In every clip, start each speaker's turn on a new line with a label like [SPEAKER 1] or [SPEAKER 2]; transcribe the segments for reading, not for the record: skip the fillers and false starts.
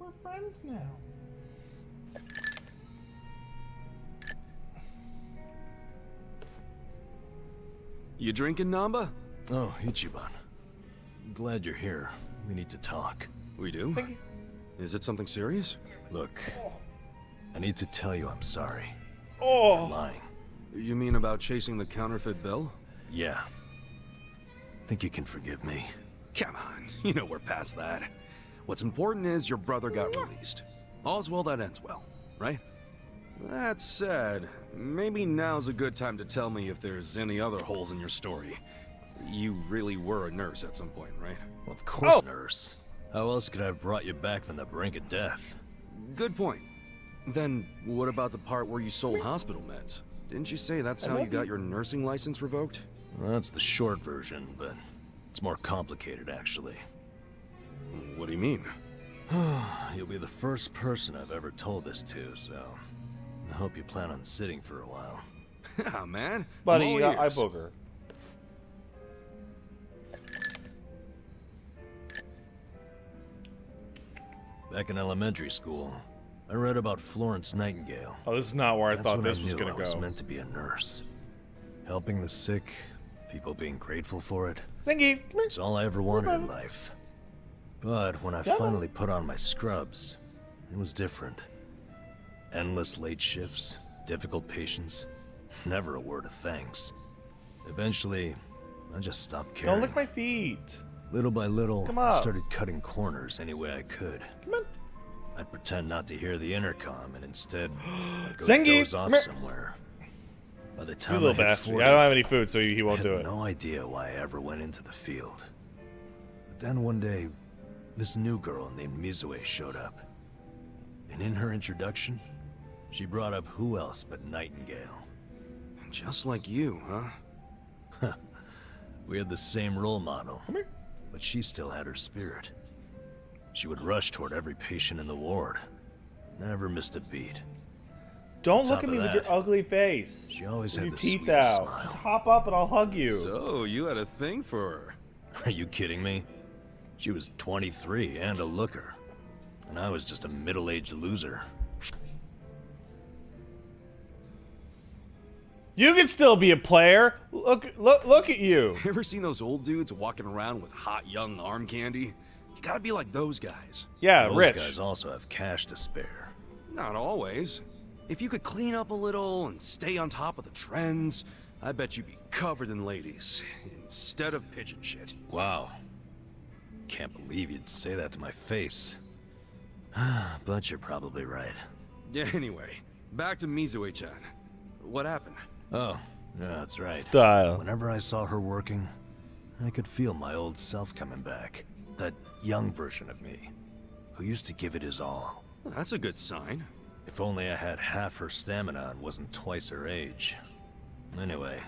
[SPEAKER 1] We're friends now.
[SPEAKER 2] You drinking, Namba?
[SPEAKER 3] Oh, Ichiban. Glad you're here. We need to talk.
[SPEAKER 2] We do? Is it something serious?
[SPEAKER 3] Look, I need to tell you I'm sorry.
[SPEAKER 1] Oh.
[SPEAKER 3] For lying.
[SPEAKER 2] You mean about chasing the counterfeit bill?
[SPEAKER 3] Yeah. Think you can forgive me?
[SPEAKER 2] Come on, you know we're past that. What's important is your brother got released. All's well that ends well, right? That said, maybe now's a good time to tell me if there's any other holes in your story. You really were a nurse at some point, right?
[SPEAKER 3] Well, of course, nurse. How else could I have brought you back from the brink of death?
[SPEAKER 2] Good point. Then, what about the part where you sold hospital meds? Didn't you say that's how you got your nursing license revoked?
[SPEAKER 3] Well, that's the short version, but it's more complicated, actually.
[SPEAKER 2] What do you mean?
[SPEAKER 3] You'll be the first person I've ever told this to, so I hope you plan on sitting for a while.
[SPEAKER 2] Yeah, man.
[SPEAKER 1] Buddy, you got eye booger.
[SPEAKER 3] Back in elementary school, I read about Florence Nightingale.
[SPEAKER 1] Oh, this is not where I thought this was gonna
[SPEAKER 3] I was
[SPEAKER 1] go.
[SPEAKER 3] meant to be a nurse. Helping the sick, people being grateful for it.
[SPEAKER 1] Zingy, come here.
[SPEAKER 3] It's all I ever wanted in life. But when I finally put on my scrubs, it was different. Endless late shifts, difficult patients, never a word of thanks. Eventually, I just stopped caring.
[SPEAKER 1] Don't lick my feet.
[SPEAKER 3] Little by little,
[SPEAKER 1] Come
[SPEAKER 3] I
[SPEAKER 1] up.
[SPEAKER 3] started cutting corners any way I could.
[SPEAKER 1] Come on.
[SPEAKER 3] I'd pretend not to hear the intercom and instead I'd go
[SPEAKER 1] Zengi,
[SPEAKER 3] doze off
[SPEAKER 1] come here.
[SPEAKER 3] somewhere. By the
[SPEAKER 1] You
[SPEAKER 3] time I
[SPEAKER 1] little
[SPEAKER 3] hit
[SPEAKER 1] bastard.
[SPEAKER 3] 40,
[SPEAKER 1] I don't have any food, so he
[SPEAKER 3] I
[SPEAKER 1] won't
[SPEAKER 3] had
[SPEAKER 1] do it.
[SPEAKER 3] no idea why I ever went into the field. But then one day, this new girl named Mizue showed up. And in her introduction, she brought up who else but Nightingale.
[SPEAKER 2] Just like you, huh?
[SPEAKER 3] We had the same role model,
[SPEAKER 1] Come here.
[SPEAKER 3] but she still had her spirit. She would rush toward every patient in the ward. Never missed a beat.
[SPEAKER 1] Don't
[SPEAKER 3] On
[SPEAKER 1] look
[SPEAKER 3] top
[SPEAKER 1] at me
[SPEAKER 3] of
[SPEAKER 1] with
[SPEAKER 3] that,
[SPEAKER 1] your ugly face.
[SPEAKER 3] she always
[SPEAKER 1] With
[SPEAKER 3] had
[SPEAKER 1] your
[SPEAKER 3] the
[SPEAKER 1] teeth
[SPEAKER 3] sweetest
[SPEAKER 1] out.
[SPEAKER 3] smile.
[SPEAKER 1] Just hop up and I'll hug you.
[SPEAKER 2] So, you had a thing for her.
[SPEAKER 3] Are you kidding me? She was 23 and a looker. And I was just a middle-aged loser.
[SPEAKER 1] You can still be a player. Look at you.
[SPEAKER 2] Ever seen those old dudes walking around with hot young arm candy? You gotta be like those guys.
[SPEAKER 1] Yeah,
[SPEAKER 3] Those
[SPEAKER 1] rich.
[SPEAKER 3] guys also have cash to spare.
[SPEAKER 2] Not always. If you could clean up a little and stay on top of the trends, I bet you'd be covered in ladies, instead of pigeon shit.
[SPEAKER 3] Wow. Can't believe you'd say that to my face. But you're probably right.
[SPEAKER 2] Anyway, back to Mizue-chan. What happened?
[SPEAKER 3] Oh, yeah, that's right.
[SPEAKER 1] Style.
[SPEAKER 3] Whenever I saw her working, I could feel my old self coming back. That young version of me, who used to give it his all.
[SPEAKER 2] Well, that's a good sign.
[SPEAKER 3] If only I had half her stamina and wasn't twice her age. Anyway,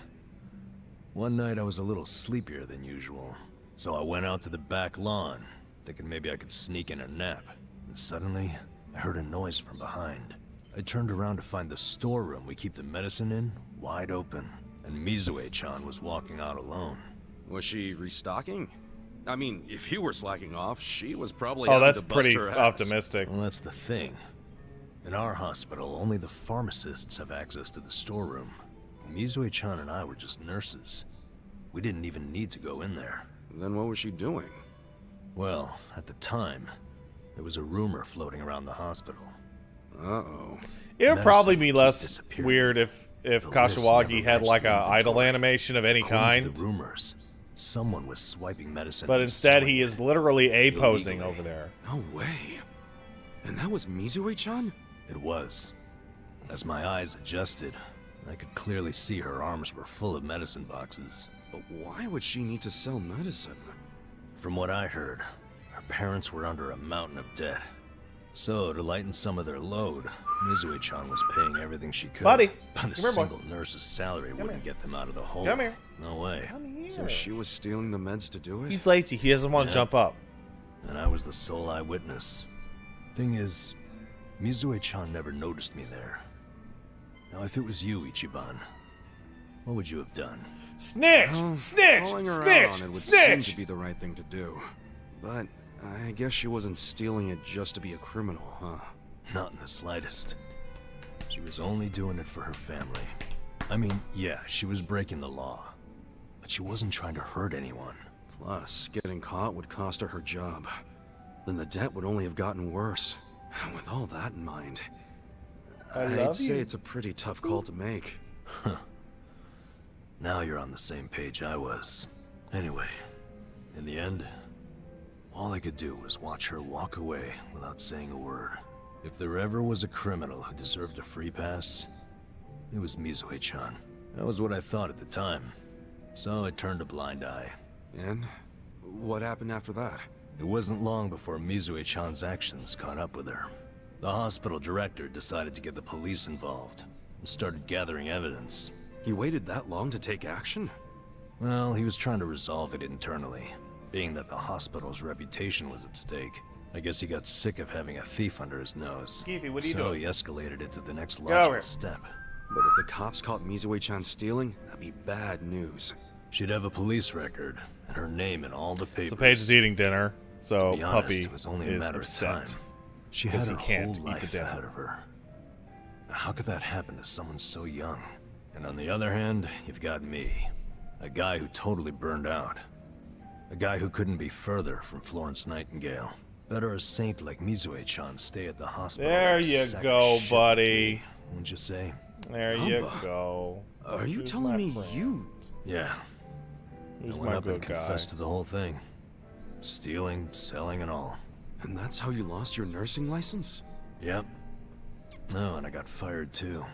[SPEAKER 3] one night I was a little sleepier than usual, so I went out to the back lawn, thinking maybe I could sneak in a nap. And suddenly, I heard a noise from behind. I turned around to find the storeroom we keep the medicine in wide open, and Mizue-chan was walking out alone.
[SPEAKER 2] Was she restocking? I mean, if you were slacking off, she was probably
[SPEAKER 1] Oh,
[SPEAKER 2] having
[SPEAKER 1] that's
[SPEAKER 2] to bust
[SPEAKER 1] pretty
[SPEAKER 2] her ass.
[SPEAKER 1] optimistic.
[SPEAKER 3] Well, that's the thing. In our hospital, only the pharmacists have access to the storeroom. Mizue-chan and I were just nurses. We didn't even need to go in there.
[SPEAKER 2] Then what was she doing?
[SPEAKER 3] Well, at the time, there was a rumor floating around the hospital.
[SPEAKER 2] Uh-oh.
[SPEAKER 1] It would
[SPEAKER 3] Medicine
[SPEAKER 1] probably be
[SPEAKER 3] keeps
[SPEAKER 1] less
[SPEAKER 3] disappearing.
[SPEAKER 1] weird if
[SPEAKER 3] The list
[SPEAKER 1] Kashiwagi
[SPEAKER 3] never
[SPEAKER 1] had
[SPEAKER 3] matched
[SPEAKER 1] like
[SPEAKER 3] the
[SPEAKER 1] a idle
[SPEAKER 3] inventory.
[SPEAKER 1] animation of any
[SPEAKER 3] According
[SPEAKER 1] kind.
[SPEAKER 3] to the rumors, someone was swiping medicine.
[SPEAKER 1] But
[SPEAKER 3] and
[SPEAKER 1] instead,
[SPEAKER 3] selling
[SPEAKER 1] he
[SPEAKER 3] it.
[SPEAKER 1] is literally A-posing
[SPEAKER 3] Illegally.
[SPEAKER 1] over there.
[SPEAKER 2] No way. And that was Mizue-chan?
[SPEAKER 3] It was. As my eyes adjusted, I could clearly see her arms were full of medicine boxes.
[SPEAKER 2] But why would she need to sell medicine?
[SPEAKER 3] From what I heard, her parents were under a mountain of debt. So, to lighten some of their load, Mizue-chan was paying everything she could.
[SPEAKER 1] Buddy,
[SPEAKER 3] But a
[SPEAKER 1] come here, boy.
[SPEAKER 3] single nurse's salary wouldn't get them out of the hole.
[SPEAKER 1] Come here.
[SPEAKER 3] No way.
[SPEAKER 1] Come here.
[SPEAKER 2] So she was stealing the meds to do it?
[SPEAKER 1] He's lazy. He doesn't want to
[SPEAKER 3] Yeah.
[SPEAKER 1] jump up.
[SPEAKER 3] And I was the sole eyewitness. Thing is, Mizue-chan never noticed me there. Now, if it was you, Ichiban, what would you have done?
[SPEAKER 1] Snitch!
[SPEAKER 2] Well,
[SPEAKER 1] Snitch!
[SPEAKER 2] calling her out
[SPEAKER 1] Snitch!
[SPEAKER 2] on it would seem
[SPEAKER 1] Snitch!
[SPEAKER 2] to be the right thing to do. But I guess she wasn't stealing it just to be a criminal, huh?
[SPEAKER 3] Not in the slightest. She was only doing it for her family. I mean, yeah, she was breaking the law, but she wasn't trying to hurt anyone.
[SPEAKER 2] Plus, getting caught would cost her her job. Then the debt would only have gotten worse. With all that in mind, I'd say it's a pretty tough call to make.
[SPEAKER 3] Huh. Now you're on the same page I was. Anyway, in the end, all I could do was watch her walk away without saying a word. If there ever was a criminal who deserved a free pass, it was Mizue-chan. That was what I thought at the time. So I turned a blind eye.
[SPEAKER 2] And what happened after that?
[SPEAKER 3] It wasn't long before Mizue-chan's actions caught up with her. The hospital director decided to get the police involved and started gathering evidence.
[SPEAKER 2] He waited that long to take action?
[SPEAKER 3] Well, he was trying to resolve it internally, being that the hospital's reputation was at stake. I guess he got sick of having a thief under his nose.
[SPEAKER 1] Skeefy, what are you
[SPEAKER 3] so
[SPEAKER 1] doing?
[SPEAKER 3] He escalated it to the next
[SPEAKER 1] over
[SPEAKER 3] logical
[SPEAKER 1] here.
[SPEAKER 3] step.
[SPEAKER 2] But if the cops caught Mizue-chan stealing, that'd be bad news.
[SPEAKER 3] She'd have a police record and her name in all the papers.
[SPEAKER 1] So Paige is eating dinner, so
[SPEAKER 3] To be honest,
[SPEAKER 1] Puppy
[SPEAKER 3] it was only a
[SPEAKER 1] is
[SPEAKER 3] matter
[SPEAKER 1] upset.
[SPEAKER 3] of time. She had
[SPEAKER 1] because
[SPEAKER 3] her
[SPEAKER 1] he can't
[SPEAKER 3] whole
[SPEAKER 1] eat the
[SPEAKER 3] life
[SPEAKER 1] dinner.
[SPEAKER 3] ahead of her. How could that happen to someone so young? And on the other hand, you've got me. A guy who totally burned out. A guy who couldn't be further from Florence Nightingale. Better a saint like Mizue-chan stay at the hospital.
[SPEAKER 1] There
[SPEAKER 3] and
[SPEAKER 1] you
[SPEAKER 3] sack
[SPEAKER 1] go,
[SPEAKER 3] of shit
[SPEAKER 1] buddy.
[SPEAKER 3] like me, wouldn't you say?
[SPEAKER 1] There you
[SPEAKER 2] Hubba.
[SPEAKER 1] go.
[SPEAKER 2] Are you
[SPEAKER 1] Who's
[SPEAKER 2] telling
[SPEAKER 1] my
[SPEAKER 2] me
[SPEAKER 1] friend?
[SPEAKER 2] you...
[SPEAKER 3] Yeah.
[SPEAKER 1] Who's
[SPEAKER 3] I went
[SPEAKER 1] my
[SPEAKER 3] up and
[SPEAKER 1] good guy?
[SPEAKER 3] confessed to the whole thing. Stealing, selling, and all.
[SPEAKER 2] And that's how you lost your nursing license?
[SPEAKER 3] Yep. No, and I got fired too.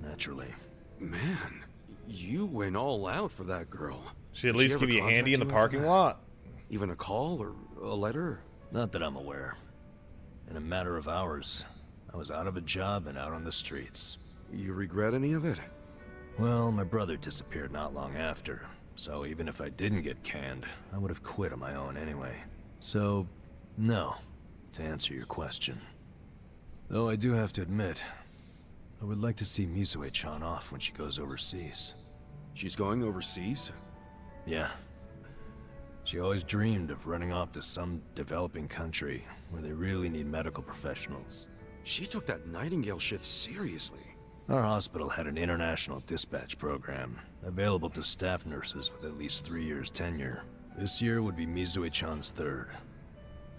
[SPEAKER 3] Naturally.
[SPEAKER 2] Man, you went all out for that girl.
[SPEAKER 1] She at
[SPEAKER 2] Did
[SPEAKER 1] least
[SPEAKER 2] ever
[SPEAKER 1] give you a handy
[SPEAKER 2] contact
[SPEAKER 1] in the
[SPEAKER 2] you
[SPEAKER 1] parking
[SPEAKER 2] after that?
[SPEAKER 1] lot.
[SPEAKER 2] Even a call or a letter?
[SPEAKER 3] Not that I'm aware. In a matter of hours, I was out of a job and out on the streets.
[SPEAKER 2] You regret any of it?
[SPEAKER 3] Well, my brother disappeared not long after, so even if I didn't get canned, I would have quit on my own anyway. So, no, to answer your question. Though I do have to admit, I would like to see Mizue-chan off when she goes overseas.
[SPEAKER 2] She's going overseas?
[SPEAKER 3] Yeah. She always dreamed of running off to some developing country where they really need medical professionals.
[SPEAKER 2] She took that Nightingale shit seriously.
[SPEAKER 3] Our hospital had an international dispatch program, available to staff nurses with at least 3 years tenure. This year would be Mizue-chan's third,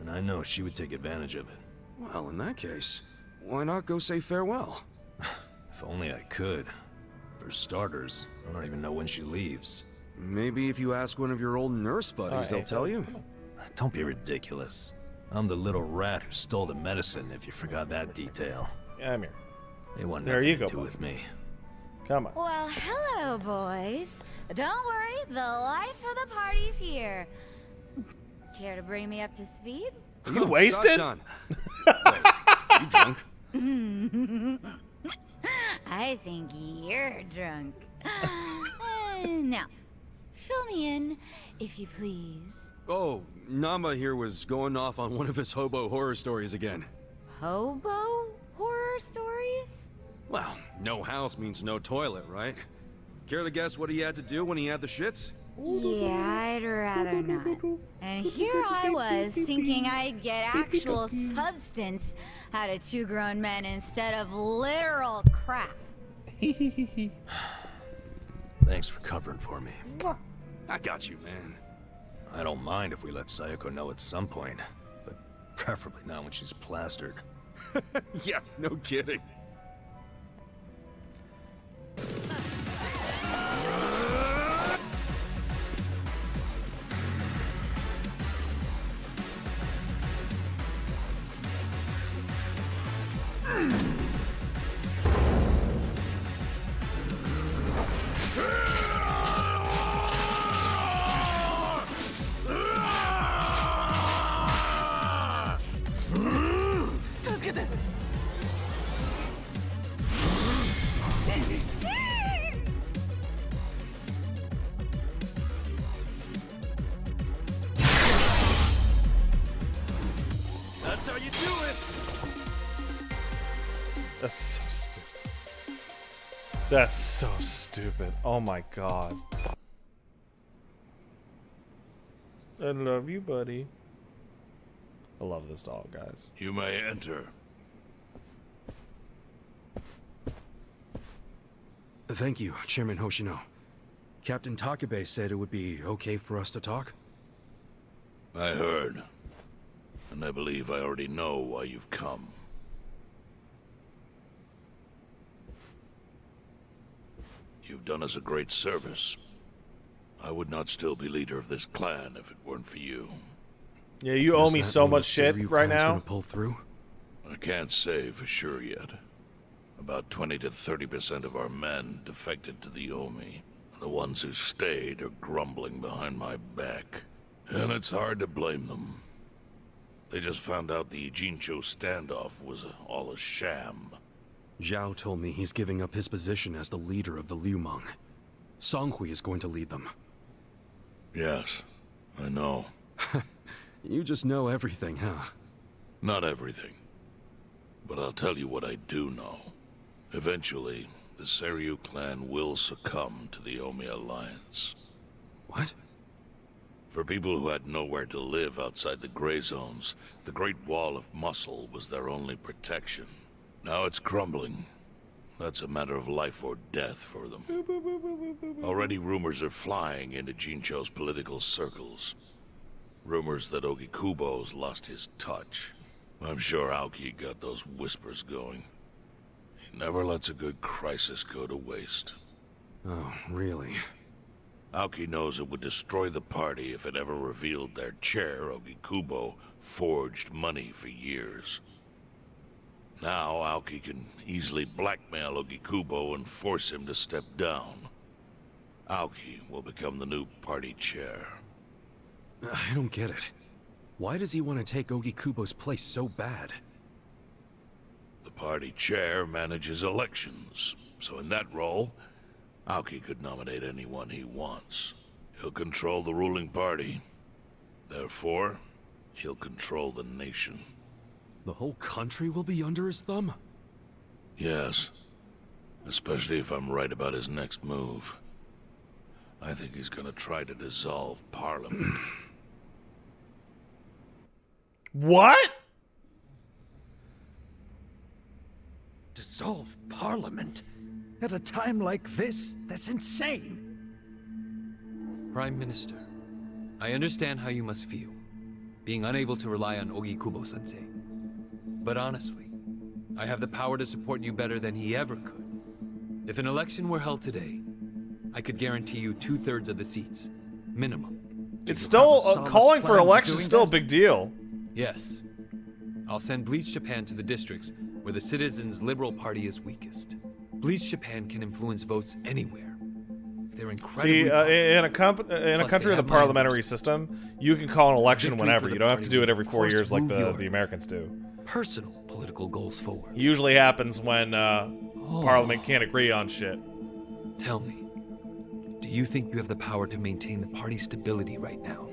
[SPEAKER 3] and I know she would take advantage of it.
[SPEAKER 2] Well, in that case, why not go say farewell?
[SPEAKER 3] If only I could. For starters, I don't even know when she leaves.
[SPEAKER 2] Maybe if you ask one of your old nurse buddies, they'll tell you.
[SPEAKER 3] Don't be ridiculous. I'm the little rat who stole the medicine, if you forgot that detail.
[SPEAKER 1] Yeah, I'm here.
[SPEAKER 3] They want
[SPEAKER 1] There
[SPEAKER 3] nothing
[SPEAKER 1] you
[SPEAKER 3] to
[SPEAKER 1] go,
[SPEAKER 3] do
[SPEAKER 1] bud.
[SPEAKER 3] with me.
[SPEAKER 1] Come on.
[SPEAKER 4] Well, hello, boys. Don't worry, the life of the party's here. Care to bring me up to speed?
[SPEAKER 1] Are you wasted?
[SPEAKER 2] Shot-John. Wait, you drunk?
[SPEAKER 4] I think you're drunk. Now, fill me in, if you please.
[SPEAKER 2] Oh, Nama here was going off on one of his hobo horror stories again.
[SPEAKER 4] Hobo horror stories?
[SPEAKER 2] Well, no house means no toilet, right? Care to guess what he had to do when he had the shits?
[SPEAKER 4] Yeah, I'd rather not. And here I was, thinking I'd get actual substance out of two grown men instead of literal crap.
[SPEAKER 3] Thanks for covering for me.
[SPEAKER 2] I got you, man.
[SPEAKER 3] I don't mind if we let Sayoko know at some point, but preferably not when she's plastered.
[SPEAKER 2] Yeah, no kidding. That's how you do it.
[SPEAKER 1] That's so stupid. That's so stupid. Oh my god. I love you, buddy. I love this dog, guys.
[SPEAKER 5] You may enter.
[SPEAKER 2] Thank you, Chairman Hoshino. Captain Takabe said it would be okay for us to talk.
[SPEAKER 5] I heard. And I believe I already know why you've come. You've done us a great service. I would not still be leader of this clan if it weren't for you.
[SPEAKER 1] Yeah, you owe me so much shit right now.
[SPEAKER 2] Gonna pull through?
[SPEAKER 5] I can't say for sure yet. About 20 to 30% of our men defected to the Omi. The ones who stayed are grumbling behind my back. And it's hard to blame them. They just found out the Ijincho standoff was all a sham.
[SPEAKER 2] Zhao told me he's giving up his position as the leader of the Liumang. Songhui is going to lead them.
[SPEAKER 5] Yes, I know.
[SPEAKER 2] You just know everything, huh?
[SPEAKER 5] Not everything. But I'll tell you what I do know. Eventually, the Seiryu clan will succumb to the Omi Alliance.
[SPEAKER 2] What?
[SPEAKER 5] For people who had nowhere to live outside the gray zones, the Great Wall of Muscle was their only protection. Now it's crumbling. That's a matter of life or death for them. Already rumors are flying into Jincho's political circles. Rumors that Ogikubo's lost his touch. I'm sure Aoki got those whispers going. He never lets a good crisis go to waste.
[SPEAKER 2] Oh, really?
[SPEAKER 5] Aoki knows it would destroy the party if it ever revealed their chair, Ogikubo, forged money for years. Now, Aoki can easily blackmail Ogikubo and force him to step down. Aoki will become the new party chair.
[SPEAKER 2] I don't get it. Why does he want to take Ogikubo's place so bad?
[SPEAKER 5] The party chair manages elections, so in that role, Aoki could nominate anyone he wants. He'll control the ruling party. Therefore, he'll control the nation.
[SPEAKER 2] The whole country will be under his thumb?
[SPEAKER 5] Yes. Especially if I'm right about his next move. I think he's gonna try to dissolve Parliament.
[SPEAKER 1] What?
[SPEAKER 6] Dissolve Parliament? At a time like this? That's insane!
[SPEAKER 7] Prime Minister, I understand how you must feel, being unable to rely on Ogikubo-sensei. But honestly, I have the power to support you better than he ever could. If an election were held today, I could guarantee you 2/3 of the seats, minimum.
[SPEAKER 1] It's still, calling for elections is still a big deal.
[SPEAKER 7] Yes. I'll send Bleach Japan to the districts where the citizens' Liberal Party is weakest. Bleach Japan can influence votes anywhere. They're incredibly
[SPEAKER 1] in a country with a parliamentary system, you can call an election whenever. You don't have to do it every 4 years like the Americans do.
[SPEAKER 7] personal political goals forward.
[SPEAKER 1] It usually happens when Parliament can't agree on shit.
[SPEAKER 7] Tell me, do you think you have the power to maintain the party's stability right now?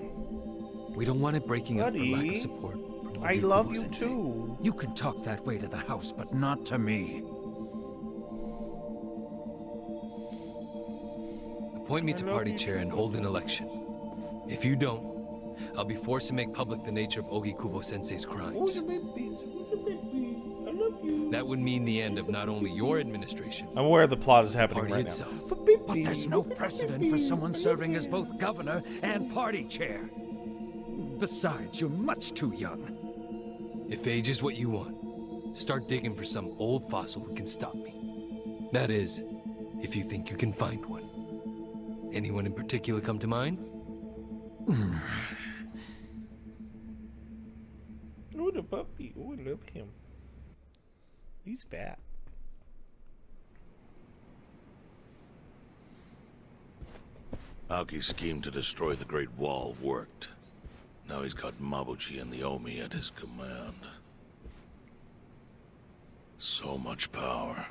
[SPEAKER 7] We don't want it breaking up for lack of support.
[SPEAKER 1] I love you too.
[SPEAKER 6] You can talk that way to the house, but not to me.
[SPEAKER 7] Appoint me to party chair and hold an election. If you don't, I'll be forced to make public the nature of Ogikubo-sensei's crimes. That would mean the end of not only your administration,
[SPEAKER 1] I'm aware the plot is happening right
[SPEAKER 7] itself.
[SPEAKER 1] now.
[SPEAKER 6] But there's no precedent for someone serving as both governor and party chair. Besides, you're much too young.
[SPEAKER 7] If age is what you want, start digging for some old fossil who can stop me. That is, if you think you can find one. Anyone in particular come to mind?
[SPEAKER 1] Oh, the puppy. Oh, I love him. He's fat.
[SPEAKER 5] Aoki's scheme to destroy the Great Wall worked. Now he's got Mabuchi and the Omi at his command. So much power,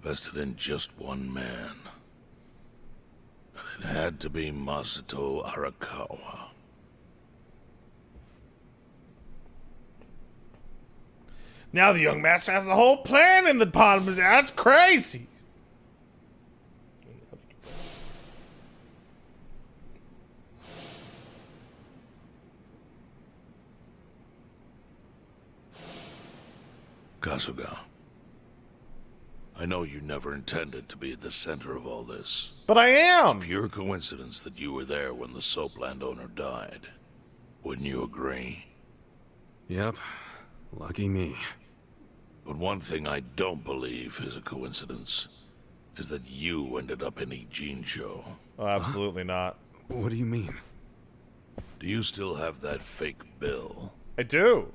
[SPEAKER 5] vested in just one man. And it had to be Masato Arakawa.
[SPEAKER 1] Now the young master has the whole plan in the bottom of his ass. That's crazy.
[SPEAKER 5] Kasuga, I know you never intended to be at the center of all this.
[SPEAKER 1] But I am!
[SPEAKER 5] It's pure coincidence that you were there when the soap landowner died. Wouldn't you agree?
[SPEAKER 2] Yep. Lucky me.
[SPEAKER 5] But one thing I don't believe is a coincidence is that you ended up in Ijincho.
[SPEAKER 1] Oh, absolutely not.
[SPEAKER 2] What do you mean?
[SPEAKER 5] Do you still have that fake bill?
[SPEAKER 1] I do.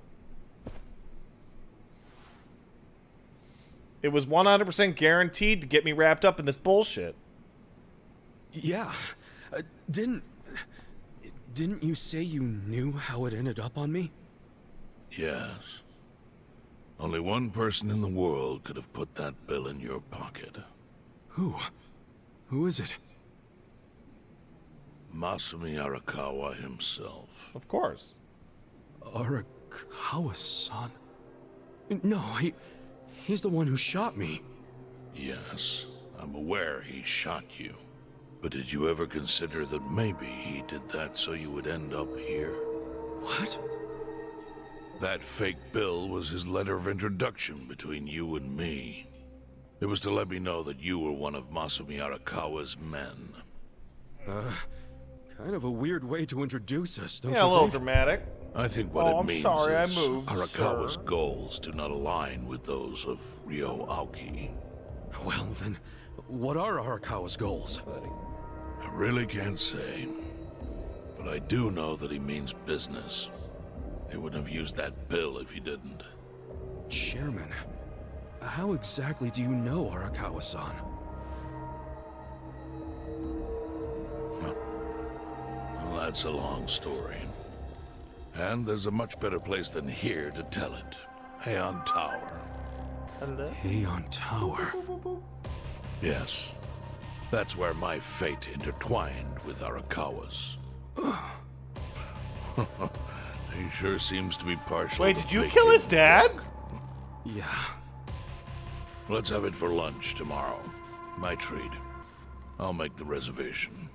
[SPEAKER 1] It was 100% guaranteed to get me wrapped up in this bullshit.
[SPEAKER 2] Yeah. Didn't you say you knew how it ended up on me?
[SPEAKER 5] Yes. Only one person in the world could have put that bill in your pocket.
[SPEAKER 2] Who? Who is it?
[SPEAKER 5] Masumi Arakawa himself.
[SPEAKER 1] Of course.
[SPEAKER 2] Arakawa-san? No, he's the one who shot me.
[SPEAKER 5] Yes, I'm aware he shot you. But did you ever consider that maybe he did that so you would end up here?
[SPEAKER 2] What?
[SPEAKER 5] That fake bill was his letter of introduction between you and me. It was to let me know that you were one of Masumi Arakawa's men.
[SPEAKER 2] Kind of a weird way to introduce us, don't you
[SPEAKER 1] Yeah, a little
[SPEAKER 2] think?
[SPEAKER 1] dramatic.
[SPEAKER 5] I think what
[SPEAKER 1] Oh,
[SPEAKER 5] it
[SPEAKER 1] I'm
[SPEAKER 5] means
[SPEAKER 1] sorry, I
[SPEAKER 5] is
[SPEAKER 1] moved,
[SPEAKER 5] Arakawa's
[SPEAKER 1] sir.
[SPEAKER 5] goals do not align with those of Ryo Aoki.
[SPEAKER 2] Well, then, what are Arakawa's goals?
[SPEAKER 5] I really can't say, but I do know that he means business. He wouldn't have used that bill if he didn't.
[SPEAKER 2] Chairman, how exactly do you know Arakawa-san?
[SPEAKER 5] Well, that's a long story. And there's a much better place than here to tell it. Heian Tower.
[SPEAKER 2] Heian Tower.
[SPEAKER 5] Yes. That's where my fate intertwined with Arakawa's. He sure seems to be partial.
[SPEAKER 1] Wait,
[SPEAKER 5] to
[SPEAKER 1] did you
[SPEAKER 5] making
[SPEAKER 1] kill his dad?
[SPEAKER 5] work.
[SPEAKER 2] Yeah.
[SPEAKER 5] Let's have it for lunch tomorrow. My treat. I'll make the reservation.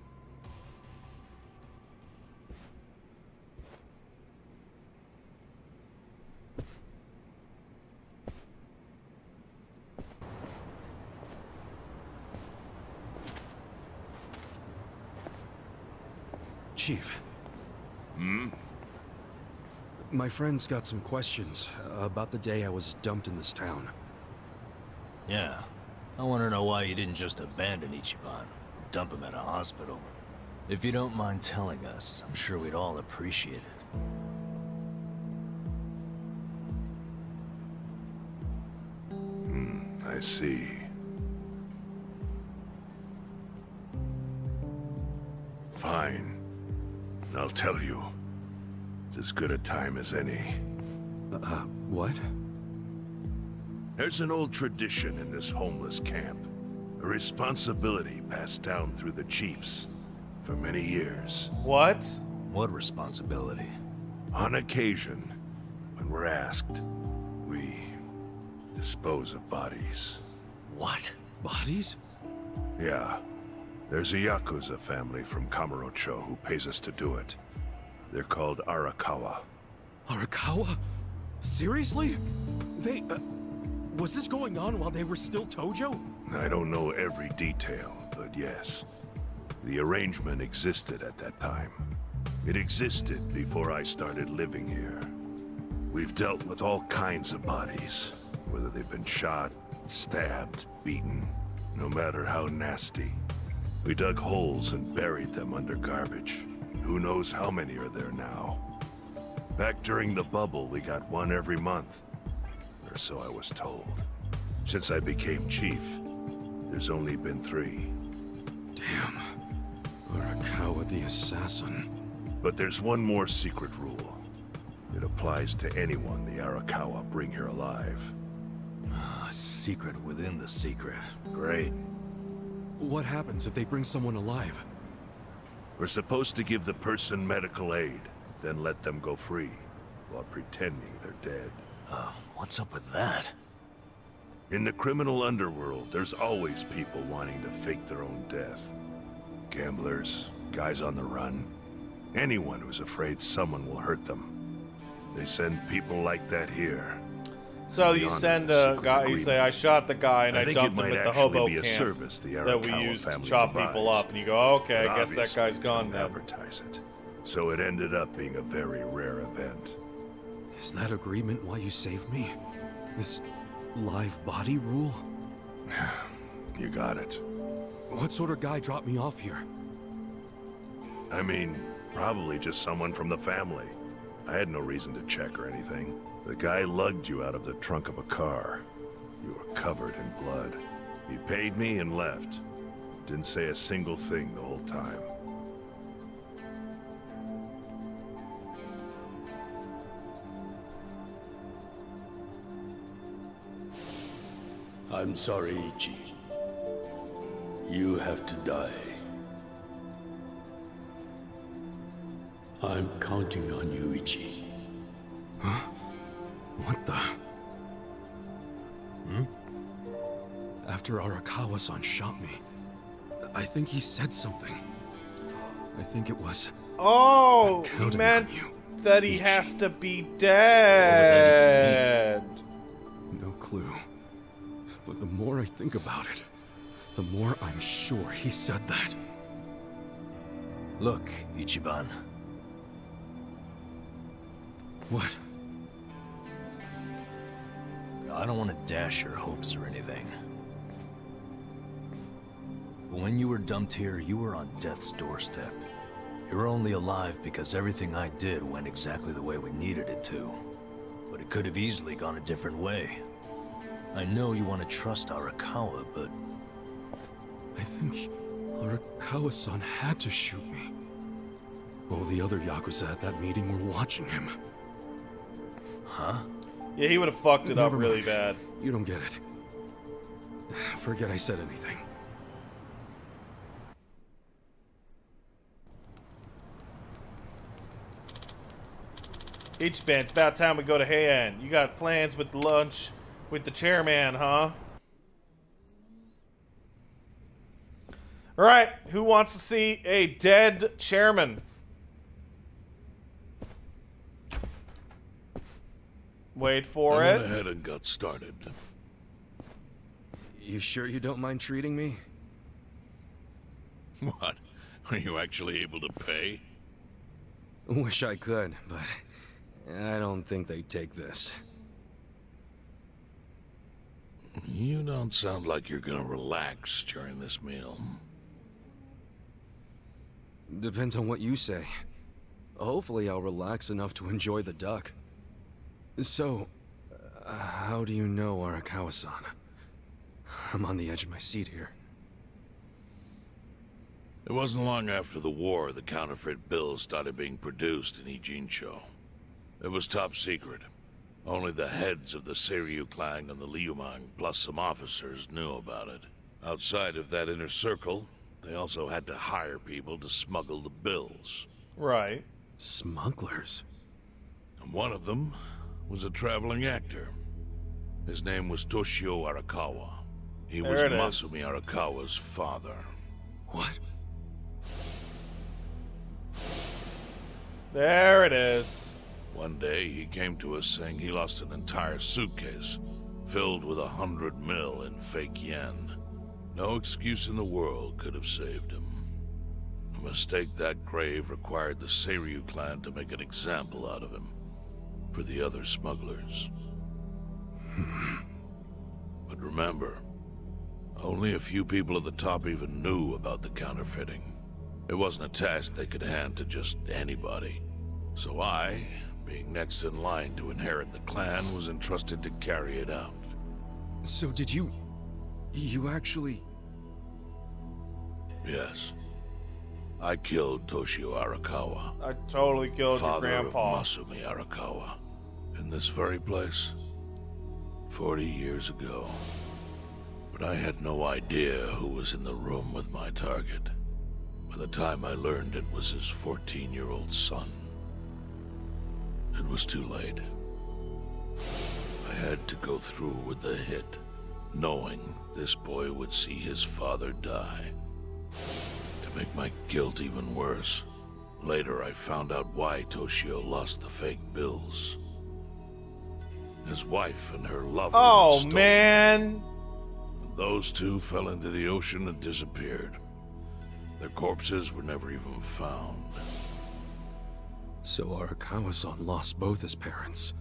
[SPEAKER 2] Chief. My friend's got some questions about the day I was dumped in this town.
[SPEAKER 3] Yeah. I want to know why you didn't just abandon Ichiban. Dump him at a hospital. If you don't mind telling us, I'm sure we'd all appreciate it.
[SPEAKER 5] I see. Fine. I'll tell you. It's as good a time as any.
[SPEAKER 2] What?
[SPEAKER 5] There's an old tradition in this homeless camp. A responsibility passed down through the chiefs for many years.
[SPEAKER 1] What?
[SPEAKER 3] What responsibility?
[SPEAKER 5] On occasion, when we're asked, we dispose of bodies.
[SPEAKER 3] What?
[SPEAKER 2] Bodies?
[SPEAKER 5] Yeah. There's a Yakuza family from Kamurocho who pays us to do it. They're called Arakawa.
[SPEAKER 2] Arakawa? Seriously? They, was this going on while they were still Tojo?
[SPEAKER 5] I don't know every detail, but yes. The arrangement existed at that time. It existed before I started living here. We've dealt with all kinds of bodies, whether they've been shot, stabbed, beaten, no matter how nasty. We dug holes and buried them under garbage. Who knows how many are there now? Back during the bubble, we got one every month. Or so I was told. Since I became chief, there's only been 3.
[SPEAKER 2] Damn. Arakawa the assassin.
[SPEAKER 5] But there's one more secret rule. It applies to anyone the Arakawa bring here alive.
[SPEAKER 3] A secret within the secret. Great.
[SPEAKER 2] What happens if they bring someone alive?
[SPEAKER 5] We're supposed to give the person medical aid, then let them go free, while pretending they're dead.
[SPEAKER 3] What's up with that?
[SPEAKER 5] In the criminal underworld, there's always people wanting to fake their own death. Gamblers, guys on the run, anyone who's afraid someone will hurt them. They send people like that here.
[SPEAKER 1] So you send a guy, you say, I shot the guy and I dumped him at the hobo camp that we used to chop people up. And you go, okay, I guess that guy's gone then.
[SPEAKER 8] Advertise it. So it ended up being a very rare event.
[SPEAKER 2] Is that agreement why you saved me? This live body rule?
[SPEAKER 8] You got it.
[SPEAKER 2] What sort of guy dropped me off here?
[SPEAKER 8] I mean, probably just someone from the family. I had no reason to check or anything. The guy lugged you out of the trunk of a car. You were covered in blood. He paid me and left. Didn't say a single thing the whole time.
[SPEAKER 9] I'm sorry, Ichi. You have to die. I'm counting on you, Ichi.
[SPEAKER 2] Huh? What the? After Arakawa-san shot me, I think he said something. I think it was...
[SPEAKER 1] Oh, he meant that he has to be dead.
[SPEAKER 2] No clue. But the more I think about it, the more I'm sure he said that.
[SPEAKER 3] Look, Ichiban.
[SPEAKER 2] What?
[SPEAKER 3] I don't want to dash your hopes or anything. But when you were dumped here, you were on death's doorstep. You were only alive because everything I did went exactly the way we needed it to. But it could have easily gone a different way. I know you want to trust Arakawa, but...
[SPEAKER 2] I think Arakawa-san had to shoot me. All the other Yakuza at that meeting were watching him.
[SPEAKER 3] Huh?
[SPEAKER 1] Yeah, he would have fucked it up really bad.
[SPEAKER 2] You don't get it. Forget I said anything.
[SPEAKER 1] Ichiban, it's about time we go to Heian. You got plans with the lunch with the chairman, huh? Alright, who wants to see a dead chairman? Wait for it.
[SPEAKER 5] I went ahead and got started.
[SPEAKER 2] You sure you don't mind treating me?
[SPEAKER 5] What? Are you actually able to pay?
[SPEAKER 2] Wish I could, but I don't think they'd take this.
[SPEAKER 5] You don't sound like you're gonna relax during this meal.
[SPEAKER 2] Depends on what you say. Hopefully I'll relax enough to enjoy the duck. So, how do you know Arakawa-san? I'm on the edge of my seat here.
[SPEAKER 5] It wasn't long after the war the counterfeit bills started being produced in Ijincho. It was top secret. Only the heads of the Seiryu clan and the Liumang, plus some officers, knew about it. Outside of that inner circle, they also had to hire people to smuggle the bills.
[SPEAKER 1] Right.
[SPEAKER 2] Smugglers?
[SPEAKER 5] And one of them was a traveling actor. His name was Toshio Arakawa. He was Masumi Arakawa's father.
[SPEAKER 2] What?
[SPEAKER 1] There it is.
[SPEAKER 5] One day, he came to us saying he lost an entire suitcase filled with 100 mil in fake yen. No excuse in the world could have saved him. A mistake that grave required the Seiryu clan to make an example out of him for the other smugglers. But remember, only a few people at the top even knew about the counterfeiting. It wasn't a task they could hand to just anybody. So I, being next in line to inherit the clan, was entrusted to carry it out.
[SPEAKER 2] So did you actually...
[SPEAKER 5] Yes. I killed Toshio Arakawa.
[SPEAKER 1] I totally killed your
[SPEAKER 5] father
[SPEAKER 1] grandpa.
[SPEAKER 5] of Masumi Arakawa. In this very place. 40 years ago. But I had no idea who was in the room with my target. By the time I learned it was his 14-year-old son. It was too late. I had to go through with the hit, knowing this boy would see his father die. To make my guilt even worse, later I found out why Toshio lost the fake bills. His wife and her lover.
[SPEAKER 1] Oh, man!
[SPEAKER 5] Those two fell into the ocean and disappeared. Their corpses were never even found.
[SPEAKER 2] So Arakawa-san lost both his parents,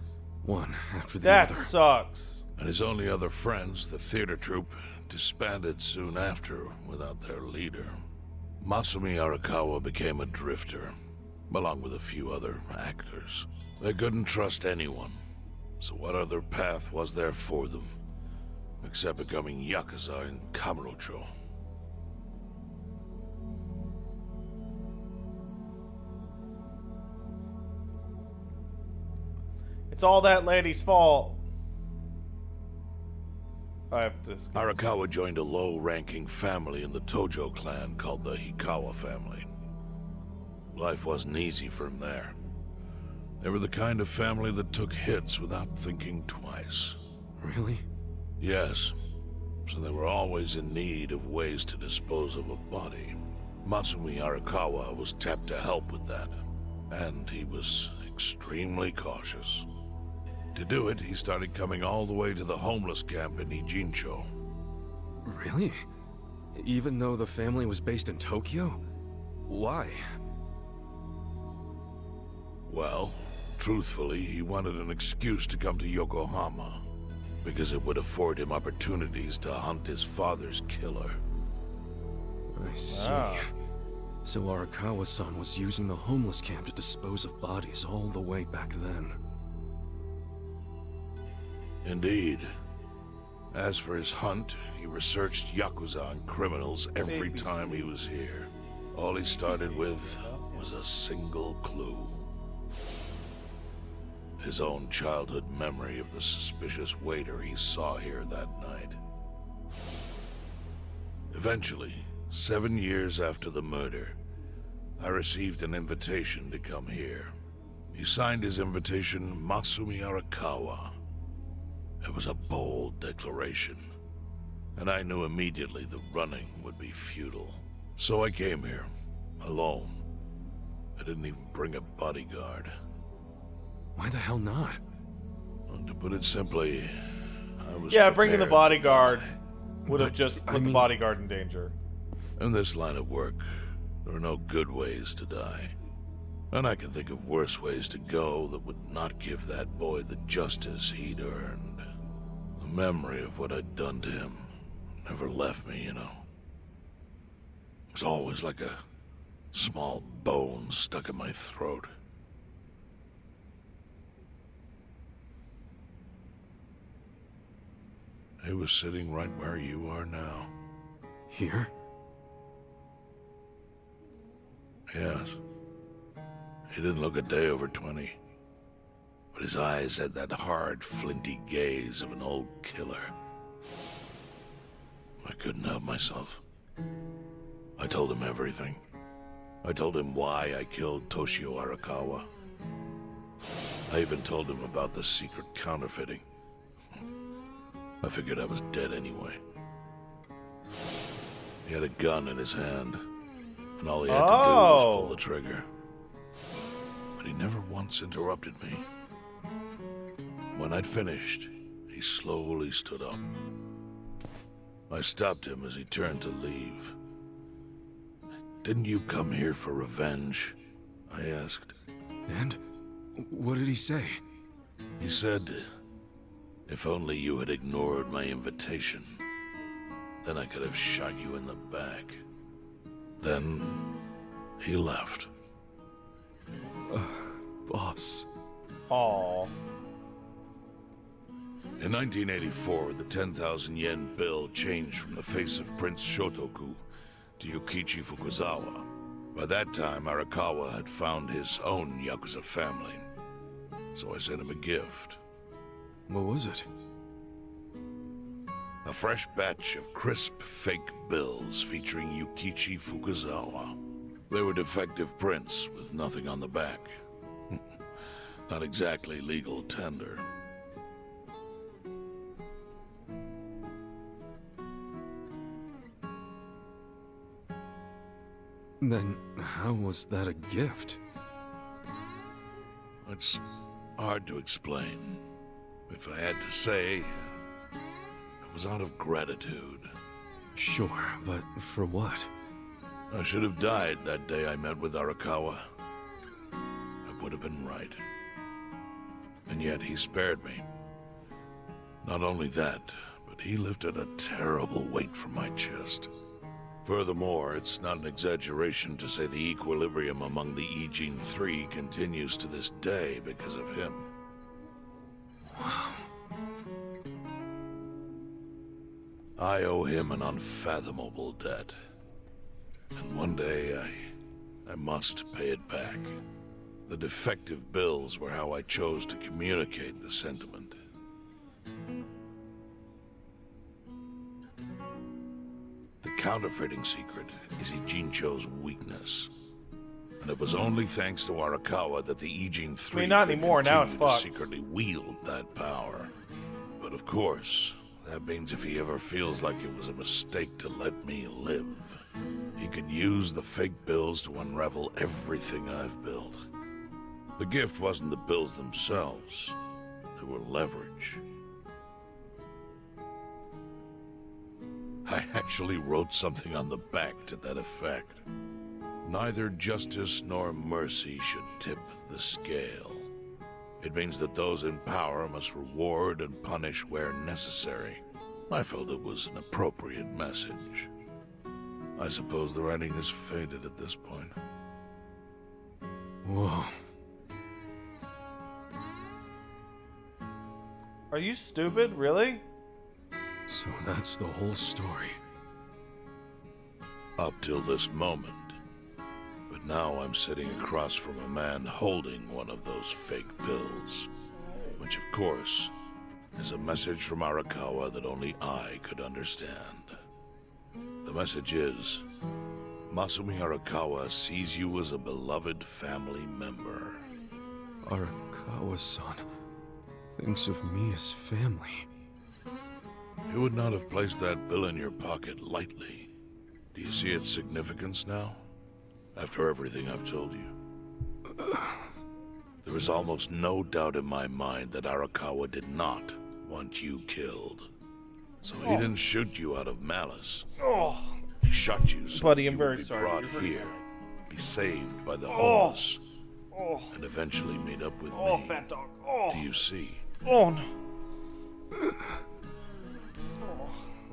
[SPEAKER 2] one after the
[SPEAKER 1] other.
[SPEAKER 2] That
[SPEAKER 1] sucks.
[SPEAKER 5] And his only other friends, the theater troupe, disbanded soon after without their leader. Masumi Arakawa became a drifter, along with a few other actors. They couldn't trust anyone, so what other path was there for them, except becoming Yakuza in Kamurocho?
[SPEAKER 1] It's all that lady's fault. I have to...
[SPEAKER 5] Arakawa joined a low-ranking family in the Tojo clan called the Hikawa family. Life wasn't easy for him there. They were the kind of family that took hits without thinking twice.
[SPEAKER 2] Really?
[SPEAKER 5] Yes. So they were always in need of ways to dispose of a body. Matsumi Arakawa was tapped to help with that. And he was extremely cautious. To do it, he started coming all the way to the homeless camp in Ijincho.
[SPEAKER 2] Really? Even though the family was based in Tokyo? Why?
[SPEAKER 5] Well, truthfully, he wanted an excuse to come to Yokohama, because it would afford him opportunities to hunt his father's killer.
[SPEAKER 2] I see. So Arakawa-san was using the homeless camp to dispose of bodies all the way back then.
[SPEAKER 5] Indeed. As for his hunt, he researched Yakuza and criminals every time he was here. All he started with was a single clue. His own childhood memory of the suspicious waiter he saw here that night. Eventually, 7 years after the murder, I received an invitation to come here. He signed his invitation Matsumi Arakawa. It was a bold declaration, and I knew immediately the running would be futile. So I came here, alone. I didn't even bring a bodyguard.
[SPEAKER 2] Why the hell not?
[SPEAKER 5] Well, to put it simply, I was
[SPEAKER 1] bringing the bodyguard would have just put the bodyguard in danger.
[SPEAKER 5] In this line of work, there are no good ways to die. And I can think of worse ways to go that would not give that boy the justice he'd earned. The memory of what I'd done to him never left me, you know. It was always like a small bone stuck in my throat. He was sitting right where you are now.
[SPEAKER 2] Here?
[SPEAKER 5] Yes. He didn't look a day over 20. But his eyes had that hard, flinty gaze of an old killer. I couldn't help myself. I told him everything. I told him why I killed Toshio Arakawa. I even told him about the secret counterfeiting. I figured I was dead anyway. He had a gun in his hand, and all he had to do was pull the trigger. But he never once interrupted me. When I'd finished, he slowly stood up. I stopped him as he turned to leave. "Didn't you come here for revenge?" I asked.
[SPEAKER 2] And? What did he say?
[SPEAKER 5] He said, "If only you had ignored my invitation, then I could have shot you in the back." Then he left.
[SPEAKER 2] Boss.
[SPEAKER 1] Aww.
[SPEAKER 5] In 1984, the 10,000 yen bill changed from the face of Prince Shotoku to Yukichi Fukuzawa. By that time, Arakawa had found his own Yakuza family, so I sent him a gift.
[SPEAKER 2] What was it?
[SPEAKER 5] A fresh batch of crisp, fake bills featuring Yukichi Fukuzawa. They were defective prints with nothing on the back. Not exactly legal tender.
[SPEAKER 2] Then how was that a gift?
[SPEAKER 5] It's hard to explain. If I had to say, it was out of gratitude.
[SPEAKER 2] Sure, but for what?
[SPEAKER 5] I should have died that day I met with Arakawa. It would have been right. And yet he spared me. Not only that, but he lifted a terrible weight from my chest. Furthermore, it's not an exaggeration to say the equilibrium among the Ichiban 3 continues to this day because of him.
[SPEAKER 2] Wow.
[SPEAKER 5] I owe him an unfathomable debt. And one day, I must pay it back. The defective bills were how I chose to communicate the sentiment. The counterfeiting secret is Ijincho's weakness. And it was only thanks to Arakawa that the Ichiban 3
[SPEAKER 1] not anymore, now it's fucked.
[SPEAKER 5] secretly wield that power. But of course, that means if he ever feels like it was a mistake to let me live, he could use the fake bills to unravel everything I've built. The gift wasn't the bills themselves. They were leverage. I actually wrote something on the back to that effect. Neither justice nor mercy should tip the scale. It means that those in power must reward and punish where necessary. I felt it was an appropriate message. I suppose the writing is faded at this point.
[SPEAKER 2] Whoa.
[SPEAKER 1] Are you stupid? Really?
[SPEAKER 2] So that's the whole story.
[SPEAKER 5] Up till this moment. But now I'm sitting across from a man holding one of those fake bills. Which, of course, is a message from Arakawa that only I could understand. The message is, Masumi Arakawa sees you as a beloved family member.
[SPEAKER 2] Arakawa-san thinks of me as family.
[SPEAKER 5] You would not have placed that bill in your pocket lightly. Do you see its significance now? After everything I've told you. There is almost no doubt in my mind that Arakawa did not want you killed. So he didn't shoot you out of malice. He shot you so
[SPEAKER 1] Buddy, I'm
[SPEAKER 5] you
[SPEAKER 1] very
[SPEAKER 5] would be
[SPEAKER 1] sorry.
[SPEAKER 5] brought here, be saved by the homeless, and eventually meet up with me.
[SPEAKER 1] Fat dog.
[SPEAKER 5] Do you see?
[SPEAKER 1] Oh no.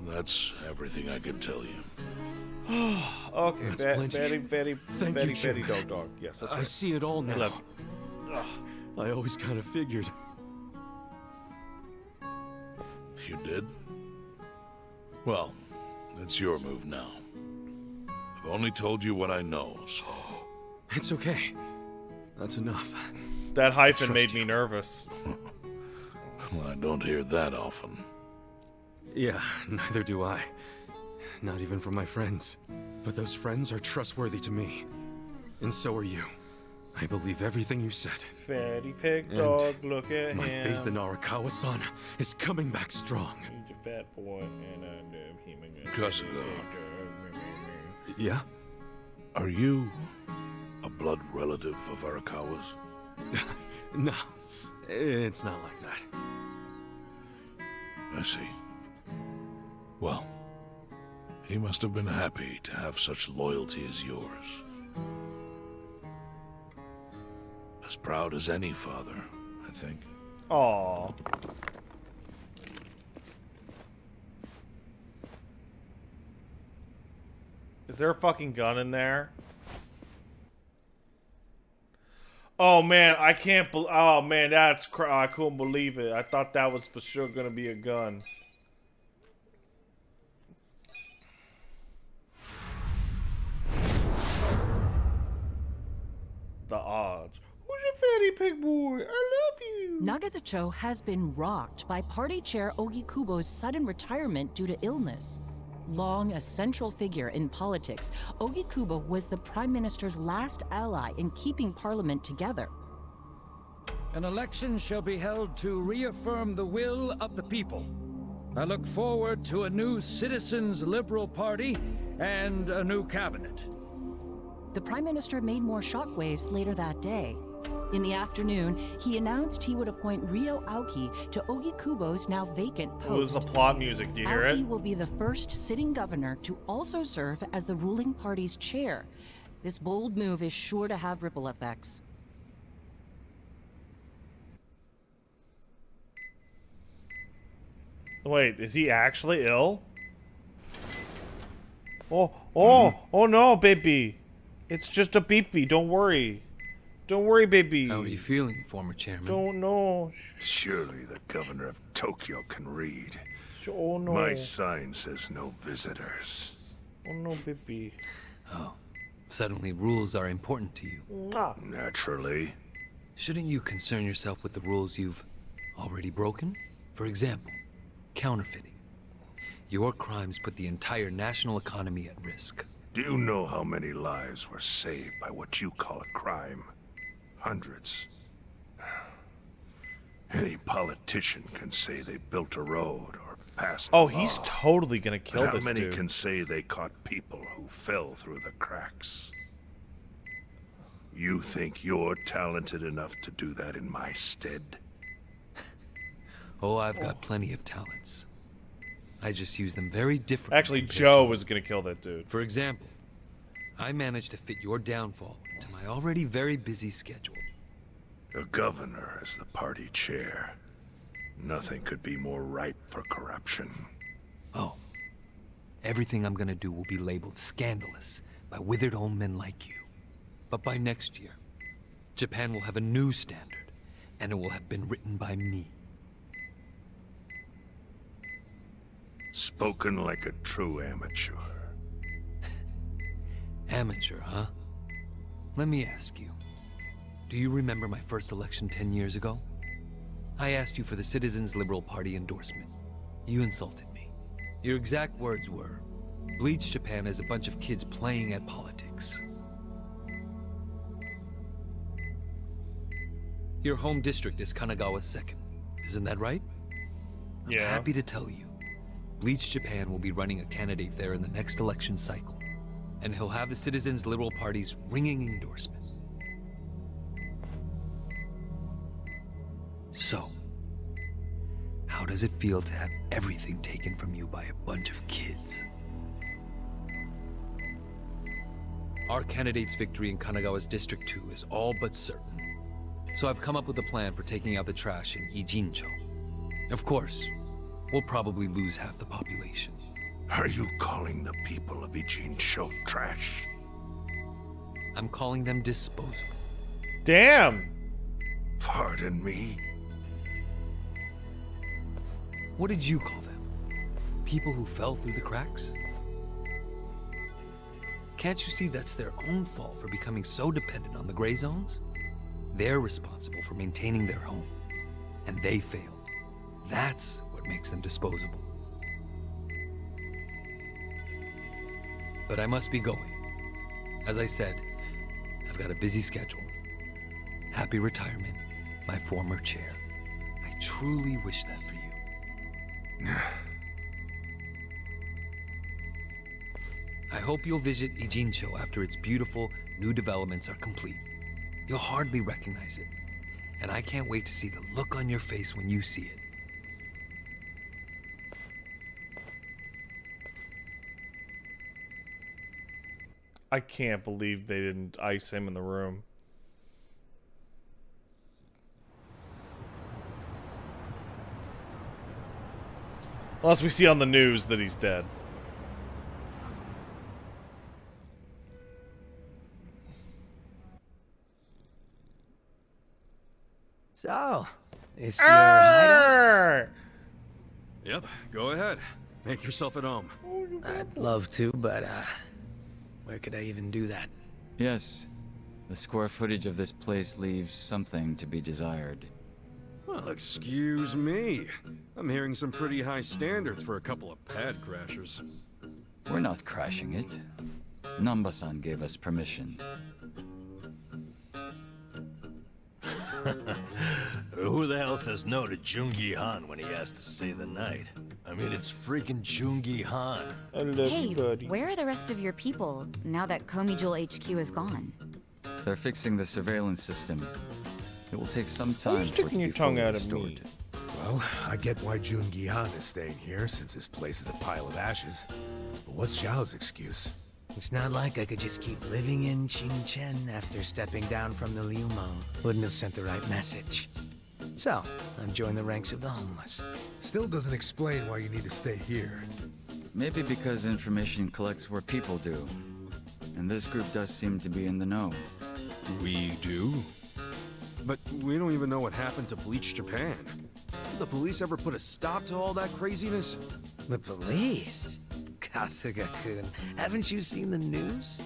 [SPEAKER 5] That's everything I can tell you.
[SPEAKER 1] Okay,
[SPEAKER 2] That's plenty.
[SPEAKER 1] very dog. Yes, that's right.
[SPEAKER 2] I see it all now. I always kind of figured.
[SPEAKER 5] You did? Well, it's your move now. I've only told you what I know, so...
[SPEAKER 2] It's okay. That's enough.
[SPEAKER 1] That hyphen made me nervous.
[SPEAKER 5] Well, I don't hear that often.
[SPEAKER 2] Yeah, neither do I. Not even from my friends. But those friends are trustworthy to me. And so are you. I believe everything you said.
[SPEAKER 1] Fatty pig dog, look at
[SPEAKER 2] my
[SPEAKER 1] him.
[SPEAKER 2] faith in Arakawa-san is coming back strong.
[SPEAKER 1] He's a fat boy and I love him.
[SPEAKER 5] Kasuga.
[SPEAKER 2] Yeah?
[SPEAKER 5] Are you a blood relative of Arakawa's?
[SPEAKER 2] No, it's not like that.
[SPEAKER 5] I see. Well, he must have been happy to have such loyalty as yours. As proud as any father, I think.
[SPEAKER 1] Aww. Is there a fucking gun in there? Oh man, I can't oh man, that's I couldn't believe it. I thought that was for sure gonna be a gun. The odds. Who's your fatty pig boy? I love you.
[SPEAKER 10] Nagatacho has been rocked by party chair Ogikubo's sudden retirement due to illness. Long a central figure in politics, Ogikubo was the Prime Minister's last ally in keeping Parliament together.
[SPEAKER 6] An election shall be held to reaffirm the will of the people. I look forward to a new Citizens Liberal Party and a new cabinet.
[SPEAKER 10] The Prime Minister made more shockwaves later that day. In the afternoon, he announced he would appoint Ryo Aoki to Ogikubo's now vacant post.
[SPEAKER 1] What was the plot music? Do you hear it?
[SPEAKER 10] Aoki will be the first sitting governor to also serve as the ruling party's chair. This bold move is sure to have ripple effects.
[SPEAKER 1] Wait, is he actually ill? Oh no, baby. It's just a beepy, don't worry. Don't worry, baby.
[SPEAKER 7] How are you feeling, former chairman?
[SPEAKER 1] Don't know.
[SPEAKER 8] Surely the governor of Tokyo can read.
[SPEAKER 1] Oh no.
[SPEAKER 8] My sign says no visitors.
[SPEAKER 1] Oh no, baby.
[SPEAKER 7] Oh, suddenly rules are important to you.
[SPEAKER 1] Mwah.
[SPEAKER 8] Naturally.
[SPEAKER 7] Shouldn't you concern yourself with the rules you've already broken? For example, counterfeiting. Your crimes put the entire national economy at risk.
[SPEAKER 8] Do you know how many lives were saved by what you call a crime? Hundreds. Any politician can say they built a road or passed a law.
[SPEAKER 1] He's totally gonna kill
[SPEAKER 8] But
[SPEAKER 1] this
[SPEAKER 8] how many
[SPEAKER 1] dude.
[SPEAKER 8] can say they caught people who fell through the cracks? You think you're talented enough to do that in my stead?
[SPEAKER 7] Oh, I've got plenty of talents. I just use them very differently.
[SPEAKER 1] Actually, Joe was gonna kill that dude.
[SPEAKER 7] For example, I managed to fit your downfall into my already very busy schedule.
[SPEAKER 8] The governor is the party chair. Nothing could be more ripe for corruption.
[SPEAKER 7] Oh, everything I'm gonna do will be labeled scandalous by withered old men like you. But by next year, Japan will have a new standard, and it will have been written by me.
[SPEAKER 8] Spoken like a true amateur.
[SPEAKER 7] Amateur, huh? Let me ask you. Do you remember my first election 10 years ago? I asked you for the Citizens Liberal Party endorsement. You insulted me. Your exact words were, "Bleach Japan is a bunch of kids playing at politics." Your home district is Kanagawa's second. Isn't that right?
[SPEAKER 1] Yeah.
[SPEAKER 7] I'm happy to tell you, Bleach Japan will be running a candidate there in the next election cycle. And he'll have the Citizens Liberal Party's ringing endorsement. So, how does it feel to have everything taken from you by a bunch of kids? Our candidate's victory in Kanagawa's District 2 is all but certain. So I've come up with a plan for taking out the trash in Ijincho. Of course, we'll probably lose half the population.
[SPEAKER 8] Are you calling the people of Ijincho trash?
[SPEAKER 7] I'm calling them disposable.
[SPEAKER 1] Damn!
[SPEAKER 8] Pardon me?
[SPEAKER 7] What did you call them? People who fell through the cracks? Can't you see that's their own fault for becoming so dependent on the gray zones? They're responsible for maintaining their home, and they failed. That's what makes them disposable. But I must be going. As I said, I've got a busy schedule. Happy retirement, my former chair. I truly wish that for you. I hope you'll visit Ijincho after its beautiful new developments are complete. You'll hardly recognize it, and I can't wait to see the look on your face when you see it.
[SPEAKER 1] I can't believe they didn't ice him in the room. Unless we see on the news that he's dead.
[SPEAKER 3] So, it's your hideout?
[SPEAKER 2] Yep, go ahead. Make yourself at home.
[SPEAKER 11] I'd love to, but, where could I even do that?
[SPEAKER 12] Yes. The square footage of this place leaves something to be desired.
[SPEAKER 2] Well, excuse me. I'm hearing some pretty high standards for a couple of pad crashers.
[SPEAKER 12] We're not crashing it. Namba-san gave us permission.
[SPEAKER 3] Who the hell says no to Jungi Han when he has to stay the night? I mean, it's freaking Jungi Han.
[SPEAKER 4] Hey, where are the rest of your people now that Komijul HQ is gone?
[SPEAKER 12] They're fixing the surveillance system. It will take some time.
[SPEAKER 1] Why are you sticking your tongue out at me?
[SPEAKER 13] Well, I get why Jun Gi-han is staying here, since his place is a pile of ashes. But what's Zhao's excuse?
[SPEAKER 11] It's not like I could just keep living in Qingchen after stepping down from the Liu Meng. Wouldn't have sent the right message. So, I've joined the ranks of the homeless.
[SPEAKER 13] Still doesn't explain why you need to stay here.
[SPEAKER 12] Maybe because information collects where people do. And this group does seem to be in the know.
[SPEAKER 2] We do? But we don't even know what happened to Bleach Japan. Did the police ever put a stop to all that craziness?
[SPEAKER 11] The police? Kasuga-kun, haven't you seen the news?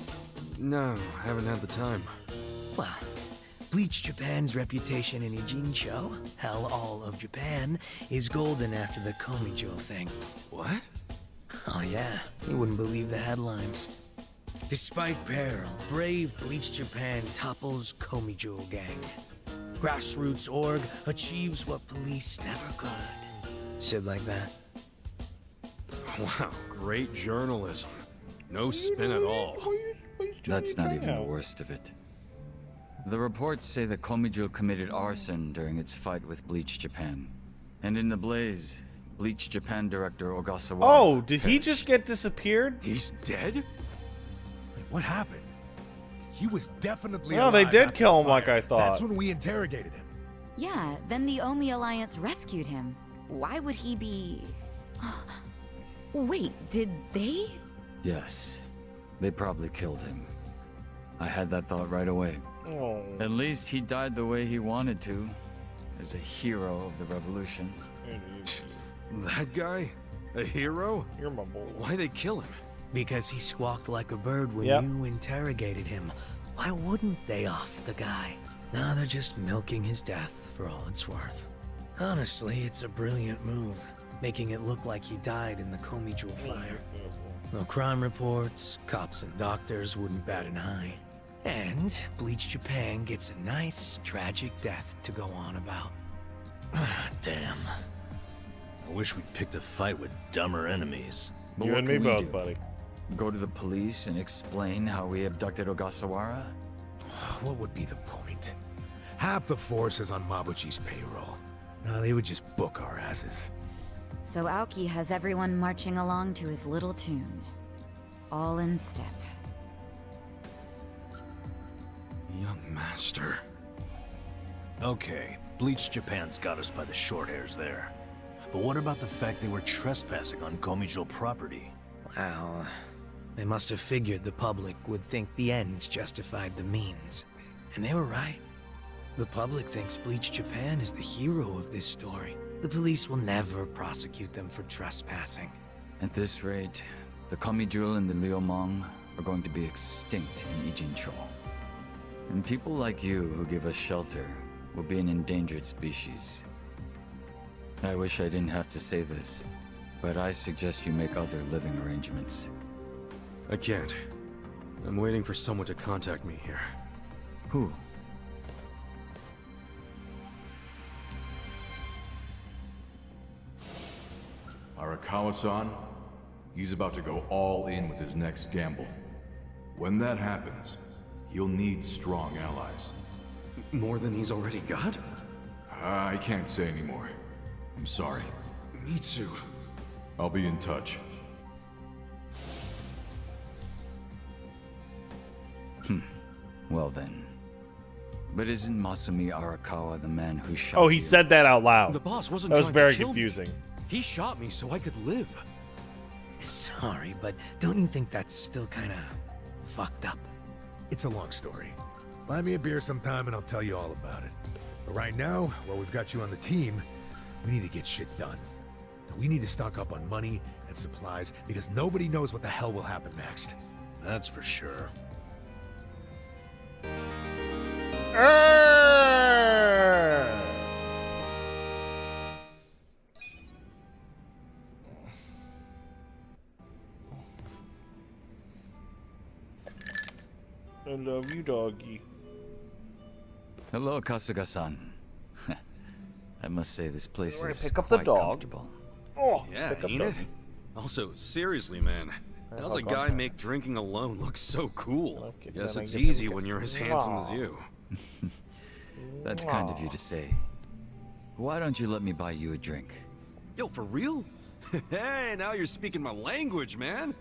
[SPEAKER 2] No, haven't had the time.
[SPEAKER 11] Well, Bleach Japan's reputation in Ijincho, hell, all of Japan, is golden after the Komi Jewel thing.
[SPEAKER 2] What?
[SPEAKER 11] Oh yeah, you wouldn't believe the headlines. Despite peril, brave Bleach Japan topples Komi Jewel gang. Grassroots org achieves what police never could. Shit like that.
[SPEAKER 2] Wow, great journalism. No spin at all.
[SPEAKER 12] That's not even the worst of it. The reports say that Komijul committed arson during its fight with Bleach Japan. And in the blaze, Bleach Japan director Ogasawara...
[SPEAKER 1] Oh, did he just get disappeared?
[SPEAKER 2] He's dead?
[SPEAKER 13] Wait, what happened? He was definitely
[SPEAKER 1] alive. They did kill him like I thought.
[SPEAKER 13] That's when we interrogated him.
[SPEAKER 4] Yeah, then the Omi Alliance rescued him. Why would he be... Wait, did they?
[SPEAKER 12] Yes. They probably killed him. I had that thought right away.
[SPEAKER 1] Oh.
[SPEAKER 12] At least he died the way he wanted to. As a hero of the revolution.
[SPEAKER 2] That guy? A hero?
[SPEAKER 1] You're my boy.
[SPEAKER 2] Why'd they kill him?
[SPEAKER 11] Because he squawked like a bird when you interrogated him. Why wouldn't they off the guy? Now they're just milking his death for all it's worth. Honestly, it's a brilliant move, making it look like he died in the Komi Jewel fire. No crime reports, cops and doctors wouldn't bat an eye. And Bleach Japan gets a nice, tragic death to go on about.
[SPEAKER 3] Damn. I wish we'd picked a fight with dumber enemies.
[SPEAKER 12] But
[SPEAKER 1] you and me both, buddy.
[SPEAKER 12] Go to the police and explain how we abducted Ogasawara?
[SPEAKER 13] What would be the point? Half the force is on Mabuchi's payroll. No, they would just book our asses.
[SPEAKER 4] So Aoki has everyone marching along to his little tune. All in step.
[SPEAKER 2] Young master.
[SPEAKER 3] Okay, Bleach Japan's got us by the short hairs there. But what about the fact they were trespassing on Komijul property?
[SPEAKER 11] Well, they must have figured the public would think the ends justified the means. And they were right. The public thinks Bleach Japan is the hero of this story. The police will never prosecute them for trespassing.
[SPEAKER 12] At this rate, the Komijul and the Liumang are going to be extinct in Ijincho. And people like you who give us shelter will be an endangered species. I wish I didn't have to say this, but I suggest you make other living arrangements.
[SPEAKER 2] I can't. I'm waiting for someone to contact me here.
[SPEAKER 12] Who?
[SPEAKER 14] Arakawa-san, he's about to go all in with his next gamble. When that happens, he'll need strong allies.
[SPEAKER 2] More than he's already got?
[SPEAKER 14] I can't say anymore. I'm sorry.
[SPEAKER 2] Mitsu.
[SPEAKER 14] I'll be in touch.
[SPEAKER 12] Well then. But isn't Masumi Arakawa the man who shot
[SPEAKER 1] Oh, he said that out loud.
[SPEAKER 2] The boss wasn't
[SPEAKER 1] That was
[SPEAKER 2] trying
[SPEAKER 1] very
[SPEAKER 2] to kill
[SPEAKER 1] confusing.
[SPEAKER 2] Me. He shot me so I could live.
[SPEAKER 11] Sorry, but don't you think that's still kinda fucked up?
[SPEAKER 13] It's a long story. Buy me a beer sometime and I'll tell you all about it. But right now, while we've got you on the team, we need to get shit done. We need to stock up on money and supplies because nobody knows what the hell will happen next.
[SPEAKER 3] That's for sure.
[SPEAKER 1] I love you, doggy.
[SPEAKER 12] Hello, Kasuga-san. I must say this place is
[SPEAKER 1] pick up the
[SPEAKER 12] quite
[SPEAKER 1] dog.
[SPEAKER 12] comfortable.
[SPEAKER 1] Oh,
[SPEAKER 2] yeah, ain't it? Also, seriously, man, how's a guy make drinking alone look so cool? Guess it's easy when you're as handsome as you.
[SPEAKER 12] That's kind of you to say. Why don't you let me buy you a drink?
[SPEAKER 2] Yo, for real? Hey, now you're speaking my language, man.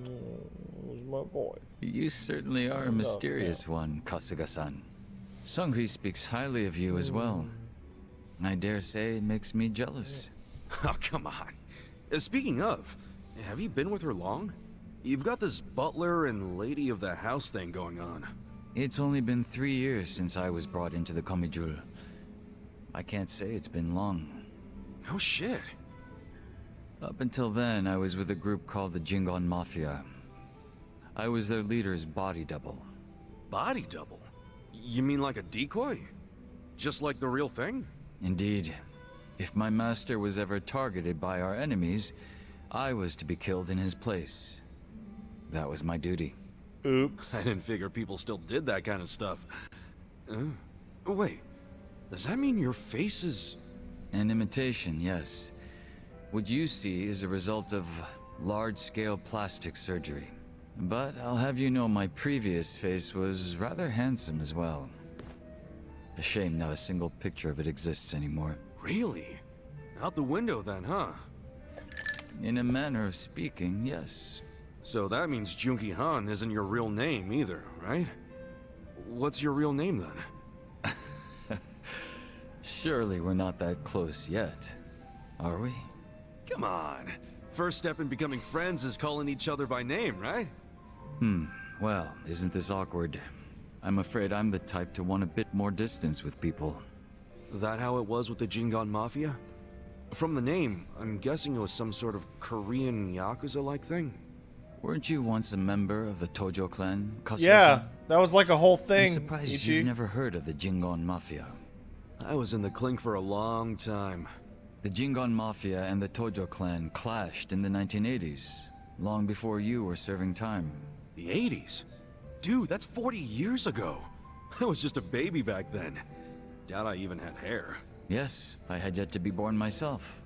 [SPEAKER 1] Who's my boy?
[SPEAKER 12] You certainly are a mysterious one, Kasuga-san. Sungri speaks highly of you as well. I dare say it makes me jealous.
[SPEAKER 2] Oh, come on. Speaking of, have you been with her long? You've got this butler and lady of the house thing going on.
[SPEAKER 12] It's only been 3 years since I was brought into the Komijul. I can't say it's been long.
[SPEAKER 2] No shit.
[SPEAKER 12] Up until then, I was with a group called the Jingon Mafia. I was their leader's body double.
[SPEAKER 2] Body double? You mean like a decoy? Just like the real thing?
[SPEAKER 12] Indeed. If my master was ever targeted by our enemies, I was to be killed in his place. That was my duty.
[SPEAKER 1] Oops.
[SPEAKER 2] I didn't figure people still did that kind of stuff. Wait, does that mean your face is...
[SPEAKER 12] An imitation, yes. What you see is a result of large-scale plastic surgery. But I'll have you know my previous face was rather handsome as well. A shame not a single picture of it exists anymore.
[SPEAKER 2] Really? Out the window then, huh?
[SPEAKER 12] In a manner of speaking, yes.
[SPEAKER 2] So that means Junki Han isn't your real name either, right? What's your real name then?
[SPEAKER 12] Surely we're not that close yet, are we?
[SPEAKER 2] Come on. First step in becoming friends is calling each other by name, right?
[SPEAKER 12] Well, isn't this awkward? I'm afraid I'm the type to want a bit more distance with people.
[SPEAKER 2] That how it was with the Jingon Mafia? From the name, I'm guessing it was some sort of Korean Yakuza-like thing.
[SPEAKER 12] Weren't you once a member of the Tojo clan, Kasuga-san?
[SPEAKER 1] Yeah, that was like a whole thing.
[SPEAKER 12] I'm surprised you've never heard of the Jingon Mafia.
[SPEAKER 2] I was in the clink for a long time.
[SPEAKER 12] The Jingon Mafia and the Tojo clan clashed in the 1980s, long before you were serving time.
[SPEAKER 2] The 80s? Dude, that's 40 years ago. I was just a baby back then. Doubt I even had hair.
[SPEAKER 12] Yes, I had yet to be born myself.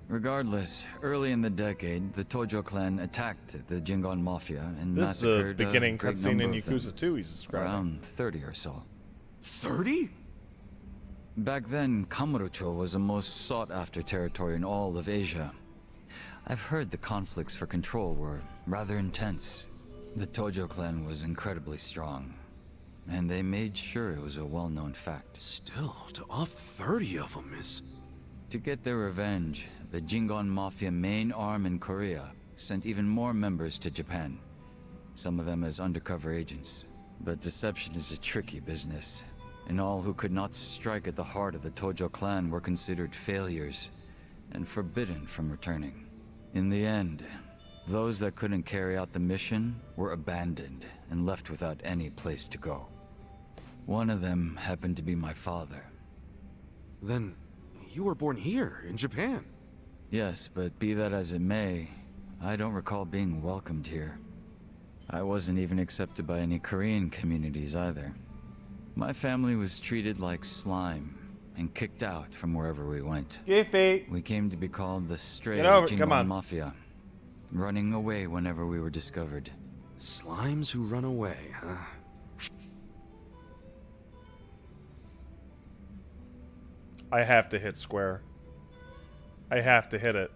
[SPEAKER 12] Regardless, early in the decade, the Tojo clan attacked the Jingon Mafia and massacred
[SPEAKER 1] the beginning cutscene in
[SPEAKER 12] of
[SPEAKER 1] Yakuza 2 he's describing.
[SPEAKER 12] Around 30 or so.
[SPEAKER 2] 30?
[SPEAKER 12] Back then, Kamurocho was the most sought-after territory in all of Asia. I've heard the conflicts for control were rather intense. The Tojo clan was incredibly strong, and they made sure it was a well-known fact.
[SPEAKER 2] Still, to off 30 of them is...
[SPEAKER 12] To get their revenge, the Jingon Mafia main arm in Korea sent even more members to Japan, some of them as undercover agents. But deception is a tricky business, and all who could not strike at the heart of the Tojo clan were considered failures and forbidden from returning. In the end, those that couldn't carry out the mission were abandoned and left without any place to go. One of them happened to be my father.
[SPEAKER 2] Then you were born here, in Japan?
[SPEAKER 12] Yes, but be that as it may, I don't recall being welcomed here. I wasn't even accepted by any Korean communities either. My family was treated like slime and kicked out from wherever we went. We came to be called the Stray Jingon Mafia, running away whenever we were discovered.
[SPEAKER 2] Slimes who run away, huh?
[SPEAKER 1] I have to hit square. I have to hit it.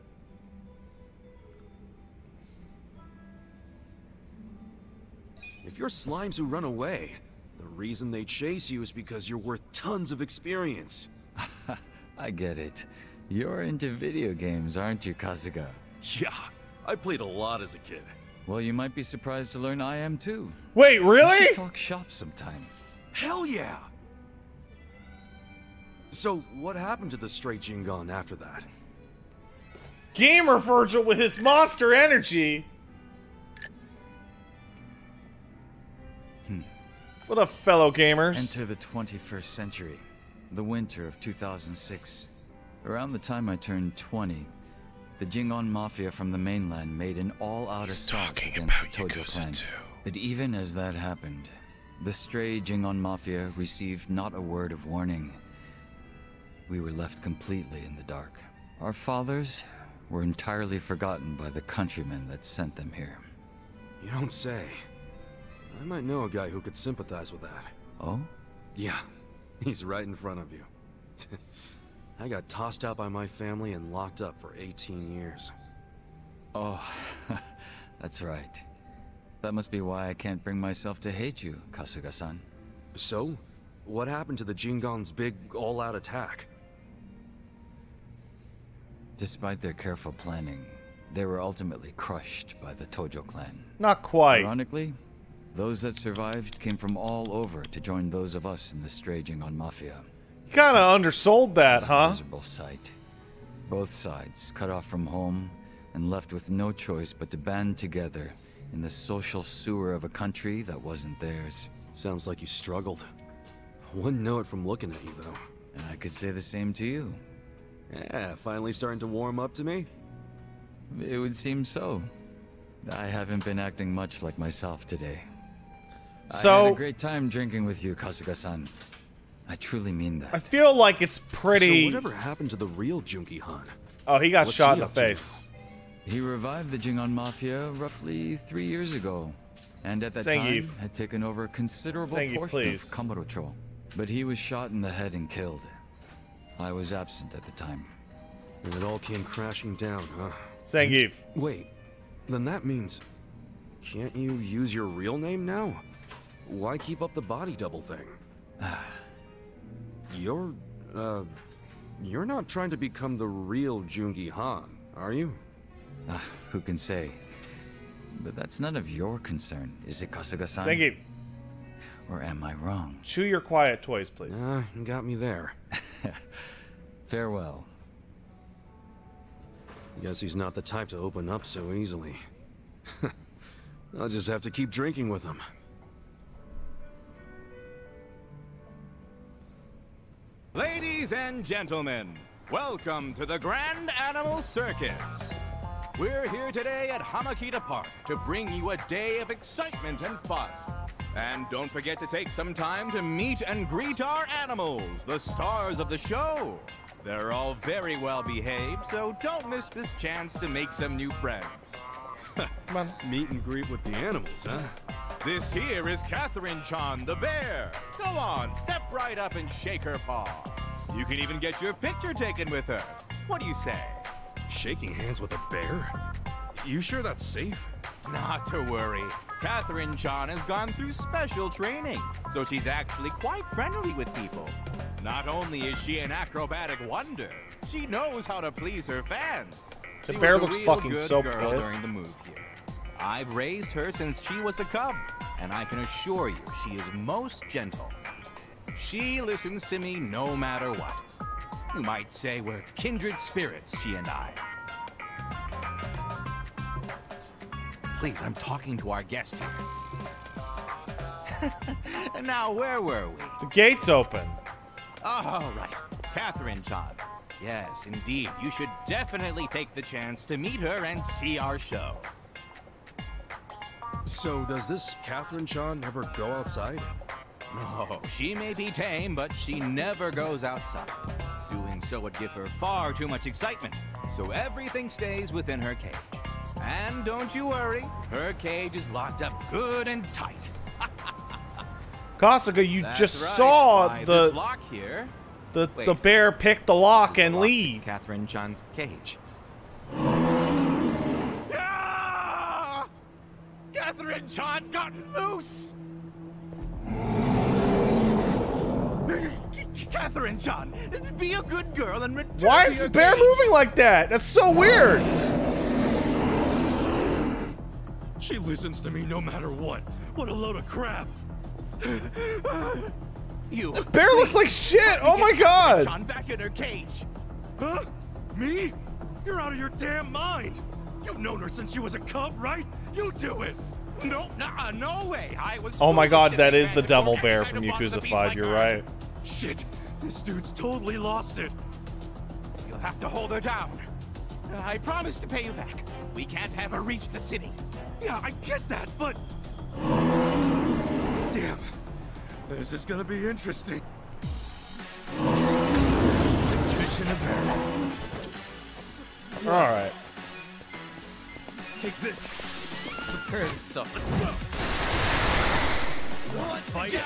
[SPEAKER 2] If you're slimes who run away, the reason they chase you is because you're worth tons of experience.
[SPEAKER 12] I get it. You're into video games, aren't you, Kasuga?
[SPEAKER 2] Yeah, I played a lot as a kid.
[SPEAKER 12] Well, you might be surprised to learn I am too.
[SPEAKER 1] Wait, really?
[SPEAKER 12] We should talk shop sometime.
[SPEAKER 2] Hell yeah! So, what happened to the Stray Jingon after that?
[SPEAKER 1] Gamer Virgil with his monster energy! For the fellow gamers.
[SPEAKER 12] Enter the 21st century, the winter of 2006. Around the time I turned 20, the Jingon Mafia from the mainland made an all-out assault against the Tojo clan. But even as that happened, the stray Jingon Mafia received not a word of warning. We were left completely in the dark. Our fathers were entirely forgotten by the countrymen that sent them here.
[SPEAKER 2] You don't say. I might know a guy who could sympathize with that.
[SPEAKER 12] Oh?
[SPEAKER 2] Yeah, he's right in front of you. I got tossed out by my family and locked up for 18 years.
[SPEAKER 12] Oh, that's right. That must be why I can't bring myself to hate you, Kasuga-san.
[SPEAKER 2] So? What happened to the Jingon's big all-out attack?
[SPEAKER 12] Despite their careful planning, they were ultimately crushed by the Tojo clan.
[SPEAKER 1] Not quite.
[SPEAKER 12] Ironically, those that survived came from all over to join those of us in the stray Jingon Mafia.
[SPEAKER 1] You kind of undersold that,
[SPEAKER 12] It was
[SPEAKER 1] huh?
[SPEAKER 12] a miserable sight. Both sides cut off from home and left with no choice but to band together in the social sewer of a country that wasn't theirs.
[SPEAKER 2] Sounds like you struggled. Wouldn't know it from looking at you, though.
[SPEAKER 12] And I could say the same to you.
[SPEAKER 2] Yeah, finally starting to warm up to me?
[SPEAKER 12] It would seem so. I haven't been acting much like myself today.
[SPEAKER 1] So,
[SPEAKER 12] I had a great time drinking with you, Kasuga-san. I truly mean that.
[SPEAKER 1] I feel like it's pretty...
[SPEAKER 2] So whatever happened to the real Junki Han?
[SPEAKER 1] Oh, he got shot in the face.
[SPEAKER 12] He revived the Jingon Mafia roughly 3 years ago. And at that time, had taken over a considerable portion of Kamurocho. But he was shot in the head and killed. I was absent at the time.
[SPEAKER 2] And it all came crashing down, huh?
[SPEAKER 1] Zangief.
[SPEAKER 2] Wait, then that means... Can't you use your real name now? Why keep up the body double thing? You're not trying to become the real Jungi Han, are you?
[SPEAKER 12] Who can say? But that's none of your concern, is it, Kasuga-san?
[SPEAKER 1] Zangief.
[SPEAKER 12] Or am I wrong?
[SPEAKER 1] Chew your quiet toys, please.
[SPEAKER 2] You got me there.
[SPEAKER 12] Farewell.
[SPEAKER 2] Guess he's not the type to open up so easily. I'll just have to keep drinking with him.
[SPEAKER 15] Ladies and gentlemen, welcome to the Grand Animal Circus. We're here today at Hamakita Park to bring you a day of excitement and fun. And don't forget to take some time to meet and greet our animals, the stars of the show. They're all very well behaved, so don't miss this chance to make some new friends.
[SPEAKER 2] Come on. Meet and greet with the animals, huh?
[SPEAKER 15] This here is Catherine-chan the bear. Go on, step right up and shake her paw. You can even get your picture taken with her. What do you say?
[SPEAKER 2] Shaking hands with a bear? You sure that's safe?
[SPEAKER 15] Not to worry. Catherine-chan has gone through special training, so she's actually quite friendly with people. Not only is she an acrobatic wonder, she knows how to please her fans.
[SPEAKER 1] The bear looks fucking so pissed
[SPEAKER 15] during the move here. I've raised her since she was a cub, and I can assure you she is most gentle. She listens to me no matter what. You might say we're kindred spirits, she and I. Please, I'm talking to our guest here. Now, where were we?
[SPEAKER 1] The gate's open.
[SPEAKER 15] Oh, right. Catherine-chan. Yes, indeed. You should definitely take the chance to meet her and see our show.
[SPEAKER 2] So, does this Catherine-chan ever go outside?
[SPEAKER 15] No, she may be tame, but she never goes outside. Doing so would give her far too much excitement, so everything stays within her cage. And don't you worry, her cage is locked up good and tight.
[SPEAKER 1] Kasuga, you
[SPEAKER 15] That's
[SPEAKER 1] just
[SPEAKER 15] right.
[SPEAKER 1] saw
[SPEAKER 15] By
[SPEAKER 1] the
[SPEAKER 15] this lock here.
[SPEAKER 1] the bear pick the lock and leave.
[SPEAKER 15] Catherine-chan's cage. Catherine-chan's gotten loose! Catherine-chan, be a good girl and return.
[SPEAKER 1] Why is the bear moving like that? That's so weird.
[SPEAKER 16] She listens to me no matter what. What a load of crap.
[SPEAKER 1] The bear looks like shit. Oh my god.
[SPEAKER 15] Catherine-chan back in her cage.
[SPEAKER 16] Huh? Me? You're out of your damn mind. You've known her since she was a cub, right? You do it.
[SPEAKER 15] No, no way. I was.
[SPEAKER 1] Oh my god, that is the devil bear from Yakuza 5. You're right.
[SPEAKER 16] Shit, this dude's totally lost it.
[SPEAKER 15] You'll have to hold her down. I promise to pay you back. We can't have her reach the city.
[SPEAKER 16] Yeah, I get that, but... Damn. This is gonna be interesting. Mission imperative.
[SPEAKER 1] Alright.
[SPEAKER 16] Take this.
[SPEAKER 15] Prepare yourself.
[SPEAKER 16] Let's go. Fight it.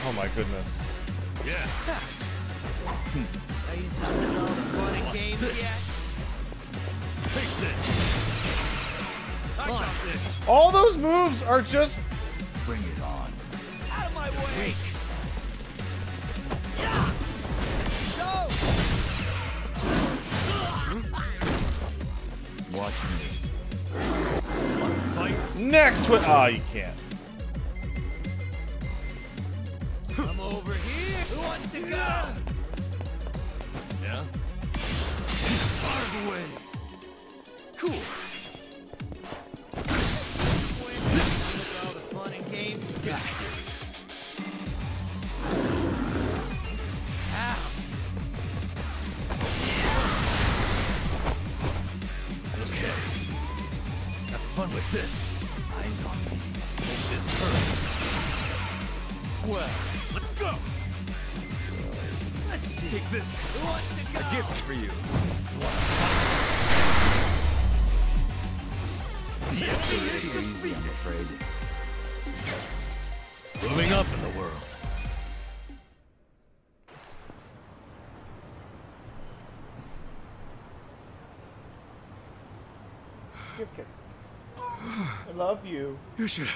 [SPEAKER 1] Oh my goodness.
[SPEAKER 16] Yeah.
[SPEAKER 11] Are you done with all the fun and games yet?
[SPEAKER 16] Take this. I got this.
[SPEAKER 1] All those moves are just...
[SPEAKER 12] Bring it on.
[SPEAKER 11] Out of my way!
[SPEAKER 12] Watch me.
[SPEAKER 16] Fight.
[SPEAKER 1] Neck twist. Oh, you can't.
[SPEAKER 11] I'm over here. Who wants to go?
[SPEAKER 16] Yeah? Out of the way. Cool.
[SPEAKER 11] With all the fun and games you got. Ow.
[SPEAKER 16] Okay. Have fun with this. Eyes on me. Hope this hurts. Well, let's go. Let's take this.
[SPEAKER 11] Who wants to go?
[SPEAKER 16] A gift for you.
[SPEAKER 12] Easy, I'm afraid.
[SPEAKER 16] Moving up in the world.
[SPEAKER 1] I love you.
[SPEAKER 2] You should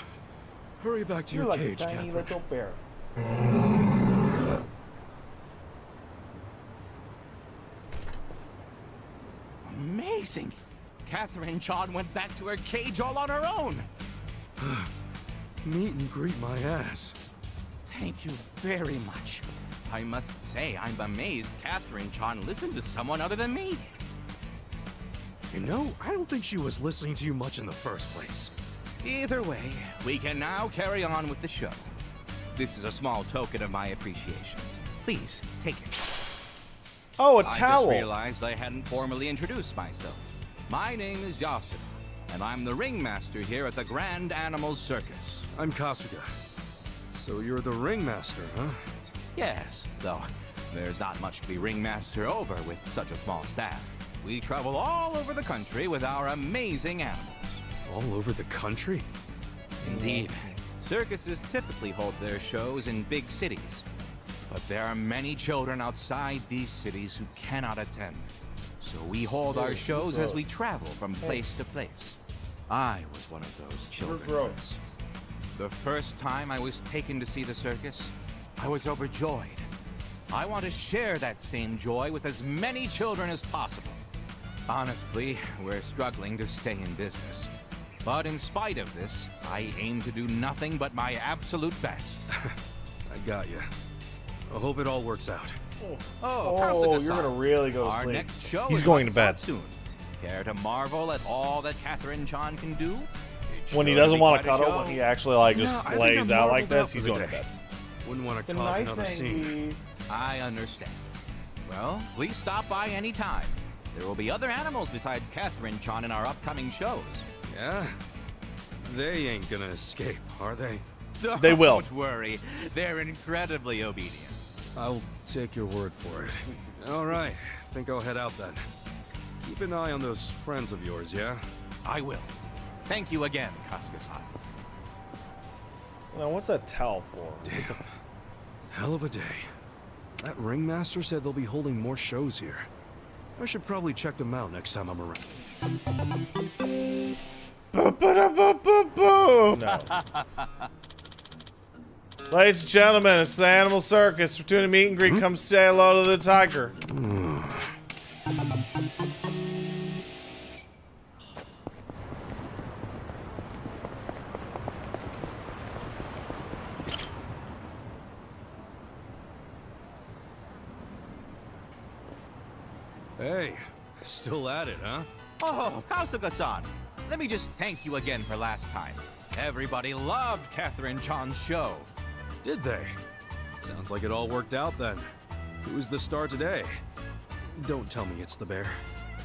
[SPEAKER 2] hurry back to
[SPEAKER 1] You're
[SPEAKER 2] your
[SPEAKER 1] like
[SPEAKER 2] cage,
[SPEAKER 1] a tiny
[SPEAKER 2] Catherine.
[SPEAKER 1] little bear.
[SPEAKER 15] Amazing. Catherine Chan went back to her cage all on her own.
[SPEAKER 2] Meet and greet my ass.
[SPEAKER 15] Thank you very much. I must say, I'm amazed Catherine Chan listened to someone other than me.
[SPEAKER 2] You know, I don't think she was listening to you much in the first place.
[SPEAKER 15] Either way, we can now carry on with the show. This is a small token of my appreciation. Please, take it.
[SPEAKER 1] Oh, a
[SPEAKER 15] I
[SPEAKER 1] towel.
[SPEAKER 15] just realized I hadn't formally introduced myself. My name is Yakuza, and I'm the ringmaster here at the Grand Animal Circus.
[SPEAKER 2] I'm Kasuga. So you're the ringmaster, huh?
[SPEAKER 15] Yes, though there's not much to be ringmaster over with such a small staff. We travel all over the country with our amazing animals.
[SPEAKER 2] All over the country?
[SPEAKER 15] Indeed. Circuses typically hold their shows in big cities. But there are many children outside these cities who cannot attend. So we hold our shows as we travel from place to place. I was one of those children. The first time I was taken to see the circus, I was overjoyed. I want to share that same joy with as many children as possible. Honestly, we're struggling to stay in business. But in spite of this, I aim to do nothing but my absolute best.
[SPEAKER 2] I got you. I hope it all works out.
[SPEAKER 1] Oh, you're gonna really go to
[SPEAKER 15] Our
[SPEAKER 1] sleep.
[SPEAKER 15] next show
[SPEAKER 1] He's
[SPEAKER 15] is
[SPEAKER 1] going
[SPEAKER 15] on
[SPEAKER 1] to bed.
[SPEAKER 15] soon. Care to marvel at all that Catherine Chan can do?
[SPEAKER 1] When he doesn't want to cuddle, when he actually like just lays out like this, he's going to bed.
[SPEAKER 2] Wouldn't want to
[SPEAKER 1] Good
[SPEAKER 2] cause
[SPEAKER 1] night,
[SPEAKER 2] another scene.
[SPEAKER 15] I understand. Well, please stop by any time. There will be other animals besides Catherine Chan in our upcoming shows.
[SPEAKER 2] Yeah? They ain't gonna escape, are they?
[SPEAKER 1] They will.
[SPEAKER 15] Don't worry. They're incredibly obedient.
[SPEAKER 2] I'll take your word for it. All right. Think I'll head out then. Keep an eye on those friends of yours, yeah?
[SPEAKER 15] I will. Thank you again, Kasuga-san.
[SPEAKER 1] Now, what's that towel for? Is it the...
[SPEAKER 2] Hell of a day. That ringmaster said they'll be holding more shows here. I should probably check them out next time I'm around.
[SPEAKER 1] No. Ladies and gentlemen, it's the Animal Circus. We're doing a meet and greet. Come say hello to the tiger.
[SPEAKER 2] Hey, still at it, huh?
[SPEAKER 15] Oh, Kasuga-san. Let me just thank you again for last time. Everybody loved Catherine Chan's show.
[SPEAKER 2] Did they? Sounds like it all worked out then. Who's the star today? Don't tell me it's the bear.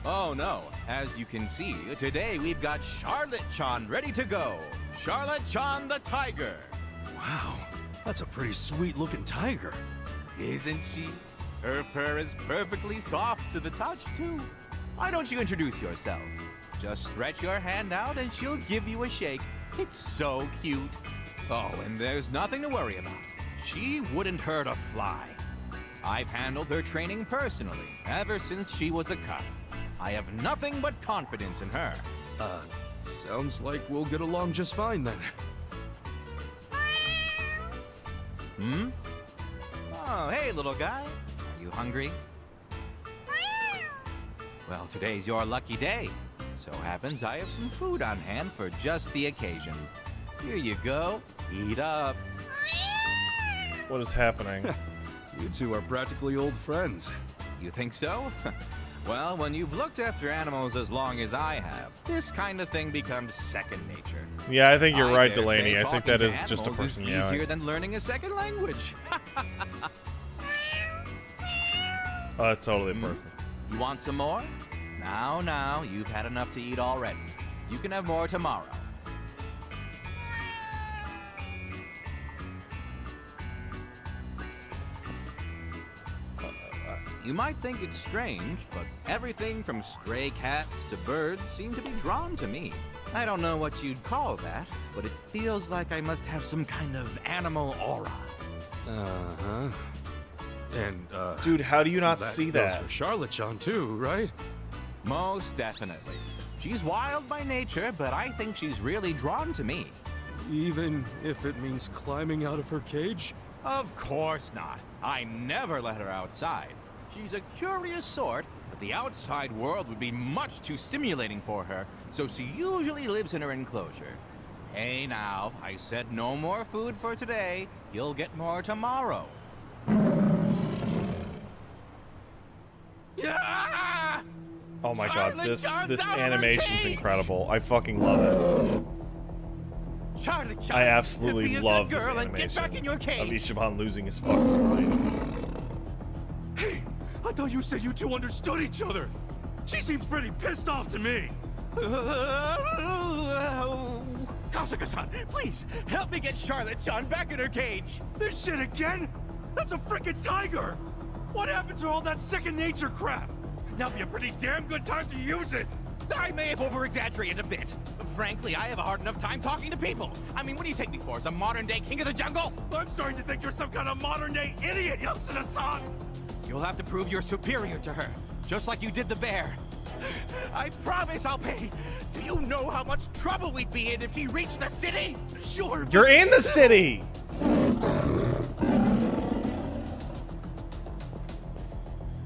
[SPEAKER 15] Oh no, as you can see, today we've got Charlotte Chan ready to go. Charlotte Chan the Tiger.
[SPEAKER 2] Wow, that's a pretty sweet looking tiger.
[SPEAKER 15] Isn't she? Her fur is perfectly soft to the touch too. Why don't you introduce yourself? Just stretch your hand out and she'll give you a shake. It's so cute. Oh, and there's nothing to worry about. She wouldn't hurt a fly. I've handled her training personally, ever since she was a cub. I have nothing but confidence in her.
[SPEAKER 2] Sounds like we'll get along just fine then.
[SPEAKER 15] Hmm? Oh, hey, little guy. Are you hungry? Well, today's your lucky day. So happens I have some food on hand for just the occasion. Here you go. Eat up.
[SPEAKER 1] What is happening?
[SPEAKER 2] You two are practically old friends.
[SPEAKER 15] You think so? Well, when you've looked after animals as long as I have, this kind of thing becomes second nature.
[SPEAKER 1] Yeah, I think you're right, Delaney. I think that is just a personality.
[SPEAKER 15] Easier than learning a second language.
[SPEAKER 1] Oh, that's totally a person.
[SPEAKER 15] You want some more? Now, you've had enough to eat already. You can have more tomorrow. You might think it's strange, but everything from stray cats to birds seem to be drawn to me. I don't know what you'd call that, but it feels like I must have some kind of animal aura.
[SPEAKER 2] Uh-huh. And,
[SPEAKER 1] dude, how do you not see that?
[SPEAKER 2] That goes for Charlotte-chan too, right?
[SPEAKER 15] Most definitely. She's wild by nature, but I think she's really drawn to me.
[SPEAKER 2] Even if it means climbing out of her cage?
[SPEAKER 15] Of course not. I never let her outside. She's a curious sort, but the outside world would be much too stimulating for her, so she usually lives in her enclosure. Hey now, I said no more food for today. You'll get more tomorrow. Yeah!
[SPEAKER 1] Oh my god, this animation's incredible. I fucking love it. I absolutely love this animation of Ichiban losing his fucking mind.
[SPEAKER 16] Hey, I thought you said you two understood each other. She seems pretty pissed off to me.
[SPEAKER 15] Kasuga-san, please, help me get Charlotte-chan back in her cage.
[SPEAKER 16] This shit again? That's a freaking tiger. What happened to all that second nature crap? Now'd be a pretty damn good time to use it.
[SPEAKER 15] I may have over-exaggerated a bit. Frankly, I have a hard enough time talking to people. I mean, what do you take me for, some modern-day king of the jungle?
[SPEAKER 16] I'm starting to think you're some kind of modern-day idiot, Yasuda-san!
[SPEAKER 15] You'll have to prove you're superior to her, just like you did the bear. I promise I'll pay. Do you know how much trouble we'd be in if she reached the city?
[SPEAKER 16] Sure.
[SPEAKER 1] You're in the city!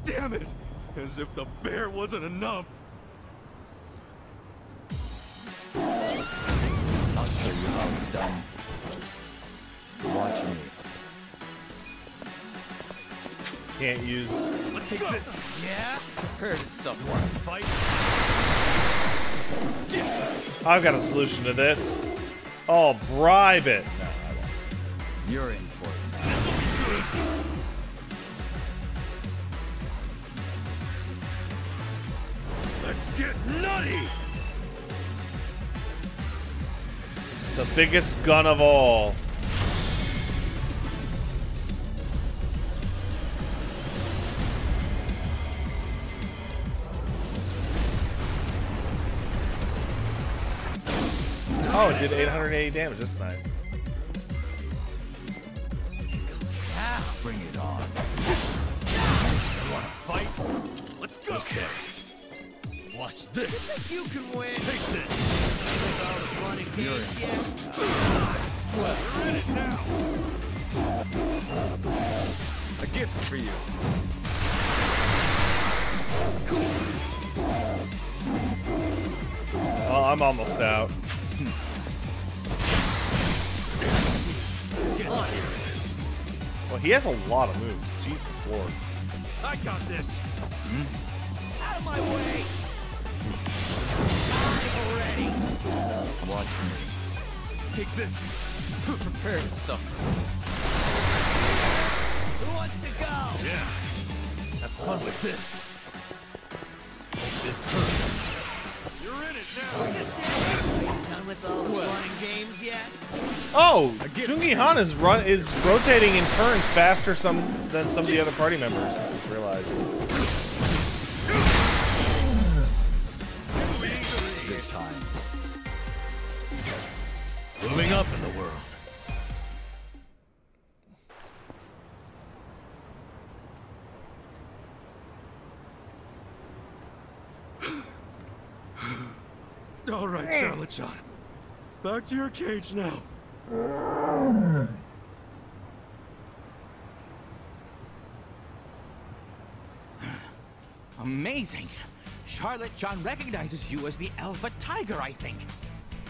[SPEAKER 16] Damn it! As if the bear wasn't enough.
[SPEAKER 12] I'll show you how it's done. Watch me.
[SPEAKER 1] Can't use.
[SPEAKER 16] Let's take this.
[SPEAKER 11] Yeah? Heard of someone.
[SPEAKER 16] Fight.
[SPEAKER 1] I've got a solution to this. Oh, bribe it. No, I won't.
[SPEAKER 12] You're in for it.
[SPEAKER 16] Let's get nutty.
[SPEAKER 1] The biggest gun of all. Oh, it did 880 damage. That's nice.
[SPEAKER 16] Bring it on. You wanna fight? Let's go. Okay. Watch this.
[SPEAKER 11] You can win.
[SPEAKER 16] Take this.
[SPEAKER 11] You're in.
[SPEAKER 16] Well, you're in it now.
[SPEAKER 2] A gift for you.
[SPEAKER 1] Oh, I'm almost out. Well, he has a lot of moves. Jesus Lord.
[SPEAKER 16] I got this.
[SPEAKER 11] Out of my way. Already.
[SPEAKER 12] Watch me.
[SPEAKER 16] Take this.
[SPEAKER 11] Prepare to suffer. Who wants to go?
[SPEAKER 16] Yeah. Have fun with this. Hope this hurts. You're in it now.
[SPEAKER 11] Done with all the fun and games yet?
[SPEAKER 1] Oh, Jungi Han is rotating in turns faster than some of the other party members. I just realized.
[SPEAKER 16] Moving up in the world.
[SPEAKER 2] All right, Charlotte-chan. Back to your cage now.
[SPEAKER 15] Amazing. Charlotte-chan recognizes you as the Alpha Tiger, I think.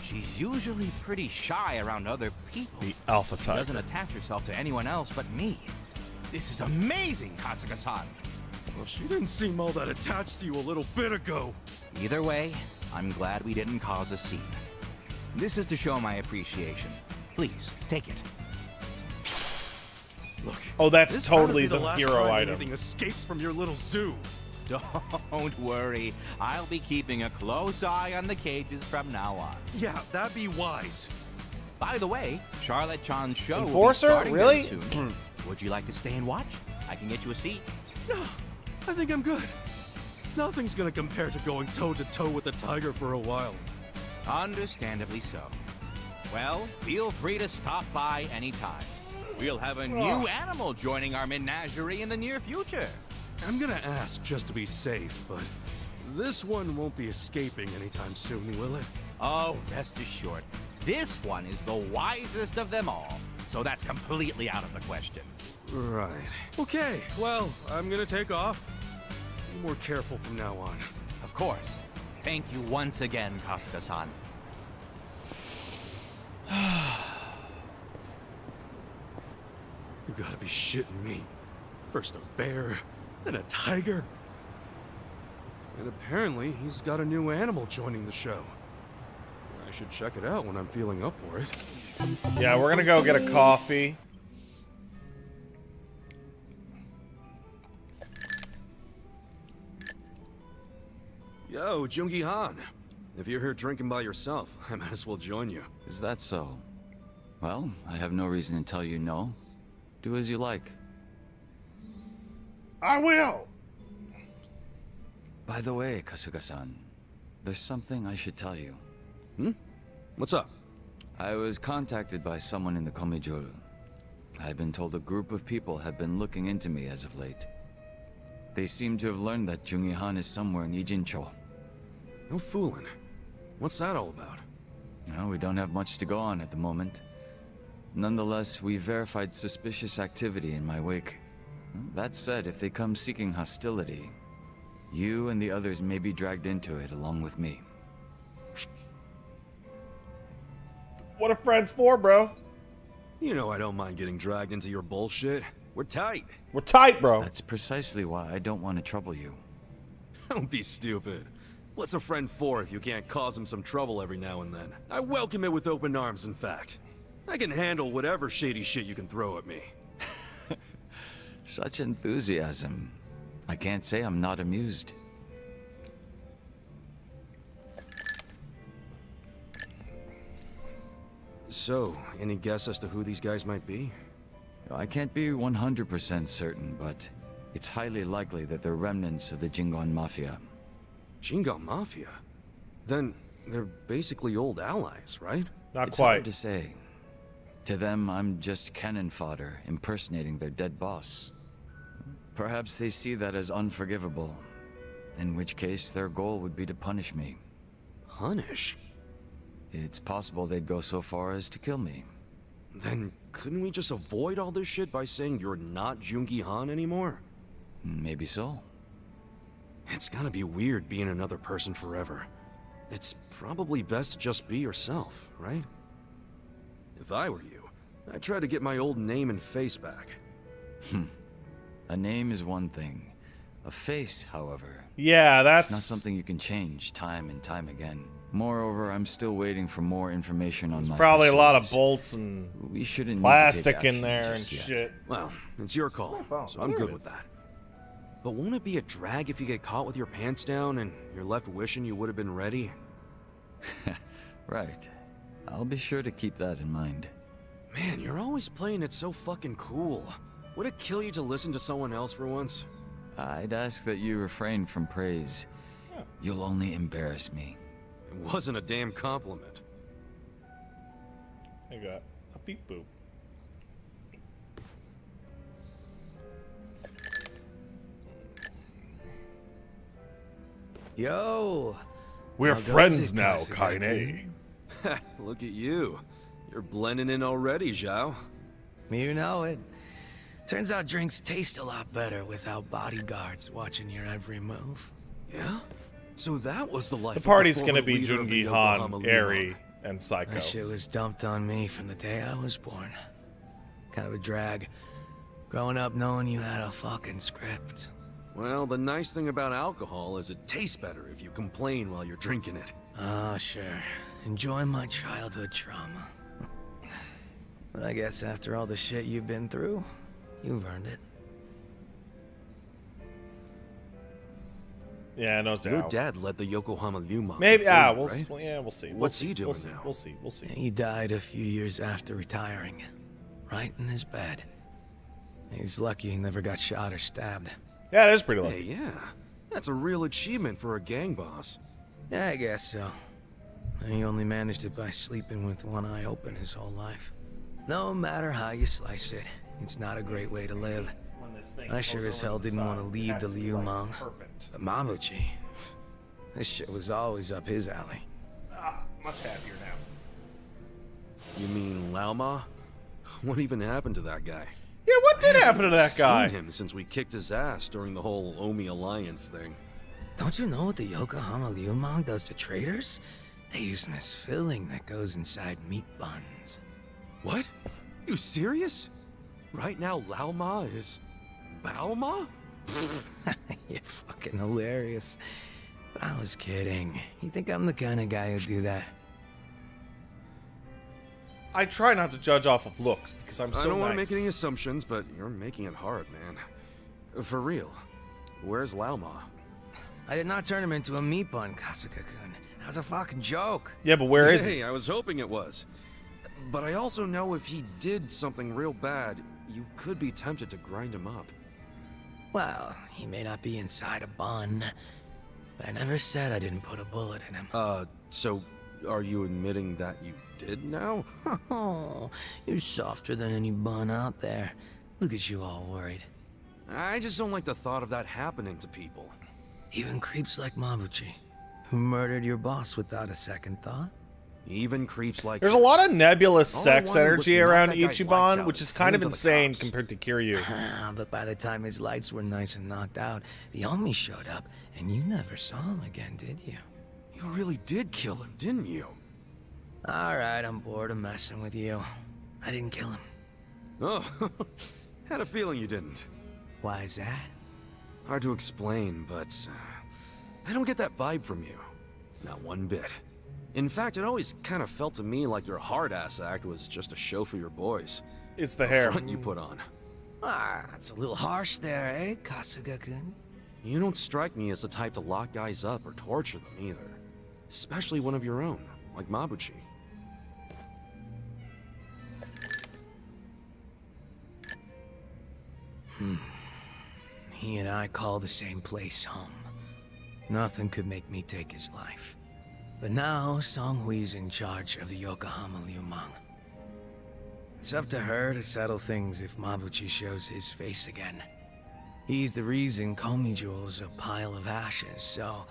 [SPEAKER 15] She's usually pretty shy around other people.
[SPEAKER 1] The Alpha Tiger.
[SPEAKER 15] She doesn't attach herself to anyone else but me. This is amazing, Kasuga-san.
[SPEAKER 2] Well, she didn't seem all that attached to you a little bit ago.
[SPEAKER 15] Either way, I'm glad we didn't cause a scene. This is to show my appreciation. Please, take it.
[SPEAKER 2] Look.
[SPEAKER 1] Oh, that's
[SPEAKER 2] this
[SPEAKER 1] totally
[SPEAKER 2] the
[SPEAKER 1] the
[SPEAKER 2] last
[SPEAKER 1] hero
[SPEAKER 2] time
[SPEAKER 1] item.
[SPEAKER 2] Anything escapes from your little zoo.
[SPEAKER 15] Don't worry. I'll be keeping a close eye on the cages from now on.
[SPEAKER 2] Yeah, that'd be wise.
[SPEAKER 15] By the way, Charlotte-chan's show
[SPEAKER 1] Enforcer?
[SPEAKER 15] will be starting
[SPEAKER 1] Really?
[SPEAKER 15] very soon. Would you like to stay and watch? I can get you a seat.
[SPEAKER 2] No, I think I'm good. Nothing's gonna compare to going toe-to-toe with the tiger for a while.
[SPEAKER 15] Understandably so. Well, feel free to stop by anytime. We'll have a new animal joining our menagerie in the near future.
[SPEAKER 2] I'm gonna ask just to be safe, but this one won't be escaping anytime soon, will it?
[SPEAKER 15] Oh, rest assured. This one is the wisest of them all, so that's completely out of the question.
[SPEAKER 2] Right. Okay, well, I'm gonna take off. Be more careful from now on.
[SPEAKER 15] Of course. Thank you once again, Kasuga-san.
[SPEAKER 2] You gotta be shitting me. First a bear, then a tiger. And apparently he's got a new animal joining the show. I should check it out when I'm feeling up for it.
[SPEAKER 1] Yeah, we're gonna go get a coffee.
[SPEAKER 2] Yo, Jungi Han. If you're here drinking by yourself, I might as well join you.
[SPEAKER 12] Is that so? Well, I have no reason to tell you no. Do as you like.
[SPEAKER 1] I will!
[SPEAKER 12] By the way, Kasuga-san, there's something I should tell you.
[SPEAKER 2] Hmm? What's up?
[SPEAKER 12] I was contacted by someone in the Komijul. I've been told a group of people have been looking into me as of late. They seem to have learned that Jungi Han is somewhere in Ijincho.
[SPEAKER 2] No fooling. What's that all about?
[SPEAKER 12] No, we don't have much to go on at the moment. Nonetheless, we verified suspicious activity in my wake. That said, if they come seeking hostility, you and the others may be dragged into it along with me.
[SPEAKER 1] What are friends for, bro?
[SPEAKER 2] You know I don't mind getting dragged into your bullshit. We're tight.
[SPEAKER 1] We're tight, bro.
[SPEAKER 12] That's precisely why I don't want to trouble you.
[SPEAKER 2] Don't be stupid. What's a friend for if you can't cause him some trouble every now and then? I welcome it with open arms, in fact. I can handle whatever shady shit you can throw at me.
[SPEAKER 12] Such enthusiasm. I can't say I'm not amused.
[SPEAKER 2] So, any guess as to who these guys might be?
[SPEAKER 12] I can't be 100% certain, but it's highly likely that they're remnants of the Jingon Mafia.
[SPEAKER 2] Jingon Mafia? Then they're basically old allies, right?
[SPEAKER 1] Not
[SPEAKER 12] it's
[SPEAKER 1] quite.
[SPEAKER 12] Hard to say. To them, I'm just cannon fodder, impersonating their dead boss. Perhaps they see that as unforgivable, in which case their goal would be to punish me.
[SPEAKER 2] Punish?
[SPEAKER 12] It's possible they'd go so far as to kill me.
[SPEAKER 2] Then couldn't we just avoid all this shit by saying you're not Jungi Han anymore?
[SPEAKER 12] Maybe so.
[SPEAKER 2] It's gotta be weird being another person forever. It's probably best to just be yourself, right? If I were you, I'd try to get my old name and face back.
[SPEAKER 12] A name is one thing. A face, however...
[SPEAKER 1] Yeah, that's...
[SPEAKER 12] It's not something you can change time and time again. Moreover, I'm still waiting for more information on my...
[SPEAKER 1] There's probably a lot of
[SPEAKER 12] personas.
[SPEAKER 1] bolts and
[SPEAKER 12] we shouldn't
[SPEAKER 1] plastic
[SPEAKER 12] need to take
[SPEAKER 1] in
[SPEAKER 12] action
[SPEAKER 1] there and
[SPEAKER 12] just yet.
[SPEAKER 1] shit.
[SPEAKER 2] Well, it's your call, so I'm good with that. But won't it be a drag if you get caught with your pants down and you're left wishing you would have been ready?
[SPEAKER 12] Right. I'll be sure to keep that in mind.
[SPEAKER 2] Man, you're always playing it so fucking cool. Would it kill you to listen to someone else for once?
[SPEAKER 12] I'd ask that you refrain from praise. You'll only embarrass me.
[SPEAKER 2] It wasn't a damn compliment.
[SPEAKER 1] I got a beep boop.
[SPEAKER 11] Yo!
[SPEAKER 1] We're friends now, Kaine.
[SPEAKER 2] Look at you. You're blending in already, Zhao.
[SPEAKER 11] You know it. Turns out drinks taste a lot better without bodyguards watching your every move.
[SPEAKER 2] Yeah? So that was the life.
[SPEAKER 1] The party's gonna be Jungi Han, Eri, and Psycho.
[SPEAKER 11] That shit was dumped on me from the day I was born. Kind of a drag. Growing up knowing you had a fucking script.
[SPEAKER 2] Well, the nice thing about alcohol is it tastes better if you complain while you're drinking it.
[SPEAKER 11] Ah, sure. Enjoy my childhood trauma. But I guess after all the shit you've been through, you've earned it.
[SPEAKER 1] Yeah, no
[SPEAKER 2] Your
[SPEAKER 1] doubt.
[SPEAKER 2] dad led the Yokohama Lumang.
[SPEAKER 1] Maybe. We'll
[SPEAKER 2] right?
[SPEAKER 1] we'll see.
[SPEAKER 2] What's he doing now?
[SPEAKER 1] We'll see. We'll see.
[SPEAKER 11] He died a few years after retiring, right in his bed. He's lucky he never got shot or stabbed.
[SPEAKER 1] Yeah, it is pretty lucky.
[SPEAKER 2] Hey, yeah. That's a real achievement for a gang boss.
[SPEAKER 11] Yeah, I guess so. He only managed it by sleeping with one eye open his whole life. No matter how you slice it, it's not a great way to live. I sure as hell didn't want to leave the Liumang. The Mabuchi. This shit was always up his alley.
[SPEAKER 1] Much happier now.
[SPEAKER 2] You mean Laoma? What even happened to that guy?
[SPEAKER 1] Yeah, what did happen to that guy?
[SPEAKER 2] Seen him since we kicked his ass during the whole Omi Alliance thing.
[SPEAKER 11] Don't you know what the Yokohama Liumang does to traders? They use them as filling that goes inside meat buns.
[SPEAKER 2] What? You serious? Right now Laoma is... Balma?
[SPEAKER 11] You're fucking hilarious. But I was kidding. You think I'm the kind of guy who'd do that?
[SPEAKER 1] I try not to judge off of looks because I'm so
[SPEAKER 2] I don't want to
[SPEAKER 1] nice.
[SPEAKER 2] make any assumptions, but you're making it hard, man. For real. Where's Laoma?
[SPEAKER 11] I did not turn him into a meat bun, Kasuga-kun. That was a fucking joke.
[SPEAKER 1] Yeah, but where is he?
[SPEAKER 2] Hey, I was hoping it was. But I also know if he did something real bad, you could be tempted to grind him up.
[SPEAKER 11] Well, he may not be inside a bun, but I never said I didn't put a bullet in him.
[SPEAKER 2] So are you admitting that you did now?
[SPEAKER 11] Oh, you're softer than any bun out there. Look at you all worried.
[SPEAKER 2] I just don't like the thought of that happening to people.
[SPEAKER 11] Even creeps like Mabuchi, who murdered your boss without a second thought.
[SPEAKER 2] Even creeps like...
[SPEAKER 1] There's a lot of nebulous sex energy around
[SPEAKER 2] that guy's lights
[SPEAKER 1] Ichiban,
[SPEAKER 2] out
[SPEAKER 1] which is
[SPEAKER 2] and
[SPEAKER 1] kind of
[SPEAKER 2] into the
[SPEAKER 1] insane
[SPEAKER 2] cops.
[SPEAKER 1] compared to Kiryu.
[SPEAKER 11] But by the time his lights were nice and knocked out, the Omi showed up, and you never saw him again, did you?
[SPEAKER 2] You really did kill him, didn't you?
[SPEAKER 11] Alright, I'm bored of messing with you. I didn't kill him.
[SPEAKER 2] Oh, had a feeling you didn't.
[SPEAKER 11] Why is that?
[SPEAKER 2] Hard to explain, but I don't get that vibe from you. Not one bit. In fact, it always kind of felt to me like your hard-ass act was just a show for your boys.
[SPEAKER 1] It's the hair.
[SPEAKER 2] Front you put on.
[SPEAKER 11] Ah, that's a little harsh there, eh, Kasuga-kun?
[SPEAKER 2] You don't strike me as the type to lock guys up or torture them either. Especially one of your own, like Mabuchi.
[SPEAKER 11] He and I call the same place home. Nothing could make me take his life. But now, Songhui's in charge of the Yokohama Liumang. It's up to her to settle things if Mabuchi shows his face again. He's the reason Komi Jewel's a pile of ashes, so...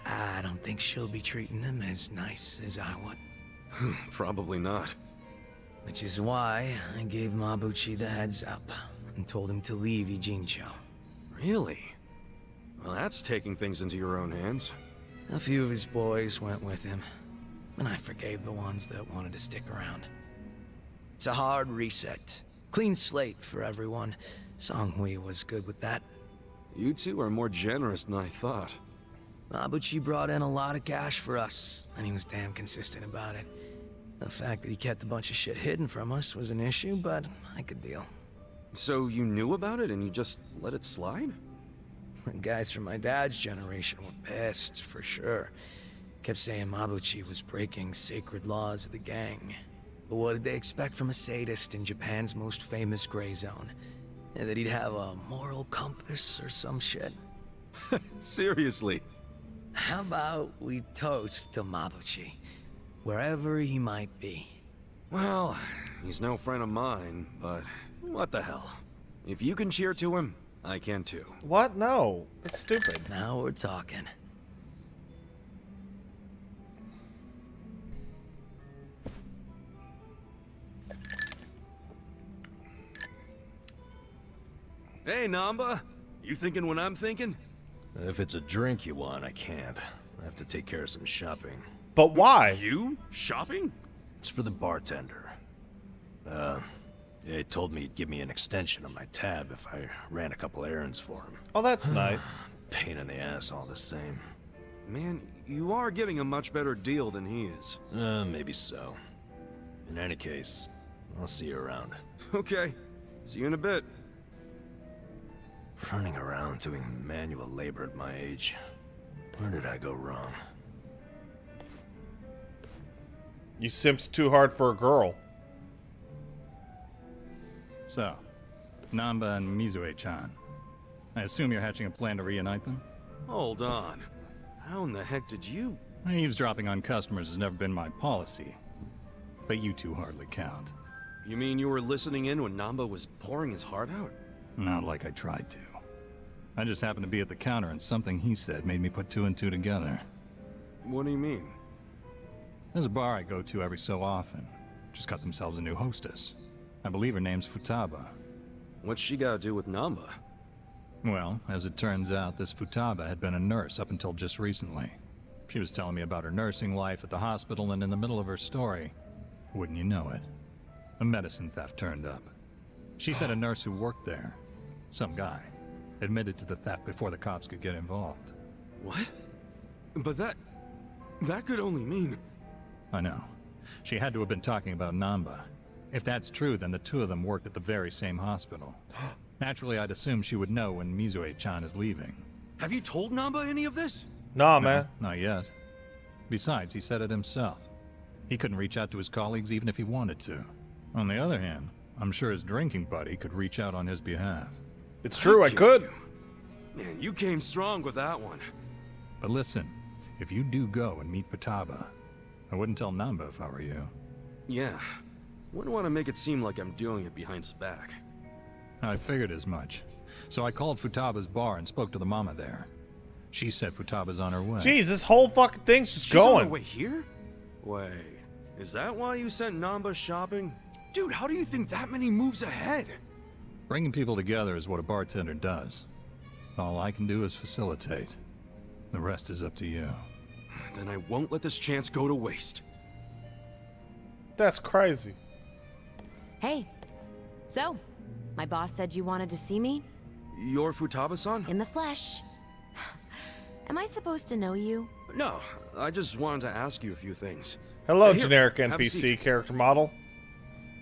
[SPEAKER 11] I don't think she'll be treating him as nice as I would.
[SPEAKER 2] Probably not.
[SPEAKER 11] Which is why I gave Mabuchi the heads up and told him to leave Ijincho.
[SPEAKER 2] Really? Well, that's taking things into your own hands.
[SPEAKER 11] A few of his boys went with him, and I forgave the ones that wanted to stick around. It's a hard reset. Clean slate for everyone. Songhui was good with that.
[SPEAKER 2] You two are more generous than I thought.
[SPEAKER 11] Mabuchi brought in a lot of cash for us, and he was damn consistent about it. The fact that he kept a bunch of shit hidden from us was an issue, but I could deal.
[SPEAKER 2] So you knew about it and you just let it slide?
[SPEAKER 11] The guys from my dad's generation were pissed, for sure. Kept saying Mabuchi was breaking sacred laws of the gang. But what did they expect from a sadist in Japan's most famous gray zone? And that he'd have a moral compass or some shit?
[SPEAKER 2] Seriously?
[SPEAKER 11] How about we toast to Mabuchi, wherever he might be?
[SPEAKER 2] Well, he's no friend of mine, but what the hell? If you can cheer to him, I can too.
[SPEAKER 1] What? No. That's stupid.
[SPEAKER 11] Now we're talking.
[SPEAKER 2] Hey, Namba. You thinking what I'm thinking?
[SPEAKER 3] If it's a drink you want, I can't. I have to take care of some shopping.
[SPEAKER 1] But why?
[SPEAKER 2] You? Shopping?
[SPEAKER 3] It's for the bartender. He told me he'd give me an extension on my tab if I ran a couple errands for him.
[SPEAKER 1] Oh, that's nice.
[SPEAKER 3] Pain in the ass all the same.
[SPEAKER 2] Man, you are getting a much better deal than he is.
[SPEAKER 3] Maybe so. In any case, I'll see you around.
[SPEAKER 2] Okay. See you in a bit.
[SPEAKER 3] Running around doing manual labor at my age. Where did I go wrong?
[SPEAKER 1] You simped too hard for a girl.
[SPEAKER 17] So, Namba and Mizue-chan. I assume you're hatching a plan to reunite them?
[SPEAKER 2] Hold on. How in the heck did you...
[SPEAKER 17] Eavesdropping on customers has never been my policy. But you two hardly count.
[SPEAKER 2] You mean you were listening in when Namba was pouring his heart out?
[SPEAKER 17] Not like I tried to. I just happened to be at the counter and something he said made me put two and two together.
[SPEAKER 2] What do you mean?
[SPEAKER 17] There's a bar I go to every so often. Just got themselves a new hostess. I believe her name's Futaba.
[SPEAKER 2] What's she got to do with Namba?
[SPEAKER 17] Well, as it turns out, this Futaba had been a nurse up until just recently. She was telling me about her nursing life at the hospital, and in the middle of her story, wouldn't you know it, a medicine theft turned up. She said a nurse who worked there, some guy, admitted to the theft before the cops could get involved.
[SPEAKER 2] What? But that could only mean...
[SPEAKER 17] I know. She had to have been talking about Namba. If that's true, then the two of them worked at the very same hospital. Naturally, I'd assume she would know when Mizue-chan is leaving.
[SPEAKER 2] Have you told Namba any of this?
[SPEAKER 1] Nah,
[SPEAKER 17] No,
[SPEAKER 1] man.
[SPEAKER 17] not yet. Besides, he said it himself. He couldn't reach out to his colleagues even if he wanted to. On the other hand, I'm sure his drinking buddy could reach out on his behalf.
[SPEAKER 1] It's true, I could.
[SPEAKER 2] Man, you came strong with that one.
[SPEAKER 17] But listen, if you do go and meet Futaba, I wouldn't tell Namba if I were you.
[SPEAKER 2] Yeah. Wouldn't want to make it seem like I'm doing it behind his back.
[SPEAKER 17] I figured as much. So I called Futaba's bar and spoke to the mama there. She said Futaba's on her way.
[SPEAKER 1] Jeez, this whole fucking thing's just
[SPEAKER 2] She's
[SPEAKER 1] going.
[SPEAKER 2] on her way here? Wait, is that why you sent Namba shopping? Dude, how do you think that many moves ahead?
[SPEAKER 17] Bringing people together is what a bartender does. All I can do is facilitate. The rest is up to you.
[SPEAKER 2] Then I won't let this chance go to waste.
[SPEAKER 1] That's crazy.
[SPEAKER 18] Hey. So, my boss said you wanted to see me?
[SPEAKER 2] You're Futaba-san?
[SPEAKER 18] In the flesh. Am I supposed to know you?
[SPEAKER 2] No, I just wanted to ask you a few things.
[SPEAKER 1] Hello,
[SPEAKER 2] Here,
[SPEAKER 1] generic
[SPEAKER 2] have a
[SPEAKER 1] NPC
[SPEAKER 2] seat.
[SPEAKER 1] character model.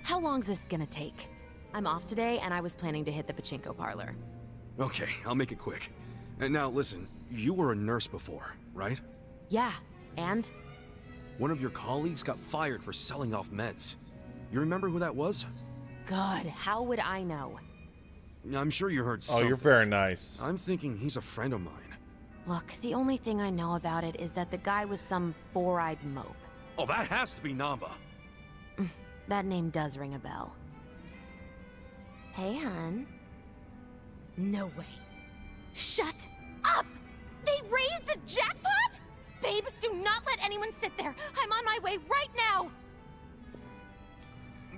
[SPEAKER 18] How long's this gonna take? I'm off today, and I was planning to hit the pachinko parlor.
[SPEAKER 2] Okay, I'll make it quick. And now listen, you were a nurse before, right?
[SPEAKER 18] Yeah, and?
[SPEAKER 2] One of your colleagues got fired for selling off meds. You remember who that was?
[SPEAKER 18] God, how would I know?
[SPEAKER 2] I'm sure you heard
[SPEAKER 1] Oh,
[SPEAKER 2] something.
[SPEAKER 1] you're very nice.
[SPEAKER 2] I'm thinking he's a friend of mine.
[SPEAKER 18] Look, the only thing I know about it is that the guy was some four-eyed mope.
[SPEAKER 2] Oh, that has to be Namba.
[SPEAKER 18] That name does ring a bell. Hey, hun. No way. Shut up! They raised the jackpot? Babe, do not let anyone sit there. I'm on my way right now.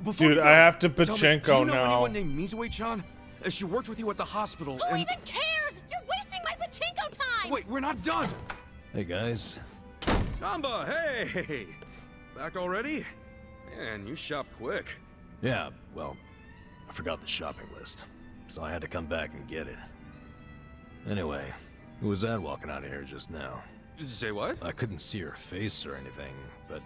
[SPEAKER 2] Before
[SPEAKER 1] Dude,
[SPEAKER 2] you go,
[SPEAKER 1] I have to
[SPEAKER 2] tell me,
[SPEAKER 1] pachinko
[SPEAKER 2] do you know
[SPEAKER 1] now.
[SPEAKER 2] anyone named Mizue-chan? She worked with you at the hospital.
[SPEAKER 18] Who
[SPEAKER 2] and...
[SPEAKER 18] even cares? You're wasting my pachinko time!
[SPEAKER 2] Wait, we're not done!
[SPEAKER 3] Hey, guys.
[SPEAKER 2] Namba, hey! Back already? Man, you shop quick.
[SPEAKER 3] Yeah, well, I forgot the shopping list, so I had to come back and get it. Anyway, who was that walking out of here just now?
[SPEAKER 2] Say what?
[SPEAKER 3] I couldn't see her face or anything, but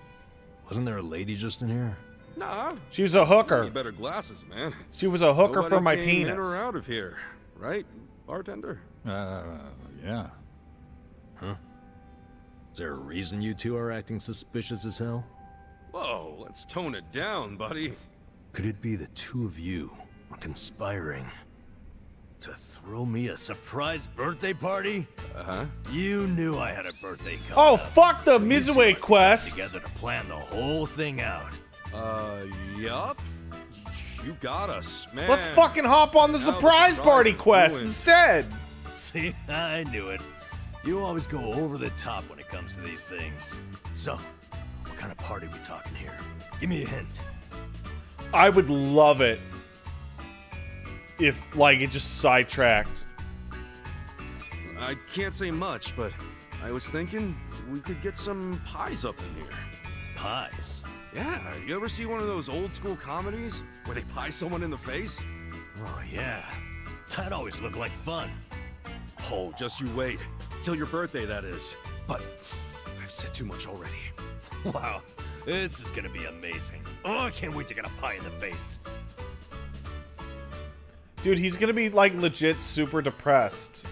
[SPEAKER 3] wasn't there a lady just in here?
[SPEAKER 2] Nah.
[SPEAKER 1] She was a hooker.
[SPEAKER 2] You need better glasses, man.
[SPEAKER 1] She was a hooker
[SPEAKER 2] Nobody
[SPEAKER 1] for my
[SPEAKER 2] came
[SPEAKER 1] penis.
[SPEAKER 2] in or out of here, right, bartender?
[SPEAKER 17] Yeah.
[SPEAKER 3] Huh? Is there a reason you two are acting suspicious as hell?
[SPEAKER 2] Whoa, let's tone it down, buddy.
[SPEAKER 3] Could it be the two of you are conspiring to throw me a surprise birthday party?
[SPEAKER 2] Uh-huh.
[SPEAKER 3] You knew I had a birthday coming
[SPEAKER 1] Oh,
[SPEAKER 3] up,
[SPEAKER 1] fuck the
[SPEAKER 3] so you two
[SPEAKER 1] Mizue
[SPEAKER 3] must have
[SPEAKER 1] quest.
[SPEAKER 3] got together to plan the whole thing out.
[SPEAKER 2] Yup. You got us, man.
[SPEAKER 1] Let's fucking hop on the surprise party quest instead.
[SPEAKER 3] See, I knew it. You always go over the top when it comes to these things. So, what kind of party we talking here? Give me a hint.
[SPEAKER 1] I would love it if, like, it just sidetracked.
[SPEAKER 2] I can't say much, but I was thinking we could get some pies up in here.
[SPEAKER 3] Pies?
[SPEAKER 2] Yeah, you ever see one of those old school comedies where they pie someone in the face?
[SPEAKER 3] Oh, yeah. That always looked like fun.
[SPEAKER 2] Oh, just you wait. Till your birthday, that is. But I've said too much already.
[SPEAKER 3] Wow, this is gonna be amazing. Oh, I can't wait to get a pie in the face.
[SPEAKER 1] Dude, he's gonna be, like, legit super depressed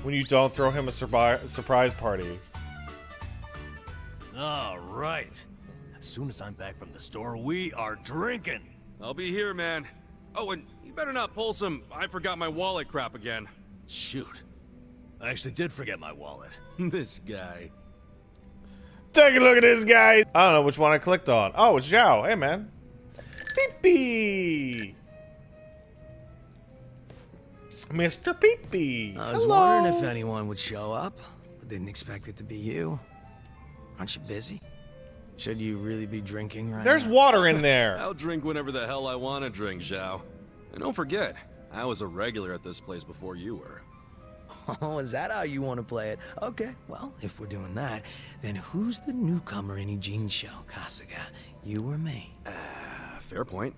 [SPEAKER 1] when you don't throw him a surprise party.
[SPEAKER 3] All right. As soon as I'm back from the store, we are drinking.
[SPEAKER 2] I'll be here, man. Oh, and you better not pull some I forgot my wallet crap again.
[SPEAKER 3] Shoot. I actually did forget my wallet.
[SPEAKER 2] This guy.
[SPEAKER 1] Take a look at this guy. I don't know which one I clicked on. Oh, it's Zhao. Hey, man. Peepee. Mr. Peepee.
[SPEAKER 11] I was
[SPEAKER 1] Hello.
[SPEAKER 11] wondering if anyone would show up, but didn't expect it to be you. Aren't you busy? Should you really be drinking right
[SPEAKER 1] There's
[SPEAKER 11] now?
[SPEAKER 1] water in there.
[SPEAKER 2] I'll drink whenever the hell I want to drink, Zhao. And don't forget, I was a regular at this place before you were.
[SPEAKER 11] Oh, is that how you want to play it? Okay, well, if we're doing that, then who's the newcomer in Ijincho, Kasuga? You or me?
[SPEAKER 2] Fair point.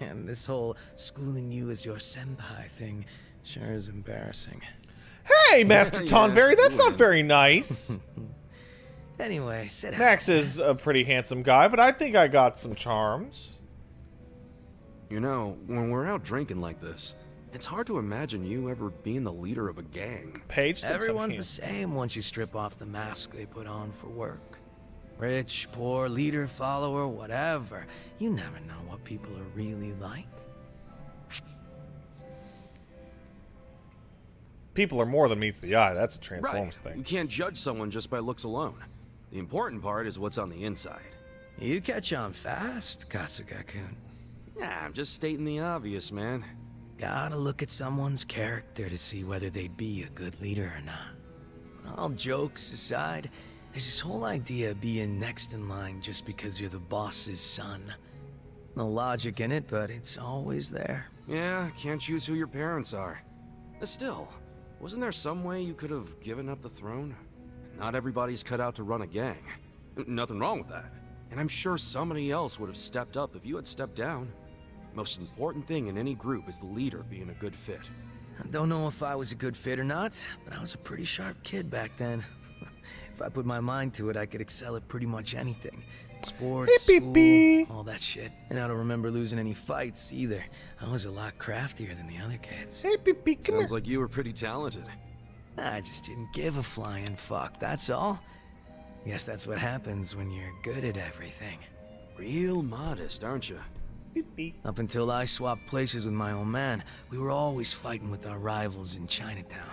[SPEAKER 11] Man, this whole schooling you as your senpai thing sure is embarrassing.
[SPEAKER 1] Hey, Master Tonberry, that's not very nice.
[SPEAKER 11] Anyway, sit down.
[SPEAKER 1] Max is a pretty handsome guy, but I think I got some charms.
[SPEAKER 2] You know, when we're out drinking like this, it's hard to imagine you ever being the leader of a gang.
[SPEAKER 1] Paige,
[SPEAKER 11] everyone's the same once you strip off the mask they put on for work. Rich, poor, leader, follower, whatever. You never know what people are really like.
[SPEAKER 1] People are more than meets the eye. That's a Transformers
[SPEAKER 2] Right.
[SPEAKER 1] thing.
[SPEAKER 2] You can't judge someone just by looks alone. The important part is what's on the inside.
[SPEAKER 11] You catch on fast, Kasuga-kun.
[SPEAKER 2] Yeah, I'm just stating the obvious, man.
[SPEAKER 11] Gotta look at someone's character to see whether they'd be a good leader or not. All jokes aside, there's this whole idea of being next in line just because you're the boss's son. No logic in it, but it's always there.
[SPEAKER 2] Yeah, can't choose who your parents are. Still, wasn't there some way you could have given up the throne? Not everybody's cut out to run a gang. Nothing wrong with that. And I'm sure somebody else would have stepped up if you had stepped down. Most important thing in any group is the leader being a good fit.
[SPEAKER 11] I don't know if I was a good fit or not, but I was a pretty sharp kid back then. If I put my mind to it, I could excel at pretty much anything. Sports,
[SPEAKER 1] Hey,
[SPEAKER 11] school, all that shit. And I don't remember losing any fights either. I was a lot craftier than the other kids.
[SPEAKER 1] Hey, Pee-Pee, come
[SPEAKER 2] Sounds like you were pretty talented.
[SPEAKER 11] I just didn't give a flying fuck, that's all. Guess that's what happens when you're good at everything.
[SPEAKER 2] Real modest, aren't you?
[SPEAKER 11] Up until I swapped places with my old man, we were always fighting with our rivals in Chinatown.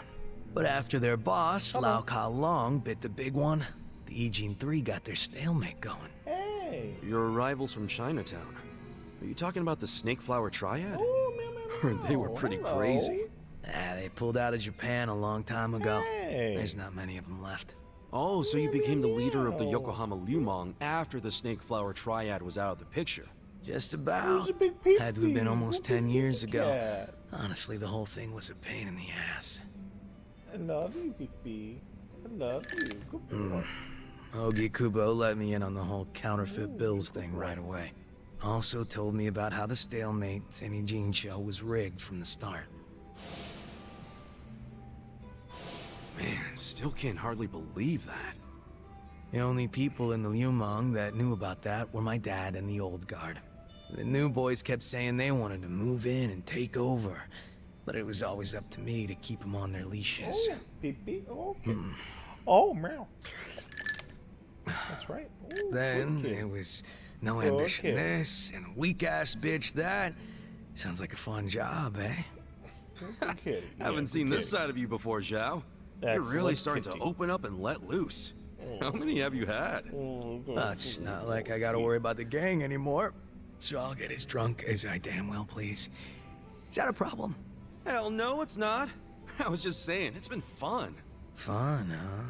[SPEAKER 11] But after their boss, Lau Ka Long, bit the big one, the Ijin 3 got their stalemate going.
[SPEAKER 1] Hey.
[SPEAKER 2] Your rivals from Chinatown. Are you talking about the Snake Flower Triad? They were pretty crazy.
[SPEAKER 11] They pulled out of Japan a long time ago.
[SPEAKER 1] Hey.
[SPEAKER 11] There's not many of them left.
[SPEAKER 2] Oh, so you became the leader of the Yokohama Liumang after the Snake Flower Triad was out of the picture.
[SPEAKER 11] Just about.
[SPEAKER 1] a big
[SPEAKER 11] Had to have been almost 10 years ago.
[SPEAKER 1] cat.
[SPEAKER 11] Honestly, the whole thing was a pain in the ass.
[SPEAKER 1] I love you, Pee-Pee. I love you. Good boy.
[SPEAKER 11] Ogikubo let me in on the whole counterfeit bills thing right away. Also told me about how the stalemate in Ijincho was rigged from the start.
[SPEAKER 2] Man, still can't hardly believe that.
[SPEAKER 11] The only people in the Liumang that knew about that were my dad and the old guard. The new boys kept saying they wanted to move in and take over, but it was always up to me to keep them on their leashes.
[SPEAKER 1] Oh, Pee-Pee. Okay. Oh, meow. That's right. Ooh,
[SPEAKER 11] Then
[SPEAKER 1] good kid.
[SPEAKER 11] it was no ambition
[SPEAKER 1] kid.
[SPEAKER 11] this and weak-ass bitch that. Sounds like a fun job, eh?
[SPEAKER 1] Good kid. Yeah,
[SPEAKER 2] Haven't
[SPEAKER 1] good
[SPEAKER 2] seen this
[SPEAKER 1] kid.
[SPEAKER 2] side of you before, Zhao. You're
[SPEAKER 1] Excellent
[SPEAKER 2] really starting to
[SPEAKER 1] kitty.
[SPEAKER 2] open up and let loose. How many have you had?
[SPEAKER 11] It's not like I gotta worry about the gang anymore, so I'll get as drunk as I damn well please. Is that a problem?
[SPEAKER 2] Hell no, it's not. I was just saying, it's been fun.
[SPEAKER 11] Fun, huh?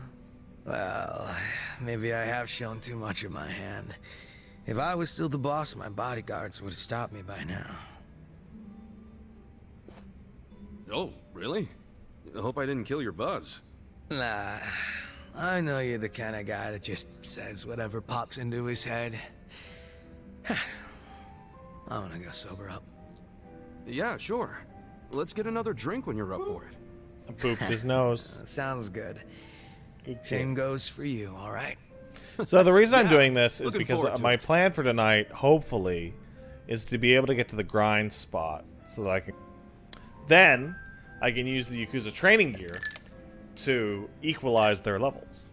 [SPEAKER 11] Well, maybe I have shown too much of my hand. If I was still the boss, my bodyguards would have stopped me by now.
[SPEAKER 2] Oh, really? I hope I didn't kill your buzz.
[SPEAKER 11] Nah, I know you're the kind of guy that just says whatever pops into his head. I'm gonna go sober up.
[SPEAKER 2] Yeah, sure. Let's get another drink when you're up for it.
[SPEAKER 1] I pooped his nose.
[SPEAKER 11] Sounds good. Same goes for you, all right?
[SPEAKER 1] So the reason I'm doing this is because my plan for tonight, hopefully, is to be able to get to the grind spot so that I can... Then, I can use the Yakuza training gear to equalize their levels.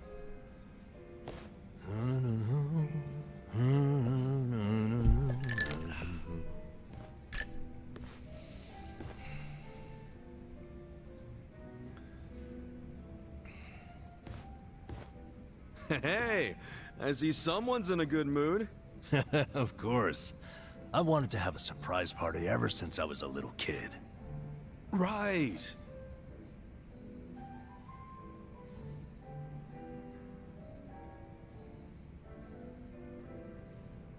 [SPEAKER 2] Hey, I see someone's in a good mood.
[SPEAKER 3] Of course. I wanted to have a surprise party ever since I was a little kid.
[SPEAKER 2] Right.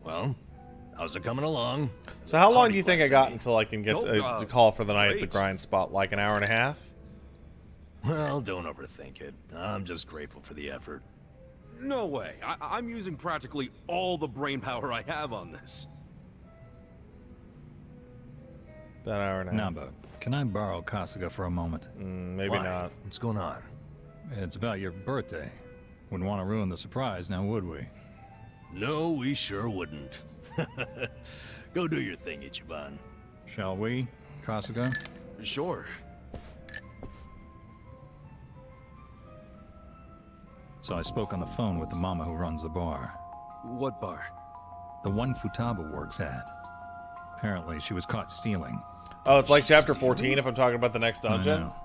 [SPEAKER 3] Well, how's it coming along?
[SPEAKER 1] So how long do you think I got until I can get to call for the night at the grind spot? Like an hour and a half?
[SPEAKER 3] Well, don't overthink it. I'm just grateful for the effort.
[SPEAKER 2] No way. I'm using practically all the brainpower I have on this.
[SPEAKER 1] That hour and a half.
[SPEAKER 17] Namba, can I borrow Kasuga for a moment?
[SPEAKER 1] Maybe
[SPEAKER 3] Why?
[SPEAKER 1] not.
[SPEAKER 3] What's going on?
[SPEAKER 17] It's about your birthday. Wouldn't want to ruin the surprise, now would we?
[SPEAKER 3] No, we sure wouldn't. Go do your thing, Ichiban.
[SPEAKER 17] Shall we, Kasuga?
[SPEAKER 2] Sure.
[SPEAKER 17] So I spoke on the phone with the mama who runs the bar.
[SPEAKER 2] What bar?
[SPEAKER 17] The one Futaba works at. Apparently, she was caught stealing.
[SPEAKER 1] Oh, it's like chapter 14 if I'm talking about the next dungeon?
[SPEAKER 17] I know.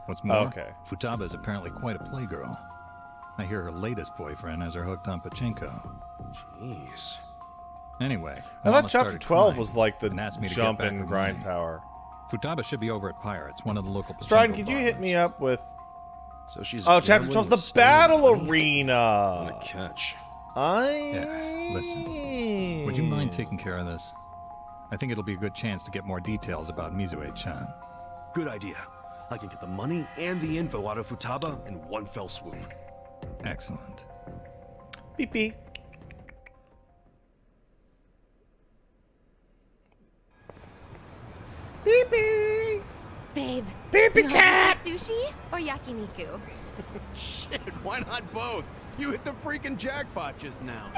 [SPEAKER 17] What's more,
[SPEAKER 1] okay.
[SPEAKER 17] Futaba is apparently quite a playgirl. I hear her latest boyfriend has her hooked on pachinko.
[SPEAKER 2] Jeez.
[SPEAKER 17] Anyway,
[SPEAKER 1] I
[SPEAKER 17] Mama
[SPEAKER 1] thought chapter
[SPEAKER 17] started
[SPEAKER 1] 12
[SPEAKER 17] crying
[SPEAKER 1] was like the
[SPEAKER 17] and asked me to
[SPEAKER 1] jump
[SPEAKER 17] get back
[SPEAKER 1] and
[SPEAKER 17] with
[SPEAKER 1] grind
[SPEAKER 17] money.
[SPEAKER 1] power.
[SPEAKER 17] Futaba should be over at Pirates, one of the local pachinko
[SPEAKER 1] Stridon, could you
[SPEAKER 17] bars.
[SPEAKER 1] hit me up with...
[SPEAKER 2] So she's
[SPEAKER 1] oh, chapter 12's the battle arena!
[SPEAKER 2] What a catch.
[SPEAKER 17] Yeah, listen. Would you mind taking care of this? I think it'll be a good chance to get more details about Mizue-chan.
[SPEAKER 2] Good idea. I can get the money and the info out of Futaba in one fell swoop.
[SPEAKER 17] Excellent.
[SPEAKER 1] Beep beep.
[SPEAKER 18] Beep beep. Babe.
[SPEAKER 1] Beepy
[SPEAKER 18] cat. Sushi or yakiniku?
[SPEAKER 15] Shit, why not both? You hit the freaking jackpot just now.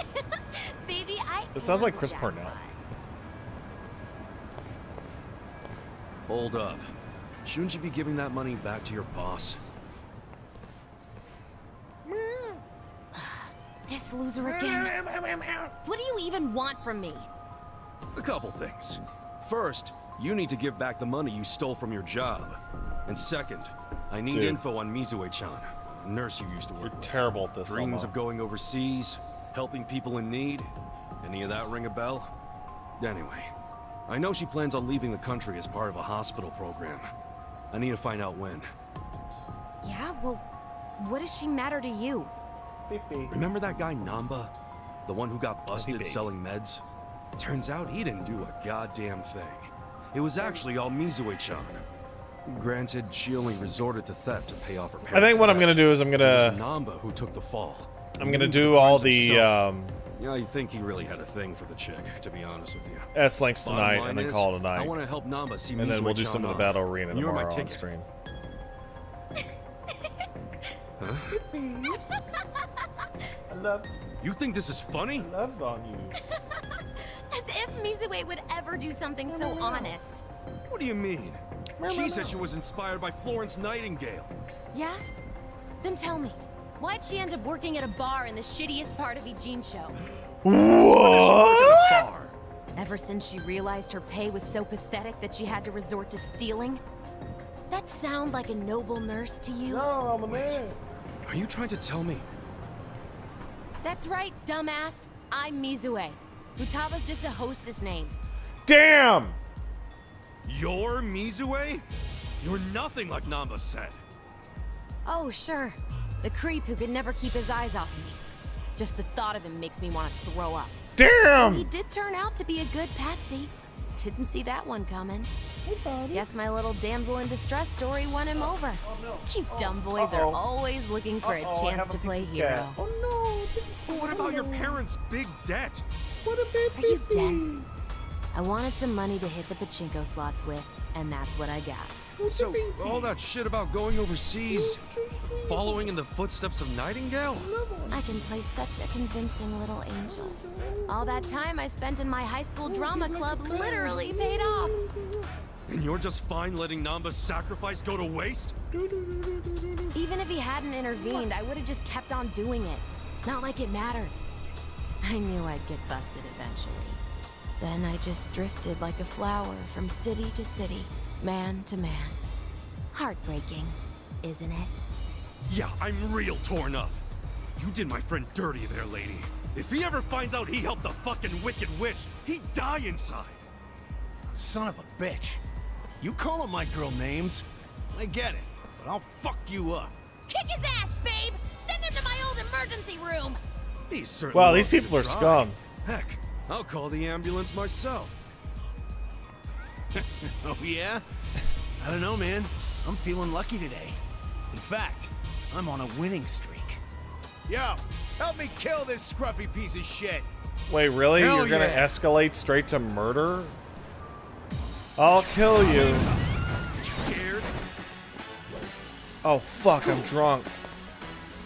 [SPEAKER 18] Baby, I.
[SPEAKER 1] That sounds like Chris Parnell.
[SPEAKER 2] Hold up. Shouldn't you be giving that money back to your boss?
[SPEAKER 18] This loser again. What do you even want from me?
[SPEAKER 2] A couple things. First, you need to give back the money you stole from your job. And second, I need info on Mizue-chan, a nurse you used to work with.
[SPEAKER 1] You're terrible at this,
[SPEAKER 2] Dreams of going overseas, helping people in need. Any of that ring a bell? Anyway, I know she plans on leaving the country as part of a hospital program. I need to find out when.
[SPEAKER 18] Yeah, well, what does she matter to you?
[SPEAKER 2] Remember that guy Namba? The one who got busted selling meds? Turns out he didn't do a goddamn thing. It was actually all Mizue-chan. Granted, she only resorted to theft to pay off her parents'
[SPEAKER 1] I think what I'm
[SPEAKER 2] debt.
[SPEAKER 1] gonna do is I'm gonna...
[SPEAKER 2] It was Namba who took the fall.
[SPEAKER 1] I'm gonna do all the,
[SPEAKER 2] Yeah, I think he really had a thing for the chick, to be honest with you.
[SPEAKER 1] S-links
[SPEAKER 2] Bottom
[SPEAKER 1] tonight
[SPEAKER 2] line
[SPEAKER 1] and then
[SPEAKER 2] is,
[SPEAKER 1] call it a
[SPEAKER 2] I
[SPEAKER 1] night.
[SPEAKER 2] want to help Namba see
[SPEAKER 1] And then we'll do
[SPEAKER 2] Mizue-chan
[SPEAKER 1] some of the
[SPEAKER 2] off.
[SPEAKER 1] battle arena
[SPEAKER 2] You're my
[SPEAKER 1] tomorrow on
[SPEAKER 2] ticket.
[SPEAKER 1] stream.
[SPEAKER 2] Huh?
[SPEAKER 1] I love...
[SPEAKER 2] You think this is funny?
[SPEAKER 1] I love on you.
[SPEAKER 18] As if Mizue would ever do something so honest.
[SPEAKER 2] What do you mean? She said she was inspired by Florence Nightingale.
[SPEAKER 18] Yeah? Then tell me, why'd she end up working at a bar in the shittiest part of Ijincho?
[SPEAKER 1] What?
[SPEAKER 18] Ever since she realized her pay was so pathetic that she had to resort to stealing? That sound like a noble nurse to you?
[SPEAKER 1] No, I'm a man.
[SPEAKER 2] Are you trying to tell me
[SPEAKER 18] That's right, dumbass. I'm Mizue. Futaba's just a hostess name.
[SPEAKER 1] Damn!
[SPEAKER 2] You're Mizue? You're nothing like Namba said.
[SPEAKER 18] Oh, sure. The creep who could never keep his eyes off me. Just the thought of him makes me want to throw up.
[SPEAKER 1] Damn!
[SPEAKER 18] He did turn out to be a good patsy. Didn't see that one coming. Guess my little damsel in distress story won him over. You dumb boys are always looking for a chance to play hero.
[SPEAKER 2] Oh no! But what about your parents' big debt?
[SPEAKER 18] Are you dense? I wanted some money to hit the pachinko slots with, and that's what I got.
[SPEAKER 2] So, all that shit about going overseas, following in the footsteps of Nightingale?
[SPEAKER 18] I can play such a convincing little angel. All that time I spent in my high school drama club literally paid off.
[SPEAKER 2] And you're just fine letting Namba's sacrifice go to waste?
[SPEAKER 18] Even if he hadn't intervened, I would have just kept on doing it. Not like it mattered. I knew I'd get busted eventually. Then I just drifted like a flower from city to city, man to man. Heartbreaking, isn't it?
[SPEAKER 2] Yeah, I'm real torn up. You did my friend dirty there, lady. If he ever finds out he helped the fucking Wicked Witch, he'd die inside.
[SPEAKER 11] Son of a bitch. You calling my girl names? I get it, but I'll fuck you up.
[SPEAKER 18] Kick his ass, babe! Send him to my old emergency room!
[SPEAKER 2] He's certainly
[SPEAKER 1] Wow, these people are scum.
[SPEAKER 2] Heck, I'll call the ambulance myself.
[SPEAKER 11] Oh yeah? I don't know, man. I'm feeling lucky today. In fact, I'm on a winning streak. Yo, help me kill this scruffy piece of shit.
[SPEAKER 1] Wait, really?
[SPEAKER 11] Hell
[SPEAKER 1] You're gonna
[SPEAKER 11] yeah.
[SPEAKER 1] escalate straight to murder? I'll kill you.
[SPEAKER 2] Scared?
[SPEAKER 1] Oh fuck, I'm drunk.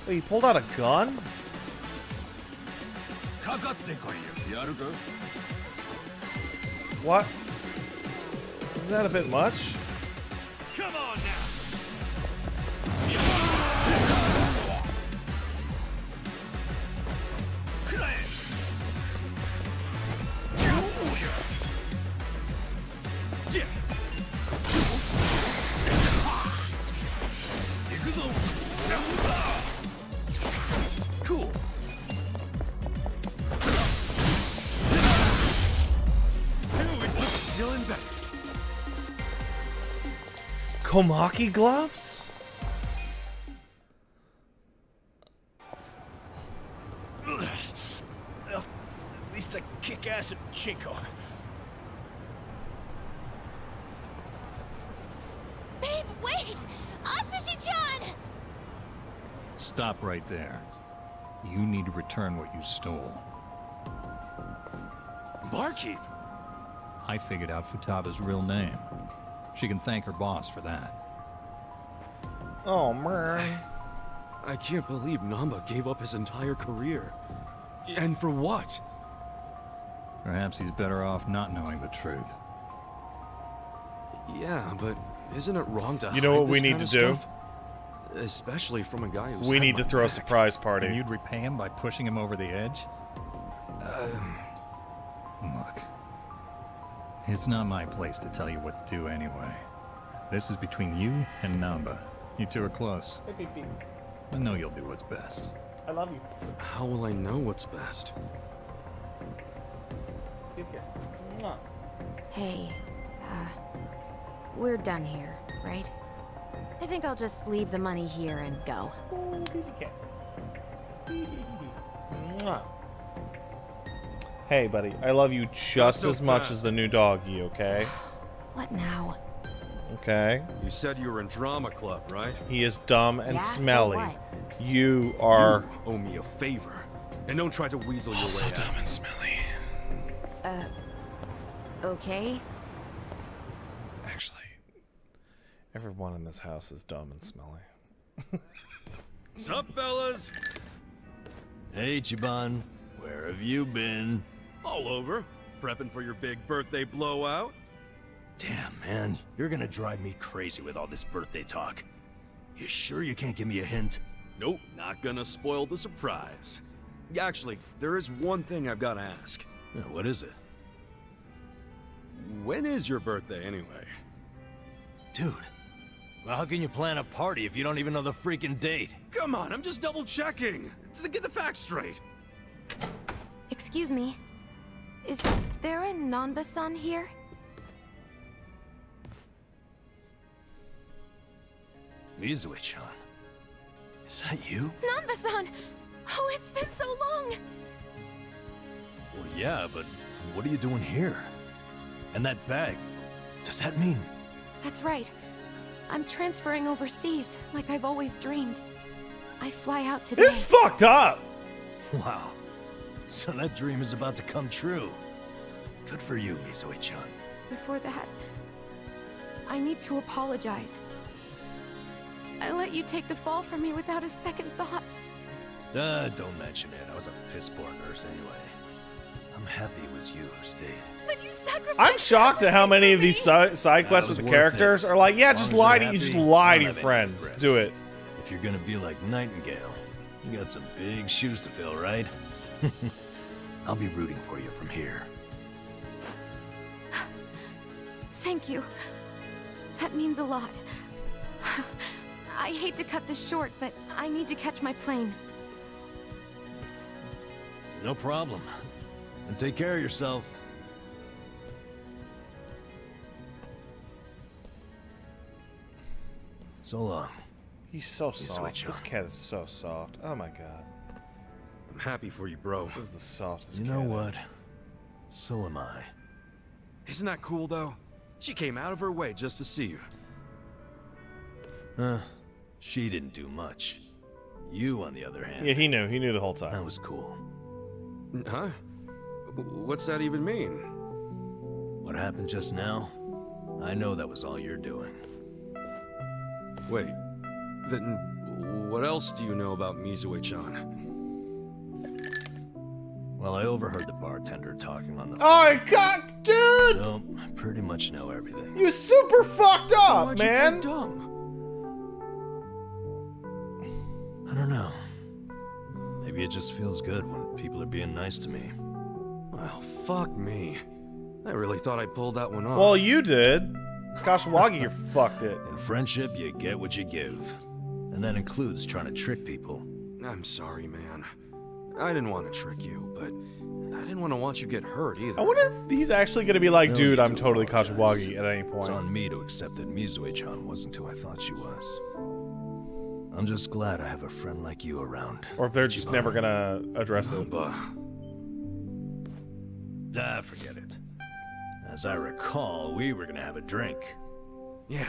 [SPEAKER 1] Wait, he pulled out a gun? What? Isn't that a bit much?
[SPEAKER 2] Come on now! Cool. Feeling better.
[SPEAKER 1] Komaki gloves?
[SPEAKER 11] Well, at least I can kick ass at Chinko.
[SPEAKER 18] Babe, wait! Atsushi-chan!
[SPEAKER 17] Stop right there. You need to return what you stole.
[SPEAKER 2] Barkeep?
[SPEAKER 17] I figured out Futaba's real name. She can thank her boss for that.
[SPEAKER 1] Oh, man.
[SPEAKER 2] I can't believe Namba gave up his entire career. And for what?
[SPEAKER 17] Perhaps he's better off not knowing the truth.
[SPEAKER 2] Yeah, but isn't it wrong to
[SPEAKER 1] You know
[SPEAKER 2] hide
[SPEAKER 1] what we
[SPEAKER 2] this
[SPEAKER 1] need
[SPEAKER 2] kind
[SPEAKER 1] to
[SPEAKER 2] of
[SPEAKER 1] do?
[SPEAKER 2] stuff? Especially from a guy who's
[SPEAKER 1] We
[SPEAKER 2] had
[SPEAKER 1] need to
[SPEAKER 2] my
[SPEAKER 1] throw a
[SPEAKER 2] back.
[SPEAKER 1] surprise party.
[SPEAKER 17] And you'd repay him by pushing him over the edge? Look. It's not my place to tell you what to do anyway. This is between you and Namba. You two are close. I know you'll do what's best.
[SPEAKER 1] I love you.
[SPEAKER 2] How will I know what's best?
[SPEAKER 18] Hey, we're done here, right? I think I'll just leave the money here and go.
[SPEAKER 1] Hey, buddy, I love you just as much as the new doggy, okay?
[SPEAKER 18] What now?
[SPEAKER 1] Okay.
[SPEAKER 2] You said you were in drama club, right?
[SPEAKER 1] He is dumb and
[SPEAKER 18] Yeah, so
[SPEAKER 1] smelly.
[SPEAKER 18] what?
[SPEAKER 1] You are...
[SPEAKER 2] You owe me a favor. And don't try to weasel your way out.
[SPEAKER 1] and smelly.
[SPEAKER 18] Okay.
[SPEAKER 1] Actually, everyone in this house is dumb and smelly.
[SPEAKER 2] Sup, fellas?
[SPEAKER 3] Hey, Ichiban. Where have you been?
[SPEAKER 2] All over. Prepping for your big birthday blowout.
[SPEAKER 3] Damn, man. You're gonna drive me crazy with all this birthday talk. You sure you can't give me a hint?
[SPEAKER 2] Nope, not gonna spoil the surprise. Actually, there is one thing I've got to ask.
[SPEAKER 3] Yeah, what is it?
[SPEAKER 2] When is your birthday, anyway?
[SPEAKER 3] Dude, well, how can you plan a party if you don't even know the freaking date?
[SPEAKER 2] Come on, I'm just double checking. Just to get the facts straight.
[SPEAKER 18] Excuse me. Is there a Nanba-san here?
[SPEAKER 3] Mizue-chan. Is that you?
[SPEAKER 18] Nanba-san! Oh, it's been so long!
[SPEAKER 3] Well, yeah, but what are you doing here? And that bag, does that mean?
[SPEAKER 18] That's right. I'm transferring overseas, like I've always dreamed. I fly out today.
[SPEAKER 1] This is fucked up!
[SPEAKER 3] Wow. So that dream is about to come true. Good for you, Mizue-chan.
[SPEAKER 18] Before that, I need to apologize. I let you take the fall from me without a second thought.
[SPEAKER 3] Don't mention it. I was a piss-poor nurse anyway. I'm happy it was you who stayed.
[SPEAKER 18] But you sacrificed.
[SPEAKER 1] I'm shocked at how many of these side quests with the characters are like, yeah, just lie to your friends. Do it.
[SPEAKER 3] If you're gonna be like Nightingale, you got some big shoes to fill, right? I'll be rooting for you from here.
[SPEAKER 18] Thank you. That means a lot. I hate to cut this short, but I need to catch my plane.
[SPEAKER 3] No problem. And take care of yourself. So long.
[SPEAKER 1] He's so soft. This cat is so soft. Oh my god.
[SPEAKER 2] I'm happy for you, bro.
[SPEAKER 1] This is the softest
[SPEAKER 3] cat. You know what? So am I.
[SPEAKER 2] Isn't that cool, though? She came out of her way just to see you.
[SPEAKER 3] She didn't do much. You, on the other hand...
[SPEAKER 1] Yeah, he knew. He knew the whole time.
[SPEAKER 3] That was cool.
[SPEAKER 2] Huh? What's that even mean?
[SPEAKER 3] What happened just now? I know that was all you're doing.
[SPEAKER 2] Wait, then what else do you know about Mizue-chan?
[SPEAKER 3] Well, I overheard the bartender talking on the
[SPEAKER 1] phone. Oh my god, dude!
[SPEAKER 3] So, I pretty much know everything.
[SPEAKER 1] You super fucked up,
[SPEAKER 2] Why'd
[SPEAKER 1] man!
[SPEAKER 2] You play dumb?
[SPEAKER 3] I don't know. Maybe it just feels good when people are being nice to me.
[SPEAKER 2] Well, fuck me. I really thought I pulled that one off.
[SPEAKER 1] Well, you did. Kashiwagi, you fucked it.
[SPEAKER 3] In friendship, you get what you give. And that includes trying to trick people.
[SPEAKER 2] I'm sorry, man. I didn't want to trick you, but I didn't want to watch you get hurt either.
[SPEAKER 1] I wonder if he's actually going to be like, dude, I'm totally Kashiwagi at any point.
[SPEAKER 3] It's on me to accept that Mizue-chan wasn't who I thought she was. I'm just glad I have a friend like you around.
[SPEAKER 1] Or if they're just never going to address it.
[SPEAKER 3] Forget it. As I recall, we were going to have a drink.
[SPEAKER 2] Yeah,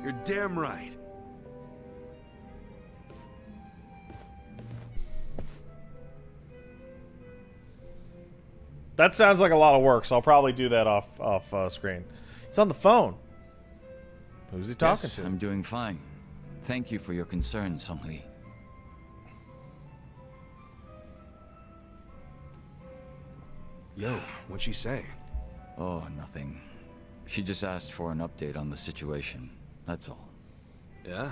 [SPEAKER 2] you're damn right.
[SPEAKER 1] That sounds like a lot of work, so I'll probably do that off screen. It's on the phone. Who's he talking to?
[SPEAKER 12] I'm doing fine. Thank you for your concern, Song-Lee.
[SPEAKER 2] Yo, what'd she say?
[SPEAKER 12] Oh, nothing. She just asked for an update on the situation. That's all.
[SPEAKER 2] Yeah?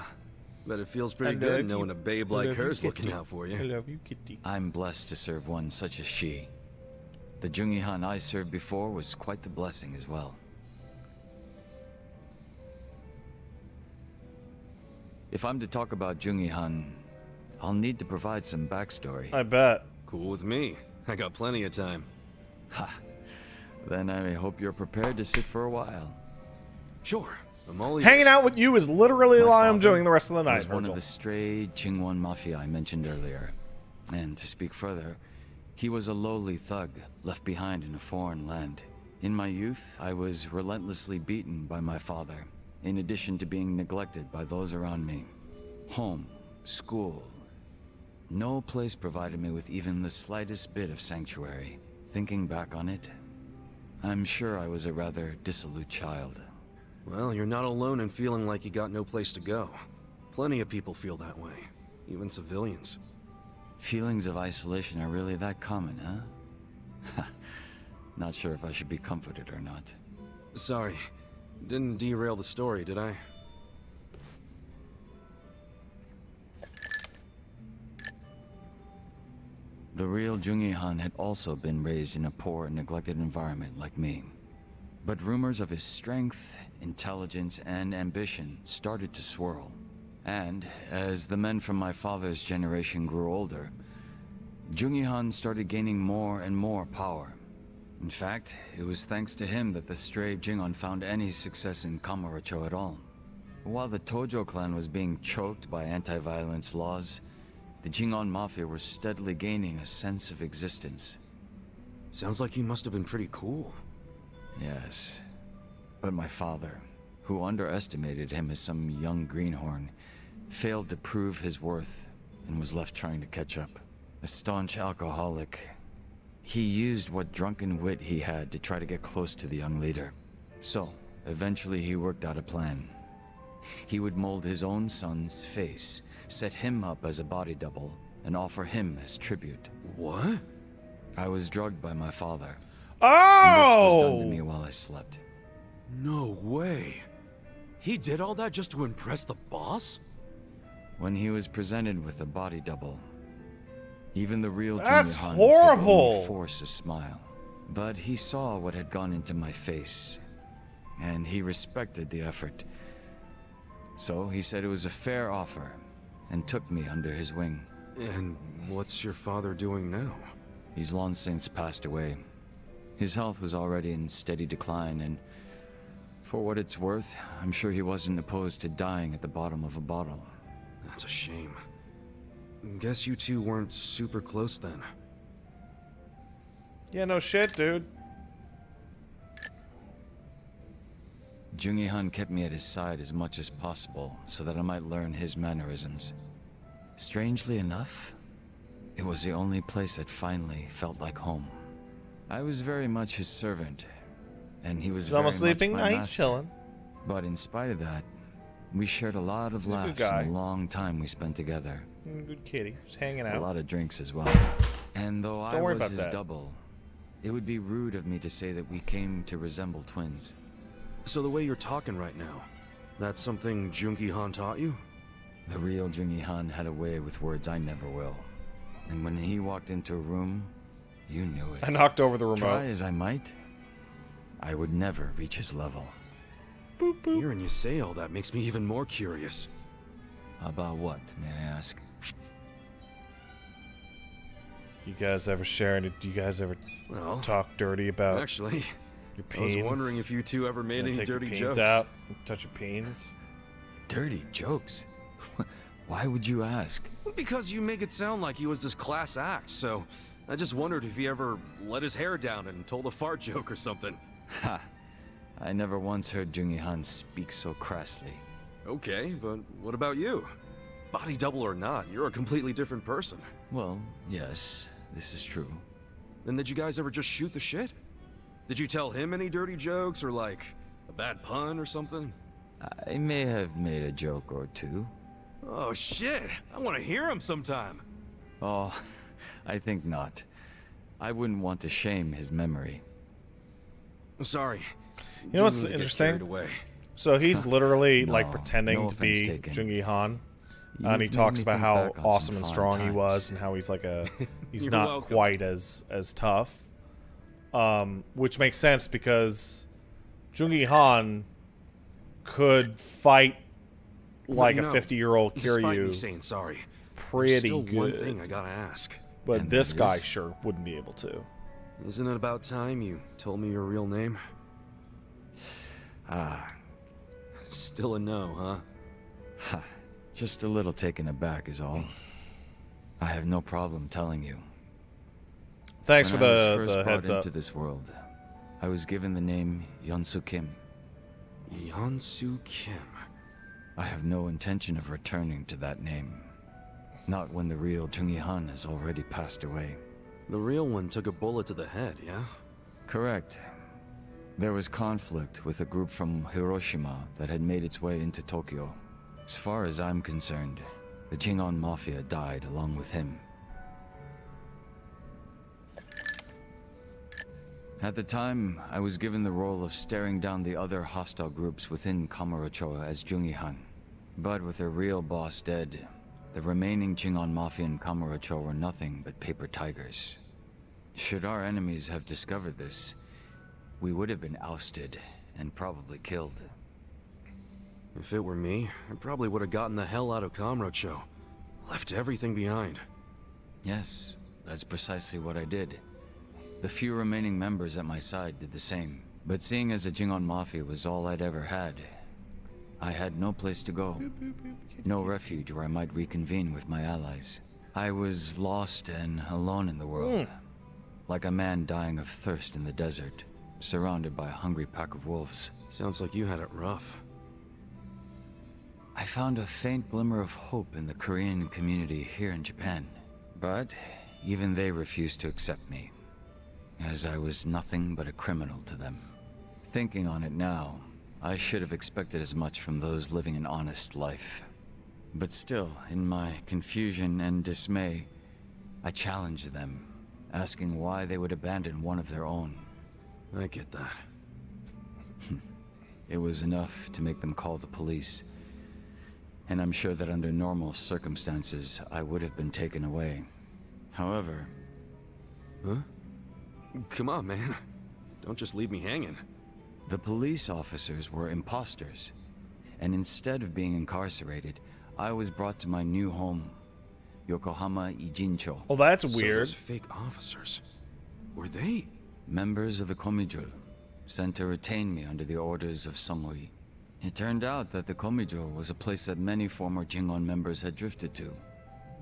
[SPEAKER 2] Bet it feels pretty good knowing a babe like her's looking out for you.
[SPEAKER 1] I love you, kitty.
[SPEAKER 12] I'm blessed to serve one such as she. The Jungi-han I served before was quite the blessing as well. If I'm to talk about Jungi-han, I'll need to provide some backstory.
[SPEAKER 1] I bet.
[SPEAKER 2] Cool with me. I got plenty of time.
[SPEAKER 12] Ha! Then I hope you're prepared to sit for a while.
[SPEAKER 2] Sure. I'm all
[SPEAKER 1] hanging out with you is literally all I'm doing the rest of the night,
[SPEAKER 12] was one of the stray Qingwan Mafia I mentioned earlier. And to speak further, he was a lowly thug left behind in a foreign land. In my youth, I was relentlessly beaten by my father, in addition to being neglected by those around me. Home, school. No place provided me with even the slightest bit of sanctuary. Thinking back on it, I'm sure I was a rather dissolute child.
[SPEAKER 2] Well, you're not alone in feeling like you got no place to go. Plenty of people feel that way, even civilians.
[SPEAKER 12] Feelings of isolation are really that common, huh? Not sure if I should be comforted or not.
[SPEAKER 2] Sorry, didn't derail the story, did I?
[SPEAKER 12] The real Jungi-han had also been raised in a poor and neglected environment like me. But rumors of his strength, intelligence, and ambition started to swirl. And as the men from my father's generation grew older, Jungi-han started gaining more and more power. In fact, it was thanks to him that the stray Jingon found any success in Kamurocho at all. While the Tojo clan was being choked by anti-violence laws, the Jingon Mafia were steadily gaining a sense of existence.
[SPEAKER 2] Sounds like he must have been pretty cool.
[SPEAKER 12] Yes. But my father, who underestimated him as some young greenhorn, failed to prove his worth and was left trying to catch up. A staunch alcoholic, he used what drunken wit he had to try to get close to the young leader. So, eventually he worked out a plan. He would mold his own son's face, set him up as a body double, and offer him as tribute.
[SPEAKER 2] What?
[SPEAKER 12] I was drugged by my father.
[SPEAKER 1] Oh!
[SPEAKER 12] And this was done to me while I slept.
[SPEAKER 2] No way. He did all that just to impress the boss?
[SPEAKER 12] When he was presented with a body double, even the real
[SPEAKER 1] That's
[SPEAKER 12] Jungi-han
[SPEAKER 1] horrible!
[SPEAKER 12] could only force a smile. But he saw what had gone into my face, and he respected the effort. So he said it was a fair offer, and took me under his wing.
[SPEAKER 2] And what's your father doing now?
[SPEAKER 12] He's long since passed away. His health was already in steady decline, and for what it's worth, I'm sure he wasn't opposed to dying at the bottom of a bottle.
[SPEAKER 2] That's a shame. Guess you two weren't super close then.
[SPEAKER 1] Yeah, no shit, dude.
[SPEAKER 12] Jungi-han kept me at his side as much as possible so that I might learn his mannerisms. Strangely enough, it was the only place that finally felt like home. I was very much his servant, and he was
[SPEAKER 1] He's
[SPEAKER 12] very
[SPEAKER 1] almost sleeping.
[SPEAKER 12] much
[SPEAKER 1] Nah,
[SPEAKER 12] my
[SPEAKER 1] he's
[SPEAKER 12] master.
[SPEAKER 1] chilling.
[SPEAKER 12] But in spite of that, we shared a lot of
[SPEAKER 1] He's a good
[SPEAKER 12] laughs
[SPEAKER 1] guy.
[SPEAKER 12] and a long time we spent together.
[SPEAKER 1] Good kitty. Just hanging
[SPEAKER 12] A
[SPEAKER 1] out.
[SPEAKER 12] lot of drinks as well. And though I
[SPEAKER 1] Don't worry
[SPEAKER 12] was
[SPEAKER 1] about
[SPEAKER 12] his
[SPEAKER 1] that.
[SPEAKER 12] double, it would be rude of me to say that we came to resemble twins.
[SPEAKER 2] So the way you're talking right now, that's something Jungi-han taught you?
[SPEAKER 12] The real Jungi-han had a way with words I never will. And when he walked into a room, you knew it.
[SPEAKER 1] I knocked over the remote.
[SPEAKER 12] Try as I might, I would never reach his level.
[SPEAKER 1] Boop, boop.
[SPEAKER 2] Hearing you say all that makes me even more curious.
[SPEAKER 12] About what, may I ask?
[SPEAKER 1] You guys ever share any? Do you guys ever
[SPEAKER 2] Well,
[SPEAKER 1] talk dirty about
[SPEAKER 2] actually,
[SPEAKER 1] your
[SPEAKER 2] I was
[SPEAKER 1] peens?
[SPEAKER 2] wondering if you two ever made
[SPEAKER 1] Wanna
[SPEAKER 2] any
[SPEAKER 1] take your
[SPEAKER 2] dirty
[SPEAKER 1] peens
[SPEAKER 2] jokes.
[SPEAKER 1] out, touch your peens.
[SPEAKER 12] Dirty jokes? Why would you ask?
[SPEAKER 2] Because you make it sound like he was this class act, so I just wondered if he ever let his hair down and told a fart joke or something.
[SPEAKER 12] Ha! I never once heard Jungi-han speak so crassly.
[SPEAKER 2] Okay, but what about you? Body double or not, you're a completely different person.
[SPEAKER 12] Well, yes, this is true.
[SPEAKER 2] Then did you guys ever just shoot the shit? Did you tell him any dirty jokes or like a bad pun or something?
[SPEAKER 12] I may have made a joke or two.
[SPEAKER 2] Oh shit, I want to hear him sometime.
[SPEAKER 12] Oh, I think not. I wouldn't want to shame his memory.
[SPEAKER 2] I'm sorry.
[SPEAKER 1] You know what's
[SPEAKER 2] Didn't mean to get
[SPEAKER 1] interesting?
[SPEAKER 2] carried away.
[SPEAKER 1] So he's literally
[SPEAKER 12] No,
[SPEAKER 1] like pretending
[SPEAKER 12] no
[SPEAKER 1] to be
[SPEAKER 12] offense taken.
[SPEAKER 1] Jungi-han, and he
[SPEAKER 12] You've made
[SPEAKER 1] talks
[SPEAKER 12] me
[SPEAKER 1] about
[SPEAKER 12] think
[SPEAKER 1] how
[SPEAKER 12] back on
[SPEAKER 1] awesome
[SPEAKER 12] some
[SPEAKER 1] and
[SPEAKER 12] fine
[SPEAKER 1] strong he was,
[SPEAKER 12] times.
[SPEAKER 1] and how he's like he's
[SPEAKER 2] You're
[SPEAKER 1] not
[SPEAKER 2] welcome.
[SPEAKER 1] quite as tough. Which makes sense because Jungi-han could fight like
[SPEAKER 2] You
[SPEAKER 1] a
[SPEAKER 2] know,
[SPEAKER 1] 50-year-old
[SPEAKER 2] despite
[SPEAKER 1] Kiryu
[SPEAKER 2] me saying sorry,
[SPEAKER 1] pretty
[SPEAKER 2] there's still
[SPEAKER 1] good.
[SPEAKER 2] one thing I gotta ask.
[SPEAKER 1] But
[SPEAKER 12] And
[SPEAKER 1] this
[SPEAKER 12] that
[SPEAKER 1] guy
[SPEAKER 12] is?
[SPEAKER 1] sure wouldn't be able to.
[SPEAKER 2] Isn't it about time you told me your real name?
[SPEAKER 12] Ah,
[SPEAKER 2] Still a no, huh?
[SPEAKER 12] ha. Just a little taken aback is all. I have no problem telling you.
[SPEAKER 1] Thanks
[SPEAKER 12] When
[SPEAKER 1] for
[SPEAKER 12] I was
[SPEAKER 1] the
[SPEAKER 12] first brought
[SPEAKER 1] heads up.
[SPEAKER 12] into this world, I was given the name Yeonsu Kim.
[SPEAKER 2] Yeonsu Kim.
[SPEAKER 12] I have no intention of returning to that name. Not when the real Jungi-han has already passed away.
[SPEAKER 2] The real one took a bullet to the head, yeah?
[SPEAKER 12] Correct. There was conflict with a group from Hiroshima that had made its way into Tokyo. As far as I'm concerned, the Jingon Mafia died along with him. At the time, I was given the role of staring down the other hostile groups within Kamurocho as Jungi-han. But with their real boss dead, the remaining Jingon Mafia in Kamurocho were nothing but paper tigers. Should our enemies have discovered this, we would have been ousted and probably killed.
[SPEAKER 2] If it were me, I probably would have gotten the hell out of Kamurocho. Left everything behind.
[SPEAKER 12] Yes, that's precisely what I did. The few remaining members at my side did the same. But seeing as the Jingon Mafia was all I'd ever had, I had no place to go. No refuge where I might reconvene with my allies. I was lost and alone in the world. Like a man dying of thirst in the desert, surrounded by a hungry pack of wolves.
[SPEAKER 2] Sounds like you had it rough.
[SPEAKER 12] I found a faint glimmer of hope in the Korean community here in Japan. But even they refused to accept me, as I was nothing but a criminal to them. Thinking on it now, I should have expected as much from those living an honest life. But still, in my confusion and dismay, I challenged them, asking why they would abandon one of their own.
[SPEAKER 2] I get that.
[SPEAKER 12] It was enough to make them call the police. And I'm sure that under normal circumstances, I would have been taken away. However...
[SPEAKER 2] Huh? Come on, man. Don't just leave me hanging.
[SPEAKER 12] The police officers were imposters. And instead of being incarcerated, I was brought to my new home, Yokohama Ijincho.
[SPEAKER 1] Oh, that's
[SPEAKER 2] So
[SPEAKER 1] weird.
[SPEAKER 2] those fake officers, were they?
[SPEAKER 12] Members of the Komijul, sent to retain me under the orders of Songhui. It turned out that the Komijul was a place that many former Jingon members had drifted to.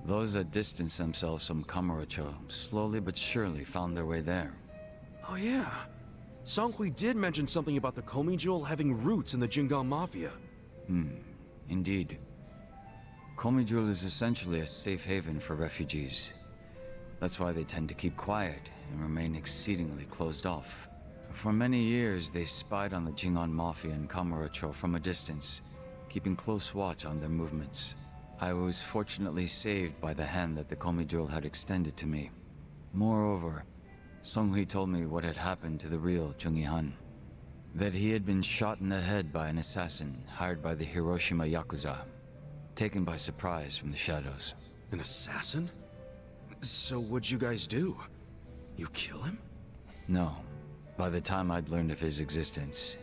[SPEAKER 12] Those that distanced themselves from Kamurocho slowly but surely found their way there.
[SPEAKER 2] Oh yeah. Songhui did mention something about the Komijul having roots in the Jingon Mafia.
[SPEAKER 12] Indeed. Komijul is essentially a safe haven for refugees. That's why they tend to keep quiet and remain exceedingly closed off. For many years, they spied on the Jingon Mafia in Kamurocho from a distance, keeping close watch on their movements. I was fortunately saved by the hand that the Komijul had extended to me. Moreover, Songhui told me what had happened to the real Chung Han. That he had been shot in the head by an assassin hired by the Hiroshima Yakuza, taken by surprise from the shadows.
[SPEAKER 2] An assassin? So what'd you guys do? You kill him?
[SPEAKER 12] No. By the time I'd learned of his existence,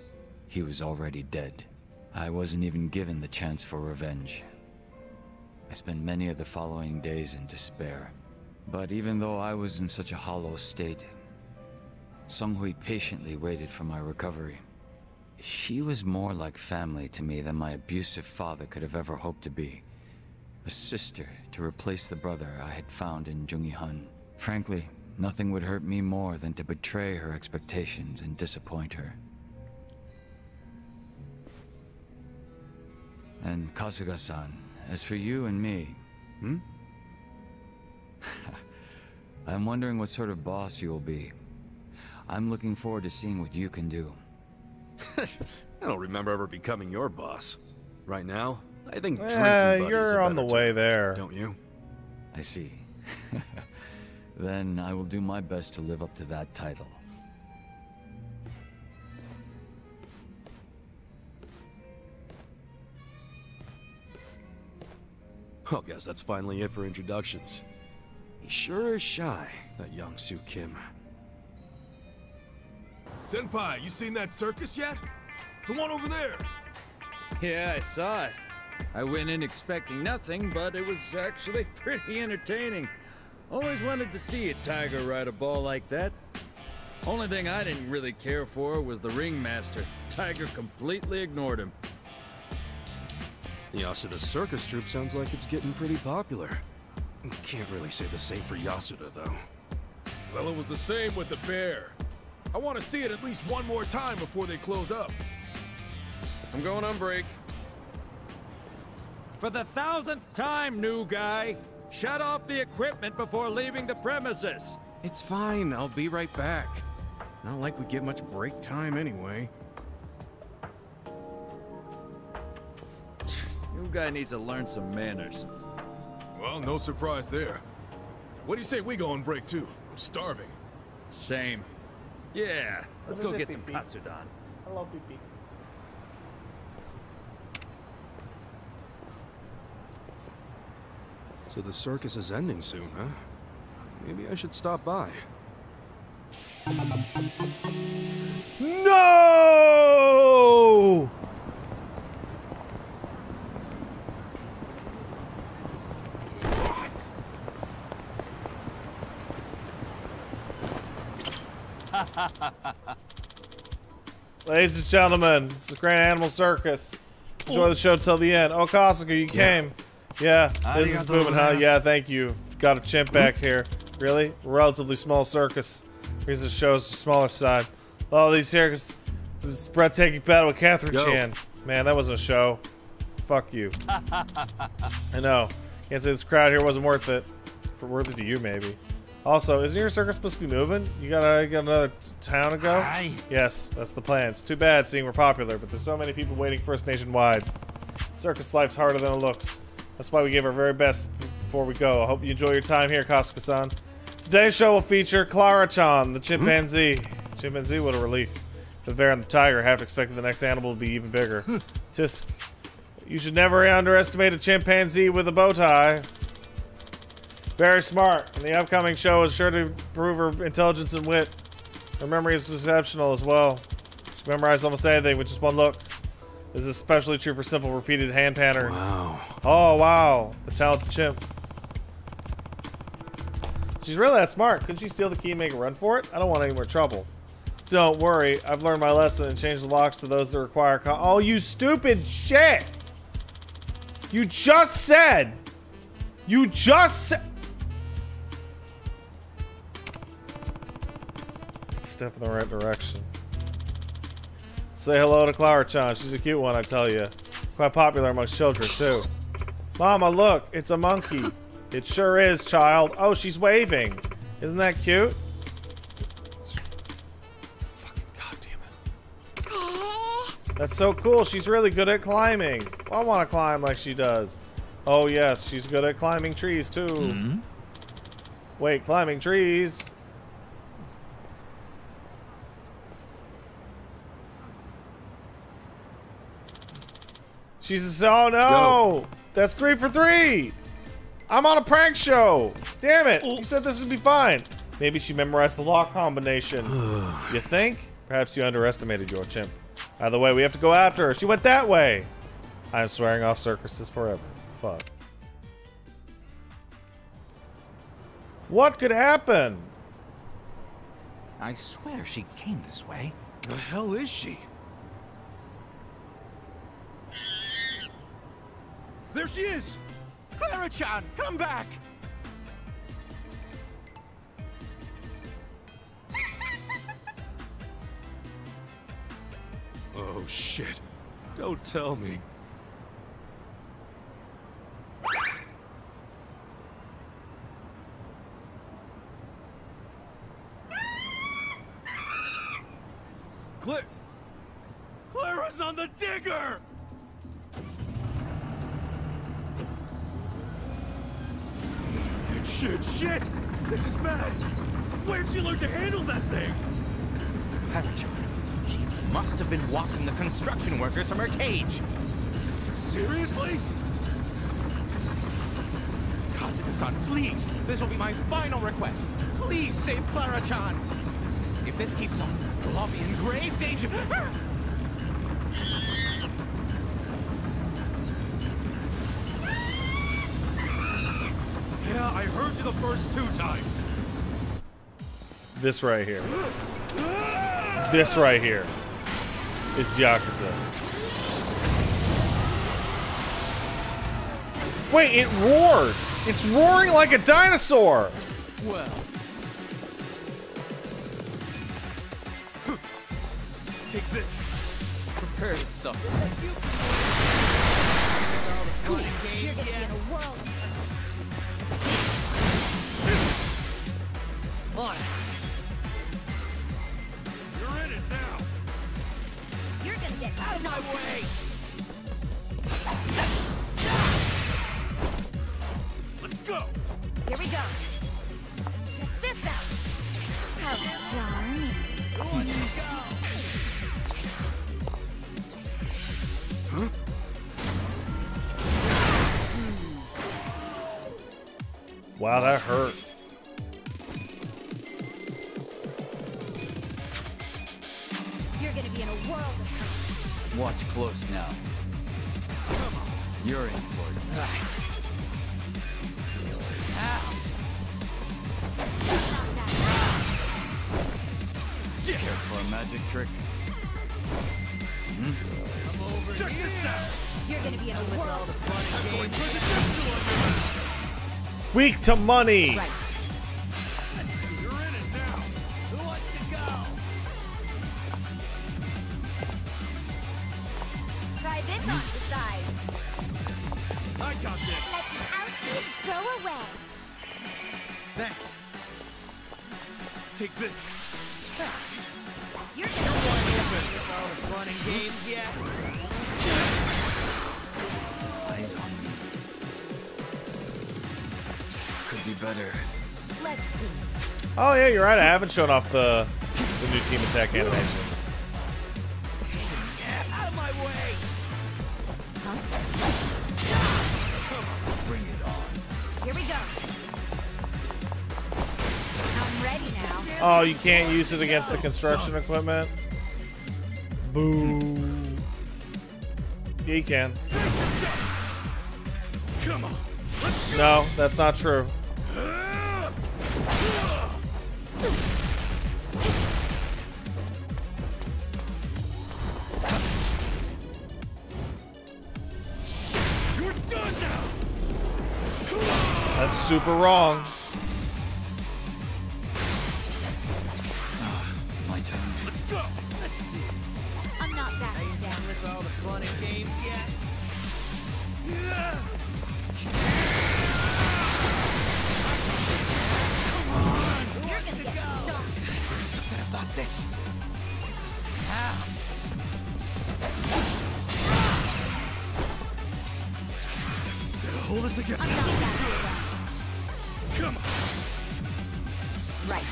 [SPEAKER 12] he was already dead. I wasn't even given the chance for revenge. I spent many of the following days in despair. But even though I was in such a hollow state, Songhui patiently waited for my recovery. She was more like family to me than my abusive father could have ever hoped to be. A sister to replace the brother I had found in Chung Han. Frankly, nothing would hurt me more than to betray her expectations and disappoint her. And Kasuga-san, as for you and me... I'm wondering what sort of boss you'll be. I'm looking forward to seeing what you can do.
[SPEAKER 2] I don't remember ever becoming your boss. Right now, I think drinking buddies
[SPEAKER 1] you're on the way there.
[SPEAKER 2] Don't you?
[SPEAKER 12] I see. Then I will do my best to live up to that title.
[SPEAKER 2] Oh, guess that's finally it for introductions. He sure is shy, that young Soo Kim.
[SPEAKER 13] Senpai, you seen that circus yet? The one over there.
[SPEAKER 6] Yeah, I saw it. I went in expecting nothing, but it was actually pretty entertaining. Always wanted to see a tiger ride a ball like that. Only thing I didn't really care for was the ringmaster. Tiger completely ignored him.
[SPEAKER 2] Yasuda's circus troupe sounds like it's getting pretty popular. Can't really say the same for Yasuda, though.
[SPEAKER 13] Well, it was the same with the bear. I want to see it at least one more time before they close up.
[SPEAKER 6] I'm going on break. For the 1000th time, new guy, shut off the equipment before leaving the premises.
[SPEAKER 15] It's fine, I'll be right back. Not like we get much break time anyway.
[SPEAKER 6] New guy needs to learn some manners.
[SPEAKER 13] Well, no surprise there. What do you say we go on break too? I'm starving.
[SPEAKER 6] Same. Yeah, let's go get some katsudan.
[SPEAKER 1] I love pee-pee.
[SPEAKER 2] So the circus is ending soon, huh? Maybe I should stop by.
[SPEAKER 1] No! Ladies and gentlemen, it's the Grand Animal Circus. Enjoy the show till the end. Oh, Kasuga, you came. Yeah, this is moving, huh? Yeah, thank you. Got a chimp back here. Really? Relatively small circus. Here's the show's the smaller side. Oh, these circus. This breathtaking battle with Catherine Chan. Man, that wasn't a show. Fuck you. I know. Can't say this crowd here wasn't worth it. Worth it to you, maybe. Also, isn't your circus supposed to be moving? You got another town to go?
[SPEAKER 16] Aye.
[SPEAKER 1] Yes, that's the plan. It's too bad seeing we're popular, but there's so many people waiting for us nationwide. Circus life's harder than it looks. That's why we gave our very best before we go. I hope you enjoy your time here, Kasuga-san. Today's show will feature Clara-chan, the chimpanzee. Chimpanzee, what a relief. The bear and the tiger have to expect the next animal to be even bigger. Tisk. You should never underestimate a chimpanzee with a bow tie. Very smart, and the upcoming show is sure to prove her intelligence and wit. Her memory is exceptional as well. She memorized almost anything with just one look. This is especially true for simple, repeated hand patterns.
[SPEAKER 2] Wow.
[SPEAKER 1] Oh, wow. The talented chimp. She's really that smart. Couldn't she steal the key and make a run for it? I don't want any more trouble. Don't worry. I've learned my lesson and changed the locks to those that require oh, you stupid shit! You just said! You just said... Step in the right direction. Say hello to Clara-chan. She's a cute one, I tell you. Quite popular amongst children, too. Mama, look. It's a monkey. It sure is, child. Oh, she's waving. Isn't that cute? Fucking goddamn it. That's so cool. She's really good at climbing. Well, I want to climb like she does. Oh, yes. She's good at climbing trees, too. Mm-hmm. Wait, climbing trees? She's oh no! Go. That's 3 for 3! I'm on a prank show! Damn it! You said this would be fine. Maybe she memorized the lock combination. You think? Perhaps you underestimated your chimp. Either way, we have to go after her. She went that way! I'm swearing off circuses forever. Fuck. What could happen?
[SPEAKER 19] I swear she came this way.
[SPEAKER 2] The hell is she? There she is!
[SPEAKER 15] Clara-chan, come back!
[SPEAKER 2] Oh shit. Don't tell me.
[SPEAKER 15] Clara's on the digger!
[SPEAKER 2] Shit! This is bad! Where'd she learn to handle that thing?
[SPEAKER 19] Haven't you? She must have been watching the construction workers from her cage.
[SPEAKER 2] Seriously?
[SPEAKER 15] Kasuga-san, please! This will be my final request. Please save Clara-chan! If this keeps on, we'll all be in grave danger.
[SPEAKER 2] Yeah, I heard you the first 2 times.
[SPEAKER 1] This right here. This right here is Yakuza. Wait, it roared! It's roaring like a dinosaur!
[SPEAKER 19] Well.
[SPEAKER 2] Take this.
[SPEAKER 19] Prepare to suffer.
[SPEAKER 15] On.
[SPEAKER 2] You're in it now.
[SPEAKER 15] You're gonna get out of my way.
[SPEAKER 2] Let's go.
[SPEAKER 4] Here we go. Check this out. How charming.
[SPEAKER 2] Huh?
[SPEAKER 1] Wow, that hurt.
[SPEAKER 4] You're gonna be in a world of hurt.
[SPEAKER 12] Watch close now. You're in for it. Care for a magic trick?
[SPEAKER 16] Come over Check here. This out.
[SPEAKER 4] You're gonna be in a whirl.
[SPEAKER 16] I'm going presidential under
[SPEAKER 1] Weak to money.
[SPEAKER 16] Right. You're in it now. Who wants to go?
[SPEAKER 4] Try this on the side.
[SPEAKER 16] I got this.
[SPEAKER 4] Let the ouchies go away.
[SPEAKER 16] Thanks. Take this.
[SPEAKER 4] You're gonna want
[SPEAKER 16] all the fun and games yet?
[SPEAKER 12] Eyes on me. This could be better.
[SPEAKER 4] Let's see.
[SPEAKER 1] Oh yeah, you're right. I haven't shown off the new team attack animations.
[SPEAKER 16] Out of my way.
[SPEAKER 12] Bring it on.
[SPEAKER 4] Here we go. I'm ready now.
[SPEAKER 1] Oh, you can't use it against the construction equipment? Boo. Yeah, you can.
[SPEAKER 16] Come on.
[SPEAKER 1] No, that's not true.
[SPEAKER 16] You're done now.
[SPEAKER 1] That's super wrong.
[SPEAKER 12] My turn.
[SPEAKER 16] Let's go. Let's see.
[SPEAKER 4] I'm not backing down.
[SPEAKER 16] With all the fun and games yet?
[SPEAKER 4] You're gonna get stumped.
[SPEAKER 12] There's something about this.
[SPEAKER 16] Ow. Hold it together.
[SPEAKER 4] I'm not backing down.
[SPEAKER 16] Come on.
[SPEAKER 4] Right.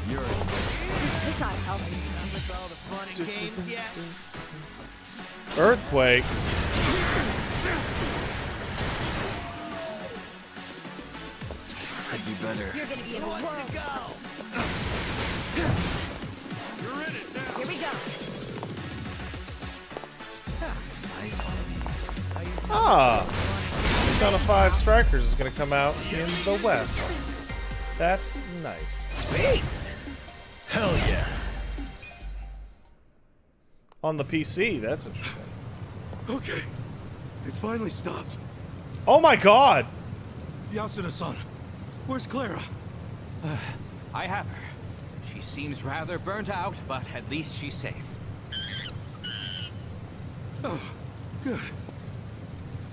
[SPEAKER 12] You're
[SPEAKER 4] This ought to help you.
[SPEAKER 16] Done with all the fun and games yet?
[SPEAKER 1] Earthquake.
[SPEAKER 12] This could be better.
[SPEAKER 4] You're gonna be in a whirl.
[SPEAKER 16] Let's go. You're in it now.
[SPEAKER 4] Here we go.
[SPEAKER 12] Eyes on me.
[SPEAKER 1] Ah. Persona 5 Strikers is going to come out in the West. That's nice.
[SPEAKER 16] Sweet.
[SPEAKER 17] Hell yeah.
[SPEAKER 1] On the PC, that's interesting.
[SPEAKER 2] Okay. It's finally stopped.
[SPEAKER 1] Oh my god!
[SPEAKER 2] Yasuda-san, where's Clara?
[SPEAKER 19] I have her. She seems rather burnt out, but at least she's safe.
[SPEAKER 2] Oh, good.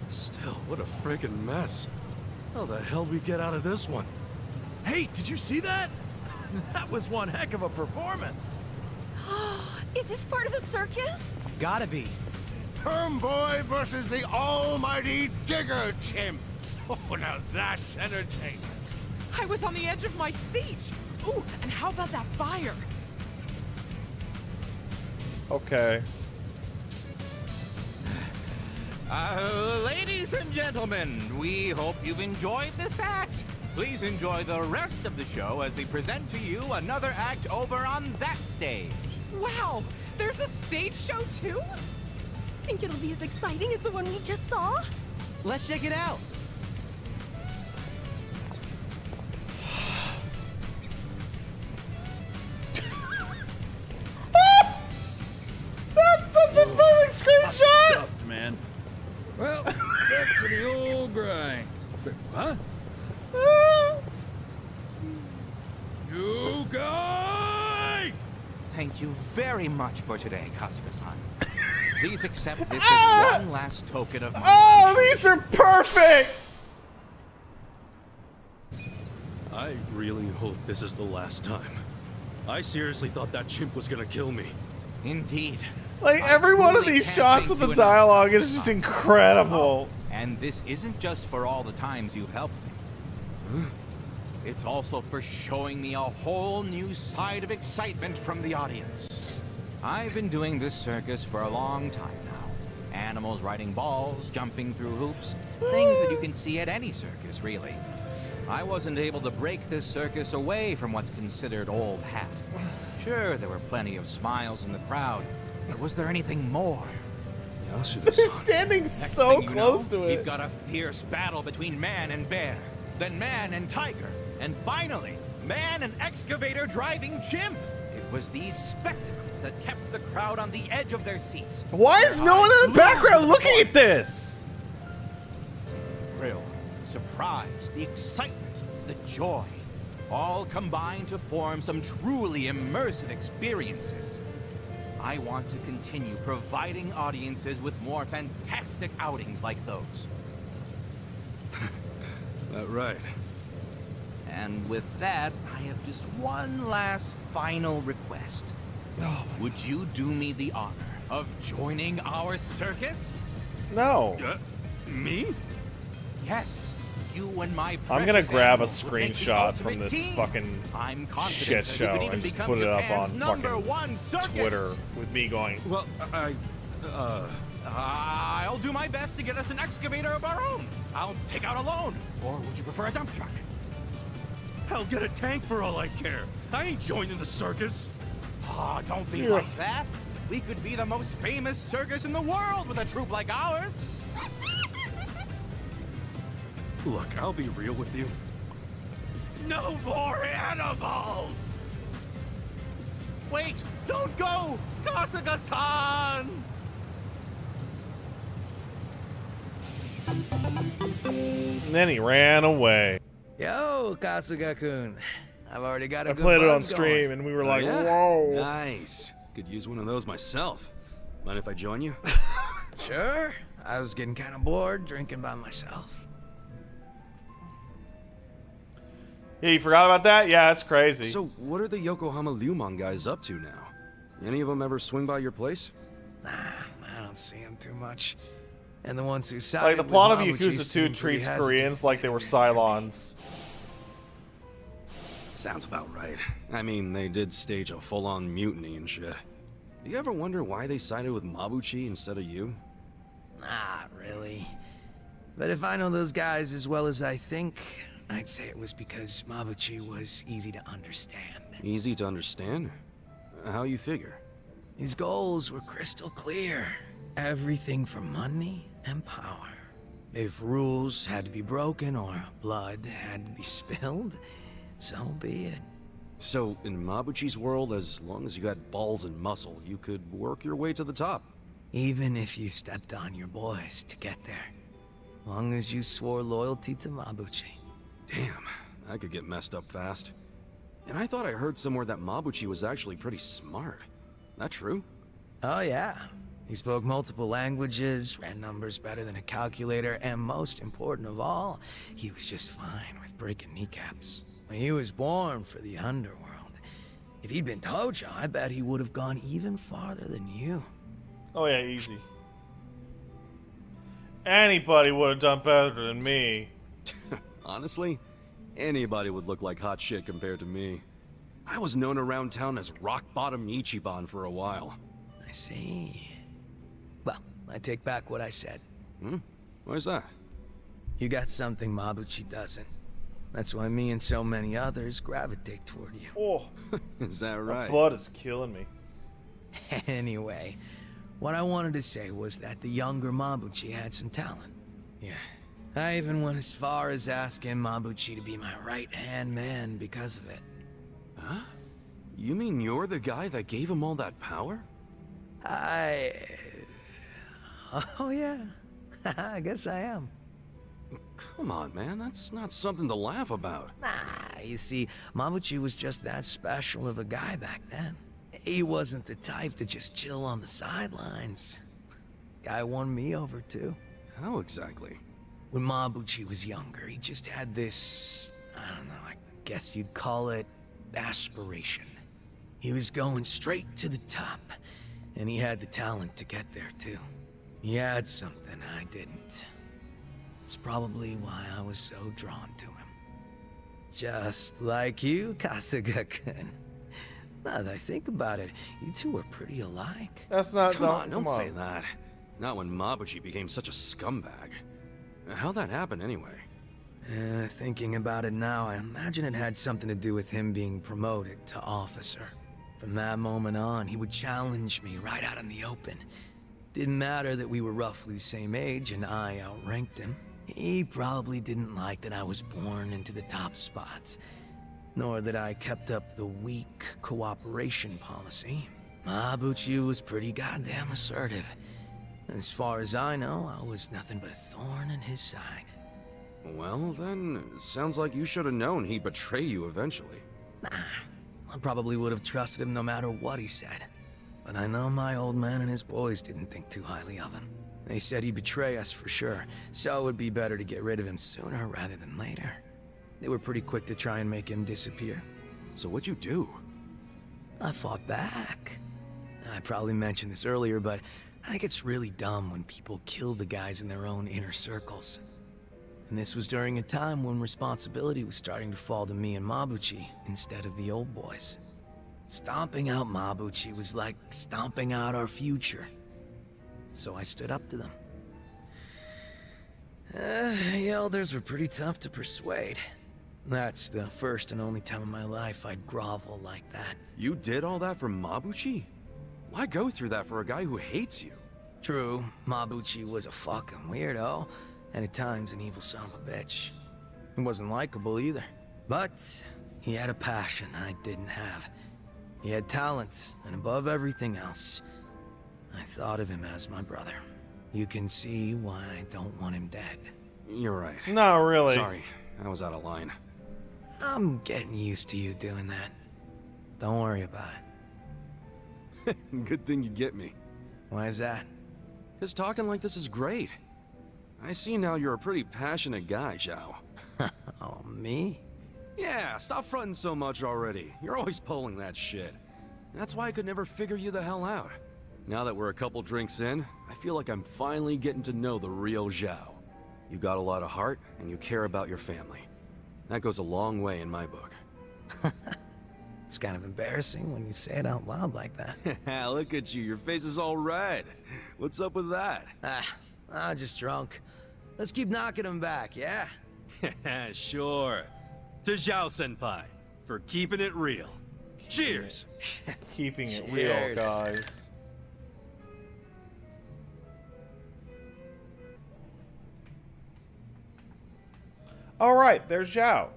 [SPEAKER 2] Still, what a friggin' mess. How the hell did we get out of this one?
[SPEAKER 16] Hey, did you see that? That was one heck of a performance.
[SPEAKER 18] Is this part of the circus?
[SPEAKER 16] Gotta be.
[SPEAKER 20] Perm Boy versus the almighty Digger Chimp. Oh, now that's entertainment.
[SPEAKER 21] I was on the edge of my seat. Ooh, and how about that fire?
[SPEAKER 1] Okay.
[SPEAKER 19] Ladies and gentlemen, we hope you've enjoyed this act. Please enjoy the rest of the show as we present to you another act over on that stage.
[SPEAKER 21] Wow, there's a stage show too?
[SPEAKER 18] Think it'll be as exciting as the one we just saw?
[SPEAKER 16] Let's check it out.
[SPEAKER 1] That's such a perfect screenshot!
[SPEAKER 6] Stuffed, man. Well, back to the old grind. Huh? You guy!
[SPEAKER 19] Thank you very much for today, Kasuga-san. Please accept this as one last token of my
[SPEAKER 1] Oh, these are perfect!
[SPEAKER 2] I really hope this is the last time. I seriously thought that chimp was gonna kill me.
[SPEAKER 19] Indeed.
[SPEAKER 1] Like, every one of these shots with the dialogue is just incredible.
[SPEAKER 19] And this isn't just for all the times you've helped me. It's also for showing me a whole new side of excitement from the audience. I've been doing this circus for a long time now. Animals riding balls, jumping through hoops, things that you can see at any circus, really. I wasn't able to break this circus away from what's considered old hat. Sure, there were plenty of smiles in the crowd, but was there anything more?
[SPEAKER 1] They're standing so close to it.
[SPEAKER 19] We've got a fierce battle between man and bear, then man and tiger, and finally, Man and excavator driving chimp. It was these spectacles that kept the crowd on the edge of their seats.
[SPEAKER 1] Why is no one in the background looking at this?
[SPEAKER 19] Thrill, surprise, the excitement, the joy, all combine to form some truly immersive experiences. I want to continue providing audiences with more fantastic outings like those.
[SPEAKER 2] Right.
[SPEAKER 19] And with that, I have just one last final request. Would you do me the honor of joining our circus?
[SPEAKER 1] No.
[SPEAKER 19] Me? Yes. You and my
[SPEAKER 1] I'm gonna
[SPEAKER 19] precious
[SPEAKER 1] grab a
[SPEAKER 19] animals would make the
[SPEAKER 1] screenshot from
[SPEAKER 19] ultimate
[SPEAKER 1] this
[SPEAKER 19] team.
[SPEAKER 1] fucking
[SPEAKER 19] I'm confident
[SPEAKER 1] shit
[SPEAKER 19] that you
[SPEAKER 1] show
[SPEAKER 19] could even
[SPEAKER 1] and just
[SPEAKER 19] become
[SPEAKER 1] put it up
[SPEAKER 19] Japan's
[SPEAKER 1] on
[SPEAKER 19] #1
[SPEAKER 1] fucking
[SPEAKER 19] circus.
[SPEAKER 1] Twitter with me going.
[SPEAKER 2] Well,
[SPEAKER 19] I'll do my best to get us an excavator of our own. I'll take out a loan. Or would you prefer a dump truck?
[SPEAKER 2] I'll get a tank for all I care. I ain't joining the circus.
[SPEAKER 19] Oh, don't be like that. We could be the most famous circus in the world with a troupe like ours.
[SPEAKER 2] Look, I'll be real with you. No more animals!
[SPEAKER 19] Wait, don't go! Kasuga-san!
[SPEAKER 1] And then he ran away.
[SPEAKER 11] Yo, Kasuga-kun. I've already got a
[SPEAKER 1] I
[SPEAKER 11] good
[SPEAKER 1] played it on
[SPEAKER 11] buzz
[SPEAKER 1] stream
[SPEAKER 11] going.
[SPEAKER 1] and we were
[SPEAKER 2] Oh,
[SPEAKER 1] like,
[SPEAKER 2] yeah?
[SPEAKER 1] whoa.
[SPEAKER 2] Nice. Could use one of those myself. Mind if I join you?
[SPEAKER 11] Sure. I was getting kind of bored drinking by myself.
[SPEAKER 1] Yeah, you forgot about that? Yeah, that's crazy.
[SPEAKER 2] So, what are the Yokohama Liumang guys up to now? Any of them ever swing by your place?
[SPEAKER 11] Nah, I don't see them too much. And the ones who
[SPEAKER 1] Like,
[SPEAKER 11] sided
[SPEAKER 1] the
[SPEAKER 11] with
[SPEAKER 1] plot of
[SPEAKER 11] Mabuchi
[SPEAKER 1] Yakuza 2
[SPEAKER 11] seem pretty
[SPEAKER 1] treats
[SPEAKER 11] hesitant.
[SPEAKER 1] Koreans like they were Cylons.
[SPEAKER 2] Sounds about right. I mean, they did stage a full-on mutiny and shit. Do you ever wonder why they sided with Mabuchi instead of you?
[SPEAKER 11] Not really. But if I know those guys as well as I think, I'd say it was because Mabuchi was easy to understand.
[SPEAKER 2] Easy to understand? How you figure?
[SPEAKER 11] His goals were crystal clear. Everything for money and power. If rules had to be broken or blood had to be spilled, so be it.
[SPEAKER 2] So, in Mabuchi's world, as long as you had balls and muscle, you could work your way to the top.
[SPEAKER 11] Even if you stepped on your boys to get there. Long as you swore loyalty to Mabuchi.
[SPEAKER 2] Damn, I could get messed up fast. And I thought I heard somewhere that Mabuchi was actually pretty smart. That true?
[SPEAKER 11] Oh yeah. He spoke multiple languages, ran numbers better than a calculator, and most important of all, he was just fine with breaking kneecaps. He was born for the underworld. If he'd been Tojo, I bet he would have gone even farther than you.
[SPEAKER 1] Oh yeah, easy. Anybody would have done better than me.
[SPEAKER 2] Honestly, anybody would look like hot shit compared to me. I was known around town as rock bottom Ichiban for a while.
[SPEAKER 11] I see. Well, I take back what I said.
[SPEAKER 2] Where's that?
[SPEAKER 11] You got something Mabuchi doesn't. That's why me and so many others gravitate toward you.
[SPEAKER 1] Oh,
[SPEAKER 2] is that right?
[SPEAKER 1] My blood is killing me.
[SPEAKER 11] Anyway, what I wanted to say was that the younger Mabuchi had some talent. Yeah. I even went as far as asking Mabuchi to be my right-hand man because of it.
[SPEAKER 2] Huh? You mean you're the guy that gave him all that power?
[SPEAKER 11] Oh yeah. I guess I am.
[SPEAKER 2] Come on, man. That's not something to laugh about.
[SPEAKER 11] Nah, you see, Mabuchi was just that special of a guy back then. He wasn't the type to just chill on the sidelines. Guy won me over too.
[SPEAKER 2] How exactly?
[SPEAKER 11] When Mabuchi was younger, he just had this, I don't know, I guess you'd call it aspiration. He was going straight to the top, and he had the talent to get there too. He had something I didn't. It's probably why I was so drawn to him. Just like you, Kasuga-kun. Now that I think about it, you two are pretty alike.
[SPEAKER 1] That's not.
[SPEAKER 2] Come on, don't say that. Not when Mabuchi became such a scumbag. How'd that happen anyway?
[SPEAKER 11] Thinking about it now, I imagine it had something to do with him being promoted to officer. From that moment on, he would challenge me right out in the open. Didn't matter that we were roughly the same age and I outranked him. He probably didn't like that I was born into the top spots. nor that I kept up the weak cooperation policy. Mabuchi was pretty goddamn assertive. As far as I know, I was nothing but a thorn in his side.
[SPEAKER 2] Well, then, sounds like you should have known he'd betray you eventually.
[SPEAKER 11] Nah, I probably would have trusted him no matter what he said. But I know my old man and his boys didn't think too highly of him. They said he'd betray us for sure, so it would be better to get rid of him sooner rather than later. They were pretty quick to try and make him disappear.
[SPEAKER 2] So what'd you do?
[SPEAKER 11] I fought back. I probably mentioned this earlier, but I think it's really dumb when people kill the guys in their own inner circles. And this was during a time when responsibility was starting to fall to me and Mabuchi instead of the old boys. Stomping out Mabuchi was like stomping out our future. So I stood up to them. The elders were pretty tough to persuade. That's the first and only time in my life I'd grovel like that.
[SPEAKER 2] You did all that for Mabuchi? Why go through that for a guy who hates you?
[SPEAKER 11] True, Mabuchi was a fucking weirdo, and at times an evil son of a bitch. He wasn't likable either. But he had a passion I didn't have. He had talent, and above everything else, I thought of him as my brother. You can see why I don't want him dead.
[SPEAKER 2] You're right.
[SPEAKER 1] Not really.
[SPEAKER 2] Sorry, I was out of line.
[SPEAKER 11] I'm getting used to you doing that. Don't worry about
[SPEAKER 2] it. Good thing you get me.
[SPEAKER 11] Why is that?
[SPEAKER 2] Because talking like this is great. I see now you're a pretty passionate guy, Zhao.
[SPEAKER 11] Oh, me?
[SPEAKER 2] Yeah, stop fronting so much already. You're always pulling that shit. That's why I could never figure you the hell out. Now that we're a couple drinks in, I feel like I'm finally getting to know the real Zhao. You got a lot of heart, and you care about your family. That goes a long way in my book.
[SPEAKER 11] It's kind of embarrassing when you say it out loud like that.
[SPEAKER 2] Look at you, your face is all red. What's up with that?
[SPEAKER 11] Just drunk. Let's keep knocking him back, yeah?
[SPEAKER 2] Sure. To Zhao-senpai, for keeping it real. Cheers!
[SPEAKER 1] Keeping it real, guys. Alright, there's Zhao.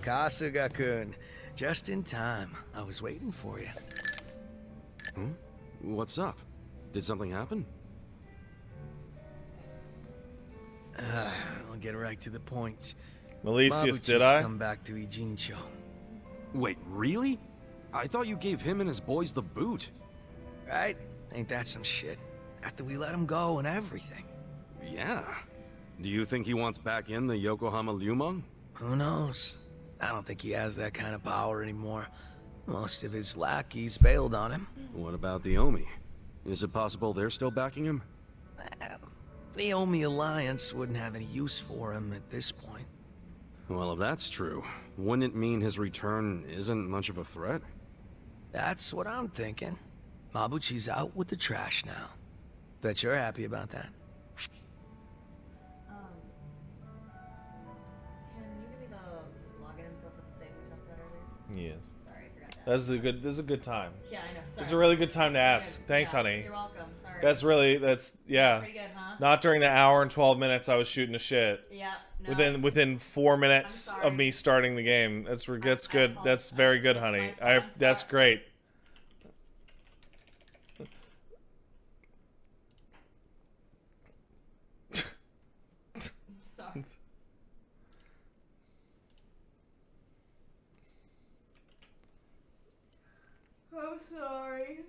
[SPEAKER 11] Kasuga-kun. Just in time. I was waiting for you.
[SPEAKER 2] What's up? Did something happen?
[SPEAKER 11] I'll get right to the point.
[SPEAKER 1] Malicious, did I?
[SPEAKER 11] Come back to Ijincho.
[SPEAKER 2] Wait, really? I thought you gave him and his boys the boot.
[SPEAKER 11] Right? Ain't that some shit? After we let him go and everything.
[SPEAKER 2] Yeah. Do you think he wants back in the Yokohama Liumang?
[SPEAKER 11] Who knows? I don't think he has that kind of power anymore. Most of his lackeys bailed on him.
[SPEAKER 2] What about the Omi? Is it possible they're still backing him?
[SPEAKER 11] The Omi Alliance wouldn't have any use for him at this point.
[SPEAKER 2] Well, if that's true, wouldn't it mean his return isn't much of a threat?
[SPEAKER 11] That's what I'm thinking. Mabuchi's out with the trash now. Bet you're happy about that.
[SPEAKER 9] Can you give me the login info for the thing we talked about earlier?
[SPEAKER 1] Yes.
[SPEAKER 9] Sorry, I forgot that.
[SPEAKER 1] This is a good time.
[SPEAKER 9] Yeah, I know. Sorry.
[SPEAKER 1] This is a really good time to ask. Thanks, honey.
[SPEAKER 9] You're welcome. Sorry.
[SPEAKER 1] Yeah.
[SPEAKER 9] Pretty good, huh?
[SPEAKER 1] Not during the hour and 12 minutes I was shooting the shit.
[SPEAKER 9] Yeah. No.
[SPEAKER 1] Within 4 minutes of me starting the game. That's good. That's very good, honey. That's great.
[SPEAKER 9] Sorry. I'm sorry.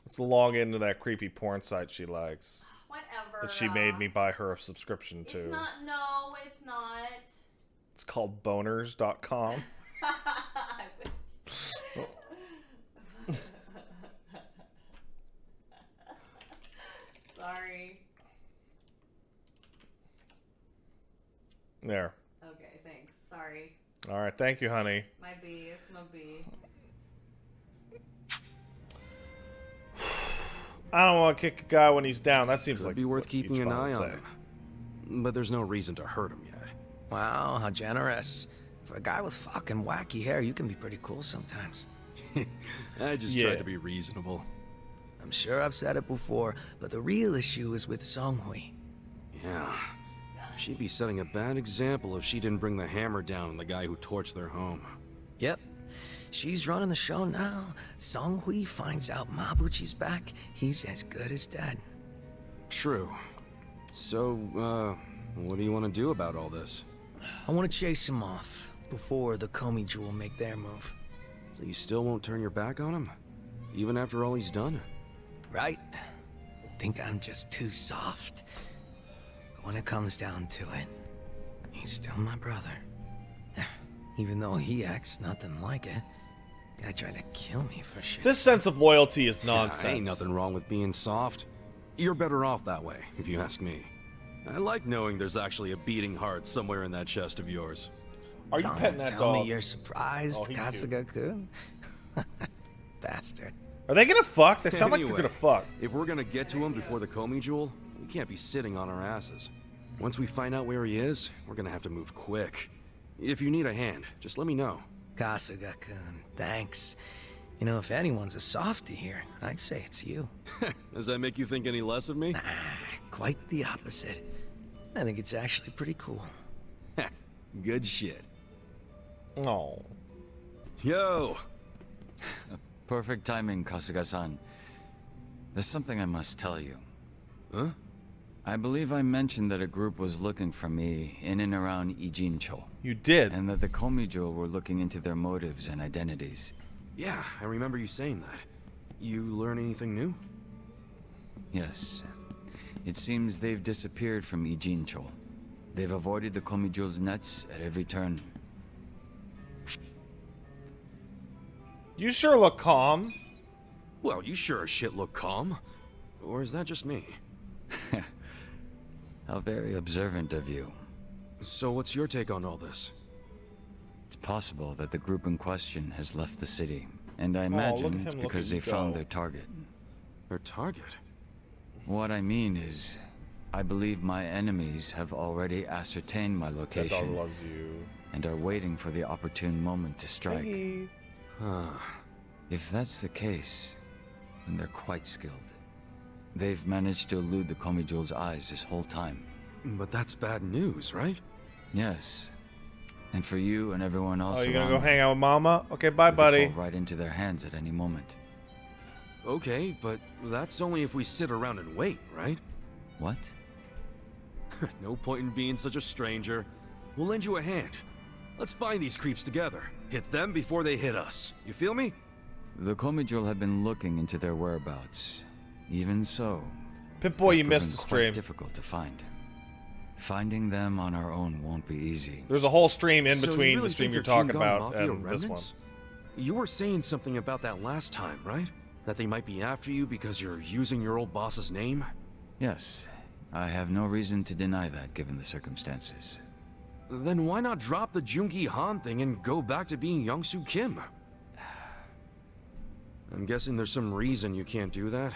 [SPEAKER 1] Let's log into that creepy porn site she likes.
[SPEAKER 9] Whatever.
[SPEAKER 1] That she made me buy her a subscription to.
[SPEAKER 9] It's not. No, it's not.
[SPEAKER 1] It's called boners.com.
[SPEAKER 9] Sorry.
[SPEAKER 1] There.
[SPEAKER 9] Okay, thanks. Sorry.
[SPEAKER 1] All right, thank you, honey.
[SPEAKER 9] My B, it's no B.
[SPEAKER 1] I don't want to kick a guy when he's down. That seems like
[SPEAKER 2] be worth keeping an eye on
[SPEAKER 1] him.
[SPEAKER 2] But there's no reason to hurt him yet.
[SPEAKER 11] Wow, how generous. For a guy with fucking wacky hair, you can be pretty cool sometimes.
[SPEAKER 2] I just tried to be reasonable.
[SPEAKER 11] I'm sure I've said it before, but the real issue is with Songhui.
[SPEAKER 2] Yeah. She'd be setting a bad example if she didn't bring the hammer down on the guy who torched their home.
[SPEAKER 11] Yep. She's running the show now. Song Hui finds out Mabuchi's back. He's as good as dead.
[SPEAKER 2] True. So, what do you want to do about all this?
[SPEAKER 11] I want to chase him off before the Komi Jewel make their move.
[SPEAKER 2] So you still won't turn your back on him? Even after all he's done?
[SPEAKER 11] Right? Think I'm just too soft. But when it comes down to it, he's still my brother. Even though he acts nothing like it. Guy tried to kill me for shit.
[SPEAKER 1] This sense of loyalty is nonsense.
[SPEAKER 2] Yeah, ain't nothing wrong with being soft. You're better off that way, if you ask me. I like knowing there's actually a beating heart somewhere in that chest of yours.
[SPEAKER 1] Are you petting that
[SPEAKER 11] tell
[SPEAKER 1] dog?
[SPEAKER 11] Me you're surprised, Kasuga-kun. Bastard.
[SPEAKER 1] Are they gonna fuck? They sound like they're gonna fuck.
[SPEAKER 2] If we're gonna get to him before the Komi Jewel, we can't be sitting on our asses. Once we find out where he is, we're gonna have to move quick. If you need a hand, just let me know.
[SPEAKER 11] Kasuga-kun, thanks. You know, if anyone's a softie here, I'd say it's you.
[SPEAKER 2] Does that make you think any less of me?
[SPEAKER 11] Nah, quite the opposite. I think it's actually pretty cool.
[SPEAKER 2] Good shit.
[SPEAKER 1] Oh.
[SPEAKER 2] Yo!
[SPEAKER 12] Perfect timing, Kasuga-san. There's something I must tell you.
[SPEAKER 2] Huh?
[SPEAKER 12] I believe I mentioned that a group was looking for me in and around Ijincho.
[SPEAKER 1] You did.
[SPEAKER 12] And that the Komi Jewel were looking into their motives and identities.
[SPEAKER 2] Yeah, I remember you saying that. You learn anything new?
[SPEAKER 12] Yes. It seems they've disappeared from Ijincho. They've avoided the Komi Jewel's nets at every turn.
[SPEAKER 1] You sure look calm.
[SPEAKER 2] Well, you sure as shit look calm. Or is that just me?
[SPEAKER 12] How very observant of you.
[SPEAKER 2] So what's your take on all this?
[SPEAKER 12] It's possible that the group in question has left the city. And I imagine it's because they found their target.
[SPEAKER 2] Their target?
[SPEAKER 12] What I mean is, I believe my enemies have already ascertained my location.
[SPEAKER 1] That dog loves you.
[SPEAKER 12] And are waiting for the opportune moment to strike. If that's the case, then they're quite skilled. They've managed to elude the Komi Jewel's eyes this whole time.
[SPEAKER 2] But that's bad news, right?
[SPEAKER 12] Yes. And for you and everyone else
[SPEAKER 1] you gonna go hang out with Mama? Okay, bye, buddy.
[SPEAKER 12] Fall right into their hands at any moment.
[SPEAKER 2] Okay, but that's only if we sit around and wait, right?
[SPEAKER 12] What?
[SPEAKER 2] No point in being such a stranger. We'll lend you a hand. Let's find these creeps together. Hit them before they hit us. You feel me?
[SPEAKER 12] The Komi Jewel have been looking into their whereabouts. Even so,
[SPEAKER 1] Pip-Boy, you missed the stream.
[SPEAKER 12] Quite difficult to find. Finding them on our own won't be easy.
[SPEAKER 1] There's a whole stream in
[SPEAKER 2] So
[SPEAKER 1] between
[SPEAKER 2] you really
[SPEAKER 1] the stream
[SPEAKER 2] think
[SPEAKER 1] you're
[SPEAKER 2] they're
[SPEAKER 1] talking
[SPEAKER 2] Shingon
[SPEAKER 1] about
[SPEAKER 2] Mafia
[SPEAKER 1] and this one.
[SPEAKER 2] remnants? You were saying something about that last time, right? That they might be after you because you're using your old boss's name?
[SPEAKER 12] Yes. I have no reason to deny that, given the circumstances.
[SPEAKER 2] Then why not drop the Jungi Han thing and go back to being Youngsu Kim? I'm guessing there's some reason you can't do that.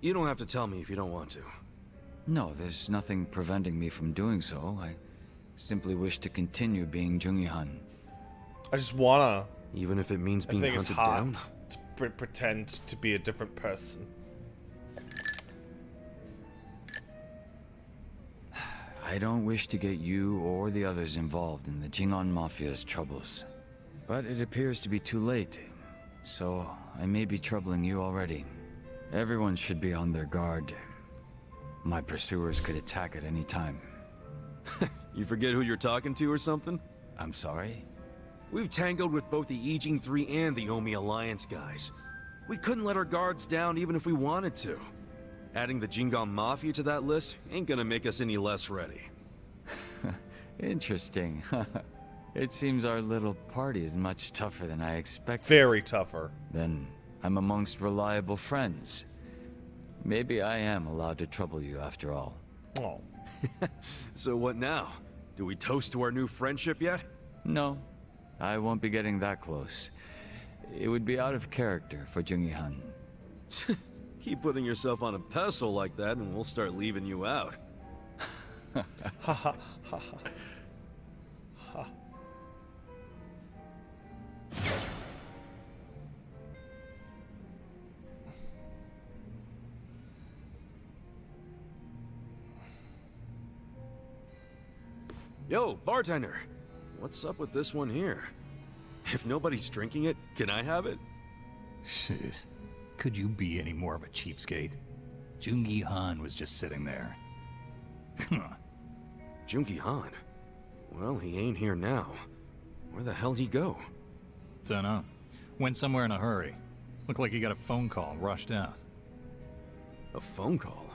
[SPEAKER 2] You don't have to tell me if you don't want to.
[SPEAKER 12] No, there's nothing preventing me from doing so. I simply wish to continue being Jungi-han.
[SPEAKER 1] I just wanna.
[SPEAKER 2] Even if it means being
[SPEAKER 1] hunted
[SPEAKER 2] hunted
[SPEAKER 1] hot
[SPEAKER 2] down?
[SPEAKER 1] to pretend to be a different person.
[SPEAKER 12] I don't wish to get you or the others involved in the Jingon Mafia's troubles. But it appears to be too late, so I may be troubling you already. Everyone should be on their guard. My pursuers could attack at any time.
[SPEAKER 2] You forget who you're talking to or something?
[SPEAKER 12] I'm sorry?
[SPEAKER 2] We've tangled with both the Ijin 3 and the Omi Alliance guys. We couldn't let our guards down even if we wanted to. Adding the Jingon Mafia to that list ain't gonna make us any less ready.
[SPEAKER 12] Interesting. It seems our little party is much tougher than I expected.
[SPEAKER 1] Very tougher.
[SPEAKER 12] Then I'm amongst reliable friends. Maybe I am allowed to trouble you after all.
[SPEAKER 1] Oh.
[SPEAKER 2] So what now? Do we toast to our new friendship yet?
[SPEAKER 12] No, I won't be getting that close. It would be out of character for Jungi-han.
[SPEAKER 2] Keep putting yourself on a pedestal like that and we'll start leaving you out.
[SPEAKER 1] Ha ha ha ha. Ha.
[SPEAKER 2] Yo, bartender. What's up with this one here? If nobody's drinking it, can I have it?
[SPEAKER 17] Shit. Could you be any more of a cheapskate? Jungi Han was just sitting there.
[SPEAKER 2] Jungi Han? Well, he ain't here now. Where the hell he go?
[SPEAKER 17] Dunno. Went somewhere in a hurry. Looked like he got a phone call, rushed out.
[SPEAKER 2] A phone call?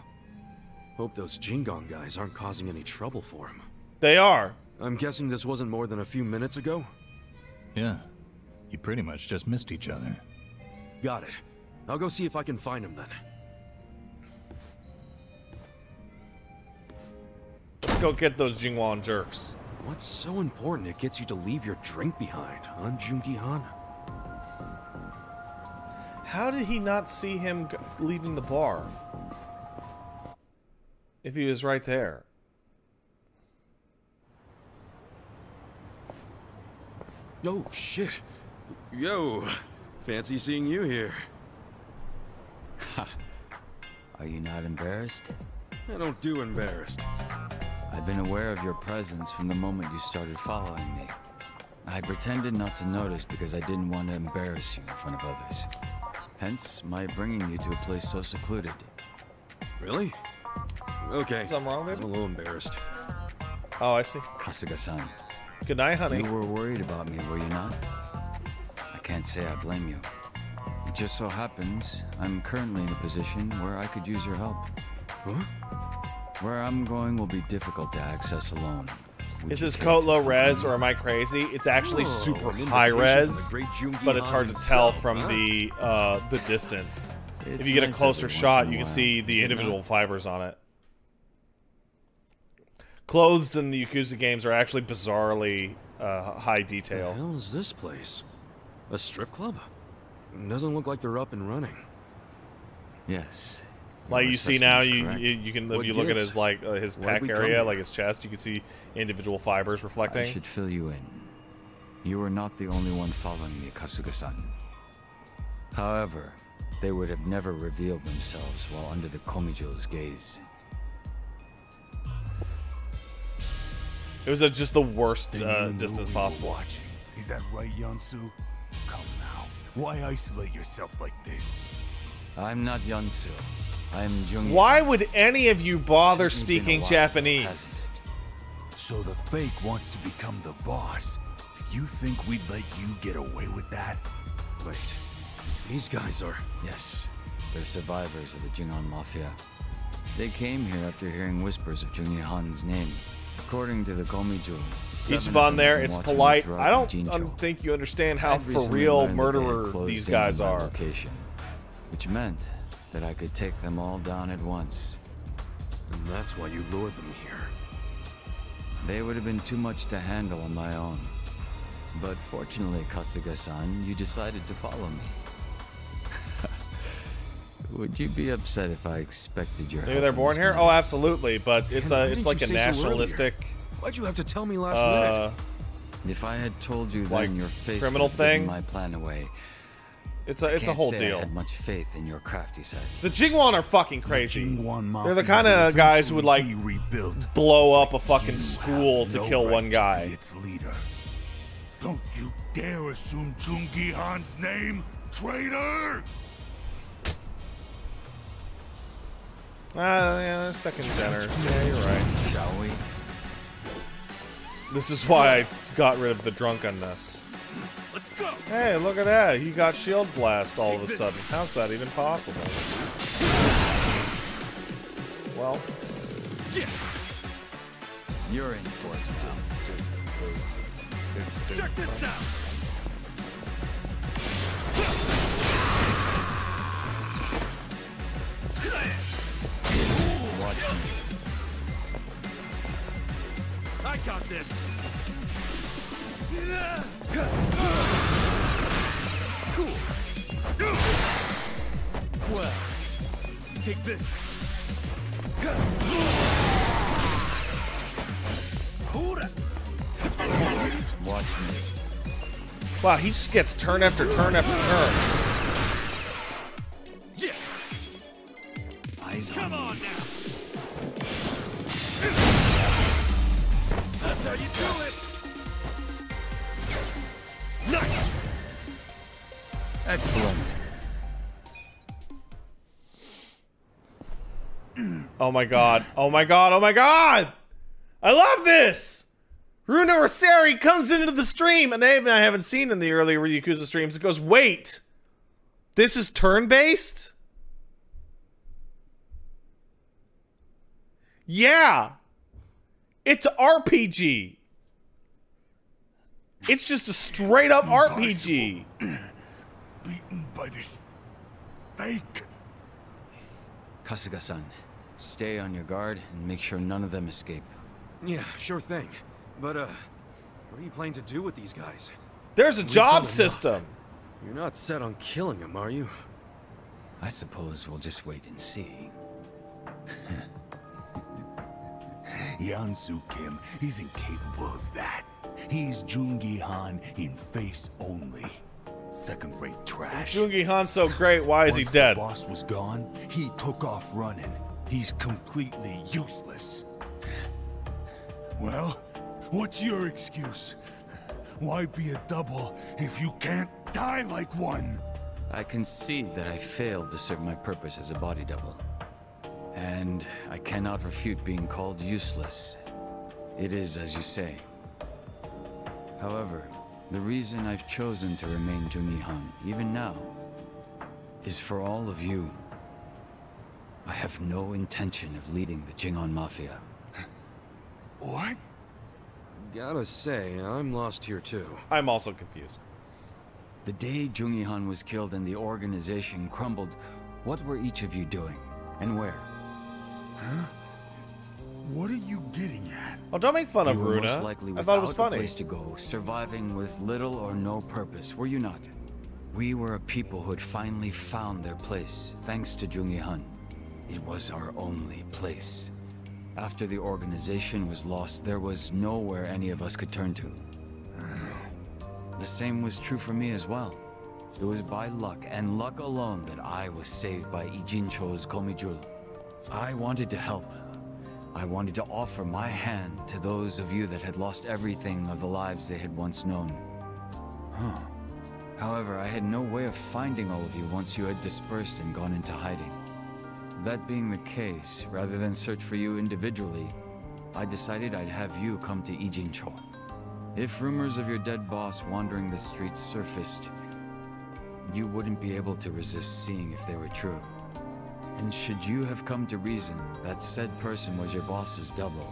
[SPEAKER 2] Hope those Jingong guys aren't causing any trouble for him.
[SPEAKER 1] They are.
[SPEAKER 2] I'm guessing this wasn't more than a few minutes ago?
[SPEAKER 17] Yeah. You pretty much just missed each other.
[SPEAKER 2] Got it. I'll go see if I can find him then.
[SPEAKER 1] Let's go get those Jingwon jerks.
[SPEAKER 2] What's so important it gets you to leave your drink behind, huh, Jungi Han?
[SPEAKER 1] How did he not see him leaving the bar? If he was right there.
[SPEAKER 2] Yo, shit. Yo, fancy seeing you here.
[SPEAKER 12] Ha. Are you not embarrassed?
[SPEAKER 2] I don't do embarrassed.
[SPEAKER 12] I've been aware of your presence from the moment you started following me. I pretended not to notice because I didn't want to embarrass you in front of others. Hence, my bringing you to a place so secluded.
[SPEAKER 2] Really? Okay.
[SPEAKER 1] Something wrong, baby?
[SPEAKER 2] I'm a little embarrassed.
[SPEAKER 1] Oh, I see.
[SPEAKER 12] Kasuga-san.
[SPEAKER 1] Good night, honey.
[SPEAKER 12] You were worried about me, were you not? I can't say I blame you. It just so happens, I'm currently in a position where I could use your help.
[SPEAKER 2] Huh?
[SPEAKER 12] Where I'm going will be difficult to access alone.
[SPEAKER 1] Is this code low res or am I crazy? It's actually super high res, but it's hard to tell from the distance. If you get a closer shot, you can see the individual fibers on it. Clothes in the Yakuza games are actually bizarrely high detail.
[SPEAKER 2] What the hell is this place? A strip club? Doesn't look like they're up and running.
[SPEAKER 12] Yes.
[SPEAKER 1] Like you see now, you can if you look at his his
[SPEAKER 2] Why'd
[SPEAKER 1] pec
[SPEAKER 2] we come
[SPEAKER 1] area,
[SPEAKER 2] here?
[SPEAKER 1] like his chest, you can see individual fibers reflecting.
[SPEAKER 12] I should fill you in. You are not the only one following me, Kasuga-san. However, they would have never revealed themselves while under the Komijo's gaze.
[SPEAKER 1] It was just the worst distance possible.
[SPEAKER 20] Watching. Is that right, Yansu? Come now. Why isolate yourself like this?
[SPEAKER 12] I'm not Yansu. I'm Jungi.
[SPEAKER 1] Why would any of you bother speaking Japanese?
[SPEAKER 20] So the fake wants to become the boss. You think we'd let you get away with that?
[SPEAKER 2] Wait, these guys are...
[SPEAKER 12] Yes, they're survivors of the Jingon Mafia. They came here after hearing whispers of Jungi Han's name. According to the Komijo,
[SPEAKER 1] Ichiban there, it's polite. I don't think you understand how for real murderer these guys are.
[SPEAKER 12] Location, which meant that I could take them all down at once.
[SPEAKER 2] And that's why you lured them here.
[SPEAKER 12] They would have been too much to handle on my own. But fortunately, Kasuga-san, you decided to follow me. Would you be upset if I expected your help?
[SPEAKER 1] Maybe they're born here? Oh, absolutely. But it's like a nationalistic.
[SPEAKER 2] Why'd you have to tell me last minute?
[SPEAKER 12] If I had told you
[SPEAKER 1] like
[SPEAKER 12] then, your face
[SPEAKER 1] criminal
[SPEAKER 12] would have given
[SPEAKER 1] thing.
[SPEAKER 12] my plan away.
[SPEAKER 1] It's a whole
[SPEAKER 12] I
[SPEAKER 1] deal.
[SPEAKER 12] had much faith in your crafty side.
[SPEAKER 1] The Jingwon are fucking crazy. They're the kind of guys who would like blow up a fucking school to kill one guy.
[SPEAKER 20] Its leader. Don't you dare assume Jungi Han's name, traitor!
[SPEAKER 1] Yeah, second geners. Yeah, you're right.
[SPEAKER 12] Shall we?
[SPEAKER 1] This is why I got rid of the drunkenness.
[SPEAKER 20] Let's go.
[SPEAKER 1] Hey, look at that. He got shield blast all of a sudden. How's that even possible? Well.
[SPEAKER 12] You're in for it now.
[SPEAKER 20] Check this out.
[SPEAKER 12] Watch me.
[SPEAKER 20] I got this. Cool. Well, take this.
[SPEAKER 12] Watch me.
[SPEAKER 1] Wow, he just gets turn after turn after turn.
[SPEAKER 20] Yeah.
[SPEAKER 12] Eyes
[SPEAKER 20] Come
[SPEAKER 12] on
[SPEAKER 20] on
[SPEAKER 12] me.
[SPEAKER 20] now.
[SPEAKER 13] how you do it!
[SPEAKER 16] Nice!
[SPEAKER 12] Excellent.
[SPEAKER 1] Oh my god. Oh my god. Oh my god! I love this! Runa Rosari comes into the stream, and I haven't seen in the earlier Yakuza streams. It goes, wait! This is turn-based? Yeah! It's RPG! It's just a straight-up RPG!
[SPEAKER 13] Beaten by this fake.
[SPEAKER 12] Kasuga-san, stay on your guard and make sure none of them escape.
[SPEAKER 2] Yeah, sure thing. But, what are you planning to do with these guys?
[SPEAKER 1] There's a job system!
[SPEAKER 2] You're not set on killing them, are you?
[SPEAKER 12] I suppose we'll just wait and see.
[SPEAKER 20] Yansu Kim isn't capable of that. He's Jungi Han in face only. Second-rate trash.
[SPEAKER 1] Jungi Han's so great, why is he dead?
[SPEAKER 20] Once the boss was gone, he took off running. He's completely useless. Well, what's your excuse? Why be a double if you can't die like one?
[SPEAKER 12] I concede that I failed to serve my purpose as a body double. And I cannot refute being called useless. It is as you say. However, the reason I've chosen to remain Jungi Han, even now, is for all of you. I have no intention of leading the Jingon Mafia.
[SPEAKER 20] What?
[SPEAKER 2] Gotta say, I'm lost here too.
[SPEAKER 1] I'm also confused.
[SPEAKER 12] The day Jungi Han was killed and the organization crumbled, what were each of you doing? And where?
[SPEAKER 20] Huh? What are you getting at?
[SPEAKER 1] Oh, don't make fun of
[SPEAKER 12] You were
[SPEAKER 1] Runa.
[SPEAKER 12] most likely
[SPEAKER 1] I thought it was
[SPEAKER 12] without a
[SPEAKER 1] funny.
[SPEAKER 12] place to go, surviving with little or no purpose, were you not? We were a people who had finally found their place, thanks to Jungi Han. It was our only place. After the organization was lost, there was nowhere any of us could turn to. The same was true for me as well. It was by luck, and luck alone, that I was saved by Ijincho's Komijul. I wanted to help. I wanted to offer my hand to those of you that had lost everything of the lives they had once known. However, I had no way of finding all of you once you had dispersed and gone into hiding. That being the case, rather than search for you individually, I decided I'd have you come to Ijincho. If rumors of your dead boss wandering the streets surfaced, you wouldn't be able to resist seeing if they were true. And should you have come to reason that said person was your boss's double,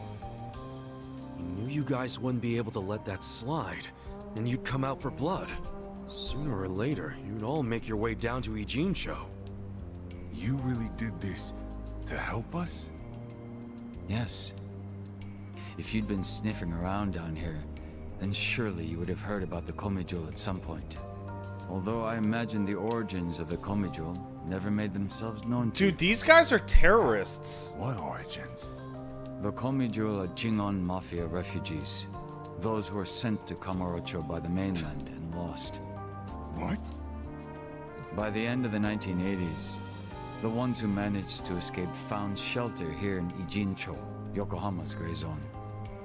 [SPEAKER 2] You knew you guys wouldn't be able to let that slide, and you'd come out for blood. Sooner or later, you'd all make your way down to Ijincho.
[SPEAKER 20] You really did this to help us?
[SPEAKER 12] yes. If you'd been sniffing around down here, then surely you would have heard about the Komijul at some point. Although I imagine the origins of the Komijul never made themselves known to you.
[SPEAKER 1] Dude, these guys are terrorists.
[SPEAKER 20] What origins?
[SPEAKER 12] The Komijul are Jingon Mafia refugees. Those who were sent to Kamurocho by the mainland and lost.
[SPEAKER 20] What?
[SPEAKER 12] By the end of the 1980s, the ones who managed to escape found shelter here in Ijincho, Yokohama's gray zone.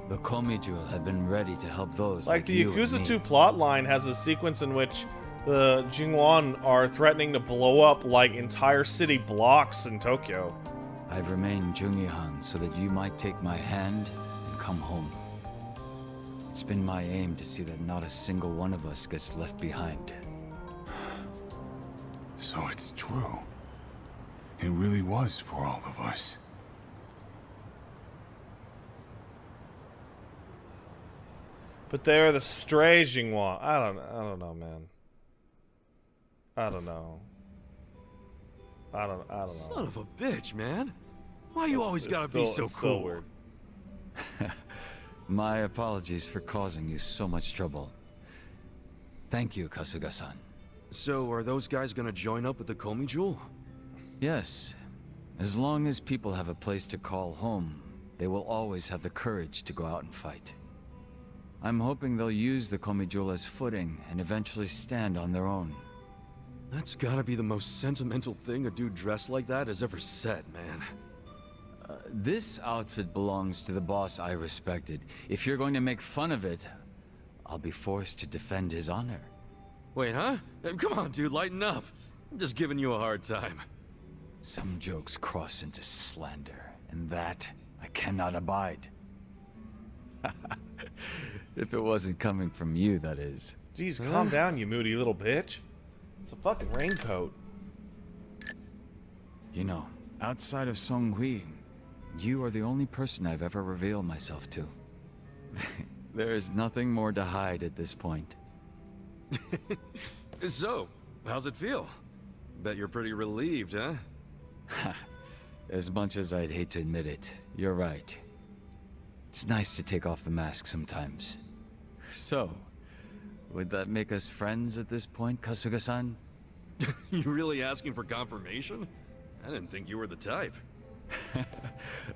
[SPEAKER 12] The Komijul have been ready to help those like
[SPEAKER 1] the
[SPEAKER 12] you and
[SPEAKER 1] Yakuza
[SPEAKER 12] me.
[SPEAKER 1] 2 plotline has a sequence in which the Jingwan are threatening to blow up like entire city blocks in Tokyo.
[SPEAKER 12] I've remained Jungi Han so that you might take my hand and come home. It's been my aim to see that not a single one of us gets left behind.
[SPEAKER 20] So it's true. It really was for all of us.
[SPEAKER 1] But they're the stray Jingwan. I don't know, man. I don't know. I don't know.
[SPEAKER 2] Son of a bitch, man. Why you always gotta be so
[SPEAKER 1] it's still
[SPEAKER 2] cool?
[SPEAKER 1] weird.
[SPEAKER 12] My apologies for causing you so much trouble. Thank you, Kasuga-san.
[SPEAKER 2] So, are those guys gonna join up with the Komijul?
[SPEAKER 12] Yes. As long as people have a place to call home, they will always have the courage to go out and fight. I'm hoping they'll use the Komijul as footing and eventually stand on their own.
[SPEAKER 2] That's gotta be the most sentimental thing a dude dressed like that has ever said, man.
[SPEAKER 12] This outfit belongs to the boss I respected. If you're going to make fun of it, I'll be forced to defend his honor.
[SPEAKER 2] Wait, huh? Come on, dude, lighten up. I'm just giving you a hard time.
[SPEAKER 12] Some jokes cross into slander, and that I cannot abide. If it wasn't coming from you, that is.
[SPEAKER 1] Jeez, calm down, you moody little bitch. It's a fucking raincoat.
[SPEAKER 12] You know, outside of Songhui, you are the only person I've ever revealed myself to. There is nothing more to hide at this point.
[SPEAKER 2] So, how's it feel? Bet you're pretty relieved, huh?
[SPEAKER 12] As much as I'd hate to admit it, you're right. It's nice to take off the mask sometimes. So, would that make us friends at this point, Kasuga-san?
[SPEAKER 2] You really asking for confirmation? I didn't think you were the type.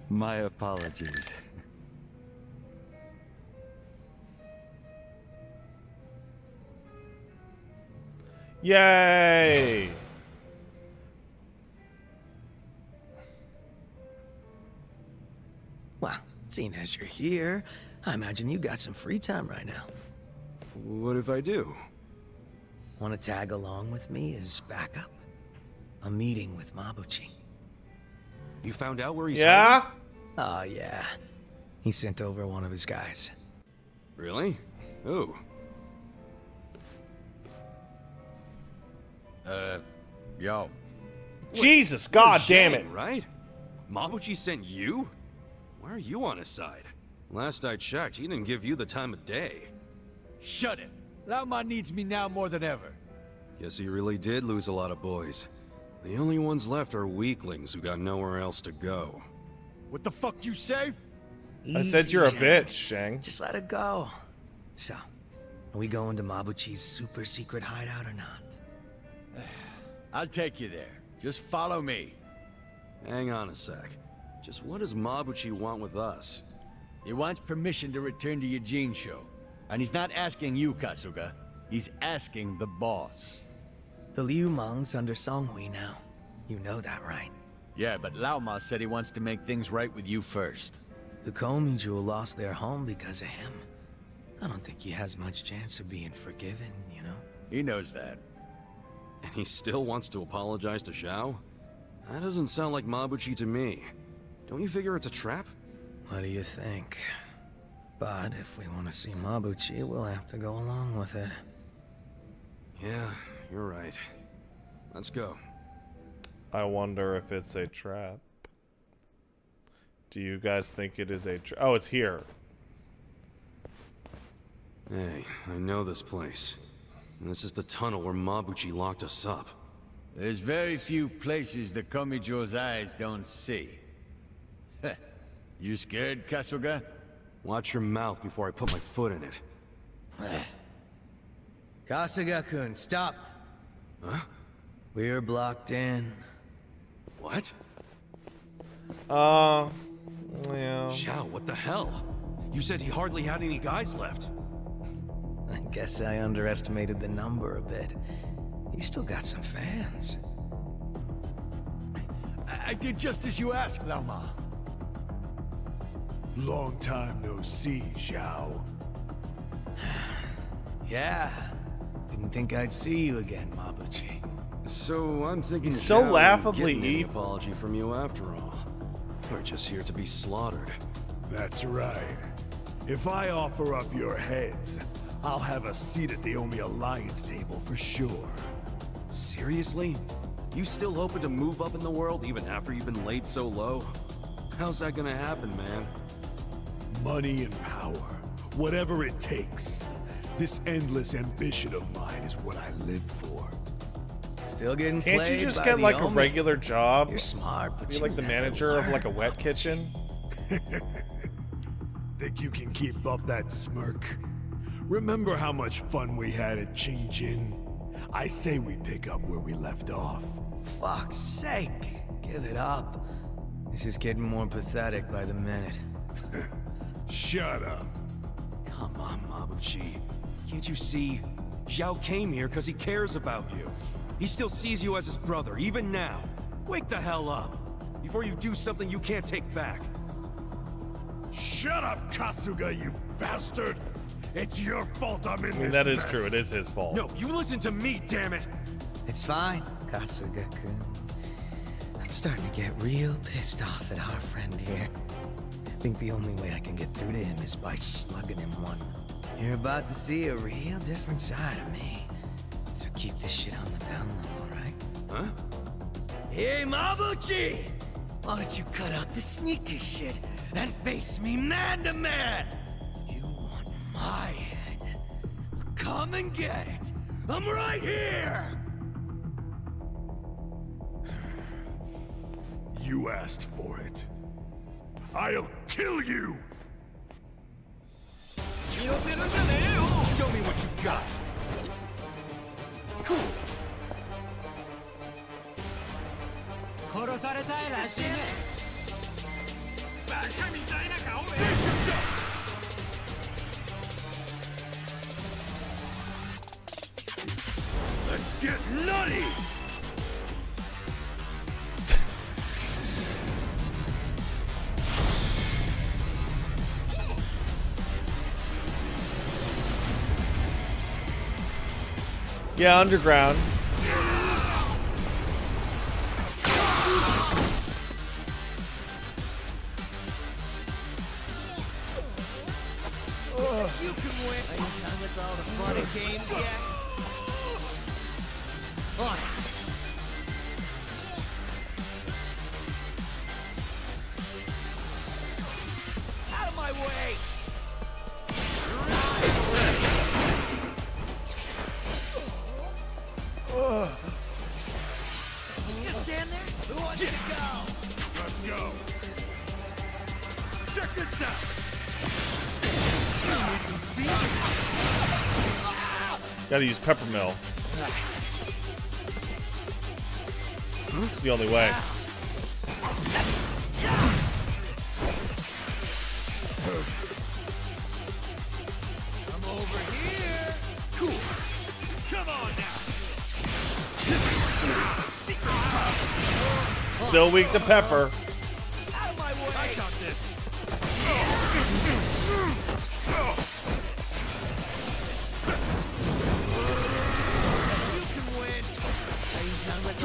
[SPEAKER 12] My apologies.
[SPEAKER 1] Yay!
[SPEAKER 11] Well, seeing as you're here, I imagine you got some free time right now.
[SPEAKER 2] What if I do?
[SPEAKER 11] Want to tag along with me as backup? A meeting with Mabuchi.
[SPEAKER 2] You found out where he's
[SPEAKER 1] hiding?
[SPEAKER 11] Oh, yeah. He sent over one of his guys.
[SPEAKER 2] Really? Who?
[SPEAKER 5] Yo.
[SPEAKER 1] Jesus, god damn it.
[SPEAKER 2] Right? Mabuchi sent you? Why are you on his side? Last I checked, he didn't give you the time of day.
[SPEAKER 5] Shut it. Laoma needs me now more than ever.
[SPEAKER 2] Guess he really did lose a lot of boys. The only ones left are weaklings who got nowhere else to go.
[SPEAKER 5] What the fuck you say?
[SPEAKER 1] I said you're a bitch, Shang.
[SPEAKER 11] Just let it go. So, are we going to Mabuchi's super secret hideout or not?
[SPEAKER 5] I'll take you there. Just follow me.
[SPEAKER 2] Hang on a sec. Just what does Mabuchi want with us?
[SPEAKER 5] He wants permission to return to Yijincho. And he's not asking you, Kasuga. He's asking the boss.
[SPEAKER 11] The Liu Mang's under Songhui now. You know that, right?
[SPEAKER 5] Yeah, but Laoma said he wants to make things right with you first.
[SPEAKER 11] The Komi Jewel lost their home because of him. I don't think he has much chance of being forgiven, you know?
[SPEAKER 5] He knows that.
[SPEAKER 2] And he still wants to apologize to Zhao? That doesn't sound like Mabuchi to me. Don't you figure it's a trap?
[SPEAKER 11] What do you think? But if we want to see Mabuchi, we'll have to go along with it.
[SPEAKER 2] Yeah, you're right. Let's go.
[SPEAKER 1] I wonder if it's a trap. Do you guys think it is a trap? Oh, it's here.
[SPEAKER 2] Hey, I know this place. This is the tunnel where Mabuchi locked us up.
[SPEAKER 5] There's very few places the Komijo's eyes don't see. You scared, Kasuga?
[SPEAKER 2] Watch your mouth before I put my foot in it.
[SPEAKER 11] Kasuga-kun, stop.
[SPEAKER 2] Huh?
[SPEAKER 11] We're blocked in.
[SPEAKER 2] What?
[SPEAKER 1] Yeah.
[SPEAKER 2] Zhao, what the hell? You said he hardly had any guys left.
[SPEAKER 11] I guess I underestimated the number a bit. He's still got some fans.
[SPEAKER 5] I did just as you asked, Laoma.
[SPEAKER 13] Long time no see, Zhao.
[SPEAKER 11] Yeah. Didn't think I'd see you again, Mabuchi.
[SPEAKER 2] So I'm thinking
[SPEAKER 1] he's so
[SPEAKER 2] Zhao
[SPEAKER 1] laughably
[SPEAKER 2] didn't get any
[SPEAKER 1] evil.
[SPEAKER 2] apology from you after all. We're just here to be slaughtered.
[SPEAKER 13] That's right. If I offer up your heads, I'll have a seat at the Omi Alliance table for sure.
[SPEAKER 2] Seriously? You still hoping to move up in the world even after you've been laid so low? How's that gonna happen, man?
[SPEAKER 13] Money and power. Whatever it takes. This endless ambition of mine is what I live for.
[SPEAKER 11] Still getting
[SPEAKER 1] Can't
[SPEAKER 11] played
[SPEAKER 1] you just
[SPEAKER 11] by
[SPEAKER 1] get
[SPEAKER 11] the
[SPEAKER 1] like a
[SPEAKER 11] Omi?
[SPEAKER 1] regular job?
[SPEAKER 11] You're smart, but
[SPEAKER 1] Be
[SPEAKER 11] you
[SPEAKER 1] like the
[SPEAKER 11] never
[SPEAKER 1] manager of like a
[SPEAKER 11] learn.
[SPEAKER 1] wet kitchen?
[SPEAKER 13] Think you can keep up that smirk? Remember how much fun we had at Qingjin? I say we pick up where we left off.
[SPEAKER 11] Fuck's sake. Give it up. This is getting more pathetic by the minute.
[SPEAKER 13] Shut up.
[SPEAKER 2] Come on, Mabuchi. Can't you see? Zhao came here because he cares about you. He still sees you as his brother, even now. Wake the hell up. before you do something you can't take back.
[SPEAKER 8] Shut up, Kasuga, you bastard! It's your fault I'm in this
[SPEAKER 1] mean, that is
[SPEAKER 8] mess.
[SPEAKER 1] true. It is his fault.
[SPEAKER 2] No, you listen to me, damn it!
[SPEAKER 11] It's fine, Kasuga-kun. I'm starting to get real pissed off at our friend here. I think the only way I can get through to him is by slugging him one. You're about to see a real different side of me. So keep this shit on the down low, alright?
[SPEAKER 2] Huh?
[SPEAKER 11] Hey, Mabuchi! Why don't you cut out the sneaky shit and face me man to man? You want my head? Come and get it! I'm right here!
[SPEAKER 8] You asked for it. I'll kill you!
[SPEAKER 2] Show me what you got. Cool.
[SPEAKER 8] Let's get nutty!
[SPEAKER 1] Yeah, underground.
[SPEAKER 11] You can win. Are you done with all the fun and games yet? On. Out of my way! Just stand there? Who wants to go?
[SPEAKER 8] Let's go! Check this out!
[SPEAKER 1] Gotta use peppermill. It's the only way.
[SPEAKER 11] I'm over here. Cool. Come on now.
[SPEAKER 1] Still weak to pepper.
[SPEAKER 11] Out of my way. I got this. You can win. Are you done with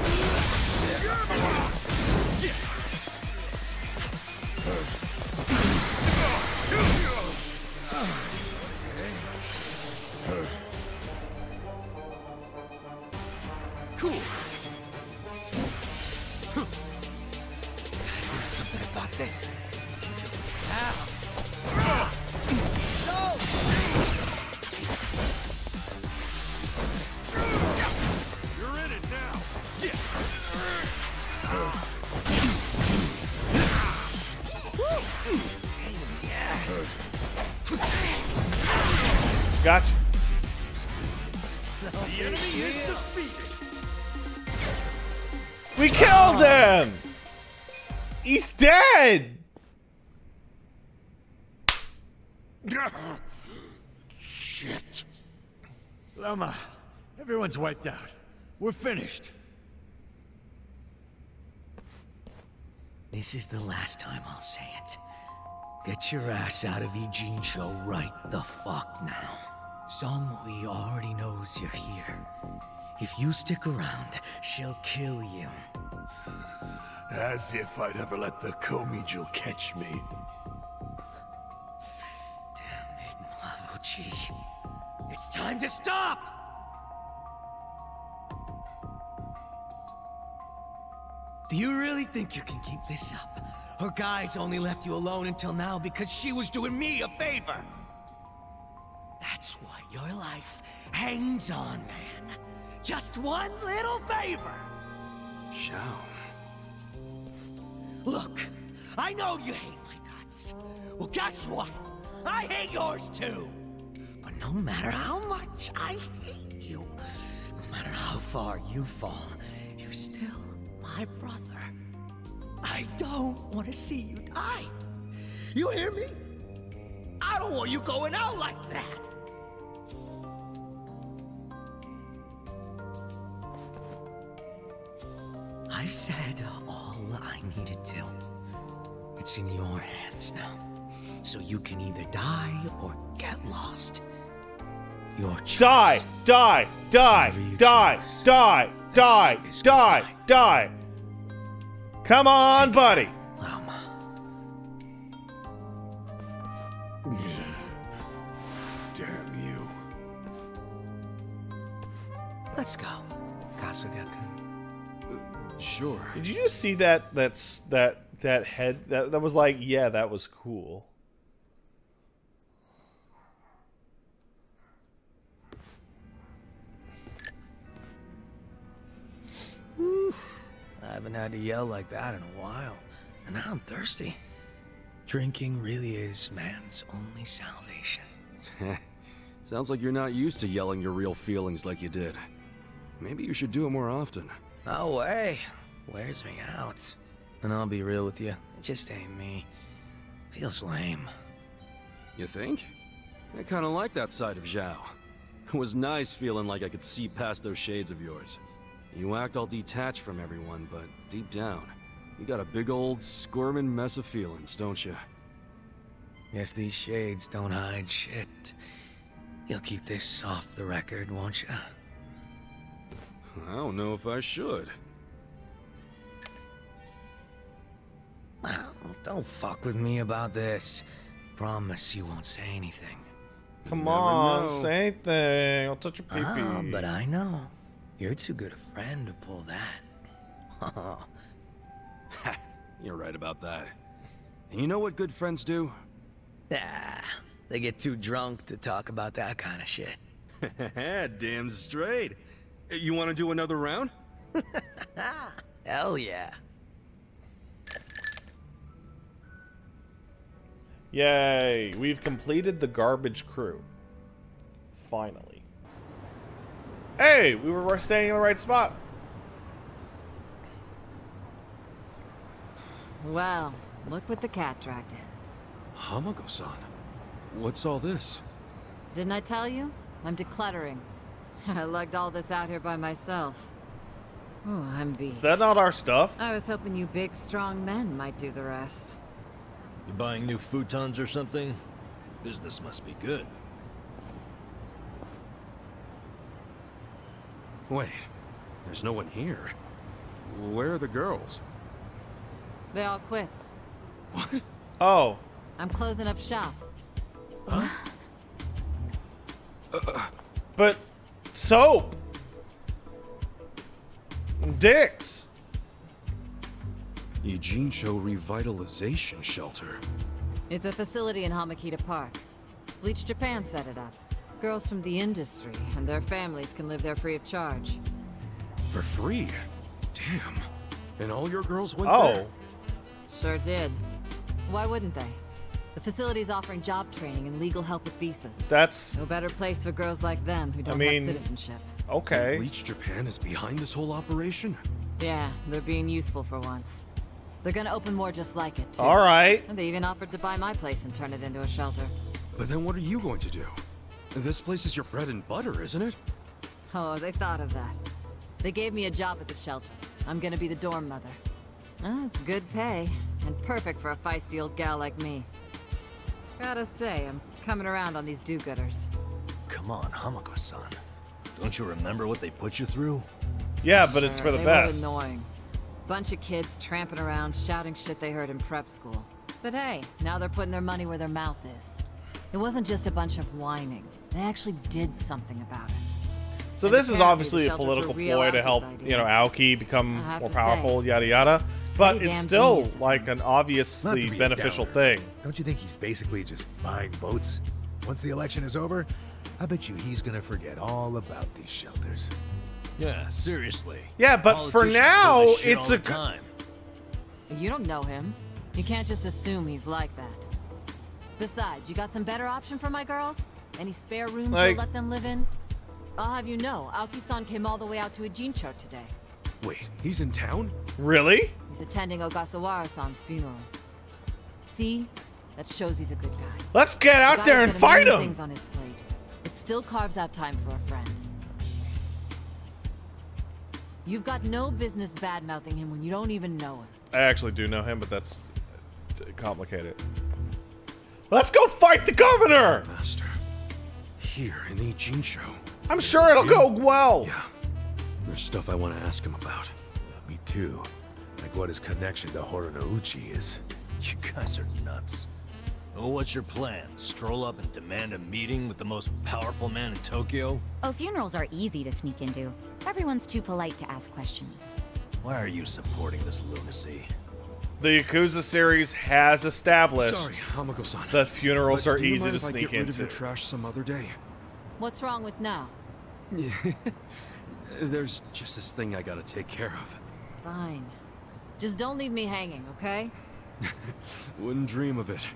[SPEAKER 11] Cool. There's something about this. Ow. No!
[SPEAKER 8] You're in it now!
[SPEAKER 11] Yes!
[SPEAKER 1] Gotcha.
[SPEAKER 8] The enemy is defeated!
[SPEAKER 1] We killed him! He's dead!
[SPEAKER 5] Shit. Lama, everyone's wiped out. We're finished.
[SPEAKER 11] This is the last time I'll say it. Get your ass out of Ijincho right the fuck now. Songhui already knows you're here. If you stick around, she'll kill you.
[SPEAKER 8] As if I'd ever let the Komijul catch me.
[SPEAKER 11] Damn it, Mabuchi. It's time to stop! Do you really think you can keep this up? Her guys only left you alone until now because she was doing me a favor. That's what your life hangs on, man. Just one little favor.
[SPEAKER 2] Shao.
[SPEAKER 11] Look, I know you hate my guts. Well, guess what? I hate yours too. But no matter how much I hate you, no matter how far you fall, you're still my brother. I don't want to see you die. You hear me? I don't want you going out like that. I've said all I needed to. It's in your hands now. So you can either die or get lost. Your choice.
[SPEAKER 1] Die! Die! Die! Die! Die! Die! Die! Die! Come on, buddy!
[SPEAKER 13] Damn you.
[SPEAKER 11] Let's go, Kasuga.
[SPEAKER 2] Sure.
[SPEAKER 1] Did you just see that head? That was like, yeah, that was cool.
[SPEAKER 11] I haven't had to yell like that in a while, and now I'm thirsty. Drinking really is man's only salvation.
[SPEAKER 2] Sounds like you're not used to yelling your real feelings like you did. Maybe you should do it more often.
[SPEAKER 11] No way. Wears me out. And I'll be real with you, it just ain't me. Feels lame.
[SPEAKER 2] You think? I kinda like that side of Zhao. It was nice feeling like I could see past those shades of yours. You act all detached from everyone, but deep down, you got a big old squirming mess of feelings, don't you?
[SPEAKER 11] Guess these shades don't hide shit. You'll keep this off the record, won't you?
[SPEAKER 2] I don't know if I should.
[SPEAKER 11] Wow, don't fuck with me about this. Promise you won't say anything.
[SPEAKER 1] Come on, say anything. I'll touch your pee-pee.
[SPEAKER 11] But I know. You're too good a friend to pull that.
[SPEAKER 2] You're right about that. And you know what good friends do?
[SPEAKER 11] They get too drunk to talk about that kind of shit.
[SPEAKER 2] Damn straight. You want to do another round?
[SPEAKER 11] Hell yeah.
[SPEAKER 1] Yay, we've completed the garbage crew. Finally. Hey, we were staying in the right spot.
[SPEAKER 10] Well, look what the cat dragged in.
[SPEAKER 2] Hamako-san, what's all this?
[SPEAKER 10] Didn't I tell you? I'm decluttering. I lugged all this out here by myself. Oh, I'm beat.
[SPEAKER 1] Is that not our stuff?
[SPEAKER 10] I was hoping you big, strong men might do the rest.
[SPEAKER 3] You buying new futons or something? Business must be good.
[SPEAKER 2] Wait, there's no one here. Where are the girls?
[SPEAKER 10] They all quit.
[SPEAKER 2] What?
[SPEAKER 1] Oh.
[SPEAKER 10] I'm closing up shop.
[SPEAKER 2] Huh?
[SPEAKER 1] But soap. Dicks.
[SPEAKER 2] Ijincho Revitalization Shelter.
[SPEAKER 10] It's a facility in Hamakita Park. Bleach Japan set it up. Girls from the industry and their families can live there free of charge.
[SPEAKER 2] For free? Damn. And all your girls went there?
[SPEAKER 10] Sure did. Why wouldn't they? The facility's offering job training and legal help with visas.
[SPEAKER 1] That's...
[SPEAKER 10] no better place for girls like them who don't have citizenship.
[SPEAKER 1] Okay.
[SPEAKER 2] Bleach Japan is behind this whole operation?
[SPEAKER 10] Yeah, they're being useful for once. They're gonna open more just like it, too.
[SPEAKER 1] Alright.
[SPEAKER 10] And they even offered to buy my place and turn it into a shelter.
[SPEAKER 2] But then what are you going to do? This place is your bread and butter, isn't it?
[SPEAKER 10] Oh, they thought of that. They gave me a job at the shelter. I'm gonna be the dorm mother. It's good pay, and perfect for a feisty old gal like me. Gotta say, I'm coming around on these do-gooders.
[SPEAKER 3] Come on, Hamako-san. Don't you remember what they put you through?
[SPEAKER 1] Yeah, but it's for the best.
[SPEAKER 10] They were annoying. Bunch of kids tramping around, shouting shit they heard in prep school. But hey, now they're putting their money where their mouth is. It wasn't just a bunch of whining. They actually did something about it.
[SPEAKER 1] So this is obviously a political ploy to help, you know, Aoki become more powerful, yada yada. But it's still like an obviously beneficial thing.
[SPEAKER 13] Don't you think he's basically just buying votes? Once the election is over, I bet you he's gonna forget all about these shelters.
[SPEAKER 3] Yeah, seriously.
[SPEAKER 1] Yeah, but for now, it's a
[SPEAKER 3] time.
[SPEAKER 10] You don't know him. You can't just assume he's like that. Besides, you got some better option for my girls? Any spare rooms you'll let them live in? I'll have you know, Aoki-san came all the way out to Ijincho today.
[SPEAKER 2] Wait, he's in town?
[SPEAKER 1] Really?
[SPEAKER 10] He's attending Ogasawara-san's funeral. See? That shows he's a good guy.
[SPEAKER 1] Let's get out there and fight him!
[SPEAKER 10] Things on his plate. It still carves out time for a friend. You've got no business bad-mouthing him when you don't even know him.
[SPEAKER 1] I actually do know him, but that's complicated. Let's go fight the governor!
[SPEAKER 2] Master. Here in Ijincho.
[SPEAKER 1] I'm sure it'll go well.
[SPEAKER 2] Yeah. There's stuff I want to ask him about.
[SPEAKER 13] Me too. Like what his connection to Horonouchi is.
[SPEAKER 3] You guys are nuts. Oh, what's your plan? Stroll up and demand a meeting with the most powerful man in Tokyo?
[SPEAKER 4] Oh, funerals are easy to sneak into. Everyone's too polite to ask questions.
[SPEAKER 3] Why are you supporting this lunacy?
[SPEAKER 1] The Yakuza series has established
[SPEAKER 2] Sorry, Hamako-san.
[SPEAKER 1] that funerals are easy to
[SPEAKER 2] if I
[SPEAKER 1] sneak
[SPEAKER 2] get rid of
[SPEAKER 1] into.
[SPEAKER 2] your trash some other day?
[SPEAKER 10] What's wrong with now?
[SPEAKER 2] Yeah. There's just this thing I gotta take care of.
[SPEAKER 10] Fine. Just don't leave me hanging, okay?
[SPEAKER 2] Wouldn't dream of it.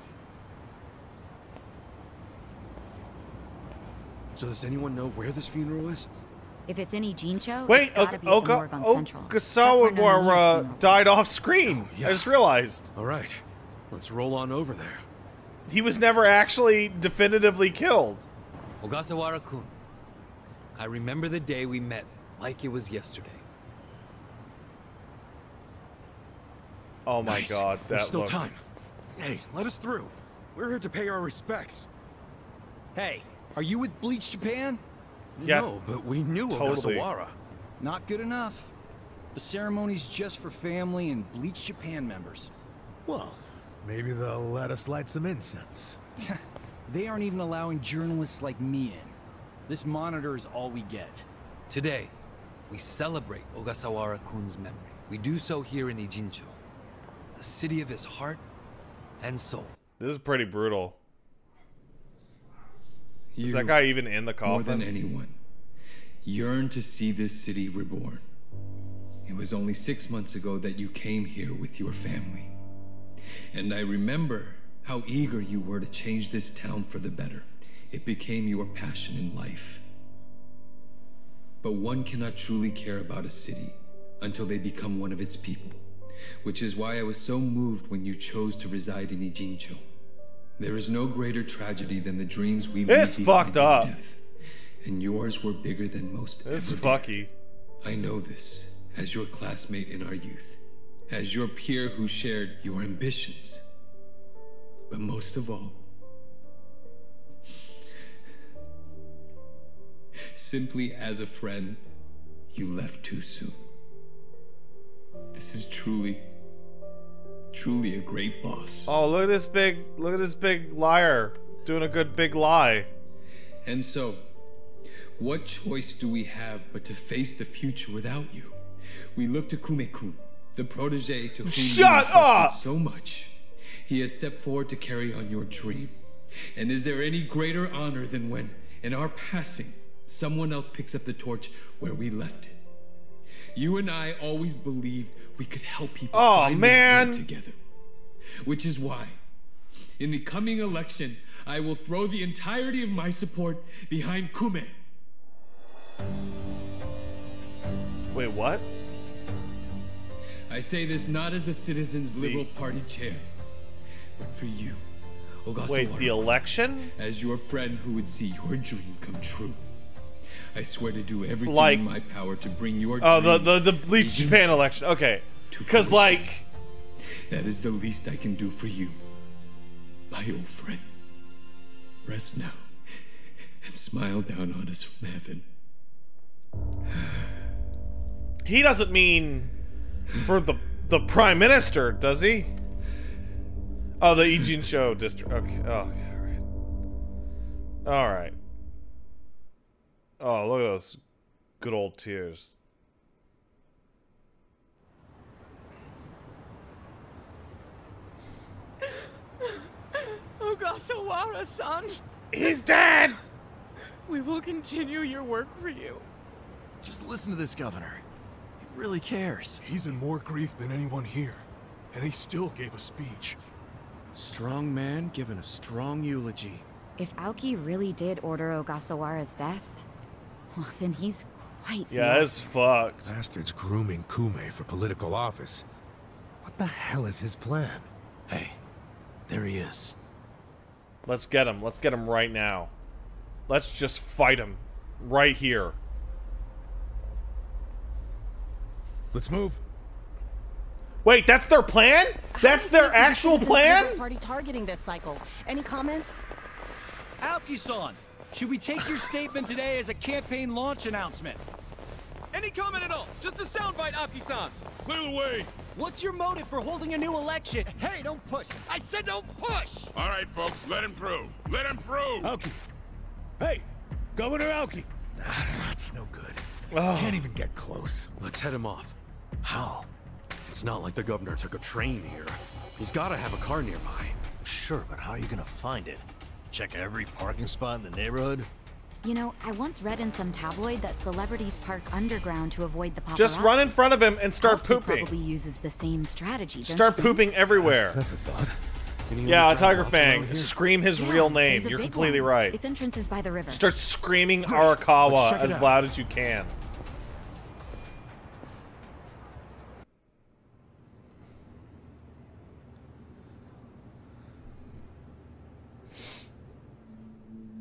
[SPEAKER 2] So does anyone know where this funeral is?
[SPEAKER 4] If it's in Ijincho,
[SPEAKER 1] Wait,
[SPEAKER 4] it's gotta be at the morgue on Central.
[SPEAKER 1] Okasawa died off screen.
[SPEAKER 2] Yeah.
[SPEAKER 1] I just realized.
[SPEAKER 2] All right, let's roll on over there.
[SPEAKER 1] He was never actually definitively killed.
[SPEAKER 7] Ogasawara-kun, I remember the day we met like it was yesterday.
[SPEAKER 1] Oh my god, that
[SPEAKER 2] There's still
[SPEAKER 1] look.
[SPEAKER 2] time. Hey, let us through. We're here to pay our respects.
[SPEAKER 22] Hey, are you with Bleach Japan?
[SPEAKER 1] Yeah,
[SPEAKER 2] no, but we knew
[SPEAKER 1] totally.
[SPEAKER 22] Ogasawara. Not good enough. The ceremony's just for family and Bleach Japan members.
[SPEAKER 13] Well, maybe they'll let us light some incense.
[SPEAKER 22] They aren't even allowing journalists like me in. This monitor is all we get.
[SPEAKER 7] Today, we celebrate Ogasawara-kun's memory. We do so here in Ijincho, the city of his heart and soul.
[SPEAKER 1] This is pretty brutal. Is
[SPEAKER 23] You,
[SPEAKER 1] that guy even in the coffin?
[SPEAKER 23] more than anyone, yearn to see this city reborn. It was only 6 months ago that you came here with your family. And I remember how eager you were to change this town for the better. It became your passion in life. But one cannot truly care about a city until they become one of its people, which is why I was so moved when you chose to reside in Ijincho. There is no greater tragedy than the dreams we leave
[SPEAKER 1] It's
[SPEAKER 23] behind
[SPEAKER 1] fucked
[SPEAKER 23] in
[SPEAKER 1] up.
[SPEAKER 23] death, and yours were bigger than most
[SPEAKER 1] It's
[SPEAKER 23] ever
[SPEAKER 1] fucky.
[SPEAKER 23] dared. I know this as your classmate in our youth, as your peer who shared your ambitions. But most of all, simply as a friend, you left too soon. This is truly a great loss.
[SPEAKER 1] Oh, look at this big liar doing a good big lie.
[SPEAKER 23] And so, what choice do we have but to face the future without you? We look to Kume-kun, the protege to whom
[SPEAKER 1] Shut
[SPEAKER 23] you
[SPEAKER 1] up!
[SPEAKER 23] entrusted so much. He has stepped forward to carry on your dream. And is there any greater honor than when, in our passing, someone else picks up the torch where we left it? You and I always believed we could help people find their way together. Which is why, in the coming election, I will throw the entirety of my support behind Kume.
[SPEAKER 1] Wait, what?
[SPEAKER 23] I say this not as the Citizens Liberal Party chair, but for you, Ogasawara.
[SPEAKER 1] Wait, the election?
[SPEAKER 23] As your friend who would see your dream come true. I swear to do everything
[SPEAKER 1] Like-
[SPEAKER 23] in my power to bring your
[SPEAKER 1] Oh,
[SPEAKER 23] dream
[SPEAKER 1] the Bleach Japan election. Okay. Because, like...
[SPEAKER 23] That is the least I can do for you, my old friend. Rest now, and smile down on us from heaven.
[SPEAKER 1] He doesn't mean for the Prime Minister, does he? Oh, the Ijincho district. Okay. Oh, okay, all right. Oh, look at those good old tears.
[SPEAKER 21] Ogasawara-san.
[SPEAKER 1] He's dead!
[SPEAKER 21] We will continue your work for you.
[SPEAKER 24] Just listen to this governor. He really cares.
[SPEAKER 13] He's in more grief than anyone here, and he still gave a speech.
[SPEAKER 22] Strong man giving a strong eulogy.
[SPEAKER 4] If Aoki really did order Ogasawara's death, well, then he's quite
[SPEAKER 1] Yeah, it's fucked.
[SPEAKER 13] Bastard's grooming Kume for political office. What the hell is his plan?
[SPEAKER 24] Hey, there he is.
[SPEAKER 1] Let's get him. Let's get him right now. Let's just fight him. Right here.
[SPEAKER 13] Let's move.
[SPEAKER 1] Wait, that's their plan? That's their actual plan?
[SPEAKER 6] Party targeting this cycle. Any comment?
[SPEAKER 22] Aoki-san, should we take your statement today as a campaign launch announcement?
[SPEAKER 21] Any comment at all? Just a soundbite, Aoki-san.
[SPEAKER 22] Clear the way. What's your motive for holding a new election? Hey, don't push. I said don't push!
[SPEAKER 14] All right, folks, let him through. Let him through!
[SPEAKER 13] Aoki. Hey, Governor Aoki. That's no good. Can't even get close.
[SPEAKER 2] Let's head him off. How? It's not like the governor took a train here. He's gotta have a car nearby.
[SPEAKER 3] Sure, but how are you gonna find it? Check every parking spot in the neighborhood?
[SPEAKER 4] You know, I once read in some tabloid that celebrities park underground to avoid the paparazzi.
[SPEAKER 1] Just run in front of him and start pooping.
[SPEAKER 4] Probably uses the same strategy.
[SPEAKER 1] Start pooping everywhere.
[SPEAKER 13] That's a thought.
[SPEAKER 1] Yeah, Tiger Fang. Scream his real name. You're completely right.
[SPEAKER 4] Its entrance is by the river.
[SPEAKER 1] Start screaming Arakawa as loud as you can.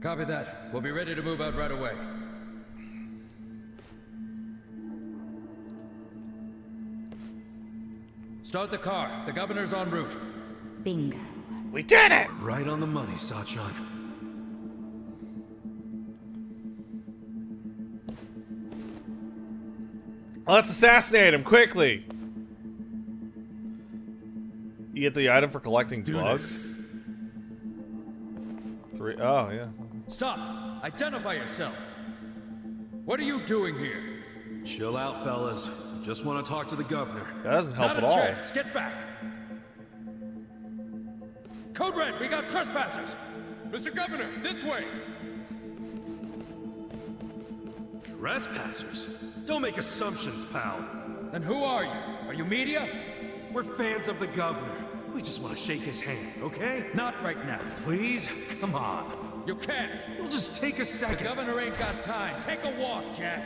[SPEAKER 15] Copy that. We'll be ready to move out right away. Start the car. The governor's en route.
[SPEAKER 4] Bingo.
[SPEAKER 1] We did it!
[SPEAKER 2] Right on the money, Sachan.
[SPEAKER 1] Let's assassinate him quickly. You get the item for collecting bugs. Oh, yeah.
[SPEAKER 15] Stop! Identify yourselves! What are you doing here?
[SPEAKER 2] Chill out, fellas. Just want to talk to the governor.
[SPEAKER 1] That doesn't help
[SPEAKER 15] Not
[SPEAKER 1] at
[SPEAKER 15] a
[SPEAKER 1] all.
[SPEAKER 15] chance. Get back! Code Red, we got trespassers!
[SPEAKER 21] Mr. Governor, this way!
[SPEAKER 2] Trespassers? Don't make assumptions, pal.
[SPEAKER 15] And who are you? Are you media?
[SPEAKER 2] We're fans of the governor. We just want to shake his hand, okay?
[SPEAKER 15] Not right now.
[SPEAKER 2] Please? Come on.
[SPEAKER 15] You can't.
[SPEAKER 2] It'll just take a second.
[SPEAKER 15] The governor ain't got time. Take a walk, Jack.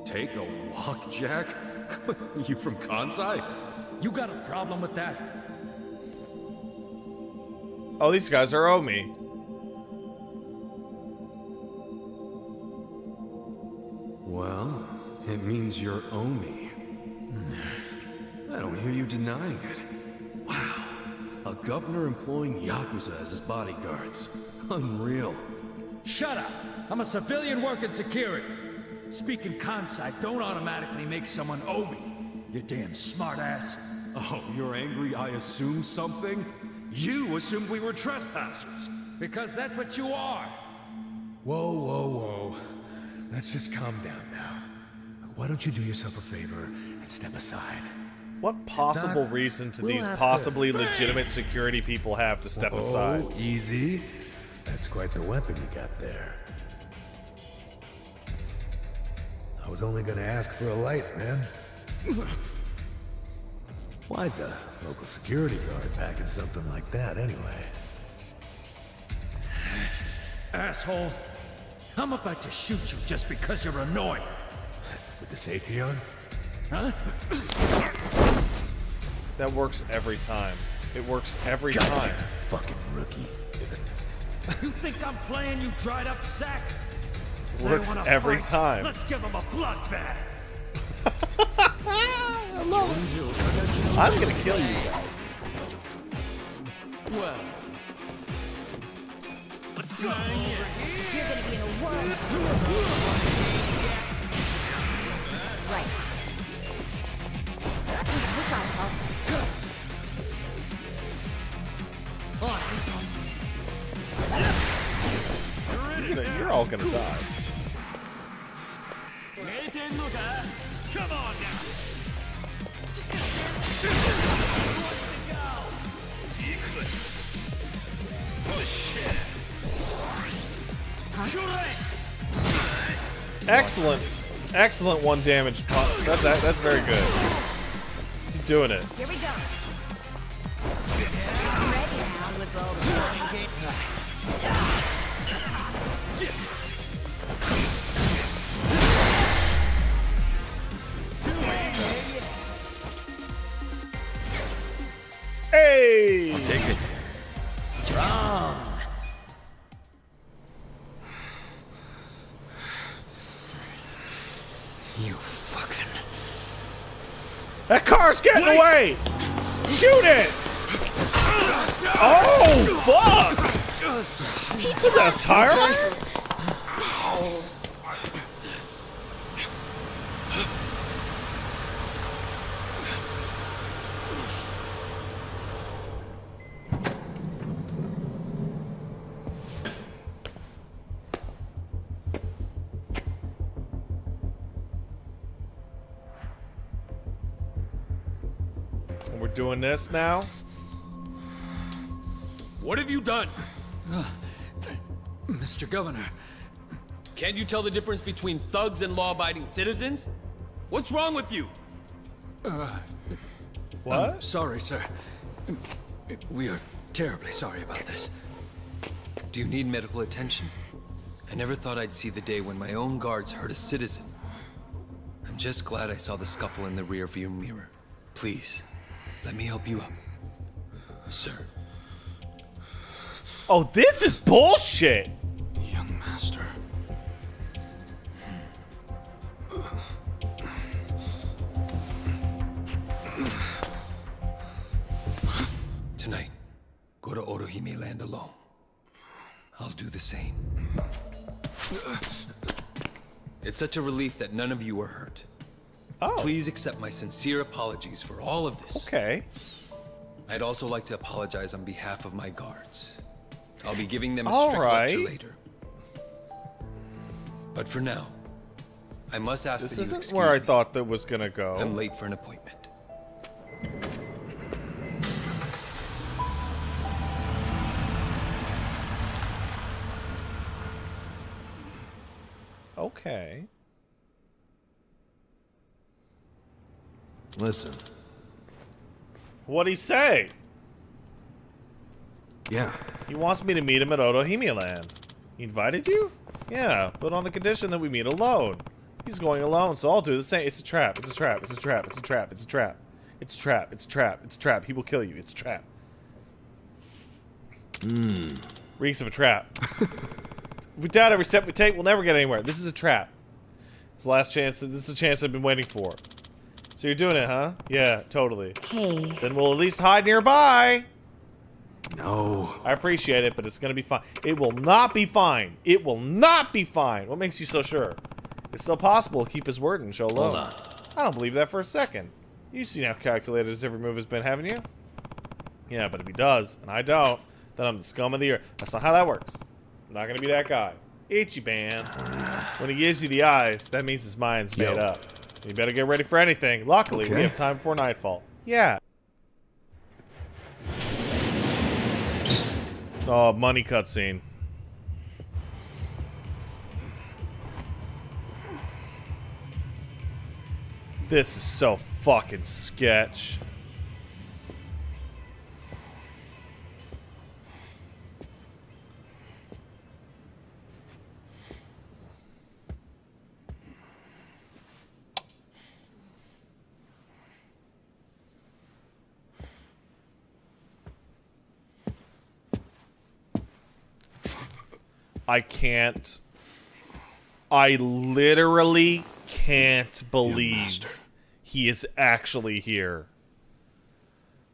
[SPEAKER 2] Take a walk, Jack? You from Kansai?
[SPEAKER 15] You got a problem with that?
[SPEAKER 1] Oh, these guys are Omi.
[SPEAKER 2] Well, it means you're Omi. I don't hear you denying it. Wow. A governor employing Yakuza as his bodyguards. Unreal.
[SPEAKER 15] Shut up! I'm a civilian working security. Speaking Kansai don't automatically make someone Omi. You damn smartass.
[SPEAKER 2] Oh, you're angry I assumed something? You assumed we were trespassers.
[SPEAKER 15] Because that's what you are.
[SPEAKER 13] Whoa, whoa, whoa. Let's just calm down now. Why don't you do yourself a favor and step aside?
[SPEAKER 1] What possible reason do these possibly legitimate security people have to step aside?
[SPEAKER 13] Easy. That's quite the weapon you got there. I was only gonna ask for a light, man. Why's a local security guard packing something like that, anyway?
[SPEAKER 15] Asshole. I'm about to shoot you just because you're annoying.
[SPEAKER 13] With the safety on?
[SPEAKER 15] Huh?
[SPEAKER 1] That works every time. It works every time.
[SPEAKER 13] Fucking rookie.
[SPEAKER 15] You think I'm playing, you dried up sack?
[SPEAKER 1] Works every time.
[SPEAKER 15] Let's give him a bloodbath.
[SPEAKER 1] I'm gonna kill you guys.
[SPEAKER 15] Well,
[SPEAKER 21] let's go.
[SPEAKER 4] You're gonna be in a world. Right.
[SPEAKER 1] You're all gonna die.
[SPEAKER 21] Come on now.
[SPEAKER 1] Excellent, excellent one damage punch. That's very good. Keep doing it.
[SPEAKER 4] Here we go. I'm ready now with all the morning game.
[SPEAKER 1] Hey!
[SPEAKER 15] I'll take it.
[SPEAKER 11] Strong. You fucking...
[SPEAKER 1] That car's getting away! Shoot it! Oh, fuck! Is that a tire iron? And we're doing this now?
[SPEAKER 7] What have you done? Mr. Governor, can't you tell the difference between thugs and law-abiding citizens? What's wrong with you?
[SPEAKER 1] What?
[SPEAKER 15] I'm sorry, sir. We are terribly sorry about this.
[SPEAKER 7] Do you need medical attention? I never thought I'd see the day when my own guards hurt a citizen. I'm just glad I saw the scuffle in the rearview mirror. Please, let me help you up, sir.
[SPEAKER 1] Oh, this is bullshit!
[SPEAKER 15] Young master.
[SPEAKER 7] Tonight, go to Otohime Land alone. I'll do the same. It's such a relief that none of you were hurt.
[SPEAKER 1] Oh.
[SPEAKER 7] Please accept my sincere apologies for all of this.
[SPEAKER 1] Okay.
[SPEAKER 7] I'd also like to apologize on behalf of my guards. I'll be giving them a strict lecture later. But for now, I must ask that you excuse me.
[SPEAKER 1] This isn't where I thought that was gonna go.
[SPEAKER 7] I'm late for an appointment.
[SPEAKER 1] Okay.
[SPEAKER 2] Listen.
[SPEAKER 1] What'd he say?
[SPEAKER 2] Yeah.
[SPEAKER 1] He wants me to meet him at Otohime Land. He invited you? Yeah, but on the condition that we meet alone. He's going alone, so I'll do the same. It's a trap. It's a trap. It's a trap. It's a trap. It's a trap. It's a trap. It's a trap. It's a trap. He will kill you. It's a trap. Reeks of a trap. If we doubt every step we take, we'll never get anywhere. This is a trap. It's the last chance. This is a chance I've been waiting for. So you're doing it, huh? Yeah, totally.
[SPEAKER 4] Hey.
[SPEAKER 1] Then we'll at least hide nearby.
[SPEAKER 2] No.
[SPEAKER 1] I appreciate it, but it's gonna be fine. It will not be fine. It will not be fine. What makes you so sure? It's still possible to keep his word and show love.
[SPEAKER 3] Hold on.
[SPEAKER 1] I don't believe that for a second. You've seen how calculated his every move has been, haven't you? Yeah, but if he does, and I don't, then I'm the scum of the earth. That's not how that works. I'm not gonna be that guy. Ichiban. When he gives you the eyes, that means his mind's made up. You better get ready for anything. Luckily, we have time before nightfall. Yeah. Oh, money cutscene. This is so fucking sketch. I can't. I literally can't believe he is actually here.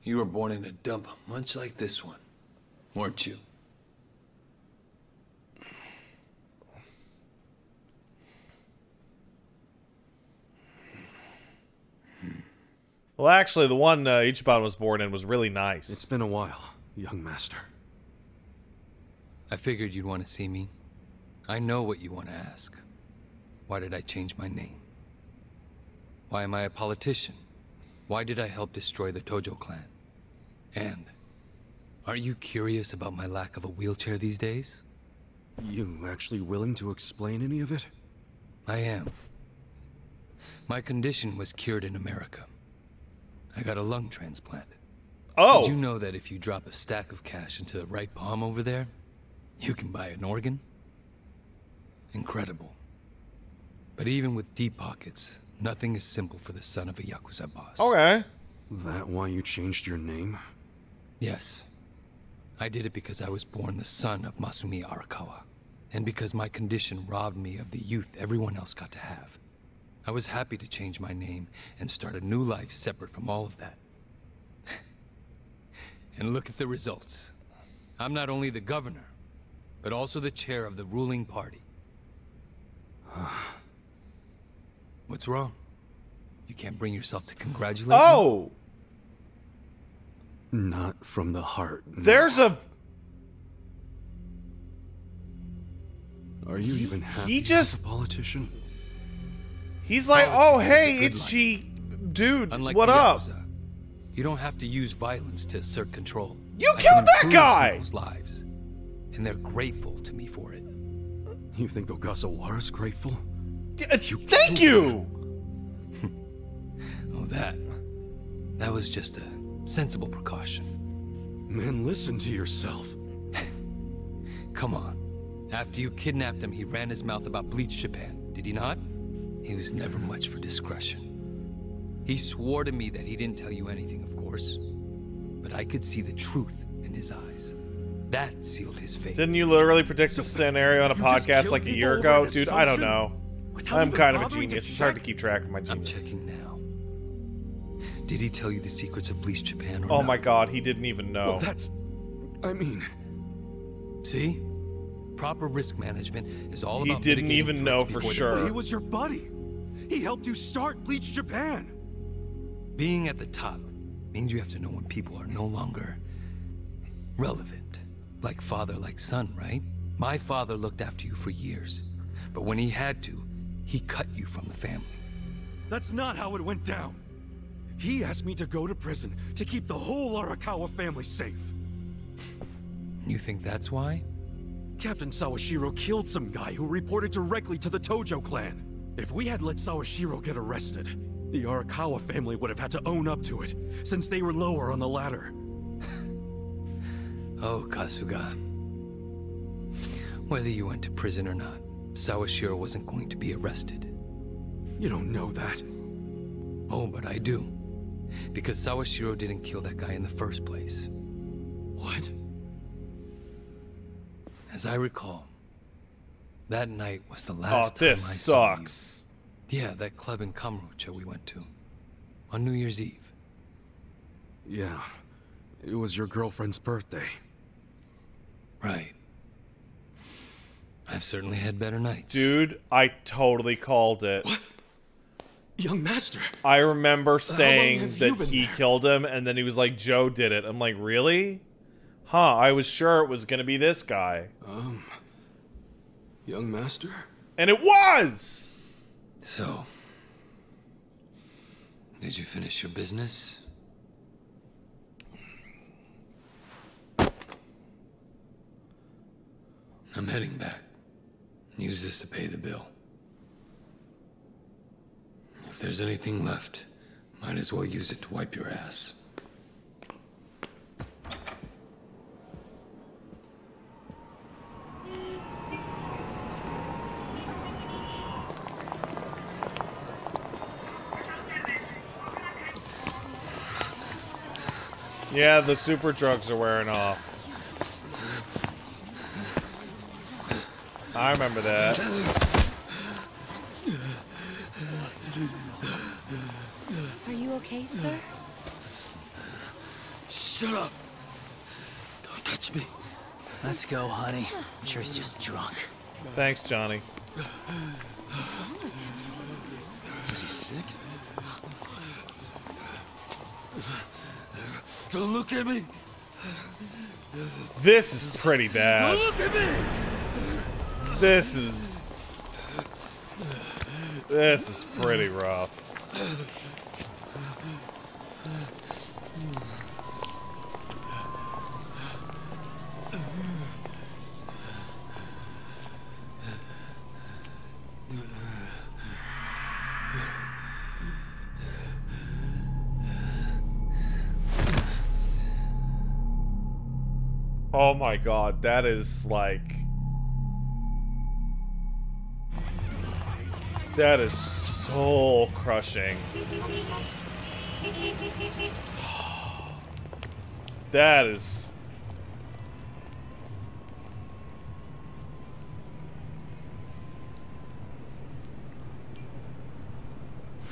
[SPEAKER 7] You were born in a dump much like this one, weren't you?
[SPEAKER 1] Well, actually, the one Ichiban was born in was really nice.
[SPEAKER 2] It's been a while, young master.
[SPEAKER 7] I figured you'd want to see me. I know what you want to ask. Why did I change my name? Why am I a politician? Why did I help destroy the Tojo clan? And are you curious about my lack of a wheelchair these days?
[SPEAKER 2] You actually willing to explain any of it?
[SPEAKER 7] I am. My condition was cured in America. I got a lung transplant.
[SPEAKER 1] Oh!
[SPEAKER 7] Did you know that if you drop a stack of cash into the right palm over there, you can buy an organ? Incredible. But even with deep pockets, nothing is simple for the son of a Yakuza boss.
[SPEAKER 1] Okay.
[SPEAKER 2] That why you changed your name?
[SPEAKER 7] Yes. I did it because I was born the son of Masumi Arakawa, and because my condition robbed me of the youth everyone else got to have. I was happy to change my name and start a new life separate from all of that. And look at the results. I'm not only the governor, but also the chair of the ruling party. What's wrong? You can't bring yourself to congratulate me?
[SPEAKER 1] Oh!
[SPEAKER 2] Not from the heart. No.
[SPEAKER 1] There's a...
[SPEAKER 2] Are you even happy
[SPEAKER 1] He just...
[SPEAKER 2] as a politician?
[SPEAKER 1] He's like, oh, hey, Ichi... Dude,
[SPEAKER 7] Unlike
[SPEAKER 1] what
[SPEAKER 7] the
[SPEAKER 1] up?
[SPEAKER 7] Yakuza, you don't have to use violence to assert control.
[SPEAKER 1] You
[SPEAKER 7] I
[SPEAKER 1] killed
[SPEAKER 7] can
[SPEAKER 1] that
[SPEAKER 7] improve
[SPEAKER 1] guy!
[SPEAKER 7] people's lives, and they're grateful to me for it.
[SPEAKER 2] You think Ogasawara's grateful?
[SPEAKER 1] Thank you!
[SPEAKER 7] Oh, that was just a sensible precaution.
[SPEAKER 2] Man, listen to yourself.
[SPEAKER 7] Come on. After you kidnapped him, he ran his mouth about Bleach Japan, did he not? He was never much for discretion. He swore to me that he didn't tell you anything, of course. But I could see the truth in his eyes. That sealed his fate.
[SPEAKER 1] Didn't you literally predict this scenario on a podcast like a year ago? Dude, I don't know. I'm kind of a genius. It's hard to keep track of my genius.
[SPEAKER 7] I'm checking now. Did he tell you the secrets of Bleach Japan or
[SPEAKER 1] Oh
[SPEAKER 7] not?
[SPEAKER 1] my god, he didn't even know.
[SPEAKER 2] Well, that's... I mean...
[SPEAKER 7] See? Proper risk management is all
[SPEAKER 1] He
[SPEAKER 7] about
[SPEAKER 1] didn't
[SPEAKER 7] mitigating
[SPEAKER 1] even know
[SPEAKER 7] threats
[SPEAKER 1] for
[SPEAKER 7] before they-
[SPEAKER 1] sure.
[SPEAKER 2] He was your buddy. He helped you start Bleach Japan.
[SPEAKER 7] Being at the top means you have to know when people are no longer relevant. Like father, like son, right? My father looked after you for years. But when he had to, he cut you from the family.
[SPEAKER 2] That's not how it went down. He asked me to go to prison to keep the whole Arakawa family safe.
[SPEAKER 7] You think that's why?
[SPEAKER 2] Captain Sawashiro killed some guy who reported directly to the Tojo clan. If we had let Sawashiro get arrested, the Arakawa family would have had to own up to it, since they were lower on the ladder.
[SPEAKER 7] Oh, Kasuga. Whether you went to prison or not, Sawashiro wasn't going to be arrested.
[SPEAKER 2] You don't know that.
[SPEAKER 7] Oh, but I do. Because Sawashiro didn't kill that guy in the first place.
[SPEAKER 2] What?
[SPEAKER 7] As I recall, that night was the last
[SPEAKER 1] Oh, this
[SPEAKER 7] time I saw
[SPEAKER 1] sucks.
[SPEAKER 7] you. Yeah, that club in Kamurocho we went to. On New Year's Eve.
[SPEAKER 2] Yeah. It was your girlfriend's birthday.
[SPEAKER 7] Right. I've certainly had better nights.
[SPEAKER 1] Dude, I totally called it.
[SPEAKER 2] What? Young master.
[SPEAKER 1] I remember saying
[SPEAKER 2] have
[SPEAKER 1] that
[SPEAKER 2] you been
[SPEAKER 1] he
[SPEAKER 2] there?
[SPEAKER 1] killed him, and then he was like, Joe did it. I'm like, really? Huh, I was sure it was gonna be this guy.
[SPEAKER 2] Young master?
[SPEAKER 1] And it was!
[SPEAKER 7] So, did you finish your business? I'm heading back. Use this to pay the bill. If there's anything left, might as well use it to wipe your ass.
[SPEAKER 1] Yeah, the super drugs are wearing off. I remember that.
[SPEAKER 6] Are you okay, sir?
[SPEAKER 11] Shut up! Don't touch me. Let's go, honey. I'm sure he's just drunk.
[SPEAKER 1] Thanks, Johnny.
[SPEAKER 6] What's wrong with him?
[SPEAKER 11] Is he sick? Don't look at me!
[SPEAKER 1] This is pretty bad.
[SPEAKER 11] Don't look at me!
[SPEAKER 1] This is pretty rough. Oh my god, that is like... That is soul crushing. That is...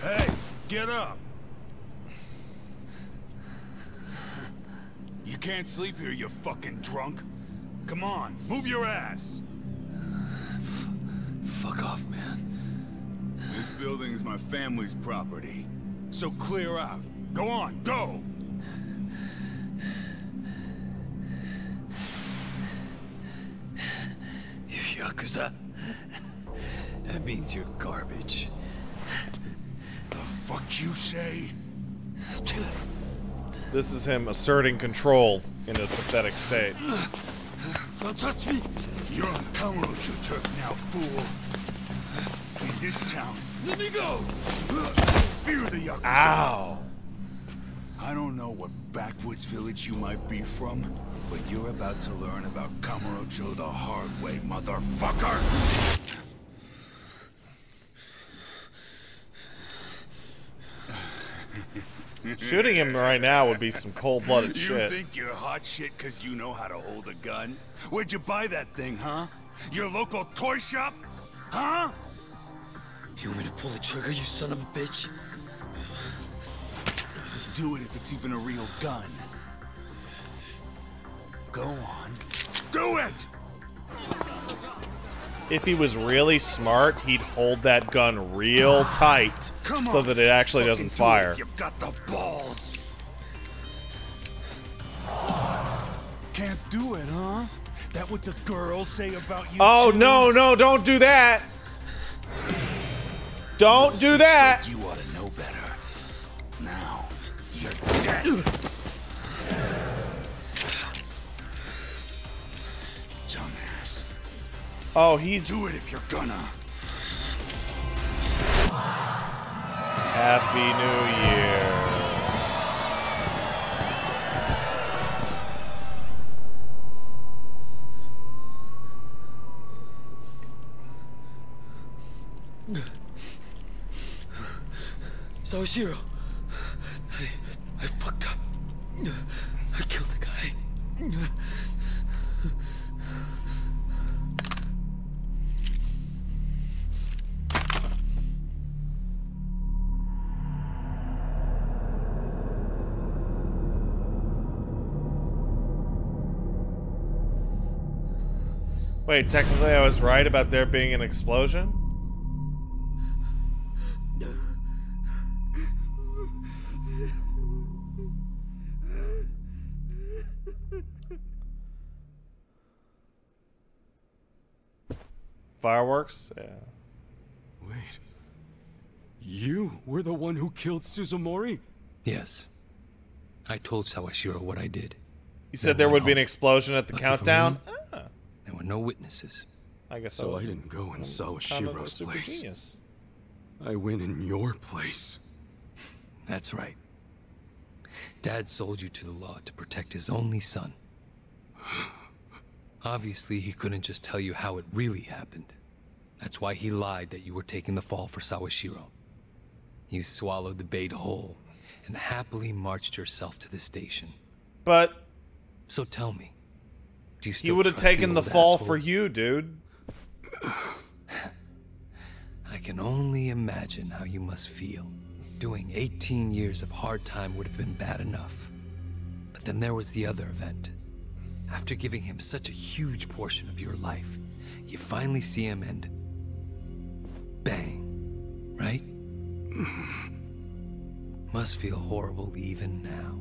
[SPEAKER 14] Hey, get up. You can't sleep here, you fucking drunk. Come on, move your ass.
[SPEAKER 3] Fuck off, man.
[SPEAKER 14] This building's my family's property. So clear out. Go on, go!
[SPEAKER 3] You Yakuza? That means you're garbage.
[SPEAKER 14] The fuck you say?
[SPEAKER 1] This is him asserting control in a pathetic state.
[SPEAKER 14] Don't touch me! You're on Kamurocho turf now, fool. In this town, let me go! Fear the Yakuza!
[SPEAKER 1] Ow!
[SPEAKER 14] I don't know what backwoods village you might be from, but you're about to learn about Kamurocho the hard way, motherfucker!
[SPEAKER 1] Shooting him right now would be some cold-blooded shit.
[SPEAKER 14] You think you're hot shit because you know how to hold a gun? Where'd you buy that thing, huh? Your local toy shop? Huh?
[SPEAKER 3] You want me to pull the trigger, you son of a bitch?
[SPEAKER 14] Do it if it's even a real gun. Go on. Do it!
[SPEAKER 1] If he was really smart, he'd hold that gun real tight so that it actually doesn't fire.
[SPEAKER 14] You've got the balls. Can't do it, huh? That what the girls say about you?
[SPEAKER 1] Oh,
[SPEAKER 14] too?
[SPEAKER 1] no, don't do that. Don't do that.
[SPEAKER 14] You ought to know better. Now, you're dead. Dumbass.
[SPEAKER 1] Oh, he's...
[SPEAKER 14] Do it if you're gonna.
[SPEAKER 1] Happy New Year.
[SPEAKER 3] Sawashiro, I fucked up. I killed the guy.
[SPEAKER 1] Wait, technically I was right about there being an explosion? Fireworks? Yeah.
[SPEAKER 2] Wait. You were the one who killed Suzumori?
[SPEAKER 7] Yes. I told Sawashiro what I did.
[SPEAKER 1] You said there would be an explosion at the countdown?
[SPEAKER 7] There were no witnesses.
[SPEAKER 1] I guess
[SPEAKER 2] so. I didn't go in Sawashiro's place.
[SPEAKER 1] Genius.
[SPEAKER 2] I went in your place.
[SPEAKER 7] That's right. Dad sold you to the law to protect his only son. Obviously, he couldn't just tell you how it really happened. That's why he lied that you were taking the fall for Sawashiro. You swallowed the bait whole and happily marched yourself to the station.
[SPEAKER 1] But...
[SPEAKER 7] So tell me, do you still
[SPEAKER 1] he would have taken the fall for you, dude.
[SPEAKER 7] I can only imagine how you must feel. Doing 18 years of hard time would have been bad enough. But then there was the other event. After giving him such a huge portion of your life, you finally see him and... bang. Right? Must feel horrible even now.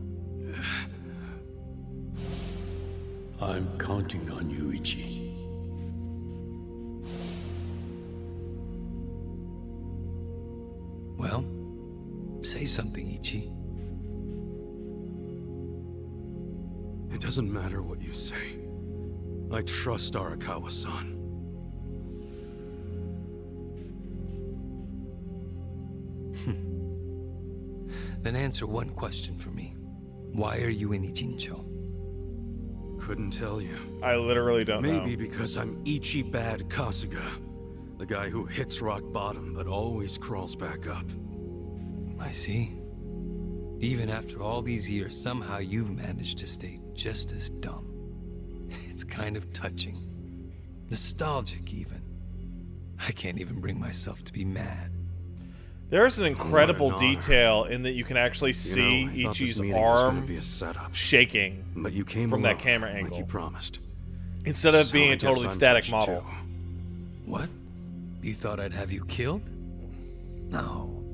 [SPEAKER 20] I'm counting on you, Ichi.
[SPEAKER 7] Well, say something, Ichi.
[SPEAKER 2] It doesn't matter what you say. I trust Arakawa-san.
[SPEAKER 7] Then answer one question for me. Why are you in Ijincho?
[SPEAKER 2] Couldn't tell you.
[SPEAKER 1] I literally don't know.
[SPEAKER 2] Maybe because I'm Ichibad Kasuga. The guy who hits rock bottom but always crawls back up.
[SPEAKER 7] I see. Even after all these years, somehow you've managed to stay just as dumb. It's kind of touching. Nostalgic, even. I can't even bring myself to be mad.
[SPEAKER 1] There's an incredible detail in that you can actually see Ichi's arm shaking
[SPEAKER 2] but you came
[SPEAKER 1] from that
[SPEAKER 2] alone,
[SPEAKER 1] camera angle.
[SPEAKER 2] like you promised.
[SPEAKER 1] Instead of
[SPEAKER 2] So
[SPEAKER 1] being
[SPEAKER 2] I
[SPEAKER 1] a
[SPEAKER 2] guess
[SPEAKER 1] totally
[SPEAKER 2] I'm
[SPEAKER 1] static
[SPEAKER 2] touched,
[SPEAKER 1] model.
[SPEAKER 2] too.
[SPEAKER 7] What? You thought I'd have you killed? No.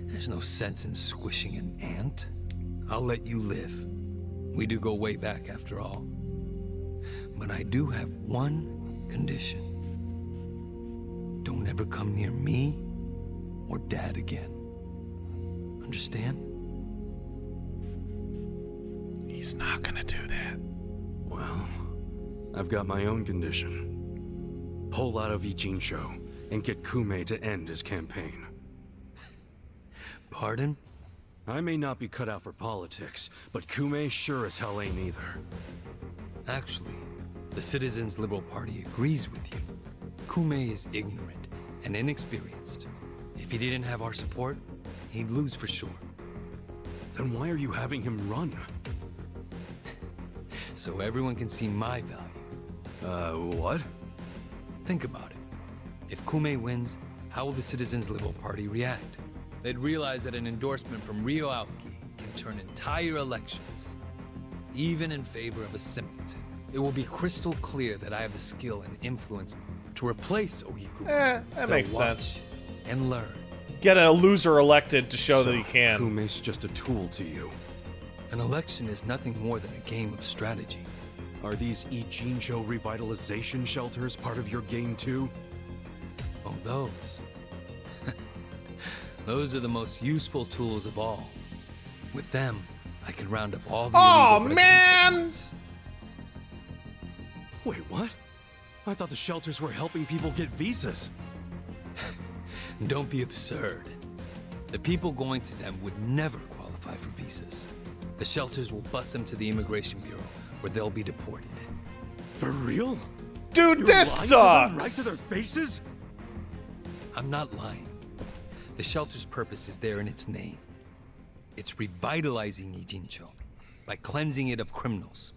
[SPEAKER 7] There's no sense in squishing an ant. I'll let you live. We do go way back after all. But I do have one condition. Don't ever come near me or Dad again. Understand?
[SPEAKER 1] He's not gonna do that.
[SPEAKER 2] Well, I've got my own condition. Pull out of Ichincho and get Kume to end his campaign.
[SPEAKER 7] Pardon?
[SPEAKER 2] I may not be cut out for politics, but Kume sure as hell ain't either.
[SPEAKER 7] Actually, the Citizens Liberal Party agrees with you. Kume is ignorant and inexperienced. If he didn't have our support, he'd lose for sure.
[SPEAKER 2] Then why are you having him run?
[SPEAKER 7] So everyone can see my value.
[SPEAKER 2] What?
[SPEAKER 7] Think about it. If Kume wins, how will the Citizens Liberal Party react? They'd realize that an endorsement from Ryo Aoki can turn entire elections, even in favor of a simpleton. It will be crystal clear that I have the skill and influence to replace Ogikubo.
[SPEAKER 1] That makes sense.
[SPEAKER 7] And learn.
[SPEAKER 1] Get a loser elected to show that he can.
[SPEAKER 2] Kume's just a tool to you.
[SPEAKER 7] An election is nothing more than a game of strategy.
[SPEAKER 2] Are these Ichincho revitalization shelters part of your game too?
[SPEAKER 7] Oh, those. Those are the most useful tools of all. With them, I can round up all the illegal residents at once.
[SPEAKER 2] Wait, what? I thought the shelters were helping people get visas.
[SPEAKER 7] Don't be absurd. The people going to them would never qualify for visas. The shelters will bus them to the Immigration Bureau, where they'll be deported.
[SPEAKER 2] For real?
[SPEAKER 1] Dude,
[SPEAKER 2] You're
[SPEAKER 1] this
[SPEAKER 2] lying to them
[SPEAKER 1] sucks!
[SPEAKER 2] right to their faces?
[SPEAKER 7] I'm not lying. The shelter's purpose is there in its name. It's revitalizing Ichincho by cleansing it of criminals.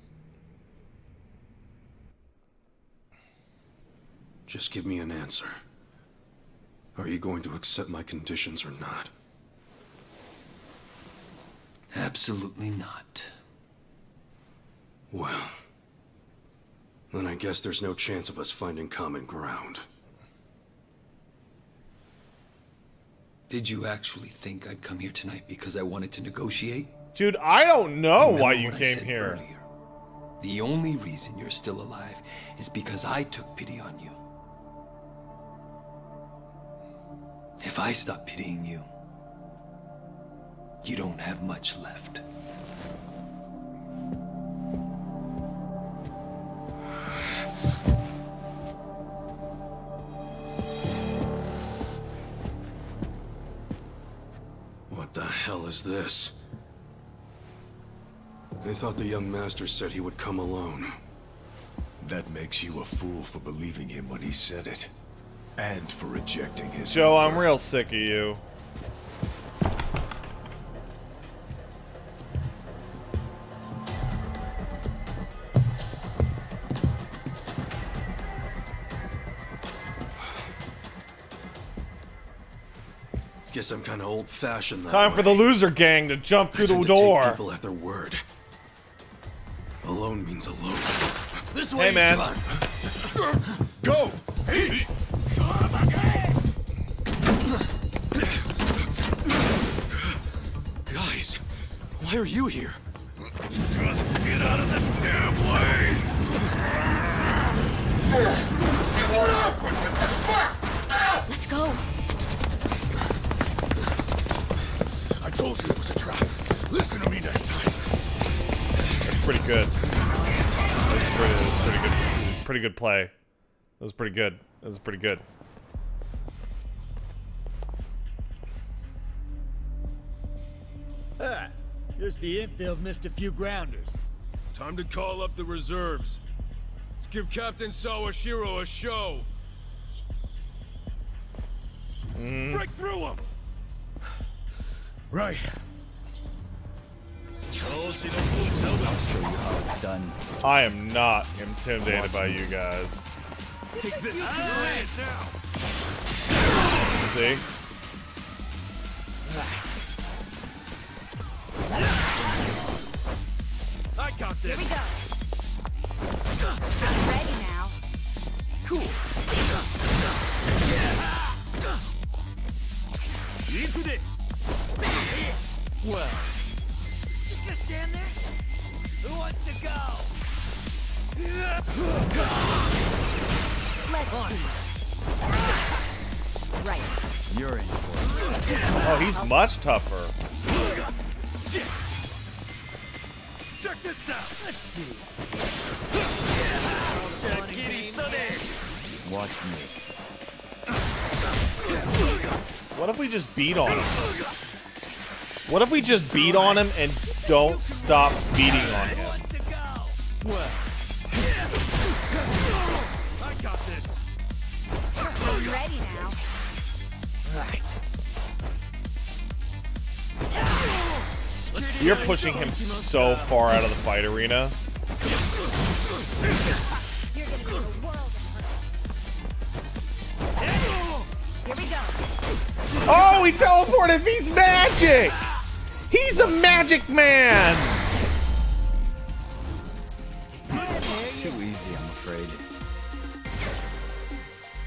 [SPEAKER 2] Just give me an answer. Are you going to accept my conditions or not?
[SPEAKER 7] Absolutely not.
[SPEAKER 2] Well, then I guess there's no chance of us finding common ground.
[SPEAKER 7] Did you actually think I'd come here tonight because I wanted to negotiate?
[SPEAKER 1] Dude, I don't know
[SPEAKER 7] Remember
[SPEAKER 1] why you
[SPEAKER 7] what I
[SPEAKER 1] came
[SPEAKER 7] said
[SPEAKER 1] here.
[SPEAKER 7] earlier? The only reason you're still alive is because I took pity on you. If I stop pitying you, you don't have much left.
[SPEAKER 2] What the hell is this? I thought the young master said he would come alone.
[SPEAKER 14] That makes you a fool for believing him when he said it. And for rejecting his
[SPEAKER 1] Joe,
[SPEAKER 14] offer.
[SPEAKER 1] I'm real sick of you.
[SPEAKER 2] Guess I'm kind of old-fashioned that
[SPEAKER 1] Time
[SPEAKER 2] way.
[SPEAKER 1] for the loser gang to jump through
[SPEAKER 2] I tend
[SPEAKER 1] the
[SPEAKER 2] to take
[SPEAKER 1] door.
[SPEAKER 2] people at their word. Alone means alone.
[SPEAKER 14] This
[SPEAKER 1] Hey, man.
[SPEAKER 14] Go! Hey!
[SPEAKER 2] Guys, why are you here?
[SPEAKER 14] Just get out of the damn way! What the fuck?
[SPEAKER 6] Let's go.
[SPEAKER 14] I told you it was a trap. Listen to me next time.
[SPEAKER 1] That's pretty good. That was pretty good. Pretty good play. That was pretty good. That was pretty good.
[SPEAKER 22] Ah, just the infield missed a few grounders.
[SPEAKER 16] Time to call up the reserves. Let's give Captain Sawashiro a show. Break through them!
[SPEAKER 13] Right.
[SPEAKER 12] I'll show you how it's done.
[SPEAKER 1] I am not intimidated by you guys.
[SPEAKER 14] Take this in your hands now.
[SPEAKER 1] See?
[SPEAKER 21] I got this.
[SPEAKER 4] Here we go. I'm ready now.
[SPEAKER 21] Cool. Into it. Well. Just gonna stand there? Who wants to go?
[SPEAKER 4] Let's see. Right.
[SPEAKER 12] You're in for it.
[SPEAKER 1] Oh, he's much tougher.
[SPEAKER 21] Check this out. Let's see.
[SPEAKER 12] Watch me.
[SPEAKER 1] What if we just beat on him? What if we just beat on him and don't stop beating on him?
[SPEAKER 21] Well. I got this.
[SPEAKER 4] I'm ready now.
[SPEAKER 21] Right.
[SPEAKER 1] You're pushing him so far out of the fight arena.
[SPEAKER 4] You're gonna be the world of hurt. Here we go.
[SPEAKER 1] Oh, he teleported! He's magic! He's a magic man!
[SPEAKER 12] Too easy, I'm afraid.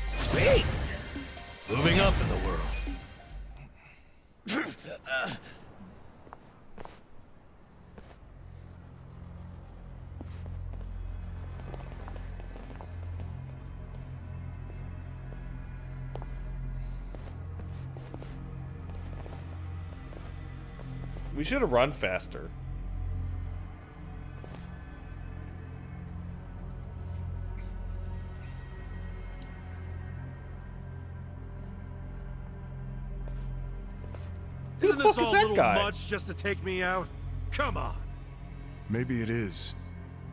[SPEAKER 16] Sweet! Moving up in the world.
[SPEAKER 1] We should have run faster.
[SPEAKER 2] Isn't this
[SPEAKER 1] fuck is
[SPEAKER 2] all
[SPEAKER 1] that
[SPEAKER 2] a little
[SPEAKER 1] guy?
[SPEAKER 2] much just to take me out? Come on.
[SPEAKER 9] Maybe it is.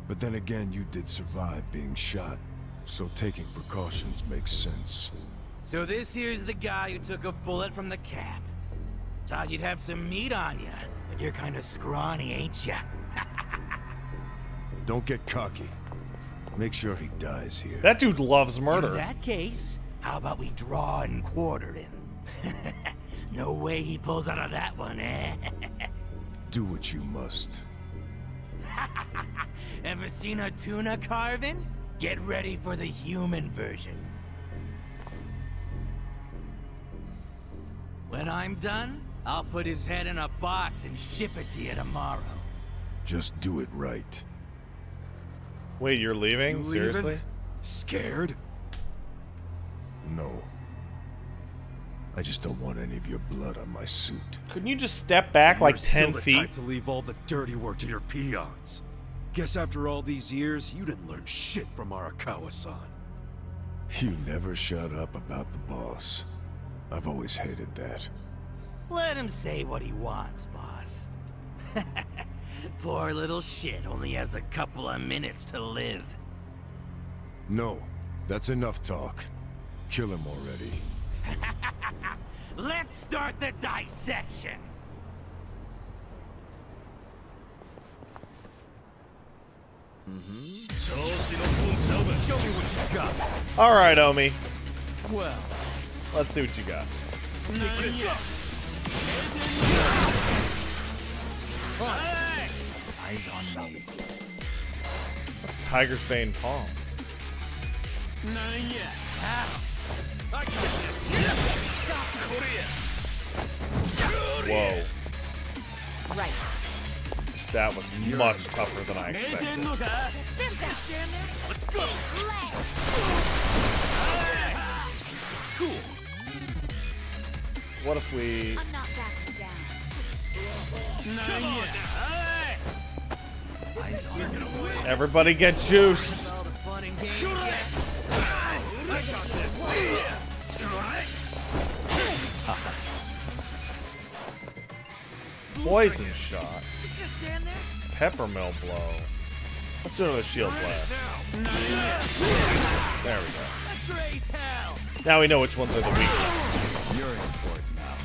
[SPEAKER 9] But then again, you did survive being shot. So taking precautions makes sense.
[SPEAKER 21] So this here's the guy who took a bullet from the cap. Thought you'd have some meat on you, but you're kind of scrawny, ain't ya?
[SPEAKER 9] Don't get cocky. Make sure he dies here.
[SPEAKER 1] That dude loves murder.
[SPEAKER 21] In that case, how about we draw and quarter him? No way he pulls out of that one, eh?
[SPEAKER 9] Do what you must.
[SPEAKER 21] Ever seen a tuna carving? Get ready for the human version. When I'm done, I'll put his head in a box and ship it to you tomorrow.
[SPEAKER 9] Just do it right.
[SPEAKER 1] Wait, you're leaving?
[SPEAKER 2] You
[SPEAKER 1] Seriously?
[SPEAKER 2] leaving? Scared?
[SPEAKER 9] No. I just don't want any of your blood on my suit.
[SPEAKER 1] Couldn't you just step back like 10
[SPEAKER 2] You're still the
[SPEAKER 1] feet?
[SPEAKER 2] type to leave all the dirty work to your peons. Guess after all these years, you didn't learn shit from Arakawa-san.
[SPEAKER 9] You never shut up about the boss. I've always hated that.
[SPEAKER 21] Let him say what he wants, boss. Poor little shit only has a couple of minutes to live.
[SPEAKER 9] No, that's enough talk. Kill him already.
[SPEAKER 21] Let's start the dissection. Show me what you got.
[SPEAKER 1] All right, Omi.
[SPEAKER 21] Well,
[SPEAKER 1] let's see what you got.
[SPEAKER 12] Eyes on me.
[SPEAKER 1] That's Tiger's Bane Palm.
[SPEAKER 21] Not yet. I got this.
[SPEAKER 1] Whoa.
[SPEAKER 4] Right.
[SPEAKER 1] That was much tougher than I expected.
[SPEAKER 21] Let's go. Cool.
[SPEAKER 1] What if we...
[SPEAKER 4] I'm not backing down.
[SPEAKER 21] Eyes on me.
[SPEAKER 1] Everybody get juiced.
[SPEAKER 21] All the fun and games yet. I got this.
[SPEAKER 1] Poison shot.
[SPEAKER 21] Just gonna stand there?
[SPEAKER 1] Peppermill blow. Let's do another shield blast. There we go.
[SPEAKER 21] Let's raise hell.
[SPEAKER 1] Now we know which ones are the weak ones.
[SPEAKER 12] You're in for it now.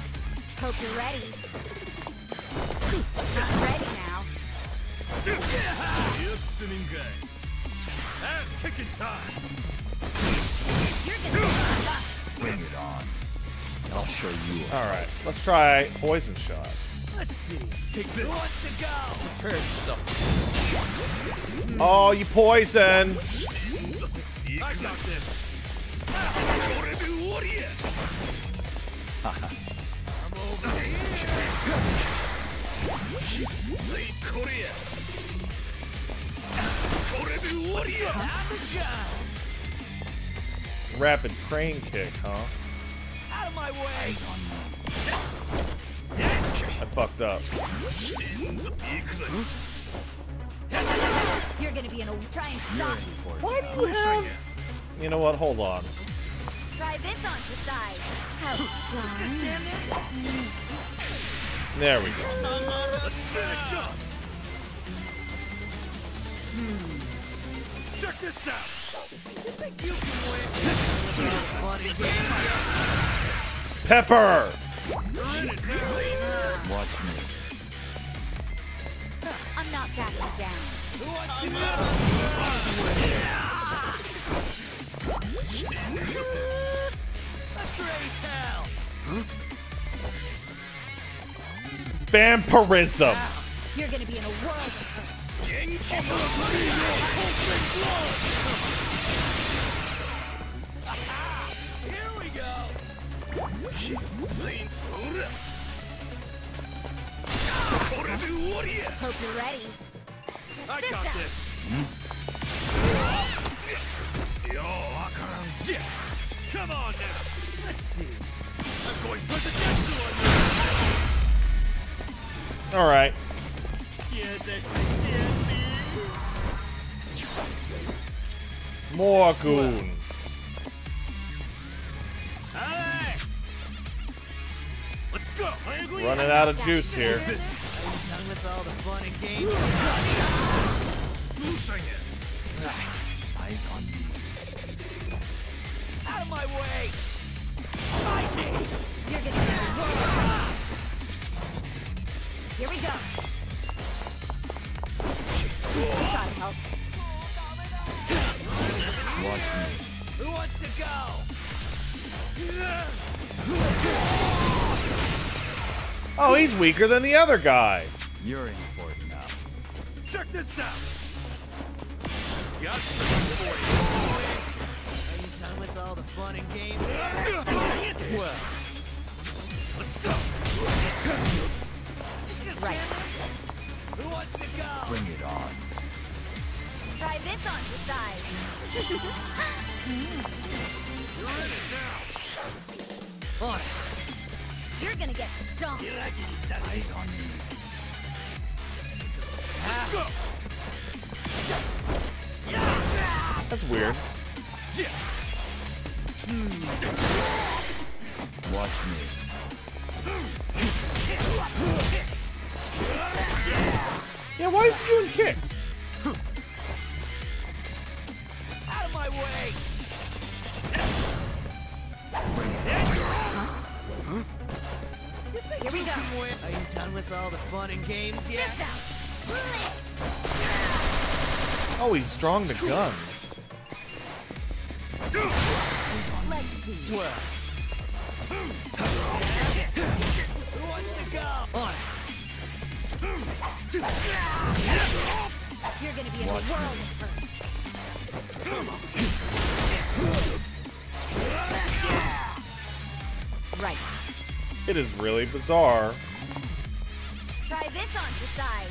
[SPEAKER 4] Hope you're ready. I'm ready now.
[SPEAKER 21] Ass kicking time.
[SPEAKER 4] You're gonna
[SPEAKER 12] Bring it on.
[SPEAKER 20] I'll show you.
[SPEAKER 1] Alright, let's try poison shot.
[SPEAKER 16] Let's see. Take this. Who wants to go? Hurt something.
[SPEAKER 1] Oh, you poisoned!
[SPEAKER 16] I got this. I'm over here.
[SPEAKER 1] Rapid crane kick, huh?
[SPEAKER 16] Out of my way.
[SPEAKER 20] Eyes on me.
[SPEAKER 1] I fucked up.
[SPEAKER 4] You're gonna be in a try and stop.
[SPEAKER 1] Why do you have? You know what? Hold on.
[SPEAKER 4] Try this on for size. How fun.
[SPEAKER 1] There we go.
[SPEAKER 16] Let's finish up. Check this out. You think you can win?
[SPEAKER 1] Pepper!
[SPEAKER 20] Watch me.
[SPEAKER 4] I'm not backing down.
[SPEAKER 16] Who wants to Let's raise hell.
[SPEAKER 1] Vampirism!
[SPEAKER 4] You're gonna be in a world of hurt.
[SPEAKER 16] Here we go.
[SPEAKER 4] Hope you're ready.
[SPEAKER 16] I got this. Yeah. Come on now. Let's see. I'm going presidential on you.
[SPEAKER 1] Alright.
[SPEAKER 16] Yes, that's scared me.
[SPEAKER 1] More goons.
[SPEAKER 16] Hey! Let's go.
[SPEAKER 1] Running out of juice here.
[SPEAKER 16] Done with all the fun and games.
[SPEAKER 20] Eyes on me.
[SPEAKER 16] Out of my way.
[SPEAKER 4] You're gonna be in a world of hurt. Here we go. Gotta help.
[SPEAKER 20] Watch me.
[SPEAKER 16] Who wants to go?
[SPEAKER 1] Oh, he's weaker than the other guy.
[SPEAKER 20] You're in for it now.
[SPEAKER 16] Check this out. Got something for you. Are you done with all the fun and games? Well, let's go.
[SPEAKER 4] Right.
[SPEAKER 16] Who wants to go?
[SPEAKER 20] Bring it on.
[SPEAKER 4] Try this on for size.
[SPEAKER 16] You're in it now. On it.
[SPEAKER 4] You're gonna get stomped.
[SPEAKER 20] Eyes on me.
[SPEAKER 16] Let's go.
[SPEAKER 1] That's weird.
[SPEAKER 20] Watch me.
[SPEAKER 1] Yeah, why is he doing kicks?
[SPEAKER 16] Out of my way.
[SPEAKER 4] Here we go.
[SPEAKER 16] Are you done with all the fun and games yet?
[SPEAKER 1] Oh, he's strong to gun.
[SPEAKER 4] Let's see.
[SPEAKER 16] Well. Who wants to go? On
[SPEAKER 4] You're gonna be in a world of hurt. Right.
[SPEAKER 1] It is really bizarre.
[SPEAKER 4] Try this on for size.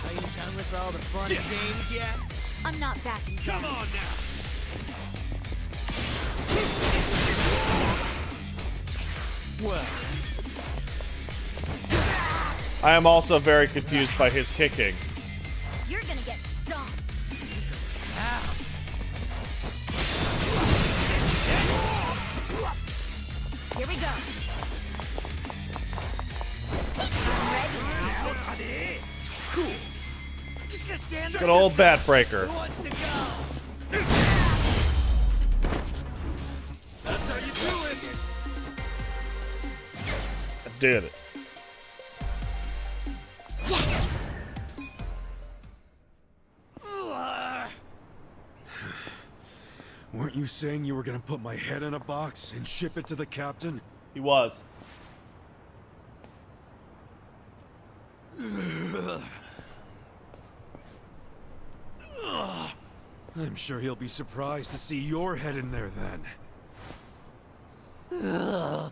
[SPEAKER 16] Are you done with all the fun and games yet?
[SPEAKER 4] I'm not backing down.
[SPEAKER 16] Come on now. Well.
[SPEAKER 1] I am also very confused by his kicking.
[SPEAKER 4] You're gonna get stomped. Here we go. I'm ready.
[SPEAKER 16] Cool. Just gonna stand
[SPEAKER 1] Good old bat breaker.
[SPEAKER 16] Who wants to go? That's how you do it.
[SPEAKER 1] I did it.
[SPEAKER 14] Weren't
[SPEAKER 2] Weren't you saying you were gonna put my head in a box and ship it to the captain?
[SPEAKER 1] He was.
[SPEAKER 2] I'm sure he'll be surprised to see your head in there then.
[SPEAKER 1] Ha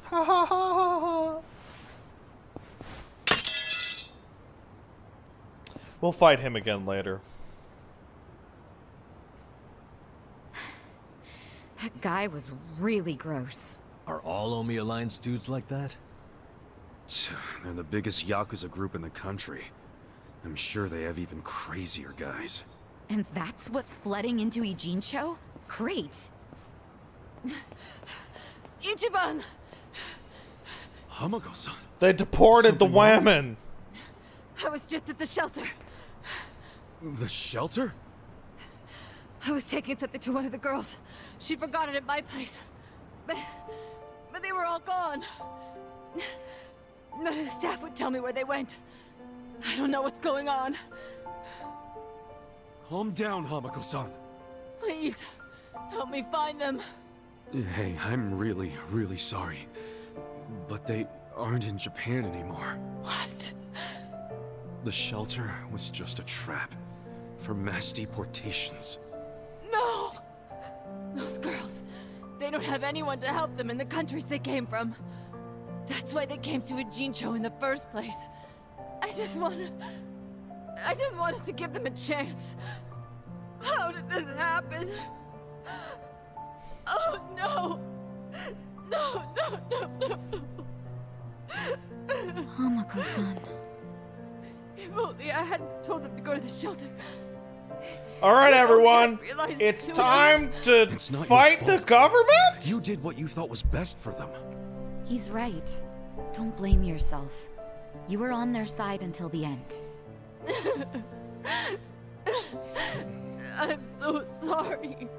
[SPEAKER 1] ha ha ha ha. We'll fight him again later.
[SPEAKER 4] That guy was really gross.
[SPEAKER 3] Are all Omi Alliance dudes like that?
[SPEAKER 2] They're the biggest Yakuza group in the country. I'm sure they have even crazier guys.
[SPEAKER 4] And that's what's flooding into Ijincho? Great.
[SPEAKER 10] Ichiban!
[SPEAKER 2] Hamako-san.
[SPEAKER 1] They deported the women.
[SPEAKER 10] I was just at the shelter.
[SPEAKER 2] The shelter?
[SPEAKER 10] I was taking something to one of the girls. She forgot it at my place. But they were all gone. None of the staff would tell me where they went. I don't know what's going on.
[SPEAKER 2] Calm down, Hamako-san.
[SPEAKER 10] Please, help me find them.
[SPEAKER 2] Hey, I'm really, really sorry. But they aren't in Japan anymore.
[SPEAKER 10] What?
[SPEAKER 2] The shelter was just a trap for mass deportations.
[SPEAKER 10] No! Those girls, they don't have anyone to help them in the countries they came from. That's why they came to Ijincho in the first place. I just wanted to give them a chance. How did this happen? Oh no! No, no, no, no!
[SPEAKER 4] Hamako-san.
[SPEAKER 10] If only I hadn't told them to go to the shelter.
[SPEAKER 1] All right, everyone. It's time to fight the government?
[SPEAKER 2] You did what you thought was best for them.
[SPEAKER 4] He's right. Don't blame yourself. You were on their side until the end.
[SPEAKER 10] I'm so sorry.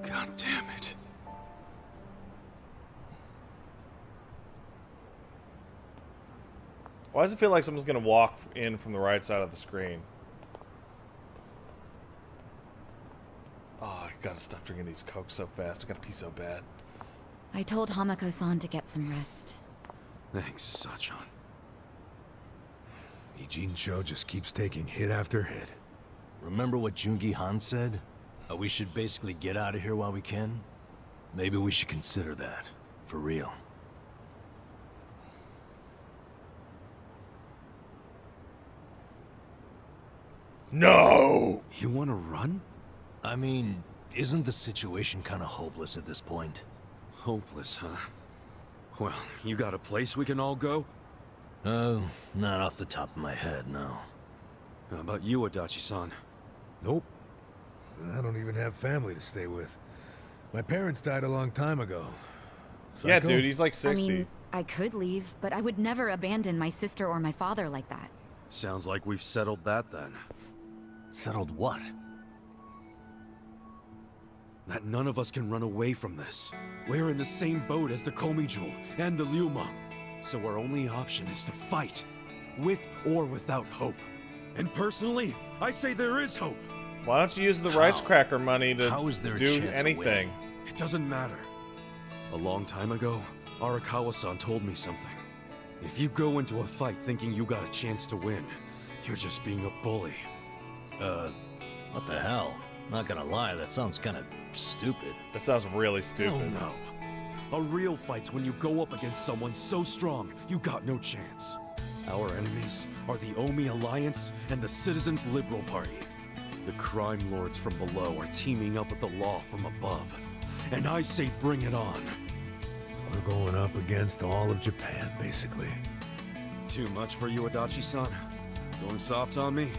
[SPEAKER 2] God damn it.
[SPEAKER 1] Why does it feel like someone's gonna walk in from the right side of the screen? Oh, I gotta stop drinking these Cokes so fast. I gotta pee so bad.
[SPEAKER 4] I told Hamako-san to get some rest.
[SPEAKER 2] Thanks, Sachan.
[SPEAKER 13] Ijincho just keeps taking hit after hit.
[SPEAKER 3] Remember what Jungi Han said? We should basically get out of here while we can? Maybe we should consider that. For real.
[SPEAKER 1] No!
[SPEAKER 2] You want to run?
[SPEAKER 3] I mean, isn't the situation kind of hopeless at this point?
[SPEAKER 2] Hopeless, huh? Well, you got a place we can all go?
[SPEAKER 3] Oh, not off the top of my head, no.
[SPEAKER 2] How about you, Adachi-san?
[SPEAKER 13] Nope. I don't even have family to stay with. My parents died a long time ago. Psycho?
[SPEAKER 1] Yeah, dude, he's like 60.
[SPEAKER 4] I mean, I could leave, but I would never abandon my sister or my father like that.
[SPEAKER 2] Sounds like we've settled that then.
[SPEAKER 3] Settled what?
[SPEAKER 2] That none of us can run away from this. We're in the same boat as the Komi Jewel and the Liumang. So our only option is to fight, with or without hope. And personally, I say there is hope.
[SPEAKER 1] Why don't you use the rice cracker money to do
[SPEAKER 2] chance
[SPEAKER 1] anything?
[SPEAKER 2] of winning? It doesn't matter. A long time ago, Arakawa-san told me something. If you go into a fight thinking you got a chance to win, you're just being a bully.
[SPEAKER 3] What the hell? Not gonna lie, that sounds kind of stupid.
[SPEAKER 1] That sounds really stupid.
[SPEAKER 2] Hell no. A real fight's when you go up against someone so strong, you got no chance. Our enemies are the Omi Alliance and the Citizens Liberal Party. The crime lords from below are teaming up with the law from above. And I say bring it on.
[SPEAKER 13] We're going up against all of Japan, basically.
[SPEAKER 2] Too much for you, Adachi-san? Going soft on me?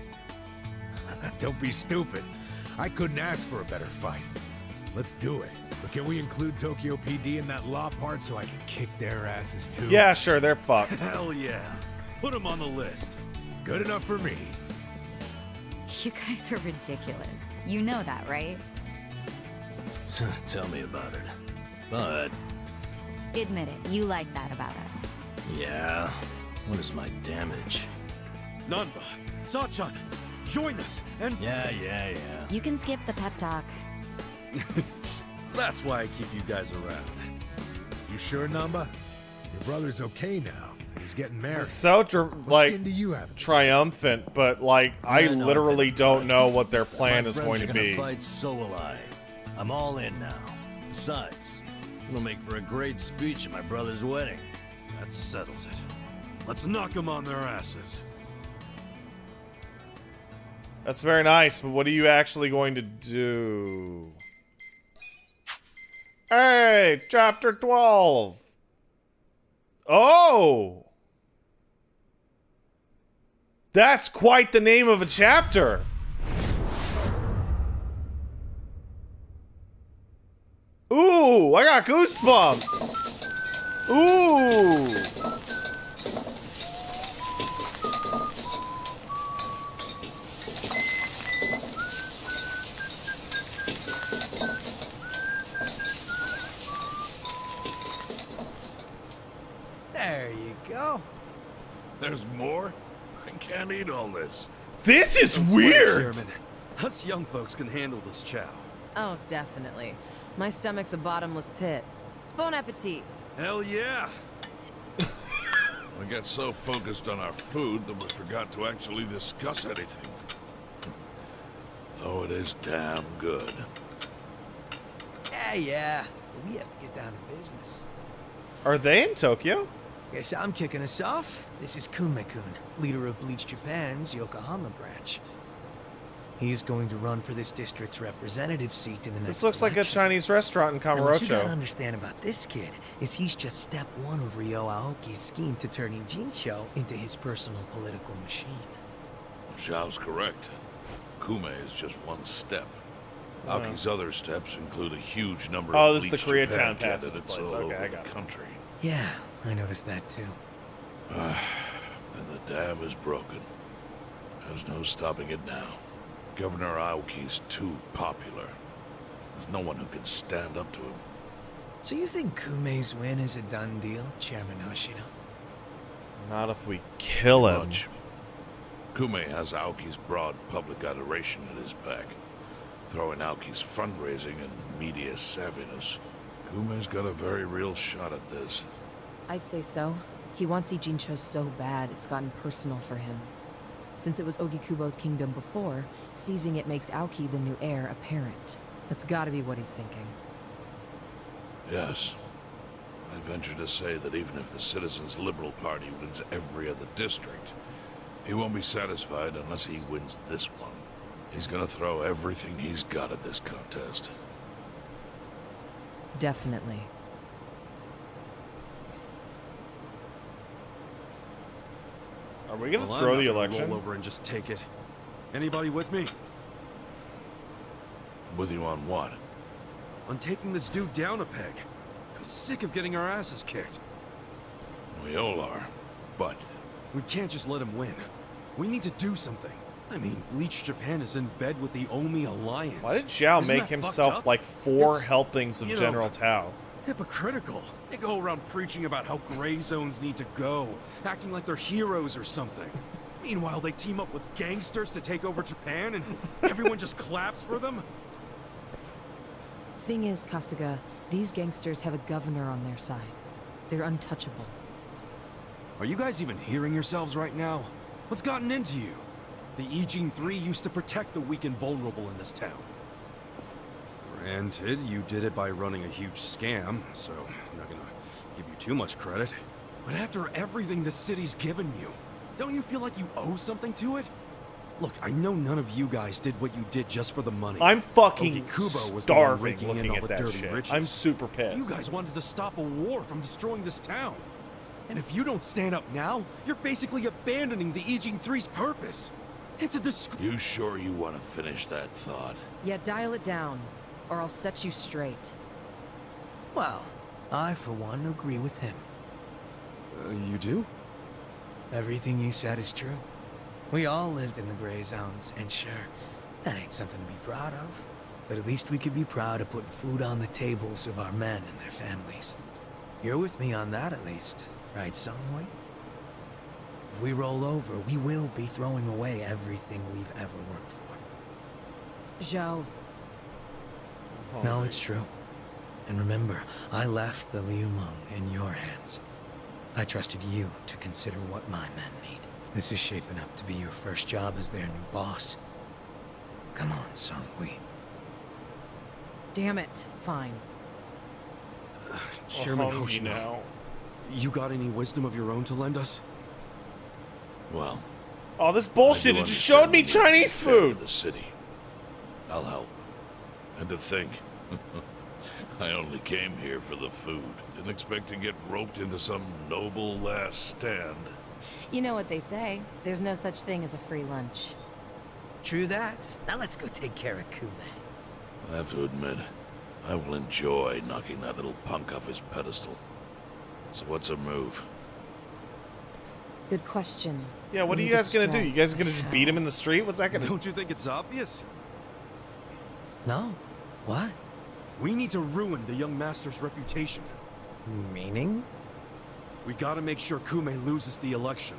[SPEAKER 13] Don't be stupid. I couldn't ask for a better fight. Let's do it. But can we include Tokyo PD in that law part so I can kick their asses too?
[SPEAKER 1] Yeah, sure, they're fucked.
[SPEAKER 2] Hell yeah. Put them on the list.
[SPEAKER 13] Good enough for me.
[SPEAKER 4] You guys are ridiculous. You know that, right?
[SPEAKER 3] Tell me about it. But
[SPEAKER 4] Admit it, you like that about us.
[SPEAKER 3] Yeah? What is my damage?
[SPEAKER 2] Nanba, Sachan, join us, and...
[SPEAKER 3] Yeah.
[SPEAKER 4] You can skip the pep talk.
[SPEAKER 2] That's why I keep you guys around.
[SPEAKER 13] You sure, Namba? Your brother's okay now, and he's getting married.
[SPEAKER 1] It's so, like,
[SPEAKER 13] skin do you have?
[SPEAKER 1] triumphant, but, like, I literally don't know what their plan is going to be.
[SPEAKER 3] Fight, so will I. I'm all in now. Besides, it'll make for a great speech at my brother's wedding.
[SPEAKER 2] That settles it. Let's knock them on their asses.
[SPEAKER 1] That's very nice, but what are you actually going to do? Hey, chapter 12. Oh! That's quite the name of a chapter. Ooh, I got goosebumps. Ooh.
[SPEAKER 11] There you go.
[SPEAKER 8] There's more? I can't eat all this.
[SPEAKER 1] This is weird.
[SPEAKER 2] Chairman. Us young folks can handle this chow.
[SPEAKER 10] Oh, definitely. My stomach's a bottomless pit. Bon appetit.
[SPEAKER 2] Hell yeah.
[SPEAKER 8] We got so focused on our food that we forgot to actually discuss anything. Oh, it is damn good.
[SPEAKER 11] Yeah. We have to get down to business.
[SPEAKER 1] Are they in Tokyo?
[SPEAKER 11] Guess I'm kicking us off. This is Kume-kun, leader of Bleach Japan's Yokohama branch. He's going to run for this district's representative seat in the next
[SPEAKER 1] This looks like a Chinese restaurant in
[SPEAKER 11] Now, what you gotta
[SPEAKER 1] Kamurocho.
[SPEAKER 11] understand about this kid is he's just step one of Ryo Aoki's scheme to turn Ijincho into his personal political machine.
[SPEAKER 8] Zhao's correct. Kume is just one step. Aoki's other steps include a huge number of
[SPEAKER 1] this is the
[SPEAKER 8] Bleach
[SPEAKER 1] Koreatown
[SPEAKER 8] Japan
[SPEAKER 1] passage
[SPEAKER 8] candidates
[SPEAKER 1] place.
[SPEAKER 8] all
[SPEAKER 1] Okay,
[SPEAKER 8] over
[SPEAKER 1] I got
[SPEAKER 8] the
[SPEAKER 1] it.
[SPEAKER 8] country.
[SPEAKER 11] Yeah, I noticed that too.
[SPEAKER 8] And the dam is broken. There's no stopping it now. Governor Aoki's too popular. There's no one who can stand up to him.
[SPEAKER 11] So you think Kume's win is a done deal, Chairman Hoshino?
[SPEAKER 1] Not if we kill him.
[SPEAKER 8] Much. Kume has Aoki's broad public adoration at his back. Throwing Aoki's fundraising and media savviness. Kume's got a very real shot at this.
[SPEAKER 10] I'd say so. He wants Ijincho so bad, it's gotten personal for him. Since it was Ogikubo's kingdom before, seizing it makes Aoki the new heir apparent. That's gotta be what he's thinking.
[SPEAKER 8] Yes. I'd venture to say that even if the Citizens' Liberal Party wins every other district, he won't be satisfied unless he wins this one. He's gonna throw everything he's got at this contest.
[SPEAKER 10] Definitely.
[SPEAKER 1] Are we gonna
[SPEAKER 2] Well,
[SPEAKER 1] throw
[SPEAKER 2] I'm
[SPEAKER 1] the
[SPEAKER 2] not gonna
[SPEAKER 1] election?
[SPEAKER 2] roll over and just take it. Anybody with me?
[SPEAKER 8] With you on what?
[SPEAKER 2] On taking this dude down a peg. I'm sick of getting our asses kicked.
[SPEAKER 8] We all are, but...
[SPEAKER 2] We can't just let him win. We need to do something. I mean, Bleach Japan is in bed with the Omi Alliance.
[SPEAKER 1] Why did Zhao
[SPEAKER 2] Isn't
[SPEAKER 1] make
[SPEAKER 2] that
[SPEAKER 1] himself
[SPEAKER 2] fucked up?
[SPEAKER 1] like 4
[SPEAKER 2] It's,
[SPEAKER 1] helpings of
[SPEAKER 2] you know,
[SPEAKER 1] General Tao?
[SPEAKER 2] Hypocritical. They go around preaching about how gray zones need to go, acting like they're heroes or something. Meanwhile, they team up with gangsters to take over Japan, and everyone just claps for them?
[SPEAKER 10] Thing is, Kasuga, these gangsters have a governor on their side. They're untouchable.
[SPEAKER 2] Are you guys even hearing yourselves right now? What's gotten into you? The Ijin 3 used to protect the weak and vulnerable in this town. Granted, you did it by running a huge scam, so I'm not gonna give you too much credit. But after everything the city's given you, don't you feel like you owe something to it? Look, I know none of you guys did what you did just for the money.
[SPEAKER 1] I'm fucking
[SPEAKER 2] Ogikubo was the one
[SPEAKER 1] starving
[SPEAKER 2] raking in
[SPEAKER 1] looking
[SPEAKER 2] all
[SPEAKER 1] at
[SPEAKER 2] the
[SPEAKER 1] that
[SPEAKER 2] dirty
[SPEAKER 1] shit.
[SPEAKER 2] riches.
[SPEAKER 1] I'm super pissed.
[SPEAKER 2] You guys wanted to stop a war from destroying this town. And if you don't stand up now, you're basically abandoning the Ijin 3's purpose. It's a
[SPEAKER 8] You sure you want to finish that thought?
[SPEAKER 10] Yeah, dial it down, or I'll set you straight.
[SPEAKER 11] Well, I, for one, agree with him.
[SPEAKER 2] You do?
[SPEAKER 11] Everything you said is true. We all lived in the gray zones, and sure, that ain't something to be proud of. But at least we could be proud of putting food on the tables of our men and their families. You're with me on that at least, right, Songwei? If we roll over, we will be throwing away everything we've ever worked for.
[SPEAKER 10] Zhao.
[SPEAKER 11] No, it's true. And remember, I left the Liu Meng in your hands. I trusted you to consider what my men need. This is shaping up to be your first job as their new boss. Come on, Songwei.
[SPEAKER 10] Damn it. Fine.
[SPEAKER 2] Chairman Hoshino, you got any wisdom of your own to lend us?
[SPEAKER 8] Well,
[SPEAKER 1] oh, this bullshit! It just showed me Chinese food.
[SPEAKER 8] The city. I'll help. And to think, I only came here for the food. Didn't expect to get roped into some noble last stand.
[SPEAKER 10] You know what they say. There's no such thing as a free lunch.
[SPEAKER 11] True that. Now let's go take care of Kume.
[SPEAKER 8] I have to admit, I will enjoy knocking that little punk off his pedestal. So what's a move?
[SPEAKER 10] Good question.
[SPEAKER 1] Yeah, what are you guys gonna do? You guys are gonna just beat him in the street? What's that gonna do?
[SPEAKER 2] Don't you think it's obvious?
[SPEAKER 11] No. What?
[SPEAKER 2] We need to ruin the young master's reputation.
[SPEAKER 11] Meaning?
[SPEAKER 2] We gotta make sure Kume loses the election.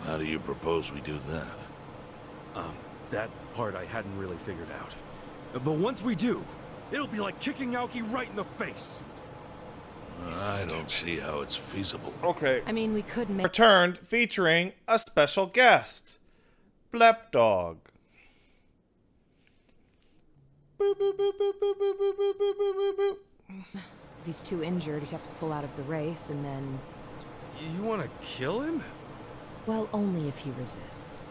[SPEAKER 8] How do you propose we do that?
[SPEAKER 2] That part I hadn't really figured out. But once we do, it'll be like kicking Aoki right in the face.
[SPEAKER 8] I don't see how it's feasible.
[SPEAKER 1] Okay.
[SPEAKER 10] I mean, we could make...
[SPEAKER 1] Returned featuring a special guest. Blep Dog. Boop, boop, boop, boop, boop, boop, boop, boop, boop, boop.
[SPEAKER 10] If he's too injured, he'd have to pull out of the race, and then...
[SPEAKER 2] You want to kill him?
[SPEAKER 10] Well, only if he resists.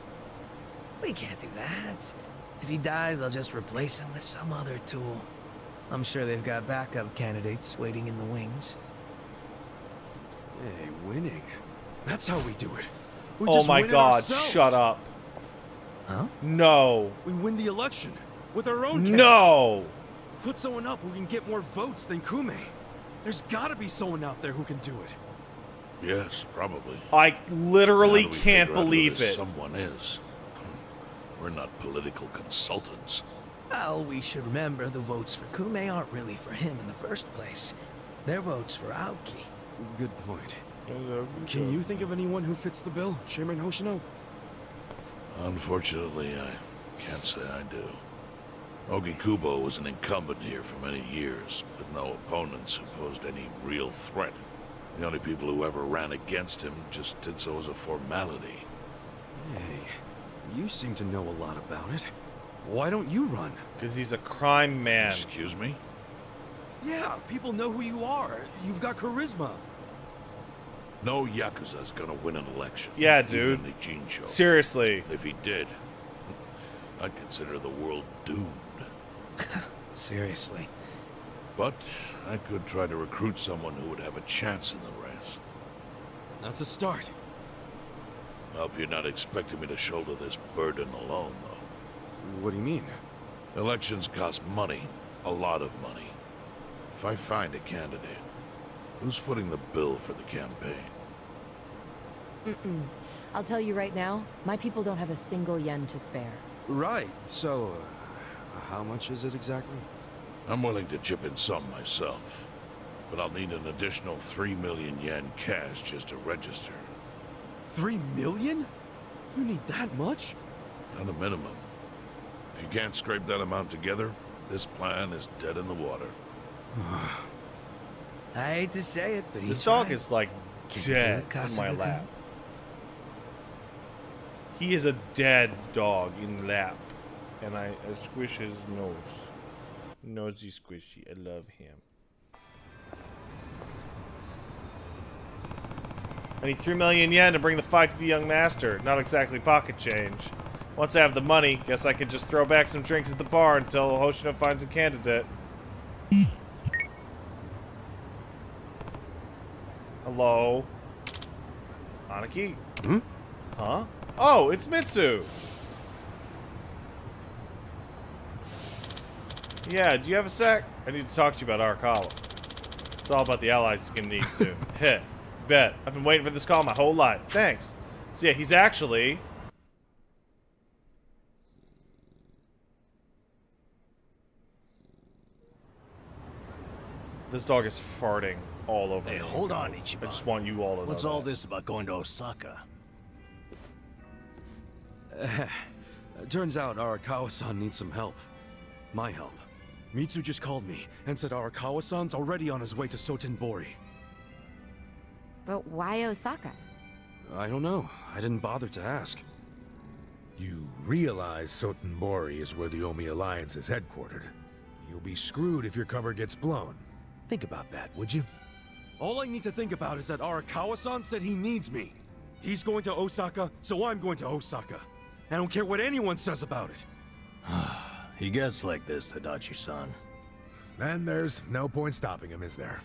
[SPEAKER 11] We can't do that. If he dies, they'll just replace him with some other tool. I'm sure they've got backup candidates waiting in the wings.
[SPEAKER 2] Hey, winning. That's how we do it. We
[SPEAKER 1] Oh
[SPEAKER 2] just
[SPEAKER 1] my
[SPEAKER 2] win it
[SPEAKER 1] god,
[SPEAKER 2] ourselves.
[SPEAKER 1] shut up.
[SPEAKER 11] Huh?
[SPEAKER 1] No.
[SPEAKER 2] We win the election with our own candidate.
[SPEAKER 1] No.
[SPEAKER 2] Put someone up who can get more votes than Kume. There's gotta be someone out there who can do it.
[SPEAKER 8] Yes, probably.
[SPEAKER 1] I literally
[SPEAKER 8] How do we
[SPEAKER 1] can't
[SPEAKER 8] figure out who
[SPEAKER 1] believe
[SPEAKER 8] this
[SPEAKER 1] it.
[SPEAKER 8] Someone is. We're not political consultants.
[SPEAKER 11] Well, we should remember the votes for Kume aren't really for him in the first place. They're votes for Aoki.
[SPEAKER 2] Good point. Can you think of anyone who fits the bill, Chairman Hoshino?
[SPEAKER 8] Unfortunately, I can't say I do. Ogikubo was an incumbent here for many years, with no opponents who posed any real threat. The only people who ever ran against him just did so as a formality.
[SPEAKER 2] Hey, you seem to know a lot about it. Why don't you run?
[SPEAKER 1] Because he's a crime man.
[SPEAKER 8] Excuse me?
[SPEAKER 2] Yeah, people know who you are. You've got charisma.
[SPEAKER 8] No Yakuza's gonna win an election.
[SPEAKER 1] Yeah, dude.
[SPEAKER 8] Even the Jincho.
[SPEAKER 1] Seriously.
[SPEAKER 8] If he did, I'd consider the world doomed.
[SPEAKER 11] Seriously.
[SPEAKER 8] But I could try to recruit someone who would have a chance in the race.
[SPEAKER 2] That's a start.
[SPEAKER 8] I hope you're not expecting me to shoulder this burden alone, though.
[SPEAKER 2] What do you mean?
[SPEAKER 8] Elections cost money. A lot of money. If I find a candidate, who's footing the bill for the campaign?
[SPEAKER 10] I'll tell you right now, my people don't have a single yen to spare.
[SPEAKER 2] Right, so... how much is it exactly?
[SPEAKER 8] I'm willing to chip in some myself. But I'll need an additional 3 million yen cash just to register.
[SPEAKER 2] 3 million? You need that much?
[SPEAKER 8] At a minimum. If you can't scrape that amount together, this plan is dead in the water.
[SPEAKER 11] I hate to say it, but
[SPEAKER 1] This
[SPEAKER 11] he's
[SPEAKER 1] dog
[SPEAKER 11] right.
[SPEAKER 1] is like
[SPEAKER 11] Can you
[SPEAKER 1] dead
[SPEAKER 11] feel it,
[SPEAKER 1] in my
[SPEAKER 11] Kasuga?
[SPEAKER 1] lap. He is a dead dog in lap. And I squish his nose. Nosy squishy. I love him. I need 3 million yen to bring the fight to the young master. Not exactly pocket change. Once I have the money, guess I could just throw back some drinks at the bar until Hoshino finds a candidate. Hello? Aniki?
[SPEAKER 2] Hmm?
[SPEAKER 1] Huh? Oh, it's Mitsu! Yeah, do you have a sec? I need to talk to you about Arakawa. It's all about the allies he's gonna need soon. Heh. Bet. I've been waiting for this call my whole life. Thanks. So yeah, he's actually... This dog is farting all over me.
[SPEAKER 3] Hey, hold on, Ichiban.
[SPEAKER 1] I just want you all to know
[SPEAKER 3] What's all this about going to Osaka?
[SPEAKER 2] Turns out Arakawa-san needs some help. My help. Mitsu just called me and said Arakawa-san's already on his way to Sotenbori.
[SPEAKER 4] But why Osaka?
[SPEAKER 2] I don't know. I didn't bother to ask.
[SPEAKER 13] You realize Sotenbori is where the Omi Alliance is headquartered. You'll be screwed if your cover gets blown. Think about that, would you?
[SPEAKER 2] All I need to think about is that Arakawa-san said he needs me. He's going to Osaka, so I'm going to Osaka. I don't care what anyone says about it.
[SPEAKER 3] He gets like this, Tadachi-san.
[SPEAKER 13] Then there's no point stopping him, is there?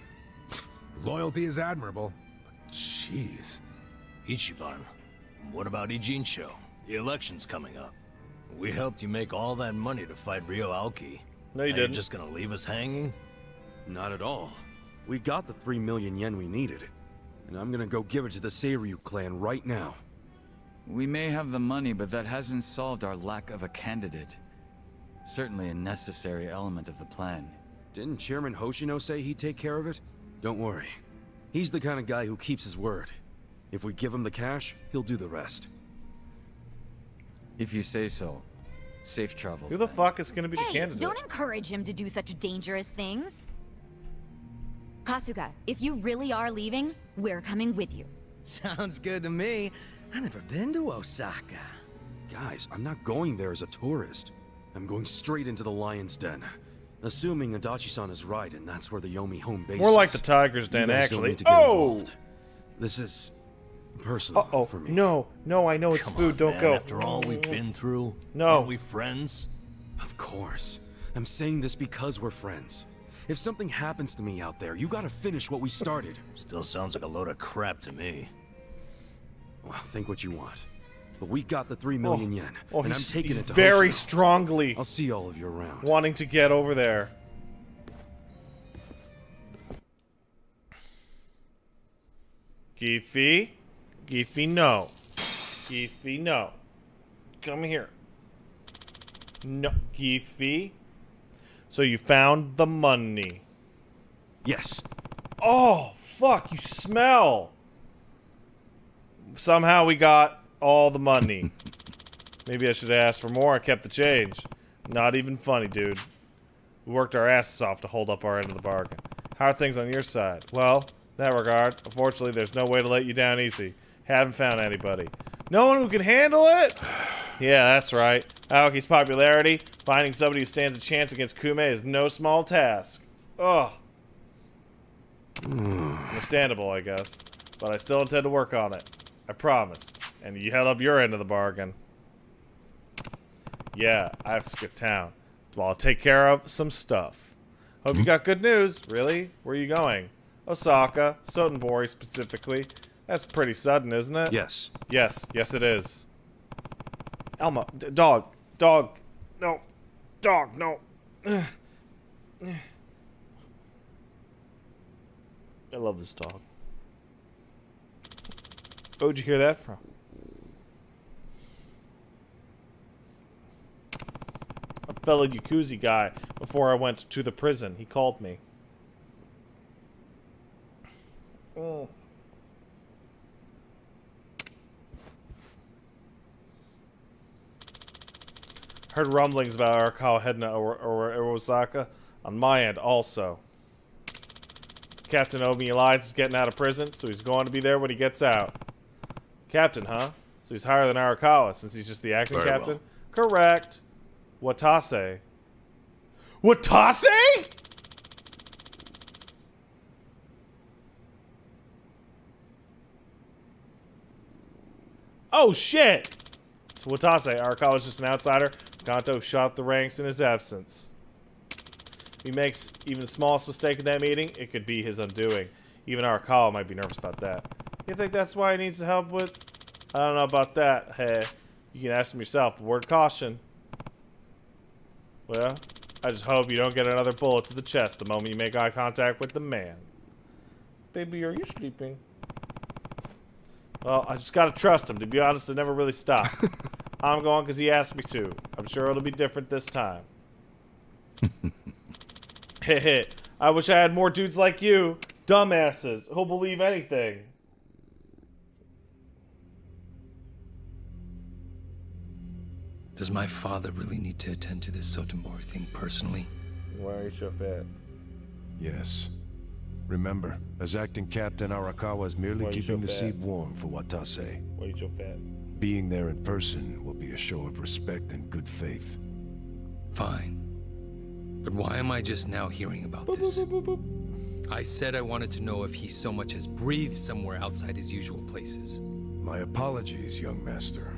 [SPEAKER 13] Loyalty is admirable, but jeez.
[SPEAKER 3] Ichiban, what about Ijincho? The election's coming up. We helped you make all that money to fight Ryo Aoki.
[SPEAKER 1] No, you
[SPEAKER 3] Are
[SPEAKER 1] didn't.
[SPEAKER 3] You just gonna leave us hanging?
[SPEAKER 2] Not at all. We got the 3 million yen we needed. And I'm gonna go give it to the Seiryu clan right now.
[SPEAKER 12] We may have the money, but that hasn't solved our lack of a candidate. Certainly a necessary element of the plan.
[SPEAKER 2] Didn't Chairman Hoshino say he'd take care of it? Don't worry. He's the kind of guy who keeps his word. If we give him the cash, he'll do the rest.
[SPEAKER 12] If you say so. Safe travels.
[SPEAKER 1] Who the fuck is gonna be the candidate?
[SPEAKER 4] Don't encourage him to do such dangerous things. Kasuga, if you really are leaving, we're coming with you.
[SPEAKER 11] Sounds good to me. I've never been to Osaka.
[SPEAKER 2] Guys, I'm not going there as a tourist. I'm going straight into the Lion's Den. Assuming Adachi-san is right, and that's where the Yomi home base is.
[SPEAKER 1] More like the Tiger's Den,
[SPEAKER 2] You guys don't
[SPEAKER 1] actually.
[SPEAKER 2] need to get involved. This is personal for me.
[SPEAKER 1] No, I know it's
[SPEAKER 3] Come
[SPEAKER 1] food.
[SPEAKER 3] on,
[SPEAKER 1] Don't
[SPEAKER 3] man,
[SPEAKER 1] go.
[SPEAKER 3] After all we've been through,
[SPEAKER 1] No.
[SPEAKER 3] aren't we friends?
[SPEAKER 2] Of course. I'm saying this because we're friends. If something happens to me out there, you gotta finish what we started.
[SPEAKER 3] Still sounds like a load of crap to me.
[SPEAKER 2] Well, think what you want. But we got the 3 million yen, and I'm taking
[SPEAKER 1] he's
[SPEAKER 2] it to
[SPEAKER 1] very
[SPEAKER 2] Hoshino.
[SPEAKER 1] strongly
[SPEAKER 2] I'll see all of you around.
[SPEAKER 1] wanting to get over there. Giffy? Giffy, no. Giffy, no. Come here. No. Giffy? So you found the money.
[SPEAKER 2] Yes.
[SPEAKER 1] Oh, fuck, you smell. Somehow we got all the money. Maybe I should have asked for more. I kept the change. Not even funny, dude. We worked our asses off to hold up our end of the bargain. How are things on your side? Well, in that regard, unfortunately, there's no way to let you down easy. Haven't found anybody. No one who can handle it? Yeah, that's right. Aoki's popularity, finding somebody who stands a chance against Kume is no small task. Ugh. Understandable, I guess. But I still intend to work on it. I promise. And you held up your end of the bargain. Yeah, I have to skip town. While I'll take care of some stuff. Hope you got good news. Really? Where are you going? Osaka. Sotenbori specifically. That's pretty sudden, isn't it?
[SPEAKER 2] Yes.
[SPEAKER 1] Yes it is. Elma. Dog. Dog. No. Dog, no. I love this dog. Where'd you hear that from? A fellow Yakuza guy before I went to the prison. He called me. Heard rumblings about Arakawa heading to Osaka. On my end, also. Captain Omi Alliance is getting out of prison, so he's going to be there when he gets out. Captain, huh? So he's higher than Arakawa, since he's just the acting
[SPEAKER 8] Very
[SPEAKER 1] captain? Well. Correct. Watase. Watase?! Oh, shit! To Watase, Arakawa's just an outsider. Kanto shot up the ranks in his absence. If he makes even the smallest mistake in that meeting, it could be his undoing. Even Arakawa might be nervous about that. You think that's why he needs help with? I don't know about that. Hey, you can ask him yourself, but word of caution. Well, I just hope you don't get another bullet to the chest the moment you make eye contact with the man. Baby, are you sleeping? Well, I just gotta trust him. To be honest, I never really stopped. I'm going because he asked me to. I'm sure it'll be different this time. Heh. I wish I had more dudes like you. Dumbasses who'll believe anything.
[SPEAKER 7] Does my father really need to attend to this Sotenborg thing personally?
[SPEAKER 1] Why are you so fat?
[SPEAKER 9] Yes. Remember, as acting captain, Arakawa is merely keeping the seat warm for Watase.
[SPEAKER 1] Why are you so fat?
[SPEAKER 9] Being there in person will be a show of respect and good faith.
[SPEAKER 7] Fine. But why am I just now hearing about this? I said I wanted to know if he so much as breathed somewhere outside his usual places.
[SPEAKER 9] My apologies, young master.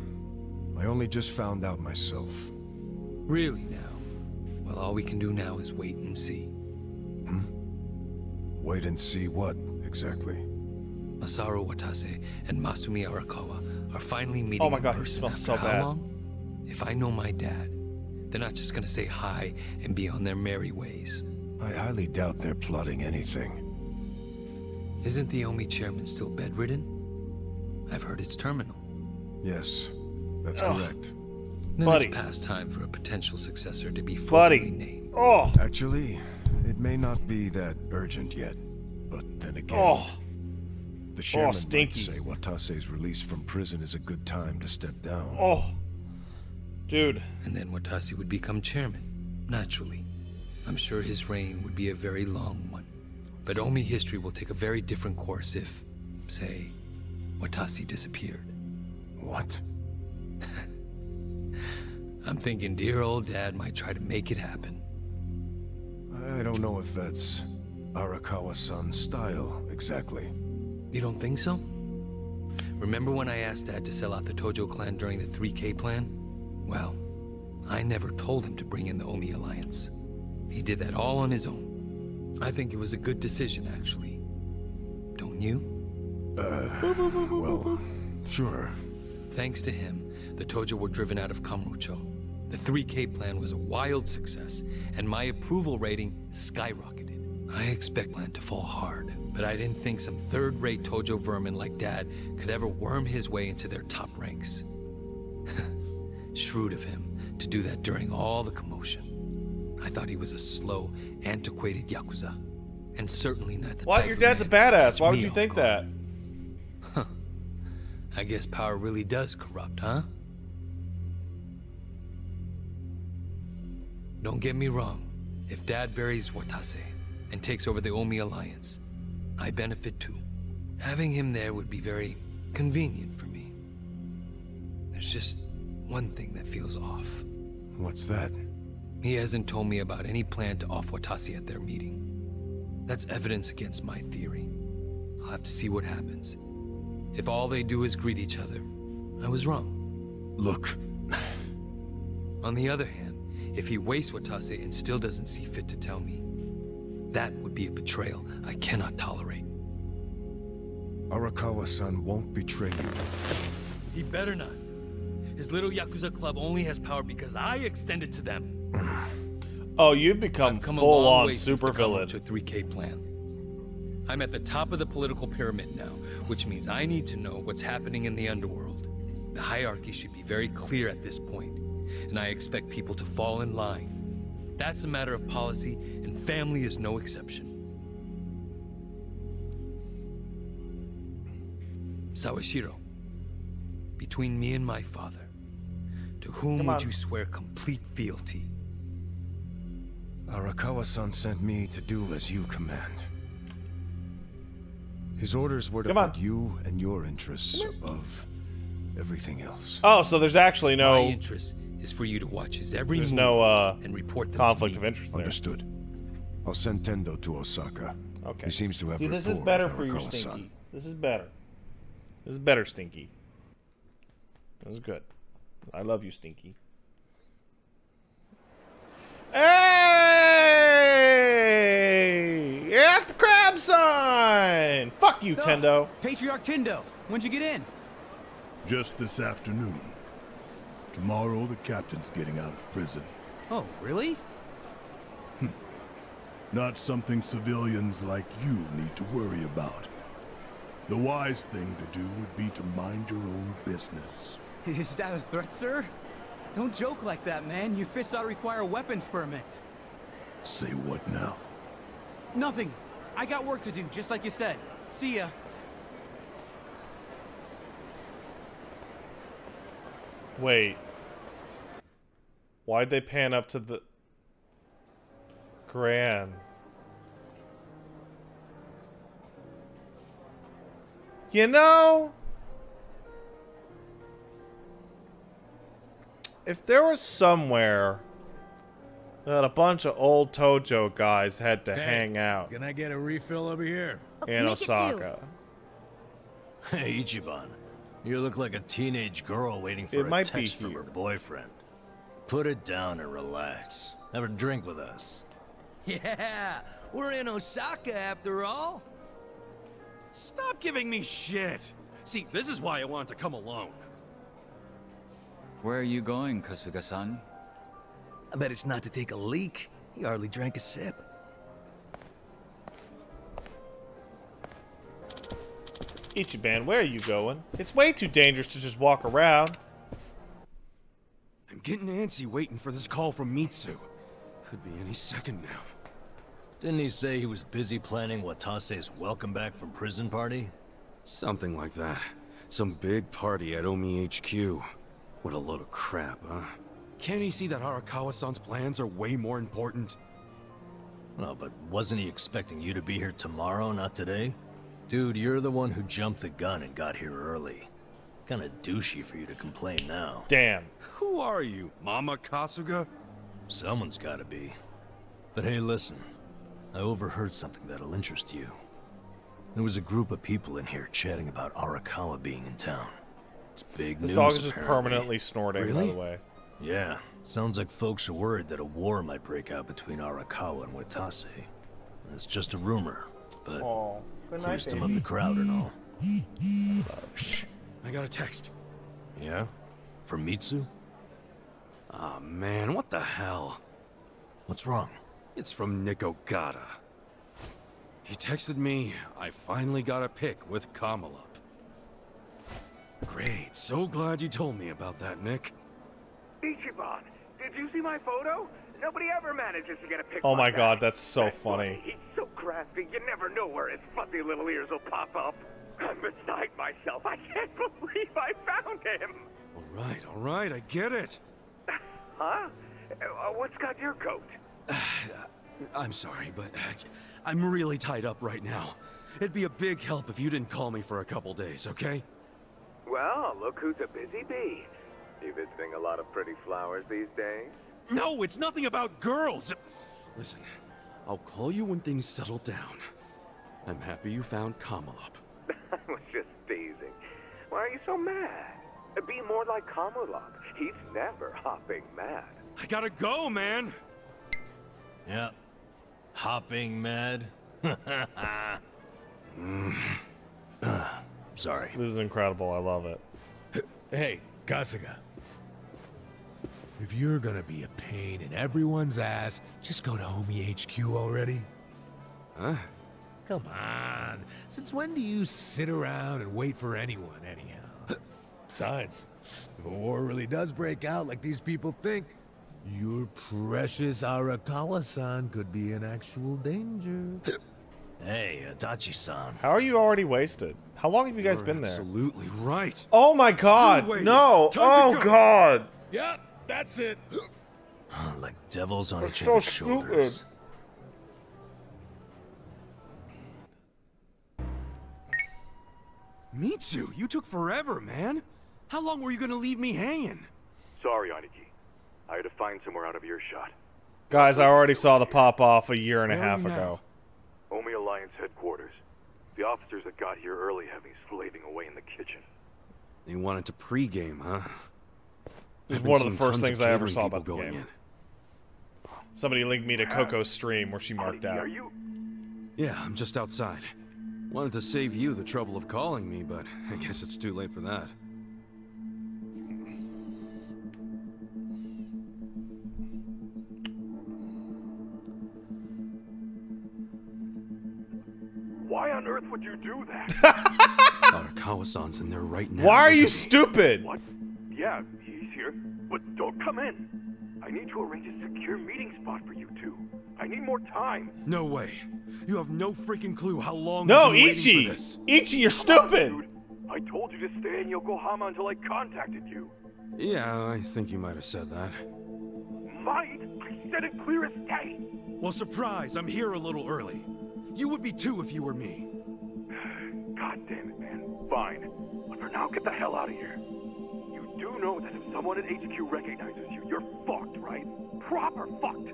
[SPEAKER 9] I only just found out myself.
[SPEAKER 7] Really now? Well, all we can do now is wait and see.
[SPEAKER 9] Wait and see what, exactly?
[SPEAKER 7] Masaru Watase and Masumi Arakawa are finally meeting.
[SPEAKER 1] Oh my god,
[SPEAKER 7] in
[SPEAKER 1] he
[SPEAKER 7] person
[SPEAKER 1] smells so
[SPEAKER 7] after how
[SPEAKER 1] bad.
[SPEAKER 7] long? If I know my dad, they're not just gonna say hi and be on their merry ways.
[SPEAKER 9] I highly doubt they're plotting anything.
[SPEAKER 7] Isn't the Omi chairman still bedridden? I've heard it's terminal.
[SPEAKER 9] Yes, that's correct.
[SPEAKER 7] Then
[SPEAKER 1] Buddy.
[SPEAKER 7] it's past time for a potential successor to be formally named.
[SPEAKER 1] Oh.
[SPEAKER 9] Actually, it may not be that urgent yet, but then again, the chairman might
[SPEAKER 1] stinky.
[SPEAKER 9] say Watase's release from prison is a good time to step down.
[SPEAKER 1] Oh, dude.
[SPEAKER 7] And then Watase would become chairman, naturally. I'm sure his reign would be a very long one. But Omi history will take a very different course if, say, Watase disappeared.
[SPEAKER 9] What?
[SPEAKER 7] I'm thinking dear old dad might try to make it happen.
[SPEAKER 9] I don't know if that's Arakawa-san's style, exactly.
[SPEAKER 7] You don't think so? Remember when I asked Dad to sell out the Tojo clan during the 3K plan? Well, I never told him to bring in the Omi Alliance. He did that all on his own. I think it was a good decision, actually. Don't you?
[SPEAKER 9] Well, sure.
[SPEAKER 7] Thanks to him, the Tojo were driven out of Kamurocho. The 3K plan was a wild success, and my approval rating skyrocketed. I expect plan to fall hard, but I didn't think some third-rate Tojo vermin like Dad could ever worm his way into their top ranks. Shrewd of him to do that during all the commotion. I thought he was a slow, antiquated Yakuza, and certainly not the
[SPEAKER 1] What?
[SPEAKER 7] type
[SPEAKER 1] Your
[SPEAKER 7] of
[SPEAKER 1] dad's a
[SPEAKER 7] man
[SPEAKER 1] badass. Why
[SPEAKER 7] to
[SPEAKER 1] would
[SPEAKER 7] me
[SPEAKER 1] you
[SPEAKER 7] off
[SPEAKER 1] think
[SPEAKER 7] guard.
[SPEAKER 1] that?
[SPEAKER 7] I guess power really does corrupt, huh? Don't get me wrong. If Dad buries Watase and takes over the Omi Alliance, I benefit too. Having him there would be very convenient for me. There's just one thing that feels off.
[SPEAKER 9] What's that?
[SPEAKER 7] He hasn't told me about any plan to off Watase at their meeting. That's evidence against my theory. I'll have to see what happens. If all they do is greet each other, I was wrong.
[SPEAKER 9] Look.
[SPEAKER 7] On the other hand, if he wastes Watase and still doesn't see fit to tell me, that would be a betrayal I cannot tolerate.
[SPEAKER 9] Arakawa-san won't betray you.
[SPEAKER 7] He better not. His little Yakuza club only has power because I extend it to them.
[SPEAKER 1] Oh, you've become full-on supervillain.
[SPEAKER 7] 3K plan. I'm at the top of the political pyramid now, which means I need to know what's happening in the underworld. The hierarchy should be very clear at this point, and I expect people to fall in line. That's a matter of policy, and family is no exception. Sawashiro, between me and my father, to whom would you swear complete fealty?
[SPEAKER 9] Arakawa-san sent me to do as you command. His orders were to put you and your interests above everything else.
[SPEAKER 1] Oh, so there's actually no...
[SPEAKER 7] My interest is for you to watch his every
[SPEAKER 1] There's
[SPEAKER 7] move
[SPEAKER 1] no
[SPEAKER 7] and report them
[SPEAKER 1] conflict
[SPEAKER 7] to
[SPEAKER 1] of
[SPEAKER 7] me.
[SPEAKER 1] interest there.
[SPEAKER 9] Understood. I'll send Tendo to Osaka.
[SPEAKER 1] Okay.
[SPEAKER 9] He seems to have
[SPEAKER 1] See, this is
[SPEAKER 9] rapport
[SPEAKER 1] better
[SPEAKER 9] with
[SPEAKER 1] for your
[SPEAKER 9] Arakawa-san.
[SPEAKER 1] Stinky. This is better. This is better, Stinky. This is good. I love you, Stinky. Hey! At the crab sign! Fuck you, Tendo.
[SPEAKER 22] Patriarch Tendo, when'd you get in?
[SPEAKER 14] Just this afternoon. Tomorrow, the captain's getting out of prison.
[SPEAKER 22] Oh, really?
[SPEAKER 14] Not something civilians like you need to worry about. The wise thing to do would be to mind your own business.
[SPEAKER 22] Is that a threat, sir? Don't joke like that, man. Your fists ought to require a weapons permit.
[SPEAKER 14] Say what now?
[SPEAKER 16] Nothing. I got work to do, just like you said. See ya.
[SPEAKER 1] Wait. Why'd they pan up to the... Gran? You know... If there was somewhere that a bunch of old Tojo guys had to hang out...
[SPEAKER 13] Can I get a refill over here?
[SPEAKER 1] In Osaka.
[SPEAKER 3] Hey, Ichiban. You look like a teenage girl waiting for a text from her boyfriend. Put it down and relax. Have a drink with us.
[SPEAKER 16] Yeah, we're in Osaka after all.
[SPEAKER 2] Stop giving me shit! See, this is why I wanted to come alone.
[SPEAKER 12] Where are you going, Kasuga-san?
[SPEAKER 11] I bet it's not to take a leak. He hardly drank a sip.
[SPEAKER 1] Ichiban, where are you going? It's way too dangerous to just walk around.
[SPEAKER 2] I'm getting antsy waiting for this call from Mitsu. Could be any second now.
[SPEAKER 3] Didn't he say he was busy planning Watase's welcome back from prison party?
[SPEAKER 2] Something like that. Some big party at Omi HQ. What a load of crap, huh? Can't he see that Arakawa-san's plans are way more important?
[SPEAKER 3] Well, but wasn't he expecting you to be here tomorrow, not today? Dude, you're the one who jumped the gun and got here early. Kinda douchey for you to complain now.
[SPEAKER 1] Damn.
[SPEAKER 2] Who are you, Mama Kasuga?
[SPEAKER 3] Someone's gotta be. But hey, listen. I overheard something that'll interest you. There was a group of people in here chatting about Arakawa being in town. It's big news,
[SPEAKER 1] This dog is just
[SPEAKER 3] apparently.
[SPEAKER 1] permanently snorting, by the way.
[SPEAKER 3] Yeah. Sounds like folks are worried that a war might break out between Arakawa and Watase. It's just a rumor, but here's some of the crowd and all.
[SPEAKER 2] Shh. I got a text.
[SPEAKER 3] Yeah? From Mitsu?
[SPEAKER 2] Aw, man, what the hell?
[SPEAKER 3] What's wrong?
[SPEAKER 2] It's from Nick Ogata. He texted me, I finally got a pic with Kamala. Great, so glad you told me about that, Nick.
[SPEAKER 5] Ichiban, did you see my photo? Nobody ever manages to get a pic.
[SPEAKER 1] Oh my
[SPEAKER 5] like
[SPEAKER 1] god,
[SPEAKER 5] that.
[SPEAKER 1] that's so funny.
[SPEAKER 5] He's so crafty, you never know where his fuzzy little ears will pop up. I'm beside myself. I can't believe I found him.
[SPEAKER 2] All right, I get it.
[SPEAKER 5] Huh? What's got your coat?
[SPEAKER 2] I'm sorry, but I'm really tied up right now. It'd be a big help if you didn't call me for a couple days, okay?
[SPEAKER 5] Well, look who's a busy bee. You visiting a lot of pretty flowers these days?
[SPEAKER 2] No, it's nothing about girls! Listen, I'll call you when things settle down. I'm happy you found Kamala.
[SPEAKER 5] I was just teasing. Why are you so mad? Be more like Kamala. He's never hopping mad.
[SPEAKER 2] I gotta go, man!
[SPEAKER 3] Yeah. Hopping mad? Sorry.
[SPEAKER 1] This is incredible. I love it.
[SPEAKER 13] Hey, Kasuga. If you're gonna be a pain in everyone's ass, just go to Omi HQ already.
[SPEAKER 2] Huh?
[SPEAKER 13] Come on. Since when do you sit around and wait for anyone, anyhow? Besides, if a war really does break out like these people think, your precious Arakawa-san could be in actual danger.
[SPEAKER 3] Hey, Adachi-san.
[SPEAKER 1] How are you already wasted? How long have you guys been there?
[SPEAKER 2] Absolutely right.
[SPEAKER 1] Oh my god, no! Oh god!
[SPEAKER 13] Yep, that's it.
[SPEAKER 3] Like devils on
[SPEAKER 1] That's
[SPEAKER 3] each
[SPEAKER 1] so
[SPEAKER 3] other's shoulders.
[SPEAKER 2] Mitsu, you took forever, man. How long were you gonna leave me hanging?
[SPEAKER 5] Sorry, Aniki. I had to find somewhere out of earshot.
[SPEAKER 1] Guys, I already saw the pop-off a year and a half ago.
[SPEAKER 5] Omi Alliance headquarters. The officers that got here early have me slaving away in the kitchen.
[SPEAKER 2] You wanted to pregame, huh?
[SPEAKER 1] It was
[SPEAKER 2] I've been
[SPEAKER 1] one of the
[SPEAKER 2] seeing
[SPEAKER 1] first
[SPEAKER 2] tons
[SPEAKER 1] things I ever
[SPEAKER 2] catering
[SPEAKER 1] saw
[SPEAKER 2] people
[SPEAKER 1] about the
[SPEAKER 2] going
[SPEAKER 1] game.
[SPEAKER 2] in.
[SPEAKER 1] Somebody linked me to Coco's stream where she marked out.
[SPEAKER 2] Yeah, I'm just outside. Wanted to save you the trouble of calling me, but I guess it's too late for that.
[SPEAKER 5] Why on earth would you do that?
[SPEAKER 2] Arakawa-san's in there right now.
[SPEAKER 1] Why are you stupid?
[SPEAKER 5] What? Yeah, he's here. But don't come in. I need to arrange a secure meeting spot for you two. I need more time.
[SPEAKER 2] No way. You have no freaking clue how long
[SPEAKER 1] No,
[SPEAKER 2] I've been waiting
[SPEAKER 1] Ichi!
[SPEAKER 2] for this.
[SPEAKER 1] Ichi, you're stupid!
[SPEAKER 5] Dude, I told you to stay in Yokohama until I contacted you.
[SPEAKER 2] Yeah, I think you might have said that.
[SPEAKER 5] Might? I said it clear as day.
[SPEAKER 2] Well, surprise, I'm here a little early. You would be too if you were me.
[SPEAKER 5] God damn it, man. Fine. But for now, get the hell out of here. You do know that if someone at HQ recognizes you, you're fucked, right? Proper fucked.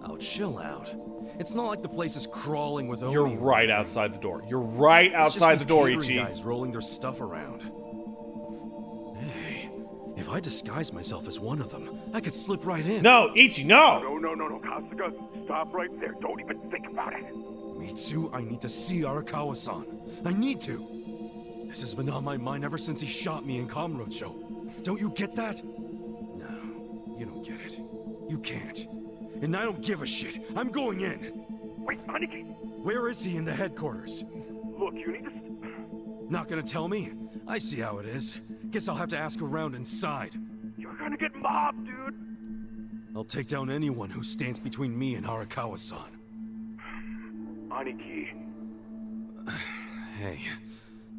[SPEAKER 2] Oh, chill out. It's not like the place is crawling with Oni.
[SPEAKER 1] You're right outside the door. You're right outside the door, Ichi.
[SPEAKER 2] Guys rolling their stuff around. Hey, if I disguise myself as one of them, I could slip right in.
[SPEAKER 1] No, Ichi, no!
[SPEAKER 5] No, Kasuga. Stop right there. Don't even think about it.
[SPEAKER 2] Mitsu, I need to see Arakawa-san. I need to. This has been on my mind ever since he shot me in Kamurocho. Don't you get that? No, you don't get it. You can't. And I don't give a shit. I'm going in.
[SPEAKER 5] Wait, Aniki!
[SPEAKER 2] Where is he in the headquarters?
[SPEAKER 5] Look, you need to...
[SPEAKER 2] Not gonna tell me? I see how it is. Guess I'll have to ask around inside.
[SPEAKER 5] You're gonna get mobbed, dude!
[SPEAKER 2] I'll take down anyone who stands between me and Arakawa-san.
[SPEAKER 5] Aniki.
[SPEAKER 2] Hey,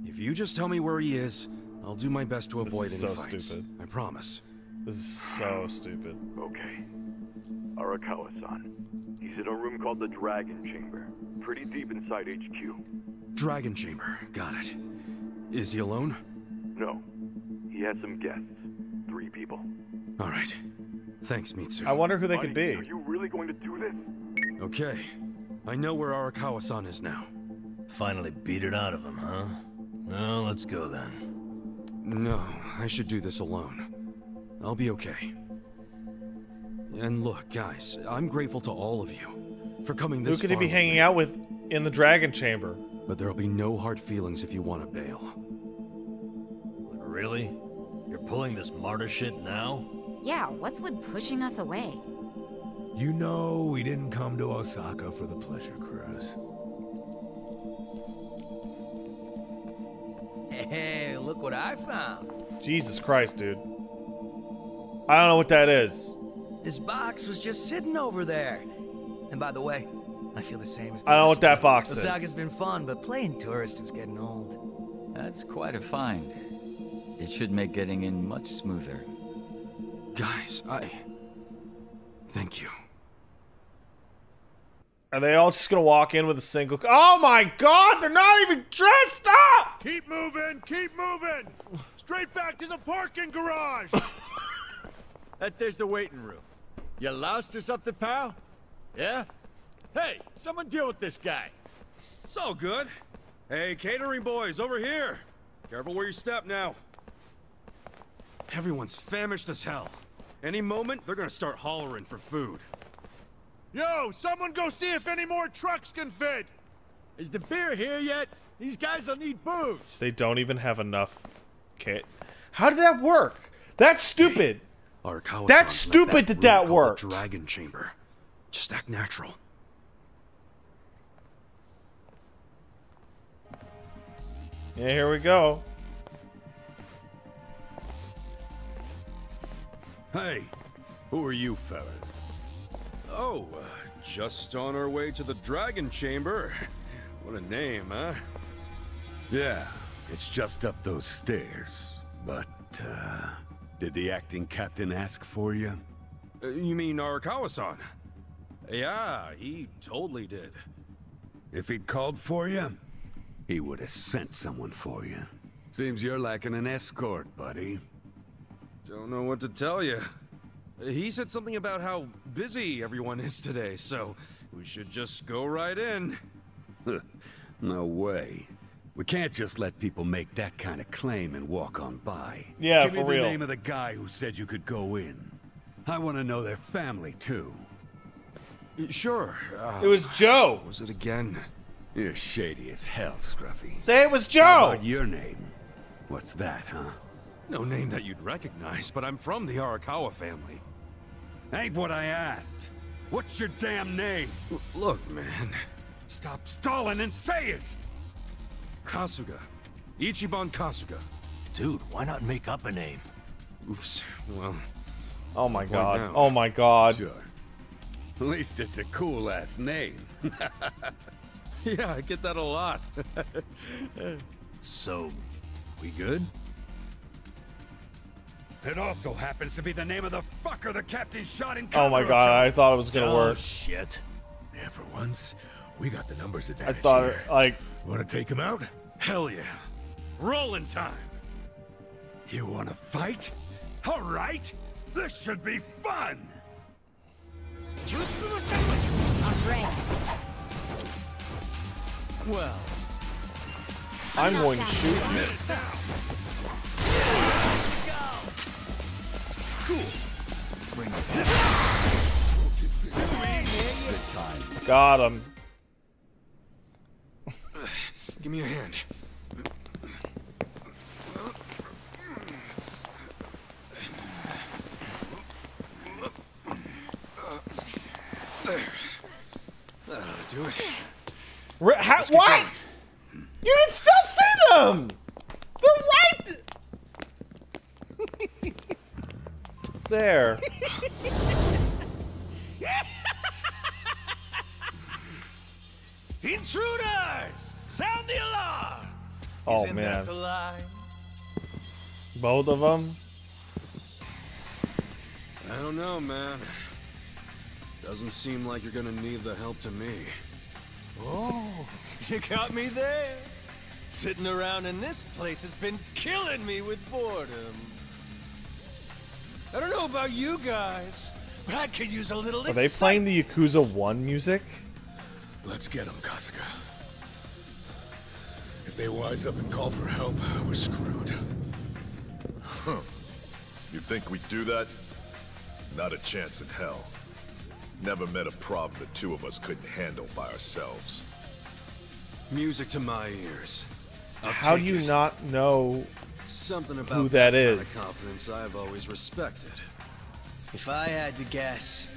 [SPEAKER 2] if you just tell me where he is, I'll do my best to avoid
[SPEAKER 1] any
[SPEAKER 2] fights.
[SPEAKER 1] This is so stupid.
[SPEAKER 2] I promise.
[SPEAKER 1] This is so stupid.
[SPEAKER 5] Okay. Arakawa-san. He's in a room called the Dragon Chamber. Pretty deep inside HQ.
[SPEAKER 2] Dragon Chamber. Got it. Is he alone?
[SPEAKER 5] No. He has some guests. 3 people.
[SPEAKER 2] All right. Thanks, Mitsu.
[SPEAKER 1] I wonder who they could be.
[SPEAKER 5] Are you really going to do this?
[SPEAKER 2] Okay. I know where Arakawa-san is now.
[SPEAKER 3] Finally beat it out of him, huh? Well, let's go then.
[SPEAKER 2] No, I should do this alone. I'll be okay. And look, guys, I'm grateful to all of you for coming this far.
[SPEAKER 1] Who could he be hanging out with in the Dragon Chamber?
[SPEAKER 2] But there'll be no hard feelings if you want to bail.
[SPEAKER 3] Really? You're pulling this martyr shit now?
[SPEAKER 4] Yeah, what's with pushing us away?
[SPEAKER 13] You know we didn't come to Osaka for the pleasure cruise.
[SPEAKER 16] Hey, look what I found.
[SPEAKER 1] Jesus Christ, dude. I don't know what that is.
[SPEAKER 16] This box was just sitting over there. And by the way, I feel the same as the
[SPEAKER 1] I don't know
[SPEAKER 16] rest
[SPEAKER 1] what that
[SPEAKER 16] of you.
[SPEAKER 1] box is.
[SPEAKER 16] Osaka's been fun, but playing tourist is getting old.
[SPEAKER 12] That's quite a find. It should make getting in much smoother.
[SPEAKER 2] Guys, thank you.
[SPEAKER 1] Are they all just gonna walk in with a single... Oh my god, they're not even dressed up!
[SPEAKER 14] Keep moving, keep moving! Straight back to the parking garage!
[SPEAKER 17] There's the waiting room. You lost or something, pal? Yeah? Hey, someone deal with this guy.
[SPEAKER 2] So good. Hey, catering boys, over here. Careful where you step now. Everyone's famished as hell. Any moment, they're gonna start hollering for food.
[SPEAKER 14] Yo, someone go see if any more trucks can fit!
[SPEAKER 17] Is the beer here yet? These guys will need booze.
[SPEAKER 1] They don't even have enough kit. How did that work? That's stupid. That's stupid that worked.
[SPEAKER 2] Dragon Chamber. Just act natural.
[SPEAKER 1] Yeah, here we go.
[SPEAKER 8] Hey, who are you fellas?
[SPEAKER 2] Oh, just on our way to the Dragon Chamber. What a name, huh?
[SPEAKER 8] Yeah, it's just up those stairs. But, did the acting captain ask for you?
[SPEAKER 2] You mean Arakawa-san? Yeah, he totally did.
[SPEAKER 8] If he'd called for you, he would have sent someone for you. Seems you're lacking an escort, buddy.
[SPEAKER 2] Don't know what to tell you. He said something about how busy everyone is today, so we should just go right in.
[SPEAKER 8] No way. We can't just let people make that kind of claim and walk on by.
[SPEAKER 1] Yeah,
[SPEAKER 8] Give me
[SPEAKER 1] for
[SPEAKER 8] the
[SPEAKER 1] real.
[SPEAKER 8] name of the guy who said you could go in. I want to know their family, too.
[SPEAKER 2] Sure.
[SPEAKER 1] It was Joe.
[SPEAKER 2] Was it again?
[SPEAKER 8] You're shady as hell, Scruffy.
[SPEAKER 1] Say it was Joe.
[SPEAKER 8] How about your name? What's that, huh?
[SPEAKER 2] No name that you'd recognize, but I'm from the Arakawa family.
[SPEAKER 8] Ain't what I asked. What's your damn name?
[SPEAKER 2] Look, man.
[SPEAKER 8] Stop stalling and say it!
[SPEAKER 2] Kasuga. Ichiban Kasuga.
[SPEAKER 3] Dude, why not make up a name?
[SPEAKER 2] Oops. Well,
[SPEAKER 1] Oh my god. Oh my god.
[SPEAKER 20] Sure. At least it's a cool ass name.
[SPEAKER 2] Yeah, I get that a lot.
[SPEAKER 20] So, we good?
[SPEAKER 14] It also happens to be the name of the fucker the captain shot in.
[SPEAKER 1] Oh my god, I thought it was gonna work.
[SPEAKER 13] Shit. Yeah, for once, we got the numbers
[SPEAKER 1] I
[SPEAKER 13] advantage
[SPEAKER 1] thought,
[SPEAKER 13] here.
[SPEAKER 1] like...
[SPEAKER 13] Wanna take him out?
[SPEAKER 14] Hell yeah. Rolling time. You wanna fight? All right. This should be fun.
[SPEAKER 4] I'm ready.
[SPEAKER 21] Well,
[SPEAKER 1] I'm going to shoot you.
[SPEAKER 14] Cool.
[SPEAKER 20] Bring it. Good time.
[SPEAKER 1] Got him.
[SPEAKER 2] Give me a hand. There. That ought to do it.
[SPEAKER 1] What? You can still see them! They're right there.
[SPEAKER 21] intruders! Sound the alarm!
[SPEAKER 1] Oh,
[SPEAKER 21] Isn't
[SPEAKER 1] man.
[SPEAKER 21] that the line?
[SPEAKER 1] Both of them?
[SPEAKER 2] I don't know, man. Doesn't seem like you're gonna need the help to me.
[SPEAKER 21] Oh, you got me there. Sitting around in this place has been killing me with boredom. I don't know about you guys, but I could use a little
[SPEAKER 1] Are they playing the Yakuza 1 music?
[SPEAKER 13] Let's get him, Kasuga. If they wise up and call for help, we're screwed.
[SPEAKER 8] Huh. You think we'd do that? Not a chance in hell. Never met a problem the two of us couldn't handle by ourselves.
[SPEAKER 2] Music to my ears.
[SPEAKER 1] How do you not know
[SPEAKER 2] Something about
[SPEAKER 1] who that
[SPEAKER 2] kind
[SPEAKER 1] is?
[SPEAKER 2] of confidence I've always respected.
[SPEAKER 11] If I had to guess,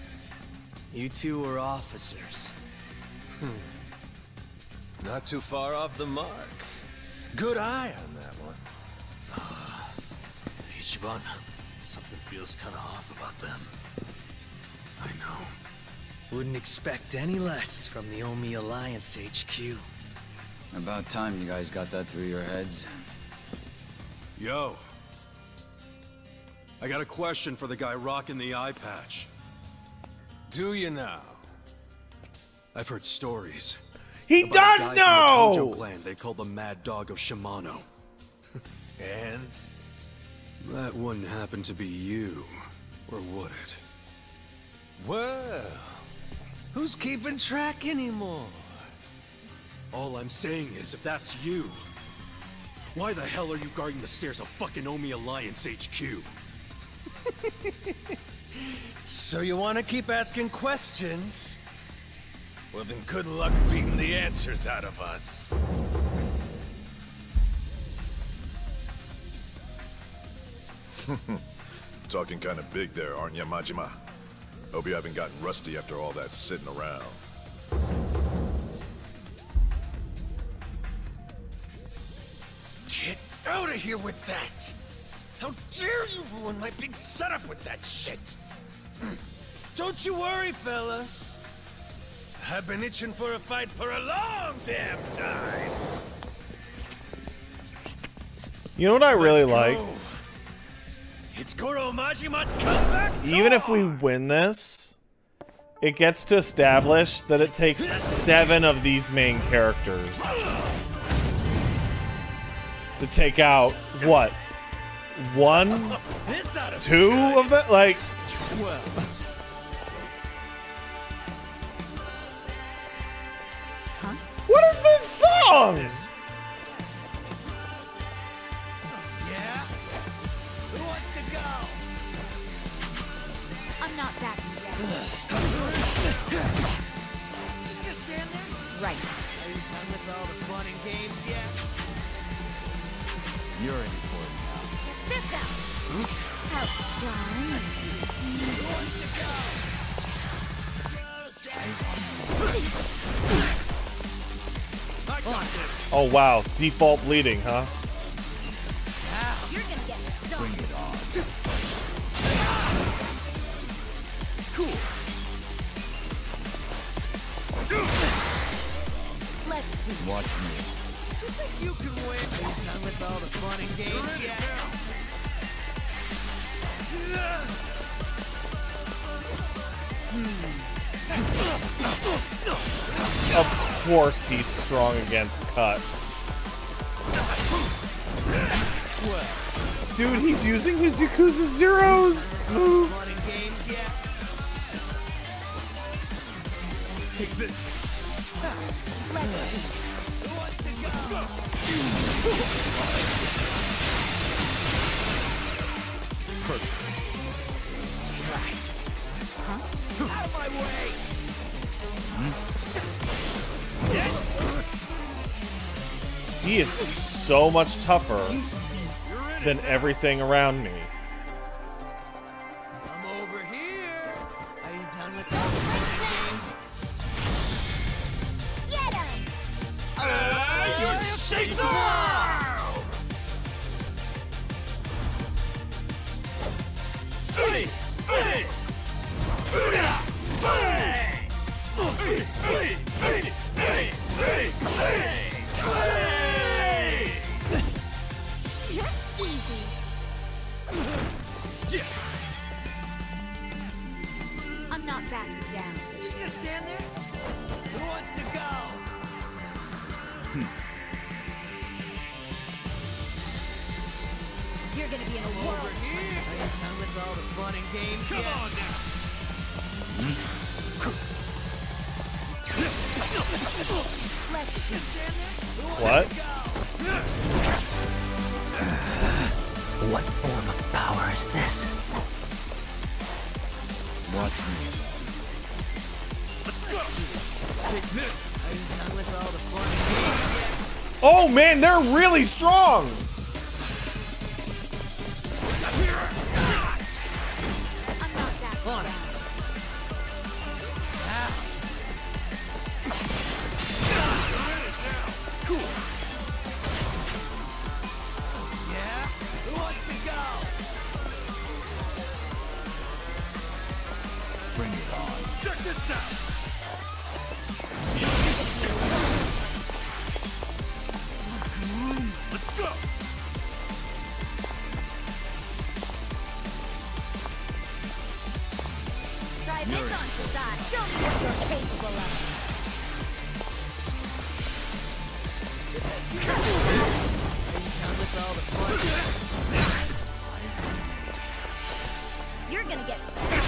[SPEAKER 11] you two were officers.
[SPEAKER 21] Not too far off the mark. Good eye on that one.
[SPEAKER 11] Ichiban, something feels kind of off about them.
[SPEAKER 2] I know.
[SPEAKER 11] Wouldn't expect any less from the Omi Alliance HQ.
[SPEAKER 12] About time you guys got that through your heads.
[SPEAKER 2] Yo. I got a question for the guy rocking the eye patch.
[SPEAKER 21] Do you now?
[SPEAKER 2] I've heard stories.
[SPEAKER 1] He
[SPEAKER 2] about
[SPEAKER 1] does
[SPEAKER 2] a guy
[SPEAKER 1] know!
[SPEAKER 2] From the Tojo clan they call the Mad Dog of Shimano.
[SPEAKER 21] And?
[SPEAKER 2] That wouldn't happen to be you, or would it?
[SPEAKER 21] Well, who's keeping track anymore?
[SPEAKER 2] All I'm saying is, if that's you, why the hell are you guarding the stairs of fucking Omi Alliance HQ?
[SPEAKER 21] So you want to keep asking questions? Well then good luck beating the answers out of us.
[SPEAKER 8] Talking kind of big there, aren't you, Majima? Hope you haven't gotten rusty after all that sitting around.
[SPEAKER 21] Get out of here with that! How dare you ruin my big setup with that shit! Don't you worry, fellas. I've been itching for a fight for a long damn time.
[SPEAKER 1] You know what I really like?
[SPEAKER 21] It's Goro Majima's comeback.
[SPEAKER 1] Even if we win this, it gets to establish that it takes 7 of these main characters to take out, what? 1? 2 of them? Like...
[SPEAKER 21] Well...
[SPEAKER 1] What is this song?
[SPEAKER 21] Yeah? Who wants to go?
[SPEAKER 4] I'm not backing yet.
[SPEAKER 21] Just gonna stand there?
[SPEAKER 4] Right.
[SPEAKER 21] Are you done with all the fun and games yet?
[SPEAKER 12] You're in for it now.
[SPEAKER 4] Check this out. Outside.
[SPEAKER 21] Who wants to go? I got this.
[SPEAKER 1] Oh wow, default bleeding, huh?
[SPEAKER 4] You're gonna get
[SPEAKER 20] Bring it on.
[SPEAKER 4] Let's see.
[SPEAKER 12] Watch me.
[SPEAKER 16] You think you can win? Are you done with all the fun and games yet?
[SPEAKER 1] Of course he's strong against cut. Dude, he's using his Yakuza Zeros move.
[SPEAKER 16] Fun and games yet? Take this. Who wants to go?
[SPEAKER 14] Perfect.
[SPEAKER 16] Right. Huh? Out of my way!
[SPEAKER 1] He is so much tougher than everything around me.
[SPEAKER 16] I'm over here. Are you done with all the fun and games?
[SPEAKER 4] Get him!
[SPEAKER 16] You shake the world!
[SPEAKER 4] Easy. I'm not backing down.
[SPEAKER 16] Just gonna stand there? Who wants to go?
[SPEAKER 4] You're gonna be in a world.
[SPEAKER 16] Over here. Are you done with all the fun and games yet? Come on now.
[SPEAKER 4] Let's see.
[SPEAKER 1] What?
[SPEAKER 11] What form of power is this?
[SPEAKER 12] Watch me.
[SPEAKER 16] Take this. Are you done with all the fun and games yet?
[SPEAKER 1] Oh man, they're really strong!
[SPEAKER 4] I'm not backing down.
[SPEAKER 16] Cool. Yeah? Who wants to go?
[SPEAKER 20] Bring it on.
[SPEAKER 16] Check this out. Let's go.
[SPEAKER 4] Try this on, Kasan. Show me what you're capable of.
[SPEAKER 16] Are you done with all the fun?
[SPEAKER 4] You're gonna get stabbed.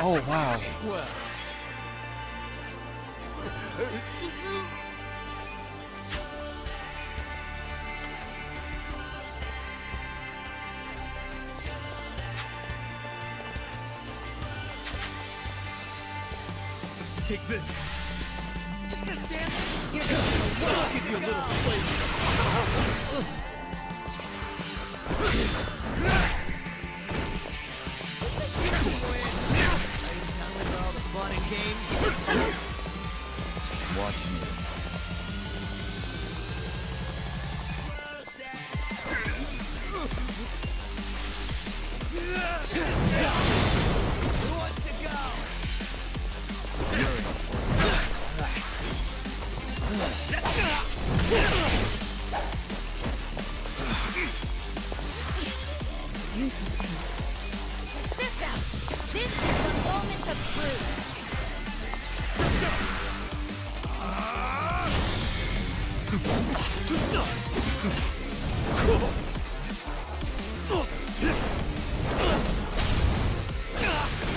[SPEAKER 1] Oh wow.
[SPEAKER 16] Well. Take this. Just gonna stand there.
[SPEAKER 4] You're gonna be in a world.
[SPEAKER 16] Give you a little flavor. Are you done with all the fun and games?
[SPEAKER 12] Watch me.
[SPEAKER 16] Who wants to go?
[SPEAKER 4] Do something. This out. This is the moment of truth.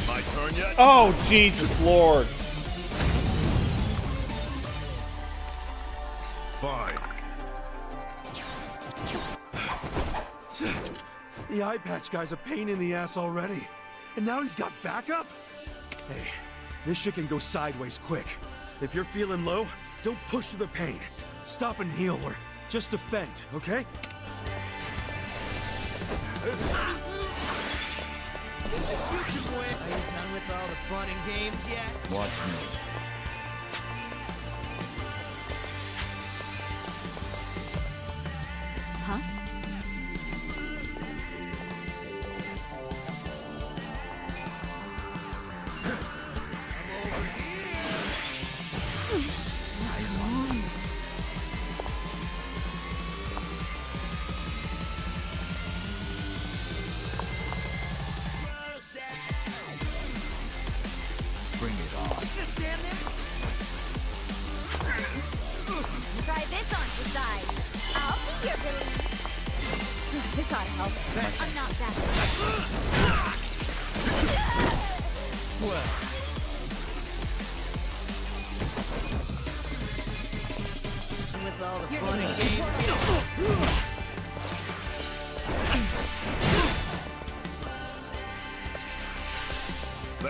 [SPEAKER 8] My turn yet?
[SPEAKER 1] Oh, Jesus Lord.
[SPEAKER 8] Fine.
[SPEAKER 2] The eye patch guy's a pain in the ass already. And now he's got backup? Hey, this shit can go sideways quick. If you're feeling low, don't push through the pain. Stop and heal or just defend, okay?
[SPEAKER 16] Are you done with all the fun and games yet?
[SPEAKER 12] Watch me.
[SPEAKER 4] Huh?
[SPEAKER 16] I'm over here. Just stand there.
[SPEAKER 4] Try this on the side. I'll be your relief. This ought to help. I'm not that.
[SPEAKER 16] Well. With all the fun and games.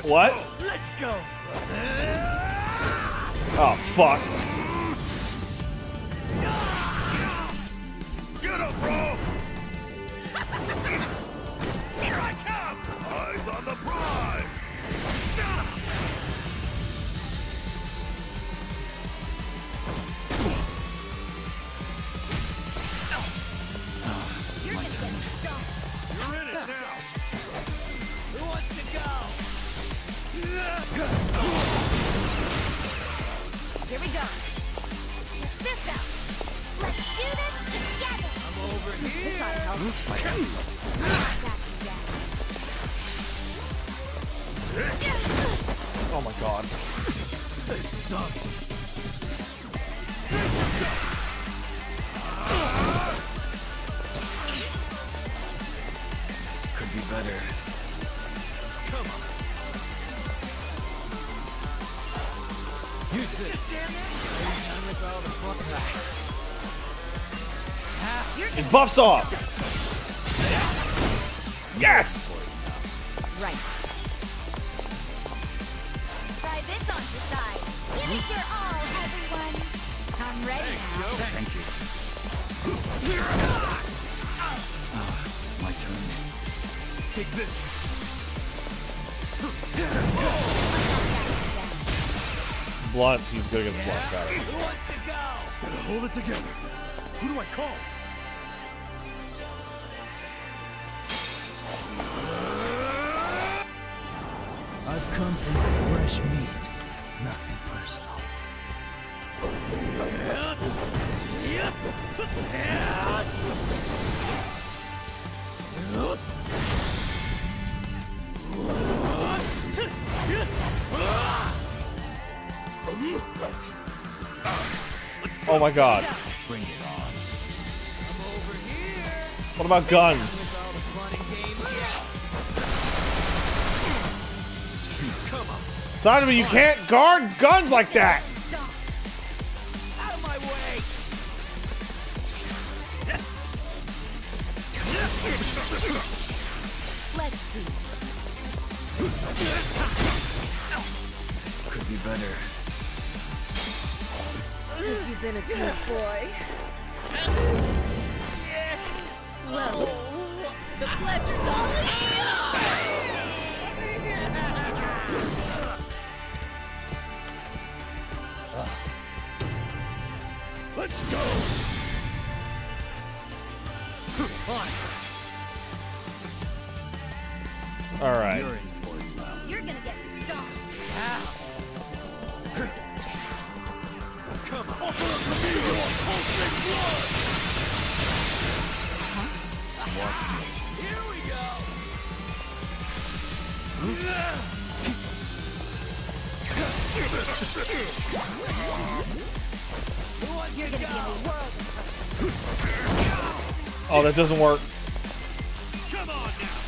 [SPEAKER 1] What?
[SPEAKER 16] Let's go.
[SPEAKER 1] Oh, fuck.
[SPEAKER 14] Get up, bro! Here I come! Eyes on the prize!
[SPEAKER 16] You're gonna get stumped. You're in it now. Who wants to go?
[SPEAKER 4] Here we go. Check this out. Let's do this together.
[SPEAKER 16] I'm over here.
[SPEAKER 4] This ought to help.
[SPEAKER 1] Oh my god.
[SPEAKER 16] This sucks.
[SPEAKER 12] This could be better.
[SPEAKER 16] Come on. Use this. Stand there. Done with all the fun.
[SPEAKER 1] His buff's off! Yes!
[SPEAKER 4] Right. Try this on your side. Give it your all, everyone. I'm ready now.
[SPEAKER 12] Thank you. My turn.
[SPEAKER 16] Take this.
[SPEAKER 1] Blunt, he's good against Blunt. Got it.
[SPEAKER 16] Who wants to go? Gotta hold it together. Who do I call?
[SPEAKER 11] I've come from fresh meat. Nothing personal.
[SPEAKER 1] Oh my god.
[SPEAKER 16] Bring it on. I'm over here.
[SPEAKER 1] What about guns?
[SPEAKER 16] All the fun and games yet. Come on.
[SPEAKER 1] Simon, you can't guard guns like that!
[SPEAKER 16] Out of my way.
[SPEAKER 4] Let's see.
[SPEAKER 12] This could be better.
[SPEAKER 4] You've been a good boy.
[SPEAKER 16] Yes.
[SPEAKER 4] Well, the pleasure's all
[SPEAKER 14] Let's go!
[SPEAKER 1] Alright.
[SPEAKER 4] You're gonna get stomped.
[SPEAKER 16] Come on. Offer up to me your pulsing blood.
[SPEAKER 12] Watch me.
[SPEAKER 16] Here we go.
[SPEAKER 4] You're gonna be in the world.
[SPEAKER 1] Oh, that doesn't work.
[SPEAKER 16] Come on now.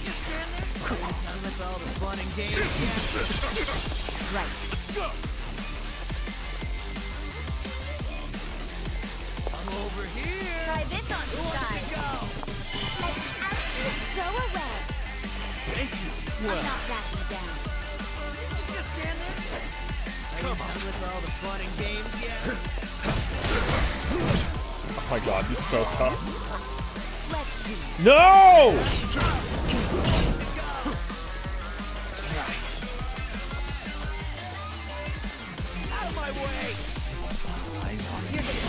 [SPEAKER 16] You stand there. Done with all the fun and games yet.
[SPEAKER 4] Right.
[SPEAKER 16] Let's go. I'm over here.
[SPEAKER 4] Try this on
[SPEAKER 16] Who
[SPEAKER 4] the
[SPEAKER 16] wants
[SPEAKER 4] side.
[SPEAKER 16] to go?
[SPEAKER 4] Let's go away.
[SPEAKER 16] Thank you.
[SPEAKER 4] I'm not backing down.
[SPEAKER 16] Just stand there. Come on. Done with all the fun and games yet.
[SPEAKER 1] Oh my god, he's so tough.
[SPEAKER 4] Let's see.
[SPEAKER 1] No!
[SPEAKER 16] Out of my way.
[SPEAKER 12] Eyes on me.
[SPEAKER 4] You're gonna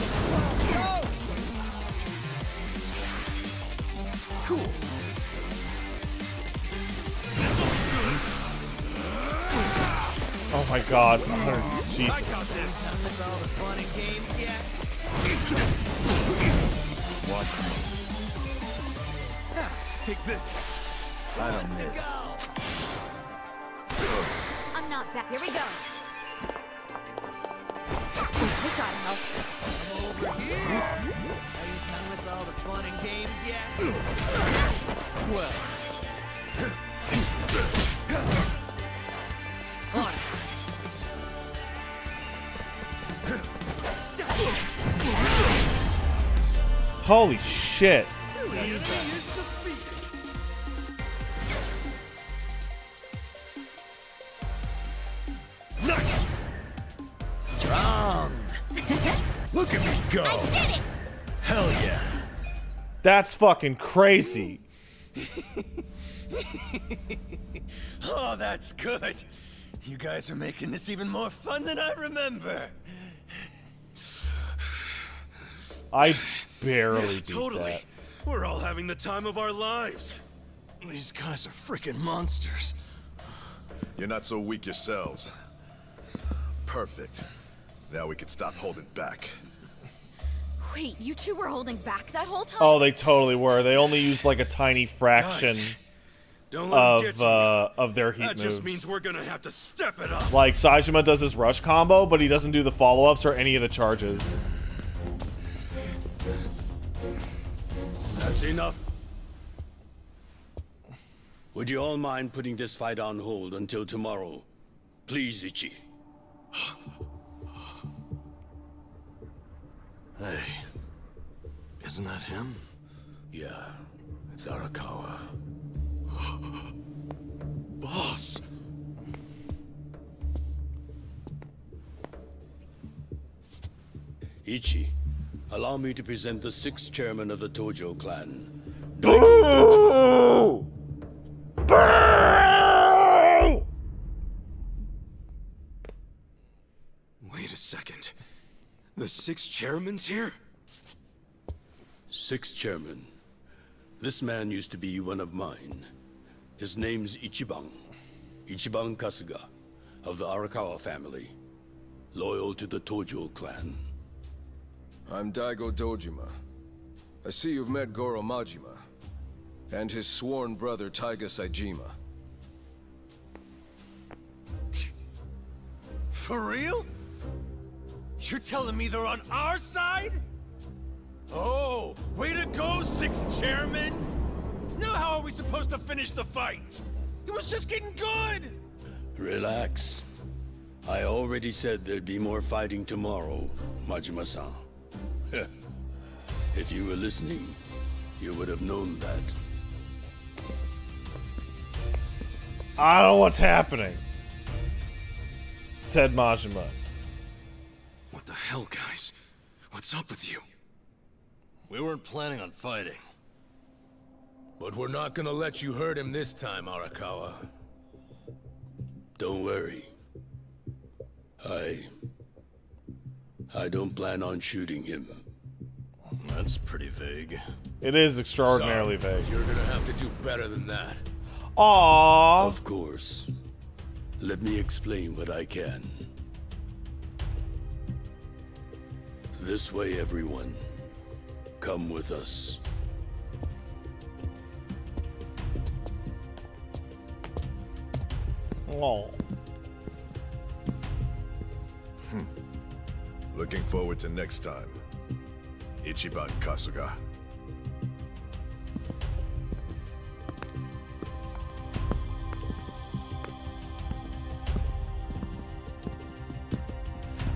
[SPEAKER 16] Cool.
[SPEAKER 1] Oh my god. Jesus.
[SPEAKER 16] Done with all the fun and games yet.
[SPEAKER 12] Watch me.
[SPEAKER 16] Take this.
[SPEAKER 12] I don't miss.
[SPEAKER 4] I'm not back. Here we go.
[SPEAKER 1] Holy shit.
[SPEAKER 21] Nice! Strong! Look at me go!
[SPEAKER 4] I did it!
[SPEAKER 21] Hell yeah!
[SPEAKER 1] That's fucking crazy.
[SPEAKER 21] Oh, that's good. You guys are making this even more fun than I remember.
[SPEAKER 1] I barely beat
[SPEAKER 21] Totally.
[SPEAKER 1] that.
[SPEAKER 21] We're all having the time of our lives. These guys are freaking monsters.
[SPEAKER 18] You're not so weak yourselves. Perfect. Now we can stop holding back.
[SPEAKER 6] Wait, you two were holding back that whole time?
[SPEAKER 1] Oh, they totally were. They only used like a tiny fraction
[SPEAKER 21] Don't let 'em get
[SPEAKER 1] of their heat
[SPEAKER 21] That
[SPEAKER 1] moves.
[SPEAKER 21] just means we're gonna have to step it up.
[SPEAKER 1] Like, Saejima does his rush combo, but he doesn't do the follow-ups or any of the charges.
[SPEAKER 19] That's enough. Would you all mind putting this fight on hold until tomorrow? Please, Ichi.
[SPEAKER 21] Hey, isn't that him? Yeah, it's Arakawa. Boss!
[SPEAKER 19] Ichi, allow me to present the 6th chairman of the Tojo clan.
[SPEAKER 1] Boo! Boo!
[SPEAKER 21] Wait a second. The 6th chairman's here?
[SPEAKER 19] 6th chairman. This man used to be one of mine. His name's Ichiban. Ichiban Kasuga, of the Arakawa family. Loyal to the Tojo clan.
[SPEAKER 9] I'm Daigo Dojima. I see you've met Goro Majima, and his sworn brother Taiga Saejima.
[SPEAKER 21] For real? You're telling me they're on our side? Oh, way to go, 6th chairman! Now how are we supposed to finish the fight? It was just getting good!
[SPEAKER 19] Relax. I already said there'd be more fighting tomorrow, Majima-san. If you were listening, you would have known that.
[SPEAKER 1] I don't know what's happening, said Majima.
[SPEAKER 21] What the hell, guys? What's up with you? We weren't planning on fighting.
[SPEAKER 13] But we're not gonna let you hurt him this time, Arakawa.
[SPEAKER 19] Don't worry. I don't plan on shooting him.
[SPEAKER 21] That's pretty vague.
[SPEAKER 1] It is extraordinarily vague.
[SPEAKER 13] You're gonna have to do better than that.
[SPEAKER 1] Aww.
[SPEAKER 19] Of course. Let me explain what I can. This way, everyone. Come with us.
[SPEAKER 1] Oh.
[SPEAKER 18] Looking forward to next time. Ichiban Kasuga.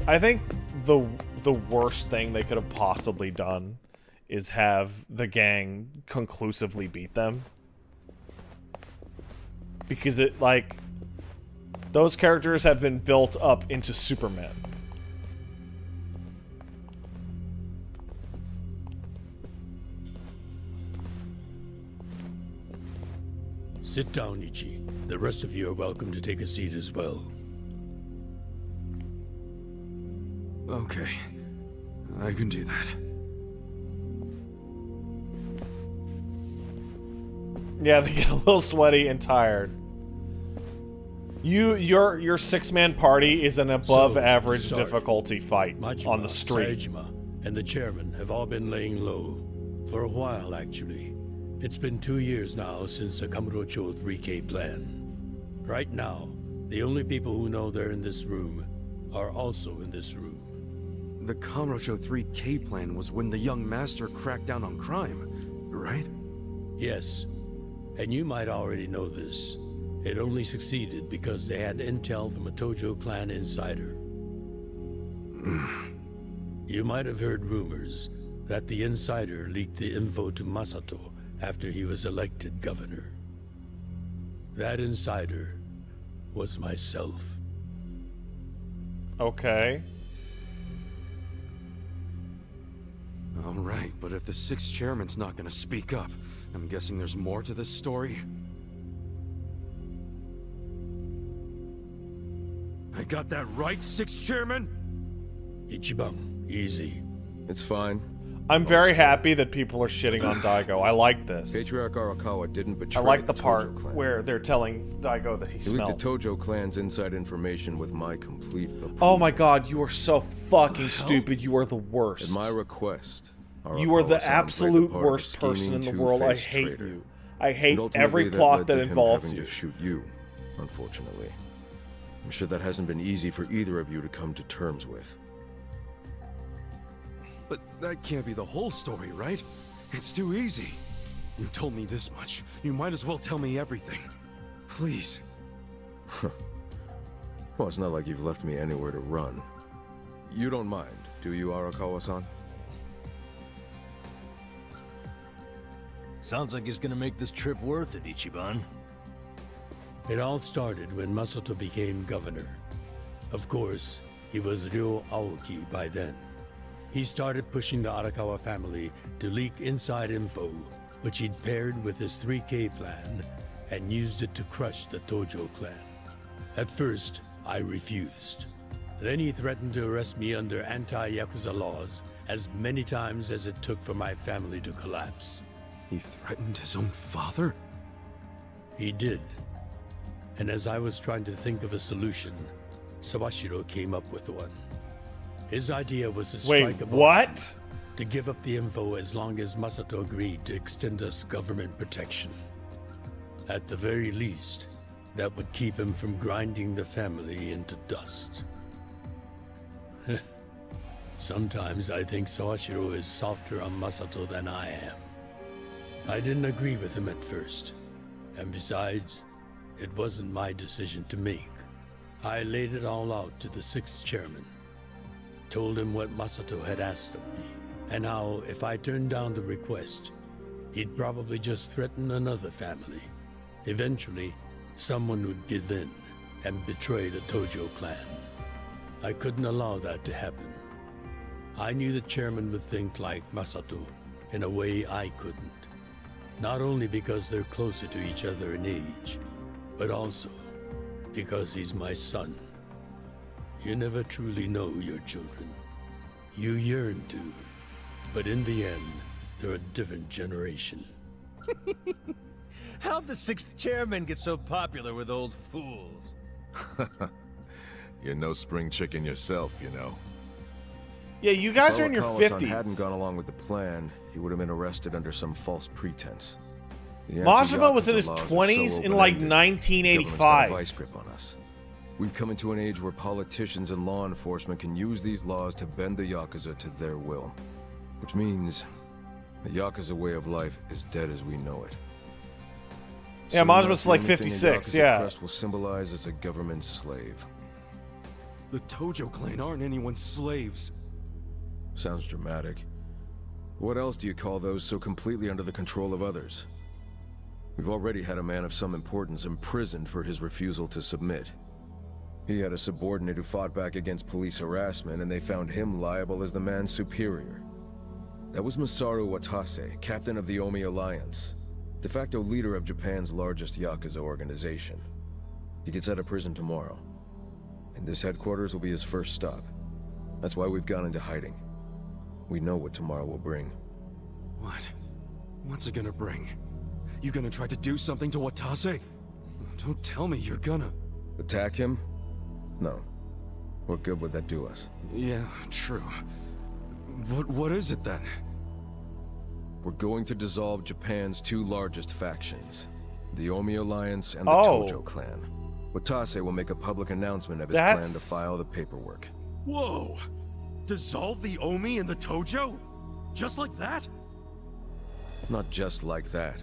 [SPEAKER 1] I think the worst thing they could have possibly done is have the gang conclusively beat them. Because it, like, those characters have been built up into Superman.
[SPEAKER 19] Sit down, Ichi. The rest of you are welcome to take a seat as well.
[SPEAKER 2] Okay. I can do that.
[SPEAKER 1] Yeah, they get a little sweaty and tired. Your six-man party is an above average difficulty fight
[SPEAKER 19] Majima,
[SPEAKER 1] on the street.
[SPEAKER 19] Saejima, and the chairman have all been laying low. For a while, actually. It's been 2 years now since the Kamurocho 3K plan. Right now, the only people who know they're in this room are also in this room.
[SPEAKER 2] The Kamurocho 3K plan was when the young master cracked down on crime, right?
[SPEAKER 19] Yes, and you might already know this. It only succeeded because they had intel from a Tojo clan insider. You might have heard rumors that the insider leaked the info to Masato after he was elected governor. That insider was myself.
[SPEAKER 1] Okay.
[SPEAKER 2] All right, but if the 6th chairman's not gonna speak up, I'm guessing there's more to this story. I got that right, 6th chairman?
[SPEAKER 19] Ichiban, easy.
[SPEAKER 9] It's fine.
[SPEAKER 1] I'm very happy that people are shitting on Daigo. I like this.
[SPEAKER 9] Patriarch Arakawa didn't betray
[SPEAKER 1] I like the
[SPEAKER 9] Tojo
[SPEAKER 1] part
[SPEAKER 9] clan.
[SPEAKER 1] where they're telling Daigo that he
[SPEAKER 9] He
[SPEAKER 1] smells.
[SPEAKER 9] leaked the Tojo clan's inside information with my complete approval.
[SPEAKER 1] Oh my god, you are so fucking stupid. You are the worst.
[SPEAKER 9] At my request,
[SPEAKER 1] You are the
[SPEAKER 9] Arakawa-san
[SPEAKER 1] absolute
[SPEAKER 9] played the part of a
[SPEAKER 1] worst person in the
[SPEAKER 9] scheming,
[SPEAKER 1] world. I
[SPEAKER 9] two-faced
[SPEAKER 1] hate
[SPEAKER 9] traitor.
[SPEAKER 1] you. I hate
[SPEAKER 9] And ultimately
[SPEAKER 1] every plot
[SPEAKER 9] led
[SPEAKER 1] that
[SPEAKER 9] to him
[SPEAKER 1] involves
[SPEAKER 9] having
[SPEAKER 1] you.
[SPEAKER 9] to shoot you, unfortunately. I'm sure that hasn't been easy for either of you to come to terms with.
[SPEAKER 2] But that can't be the whole story, right? It's too easy. You told me this much. You might as well tell me everything. Please.
[SPEAKER 9] Well, it's not like you've left me anywhere to run. You don't mind, do you, Arakawa-san?
[SPEAKER 3] Sounds like he's gonna make this trip worth it, Ichiban.
[SPEAKER 19] It all started when Masato became governor. Of course, he was Ryo Aoki by then. He started pushing the Arakawa family to leak inside info, which he'd paired with his 3K plan and used it to crush the Tojo clan. At first, I refused. Then he threatened to arrest me under anti-Yakuza laws as many times as it took for my family to collapse.
[SPEAKER 2] He threatened his own father?
[SPEAKER 19] He did. And as I was trying to think of a solution, Sawashiro came up with one. His idea was to strike a
[SPEAKER 1] what?
[SPEAKER 19] To give up the info as long as Masato agreed to extend us government protection. At the very least, that would keep him from grinding the family into dust. Sometimes I think Sawashiro is softer on Masato than I am. I didn't agree with him at first, and besides, it wasn't my decision to make. I laid it all out to the 6th chairman. Told him what Masato had asked of me, and how if I turned down the request, he'd probably just threaten another family. Eventually, someone would give in and betray the Tojo clan. I couldn't allow that to happen. I knew the chairman would think like Masato in a way I couldn't. Not only because they're closer to each other in age, but also because he's my son. You never truly know your children. You yearn to, but in the end, they're a different generation.
[SPEAKER 22] How'd the 6th chairman get so popular with old fools?
[SPEAKER 18] You're no spring chicken yourself, you know.
[SPEAKER 1] Yeah, you guys are in your
[SPEAKER 9] If
[SPEAKER 1] 50s.
[SPEAKER 9] hadn't gone along with the plan, he would have been arrested under some false pretense.
[SPEAKER 1] Majima was in his 20s in like 1985.
[SPEAKER 9] Vice grip on us. We've come into an age where politicians and law enforcement can use these laws to bend the Yakuza to their will. Which means the Yakuza way of life is dead as we know it.
[SPEAKER 1] Yeah,
[SPEAKER 9] Soon
[SPEAKER 1] Majima's
[SPEAKER 9] the
[SPEAKER 1] like
[SPEAKER 9] only thing the
[SPEAKER 1] 56,
[SPEAKER 9] Yakuza
[SPEAKER 1] yeah.
[SPEAKER 9] crest will symbolize as a government slave.
[SPEAKER 2] The Tojo clan aren't anyone's slaves.
[SPEAKER 9] Sounds dramatic. What else do you call those so completely under the control of others? We've already had a man of some importance imprisoned for his refusal to submit. He had a subordinate who fought back against police harassment, and they found him liable as the man's superior. That was Masaru Watase, captain of the Omi Alliance, de facto leader of Japan's largest Yakuza organization. He gets out of prison tomorrow, and this headquarters will be his first stop. That's why we've gone into hiding. We know what tomorrow will bring.
[SPEAKER 2] What? What's it gonna bring? You gonna try to do something to Watase? Don't tell me you're gonna...
[SPEAKER 9] Attack him? No. What good would that do us?
[SPEAKER 2] Yeah, true. What is it then?
[SPEAKER 9] We're going to dissolve Japan's two largest factions, the Omi Alliance and the
[SPEAKER 1] Oh.
[SPEAKER 9] Tojo clan. Watase will make a public announcement of his plan to file the paperwork.
[SPEAKER 2] Whoa! Dissolve the Omi and the Tojo? Just like that?
[SPEAKER 9] Not just like that.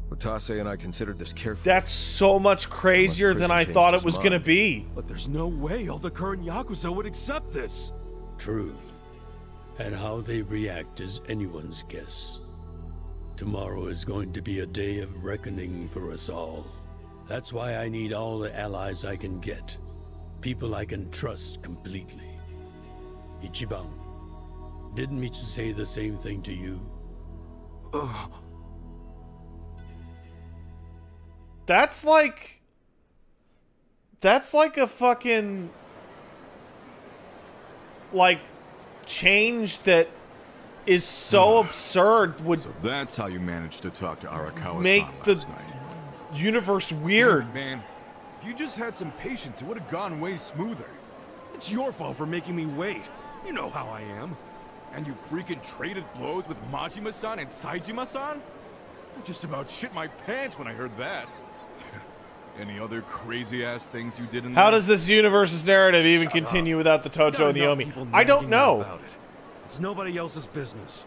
[SPEAKER 9] Watase and I considered this carefully.
[SPEAKER 1] That's so much crazier than I thought it was going to be.
[SPEAKER 2] But there's no way all the current Yakuza would accept this.
[SPEAKER 19] True. And how they react is anyone's guess. Tomorrow is going to be a day of reckoning for us all. That's why I need all the allies I can get. People I can trust completely. Ichiban, didn't Michi say the same thing to you?
[SPEAKER 1] That's like a fucking like change that is so absurd would
[SPEAKER 5] So that's how you managed to talk to Arakawa-san
[SPEAKER 1] make the universe weird.
[SPEAKER 5] Dude, man, if you just had some patience, it would have gone way smoother. It's your fault for making me wait. You know how I am. And you freaking traded blows with Majima-san and Saejima-san? I just about shit my pants when I heard that. Any other crazy-ass things you did in
[SPEAKER 1] How
[SPEAKER 5] there?
[SPEAKER 1] does this universe's narrative even continue without the Tojo and the Yomi? I don't know.
[SPEAKER 2] It's nobody else's business.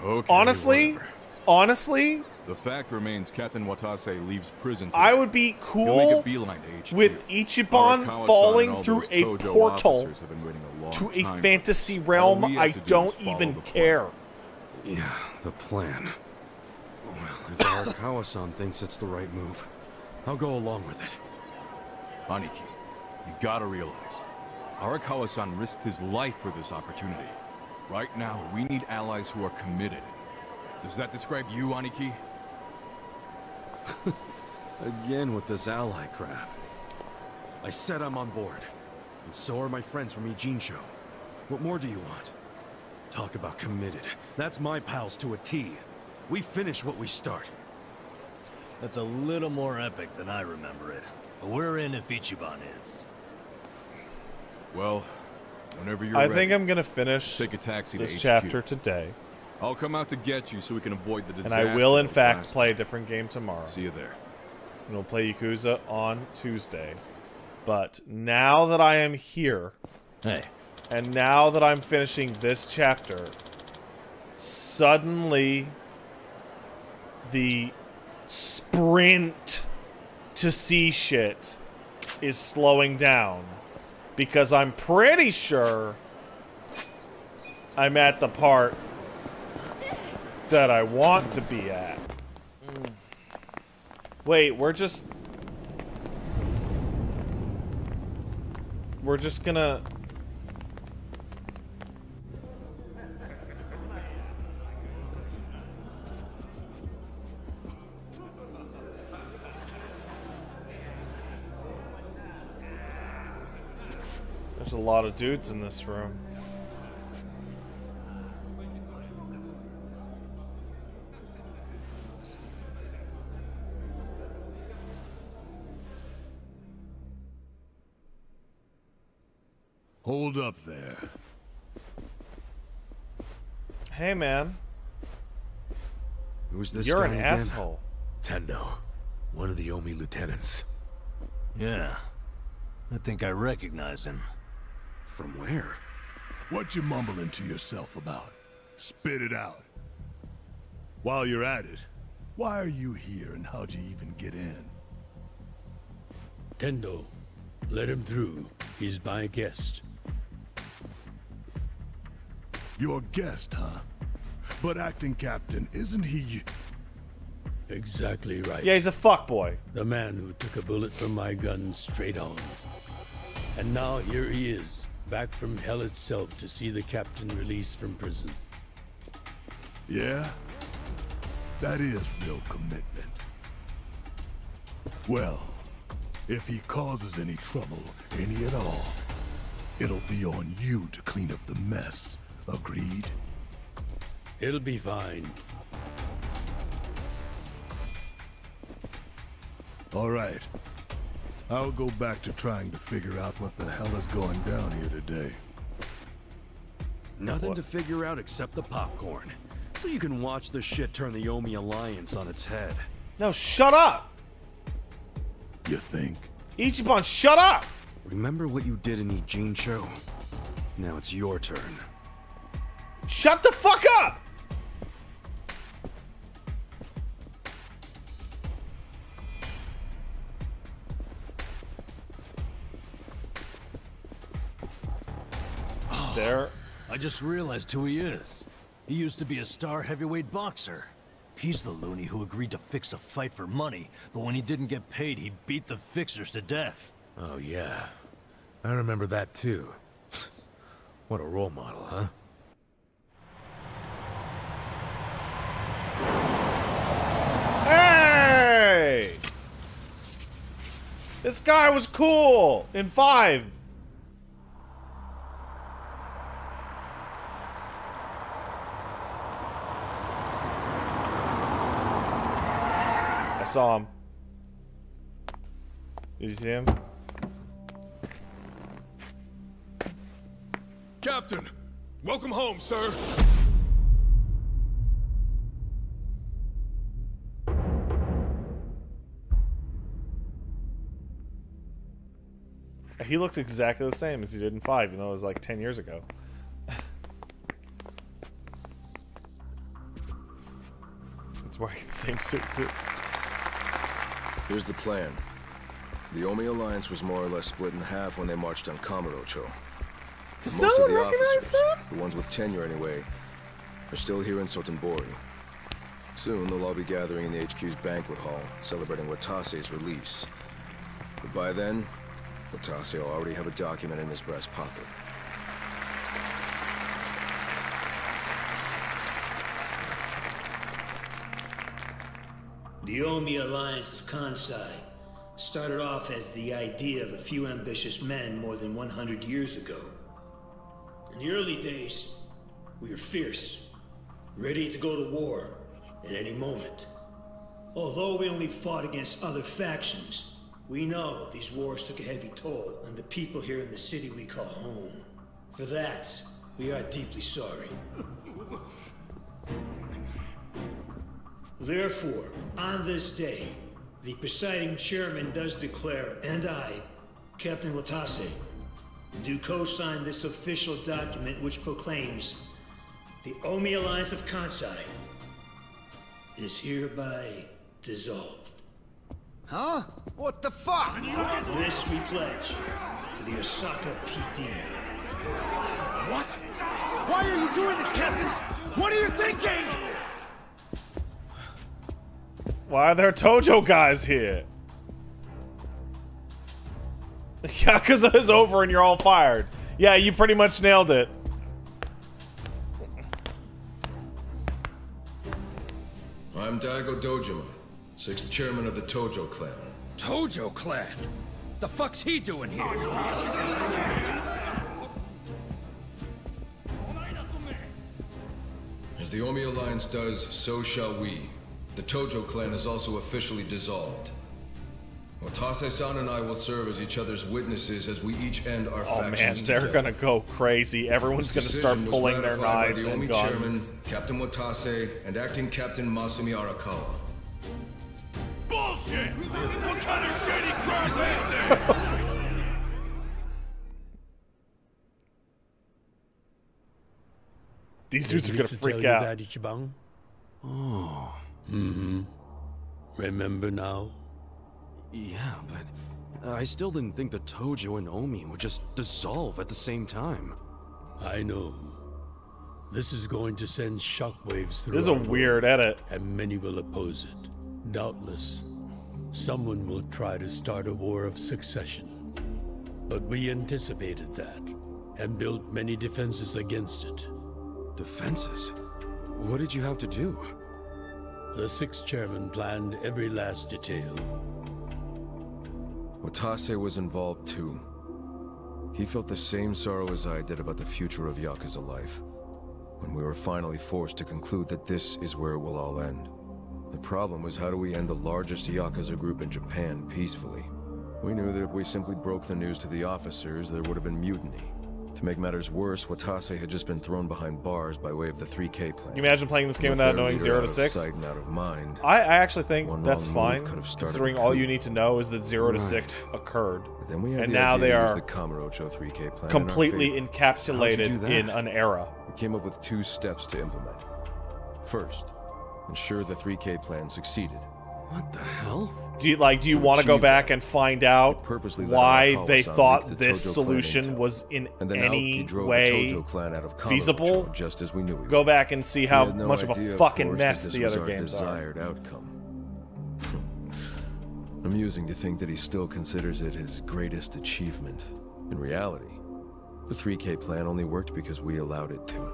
[SPEAKER 5] Okay,
[SPEAKER 1] Honestly,
[SPEAKER 5] whatever. The fact remains Captain Watase leaves prison today.
[SPEAKER 1] I would be
[SPEAKER 5] He'll
[SPEAKER 1] cool
[SPEAKER 5] make a beeline to HQ.
[SPEAKER 1] with Ichiban
[SPEAKER 5] Arakawa-san
[SPEAKER 1] falling
[SPEAKER 5] and all
[SPEAKER 1] through
[SPEAKER 5] those
[SPEAKER 1] a
[SPEAKER 5] Tojo
[SPEAKER 1] portal
[SPEAKER 5] officers have been waiting a long
[SPEAKER 1] to a
[SPEAKER 5] time.
[SPEAKER 1] fantasy
[SPEAKER 5] All
[SPEAKER 1] realm.
[SPEAKER 5] we have
[SPEAKER 1] I
[SPEAKER 5] to do is
[SPEAKER 1] don't
[SPEAKER 5] follow
[SPEAKER 1] even
[SPEAKER 5] the plan.
[SPEAKER 1] care.
[SPEAKER 2] Yeah, the plan. Well, if Arakawa-san thinks it's the right move, I'll go along with it.
[SPEAKER 5] Aniki, you gotta realize, Arakawa-san risked his life for this opportunity. Right now, we need allies who are committed. Does that describe you, Aniki?
[SPEAKER 2] Again with this ally crap. I said I'm on board. And so are my friends from Ijincho. What more do you want? Talk about committed. That's my pals to a T. We finish what we start.
[SPEAKER 3] That's a little more epic than I remember it. But we're in if Ichiban is.
[SPEAKER 5] Well, whenever you're
[SPEAKER 1] I
[SPEAKER 5] ready,
[SPEAKER 1] think I'm gonna finish
[SPEAKER 5] take a taxi
[SPEAKER 1] this
[SPEAKER 5] to HQ.
[SPEAKER 1] chapter today.
[SPEAKER 5] I'll come out to get you so we can avoid the
[SPEAKER 1] And
[SPEAKER 5] disaster.
[SPEAKER 1] I will, in
[SPEAKER 5] that was
[SPEAKER 1] fact,
[SPEAKER 5] last
[SPEAKER 1] play a
[SPEAKER 5] time.
[SPEAKER 1] different game tomorrow.
[SPEAKER 5] See you there.
[SPEAKER 1] And we'll play Yakuza on Tuesday. But now that I am here, and now that I'm finishing this chapter, suddenly the sprint to see shit is slowing down. Because I'm pretty sure I'm at the part that I want to be at. Wait, we're just gonna... There's a lot of dudes in this room.
[SPEAKER 14] Hold up there.
[SPEAKER 1] Hey, man.
[SPEAKER 2] Who's this
[SPEAKER 1] You're
[SPEAKER 2] guy
[SPEAKER 1] an
[SPEAKER 2] again?
[SPEAKER 1] asshole.
[SPEAKER 13] Tendo, one of the Yomi lieutenants.
[SPEAKER 3] Yeah. I think I recognize him.
[SPEAKER 2] From where?
[SPEAKER 14] What you mumbling to yourself about? Spit it out. While you're at it, why are you here and how'd you even get in?
[SPEAKER 19] Tendo, let him through. He's my guest.
[SPEAKER 14] Your guest, huh? But acting captain, isn't he...
[SPEAKER 19] Exactly right.
[SPEAKER 1] Yeah, he's a fuckboy.
[SPEAKER 19] The man who took a bullet from my gun straight on. And now here he is, back from hell itself to see the captain released from prison.
[SPEAKER 14] Yeah? That is real commitment. Well, if he causes any trouble, any at all, it'll be on you to clean up the mess. Agreed?
[SPEAKER 19] It'll be fine.
[SPEAKER 14] All right. I'll go back to trying to figure out what the hell is going down here today.
[SPEAKER 2] Nothing to figure out except the popcorn. So you can watch the shit turn the Yomi Alliance on its head.
[SPEAKER 1] No, shut up!
[SPEAKER 14] You think?
[SPEAKER 1] Ichiban, shut up!
[SPEAKER 2] Remember what you did in Ijincho? Now it's your turn.
[SPEAKER 1] Shut the fuck up!
[SPEAKER 3] I just realized who he is. He used to be a star heavyweight boxer. He's the loony who agreed to fix a fight for money, but when he didn't get paid, he beat the fixers to death.
[SPEAKER 13] Oh, yeah. I remember that, too. What a role model, huh?
[SPEAKER 1] Hey! This guy was cool in 5. I saw him. Did you see him?
[SPEAKER 14] Captain, welcome home, sir.
[SPEAKER 1] He looks exactly the same as he did in 5, even though it was like 10 years ago. He's wearing the same suit, too.
[SPEAKER 9] Here's the plan. The Omi Alliance was more or less split in half when they marched on Kamurocho.
[SPEAKER 1] Does
[SPEAKER 9] Most
[SPEAKER 1] no
[SPEAKER 9] of
[SPEAKER 1] one
[SPEAKER 9] the
[SPEAKER 1] recognize
[SPEAKER 9] officers,
[SPEAKER 1] that?
[SPEAKER 9] the ones with tenure anyway, are still here in Sotenbori. Soon they'll all be gathering in the HQ's banquet hall, celebrating Watase's release. But by then, Watase will already have a document in his breast pocket.
[SPEAKER 21] The Omi Alliance of Kansai started off as the idea of a few ambitious men more than 100 years ago. In the early days, we were fierce, ready to go to war at any moment. Although we only fought against other factions, we know these wars took a heavy toll on the people here in the city we call home. For that, we are deeply sorry. Therefore, on this day, the presiding chairman does declare, and I, Captain Watase, do co-sign this official document which proclaims the Omi Alliance of Kansai is hereby dissolved.
[SPEAKER 17] Huh? What the fuck?
[SPEAKER 21] This we pledge to the Osaka PD.
[SPEAKER 17] What? Why are you doing this, Captain? What are you thinking?
[SPEAKER 1] Why are there Tojo guys here? Yakuza is over and you're all fired. Yeah, you pretty much nailed it.
[SPEAKER 9] I'm Daigo Dojima, 6th chairman of the Tojo clan.
[SPEAKER 22] Tojo clan? The fuck's he doing here?
[SPEAKER 9] As the Omi Alliance does, so shall we. The Tojo clan is also officially dissolved. Watase-san and I will serve as each other's witnesses as we each end our factions
[SPEAKER 1] they're
[SPEAKER 9] together.
[SPEAKER 1] gonna go crazy. Everyone's gonna start pulling their knives
[SPEAKER 9] by the
[SPEAKER 1] and
[SPEAKER 9] Omi
[SPEAKER 1] guns.
[SPEAKER 9] chairman, Captain Watase, and acting Captain Masumi Arakawa.
[SPEAKER 14] Bullshit! What kind of shady crap is this?
[SPEAKER 1] These dudes are gonna freak
[SPEAKER 19] tell
[SPEAKER 1] out.
[SPEAKER 19] You that, Ichiban?
[SPEAKER 22] Oh.
[SPEAKER 19] Mm-hmm. Remember now?
[SPEAKER 2] Yeah, but I still didn't think the Tojo and Omi would just dissolve at the same time.
[SPEAKER 19] I know. This is going to send shockwaves through
[SPEAKER 1] This is a
[SPEAKER 19] our
[SPEAKER 1] weird
[SPEAKER 19] world,
[SPEAKER 1] edit.
[SPEAKER 19] and many will oppose it. Doubtless, someone will try to start a war of succession. But we anticipated that, and built many defenses against it.
[SPEAKER 2] Defenses? What did you have to do?
[SPEAKER 19] The 6th chairman planned every last detail.
[SPEAKER 9] Watase was involved too. He felt the same sorrow as I did about the future of Yakuza life, when we were finally forced to conclude that this is where it will all end. The problem was, how do we end the largest Yakuza group in Japan peacefully? We knew that if we simply broke the news to the officers, there would have been mutiny. To make matters worse, Watase had just been thrown behind bars by way of the 3K plan.
[SPEAKER 1] Can you imagine playing this game without knowing 0 to 6?
[SPEAKER 9] Sight and out of mind.
[SPEAKER 1] I actually think that's fine,
[SPEAKER 9] started
[SPEAKER 1] considering all you need to know is that 0 to 6 occurred.
[SPEAKER 9] Then we had
[SPEAKER 1] And
[SPEAKER 9] the
[SPEAKER 1] now
[SPEAKER 9] idea
[SPEAKER 1] they
[SPEAKER 9] to use
[SPEAKER 1] are
[SPEAKER 9] the Kamurocho 3K plan
[SPEAKER 1] completely
[SPEAKER 9] in our favor.
[SPEAKER 1] encapsulated
[SPEAKER 9] How'd you do that?
[SPEAKER 1] in an era.
[SPEAKER 9] We came up with 2 steps to implement. First, ensure the 3K plan succeeded.
[SPEAKER 2] What the hell?
[SPEAKER 1] Do you want to go back and find out why they thought this
[SPEAKER 9] Tojo
[SPEAKER 1] solution was in any way feasible?
[SPEAKER 9] Just as we knew he
[SPEAKER 1] Go
[SPEAKER 9] would.
[SPEAKER 1] back and see how
[SPEAKER 9] We had no
[SPEAKER 1] much of
[SPEAKER 9] idea,
[SPEAKER 1] a fucking
[SPEAKER 9] course,
[SPEAKER 1] mess
[SPEAKER 9] that
[SPEAKER 1] the
[SPEAKER 9] this was
[SPEAKER 1] other
[SPEAKER 9] our
[SPEAKER 1] games are.
[SPEAKER 9] desired outcome. Amusing to think that he still considers it his greatest achievement. In reality, the 3K plan only worked because we allowed it to.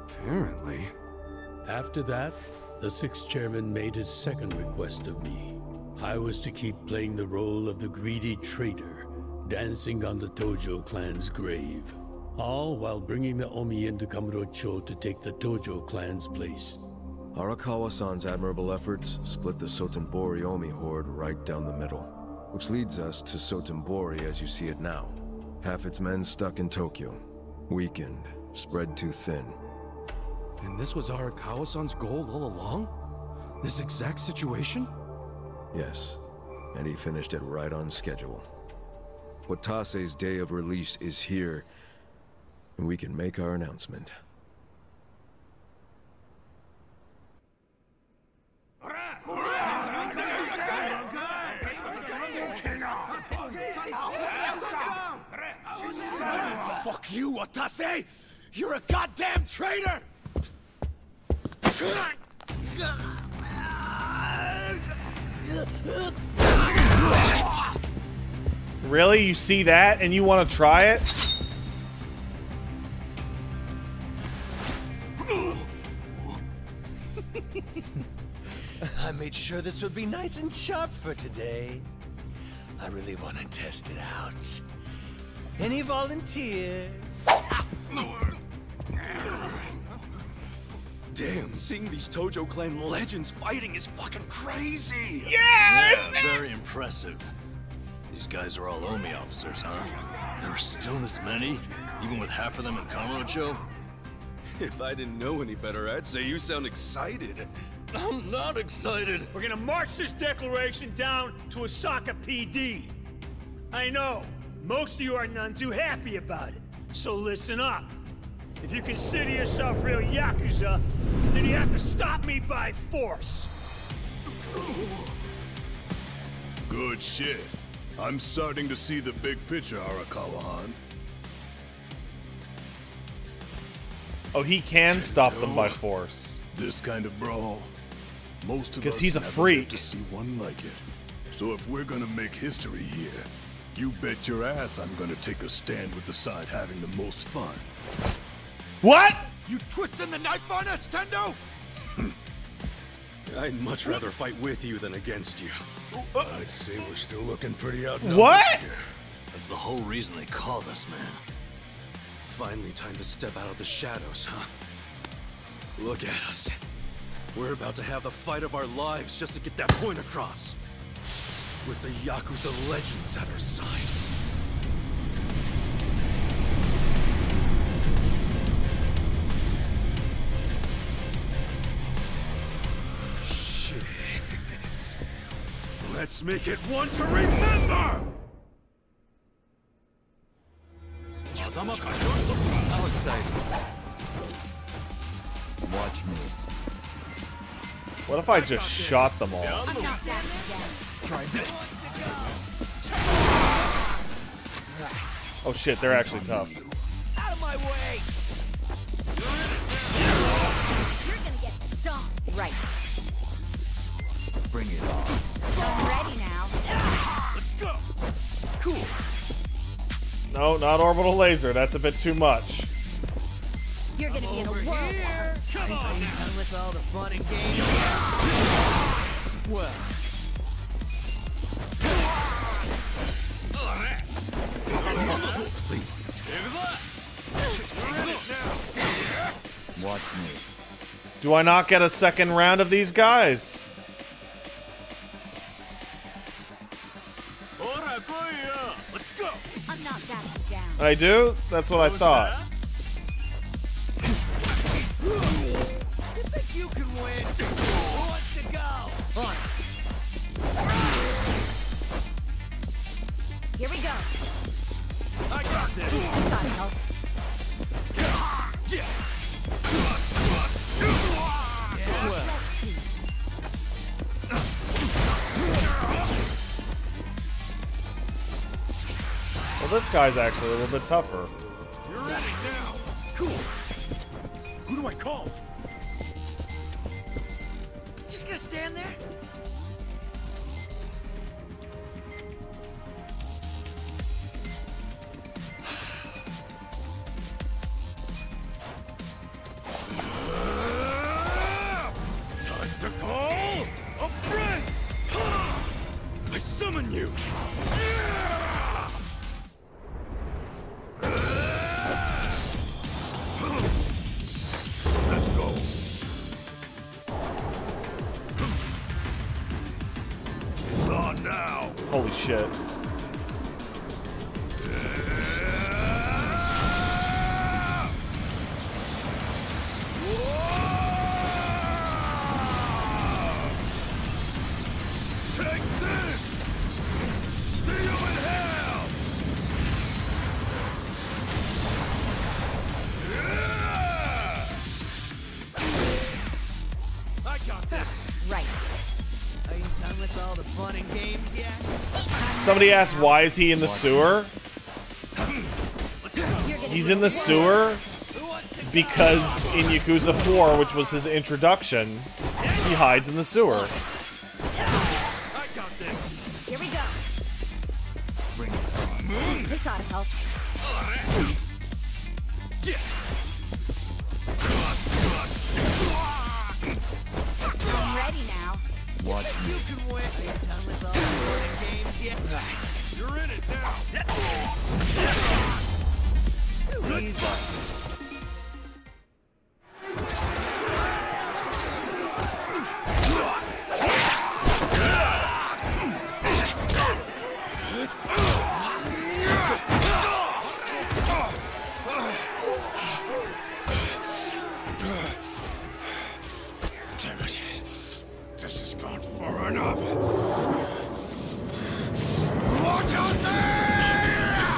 [SPEAKER 2] Apparently.
[SPEAKER 19] After that, the 6th chairman made his second request of me. I was to keep playing the role of the greedy traitor, dancing on the Tojo clan's grave. All while bringing the Omi into Kamurocho to take the Tojo clan's place.
[SPEAKER 9] Arakawa-san's admirable efforts split the Sotenbori Omi horde right down the middle, which leads us to Sotenbori as you see it now. Half its men stuck in Tokyo, weakened, spread too thin.
[SPEAKER 2] And this was Arakawa-san's goal all along? This exact situation?
[SPEAKER 9] Yes, and he finished it right on schedule. Watase's day of release is here, and we can make our announcement.
[SPEAKER 21] Fuck you, Watase! You're a goddamn traitor!
[SPEAKER 1] Really? You see that and you want to try it?
[SPEAKER 21] I made sure this would be nice and sharp for today. I really want to test it out. Any volunteers?
[SPEAKER 2] Damn, seeing these Tojo clan legends fighting is fucking crazy!
[SPEAKER 3] Yeah, very impressive. These guys are all Omi officers, huh? There are still this many? Even with half of them in Kamurocho?
[SPEAKER 2] If I didn't know any better, I'd say you sound excited.
[SPEAKER 3] I'm not excited.
[SPEAKER 21] We're gonna march this declaration down to Osaka PD. I know, most of you are none too happy about it, so listen up. If you consider yourself real Yakuza, then you have to stop me by force.
[SPEAKER 14] Good shit. I'm starting to see the big picture, Arakawa-han.
[SPEAKER 1] Oh, he can stop them by force.
[SPEAKER 14] This kind of brawl, most of us
[SPEAKER 1] because he's a
[SPEAKER 14] never
[SPEAKER 1] freak.
[SPEAKER 14] get to see one like it. So if we're gonna make history here, you bet your ass I'm gonna take a stand with the side having the most fun.
[SPEAKER 1] What?
[SPEAKER 21] You twisting the knife on us, Tendo?
[SPEAKER 2] I'd much rather fight with you than against you.
[SPEAKER 21] I'd say we're still looking pretty outnumbered.
[SPEAKER 1] What?
[SPEAKER 21] Here.
[SPEAKER 3] That's the whole reason they called us, man.
[SPEAKER 2] Finally time to step out of the shadows, huh? Look at us. We're about to have the fight of our lives just to get that point across. With the Yakuza legends at our side. Shit. Let's make it one to remember!
[SPEAKER 12] How exciting. Watch me.
[SPEAKER 1] What if I just shot them all?
[SPEAKER 21] Try this.
[SPEAKER 1] Oh shit, they're actually tough.
[SPEAKER 21] Out of my way!
[SPEAKER 4] You're gonna get stomped. Right.
[SPEAKER 12] Bring it on.
[SPEAKER 4] I'm ready now.
[SPEAKER 21] Let's go! Cool.
[SPEAKER 1] No, not orbital laser. That's a bit too much.
[SPEAKER 4] You're gonna be in a whirlwind.
[SPEAKER 16] Come on now. Done with all the fun and games. Well.
[SPEAKER 12] Watch me.
[SPEAKER 1] Do I not get a second round of these guys?
[SPEAKER 21] Let's go!
[SPEAKER 4] I'm not backing down.
[SPEAKER 1] I do? That's what I thought.
[SPEAKER 16] You think you can win? Who wants to go? On.
[SPEAKER 4] Here we go.
[SPEAKER 21] I got this!
[SPEAKER 4] Gotta help.
[SPEAKER 1] this guy's actually a little bit tougher.
[SPEAKER 5] You're in it now. Cool. Who do I call?
[SPEAKER 16] Just gonna stand there?
[SPEAKER 5] Time to call a friend. I summon you.
[SPEAKER 18] Let's go. It's on now.
[SPEAKER 1] Holy shit.
[SPEAKER 18] Take this! See you in hell!
[SPEAKER 16] I got this.
[SPEAKER 4] Right.
[SPEAKER 16] Are you done with all the fun and games yet?
[SPEAKER 1] Somebody asked, why is he in the sewer? He's in the sewer because in Yakuza 4, which was his introduction, he hides in the sewer.
[SPEAKER 16] I got this.
[SPEAKER 4] Here we go. This ought to help. I'm ready now.
[SPEAKER 16] What? You can win. Are you done with all the fun and games yet?
[SPEAKER 5] You're in it now.
[SPEAKER 16] Easy.
[SPEAKER 14] Damn it. This has gone far enough.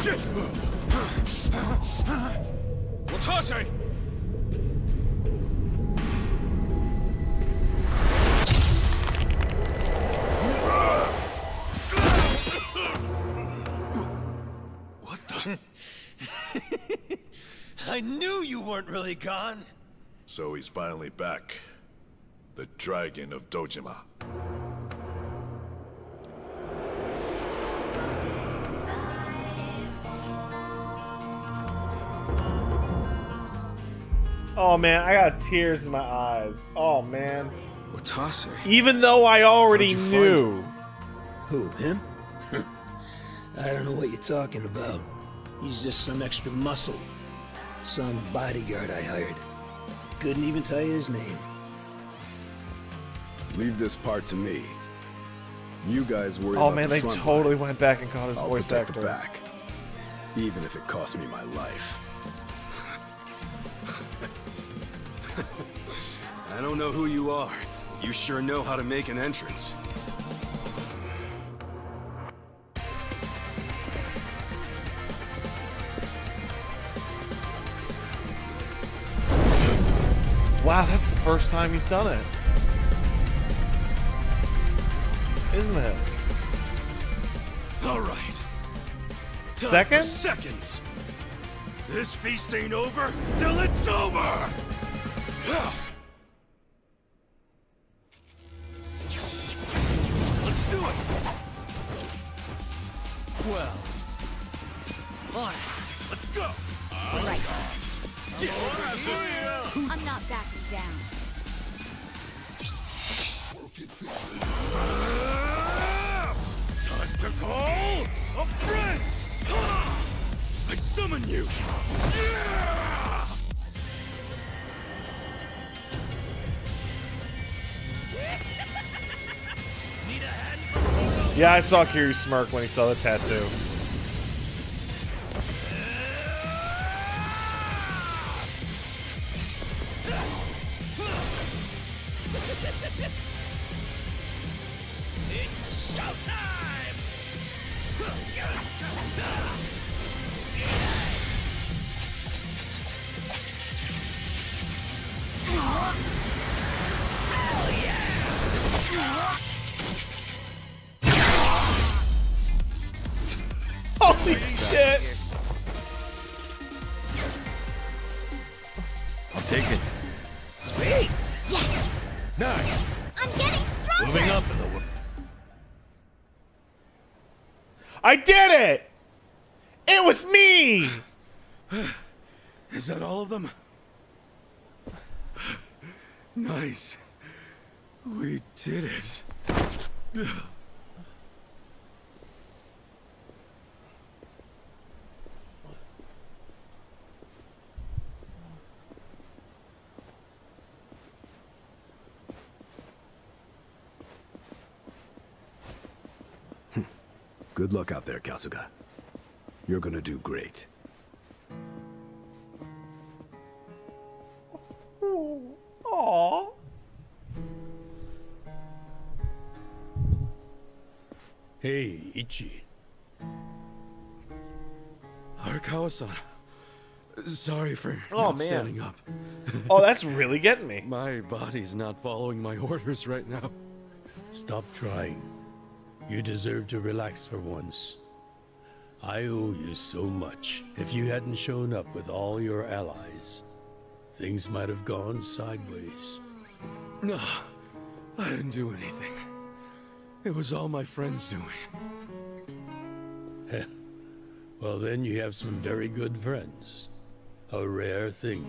[SPEAKER 5] Shit! Watase!
[SPEAKER 21] What the? I knew you weren't really gone.
[SPEAKER 18] So he's finally back. The Dragon of Dojima.
[SPEAKER 1] Oh man, I got tears in my eyes. Oh man.
[SPEAKER 9] Watase?
[SPEAKER 1] Even though I already knew.
[SPEAKER 11] Who, him? I don't know what you're talking about. He's just some extra muscle. Some bodyguard I hired. Couldn't even tell you his name.
[SPEAKER 10] Leave this part to me. You guys worry
[SPEAKER 1] Oh
[SPEAKER 10] about
[SPEAKER 1] man,
[SPEAKER 10] the
[SPEAKER 1] they
[SPEAKER 10] front
[SPEAKER 1] totally
[SPEAKER 10] line.
[SPEAKER 1] went back and caught his
[SPEAKER 10] I'll
[SPEAKER 1] voice
[SPEAKER 10] protect
[SPEAKER 1] actor.
[SPEAKER 10] the back. Even if it costs me my life.
[SPEAKER 2] I don't know who you are. You sure know how to make an entrance.
[SPEAKER 1] Wow, that's the first time he's done it. Isn't it?
[SPEAKER 14] All right. Time
[SPEAKER 1] Second?
[SPEAKER 14] for seconds. This feast ain't over till it's over. Let's do it.
[SPEAKER 16] Well. On it.
[SPEAKER 14] Let's go.
[SPEAKER 4] Right.
[SPEAKER 14] Yeah.
[SPEAKER 4] I'm not backing down.
[SPEAKER 5] Time to call a friend! I summon you!
[SPEAKER 1] Yeah, I saw Kiryu smirk when he saw the tattoo.
[SPEAKER 16] It's showtime!
[SPEAKER 22] Take it.
[SPEAKER 11] Sweet!
[SPEAKER 4] Yes!
[SPEAKER 22] Nice!
[SPEAKER 4] I'm getting stronger!
[SPEAKER 22] Moving up in the world.
[SPEAKER 1] I did it! It was me!
[SPEAKER 2] Is that all of them? Nice. We did it.
[SPEAKER 7] Good luck out there, Kasuga. You're gonna do great.
[SPEAKER 1] Aww.
[SPEAKER 19] Hey, Ichi.
[SPEAKER 2] Arakawa-san. Sorry for
[SPEAKER 1] Oh,
[SPEAKER 2] not
[SPEAKER 1] man.
[SPEAKER 2] standing up.
[SPEAKER 1] Oh, that's really getting me.
[SPEAKER 2] My body's not following my orders right now.
[SPEAKER 19] Stop trying. You deserve to relax for once. I owe you so much. If you hadn't shown up with all your allies, things might have gone sideways.
[SPEAKER 2] No, I didn't do anything. It was all my friends doing.
[SPEAKER 19] Well, then you have some very good friends. A rare thing.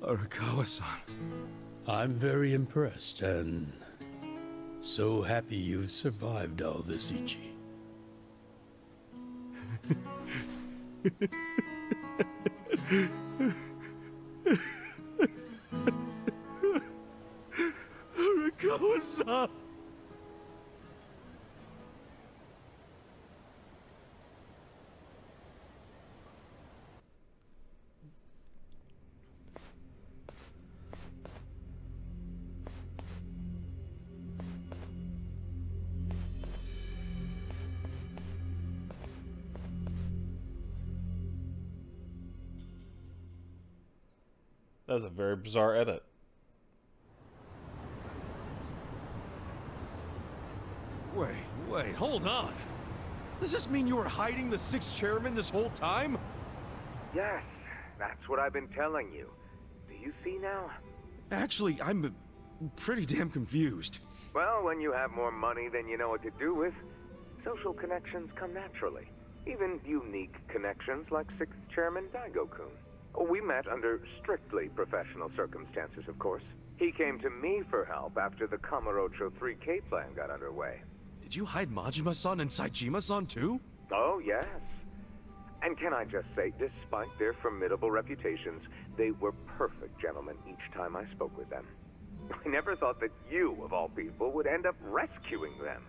[SPEAKER 2] Arakawa-san.
[SPEAKER 19] I'm very impressed and so happy you've survived all this, Ichi.
[SPEAKER 2] Arakawa-san.
[SPEAKER 1] That was a very bizarre edit.
[SPEAKER 2] Wait, hold on. Does this mean you were hiding the 6th chairman this whole time?
[SPEAKER 15] Yes, that's what I've been telling you. Do you see now?
[SPEAKER 2] Actually, I'm pretty damn confused.
[SPEAKER 15] Well, when you have more money than you know what to do with, social connections come naturally. Even unique connections like 6th Chairman Daigo-kun. We met under strictly professional circumstances, of course. He came to me for help after the Kamurocho 3K plan got underway.
[SPEAKER 2] Did you hide Majima-san and Saejima-san too?
[SPEAKER 15] Oh, yes. And can I just say, despite their formidable reputations, they were perfect gentlemen each time I spoke with them. I never thought that you, of all people, would end up rescuing them.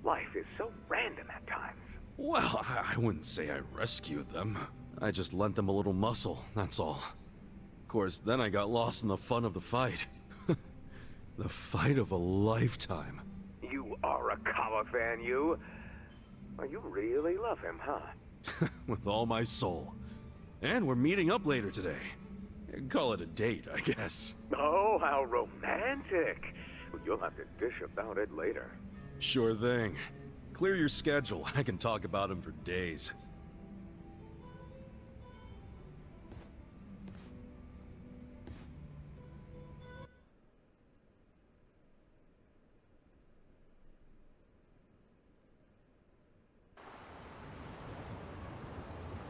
[SPEAKER 15] Life is so random at times.
[SPEAKER 2] Well, I wouldn't say I rescued them. I just lent them a little muscle, that's all. Of course, then I got lost in the fun of the fight. The fight of a lifetime.
[SPEAKER 15] You are a Kawa fan, you. Well, you really love him, huh?
[SPEAKER 2] With all my soul. And we're meeting up later today. Call it a date, I guess.
[SPEAKER 15] Oh, how romantic. Well, you'll have to dish about it later.
[SPEAKER 2] Sure thing. Clear your schedule. I can talk about him for days.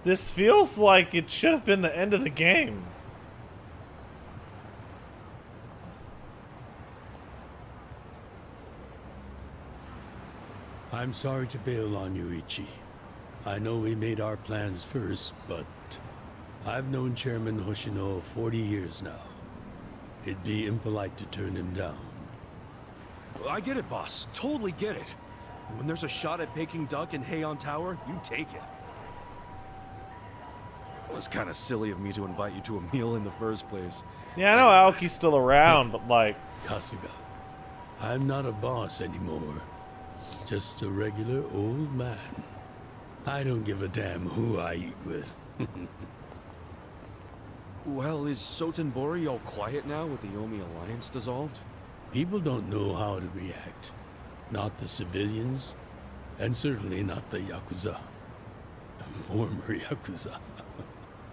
[SPEAKER 1] This feels like it should have been the end of the game.
[SPEAKER 19] I'm sorry to bail on you, Ichi. I know we made our plans first, but I've known Chairman Hoshino 40 years now. It'd be impolite to turn him down.
[SPEAKER 2] I get it, boss. Totally get it. When there's a shot at Peking Duck in Heian Tower, you take it. It was kind of silly of me to invite you to a meal in the first place.
[SPEAKER 1] Yeah, I know Aoki's still around, but like...
[SPEAKER 19] Kasuga, I'm not a boss anymore. Just a regular old man. I don't give a damn who I eat with.
[SPEAKER 2] Well, is Sotenbori all quiet now with the Omi Alliance dissolved?
[SPEAKER 19] People don't know how to react. Not the civilians, and certainly not the Yakuza. Former Yakuza.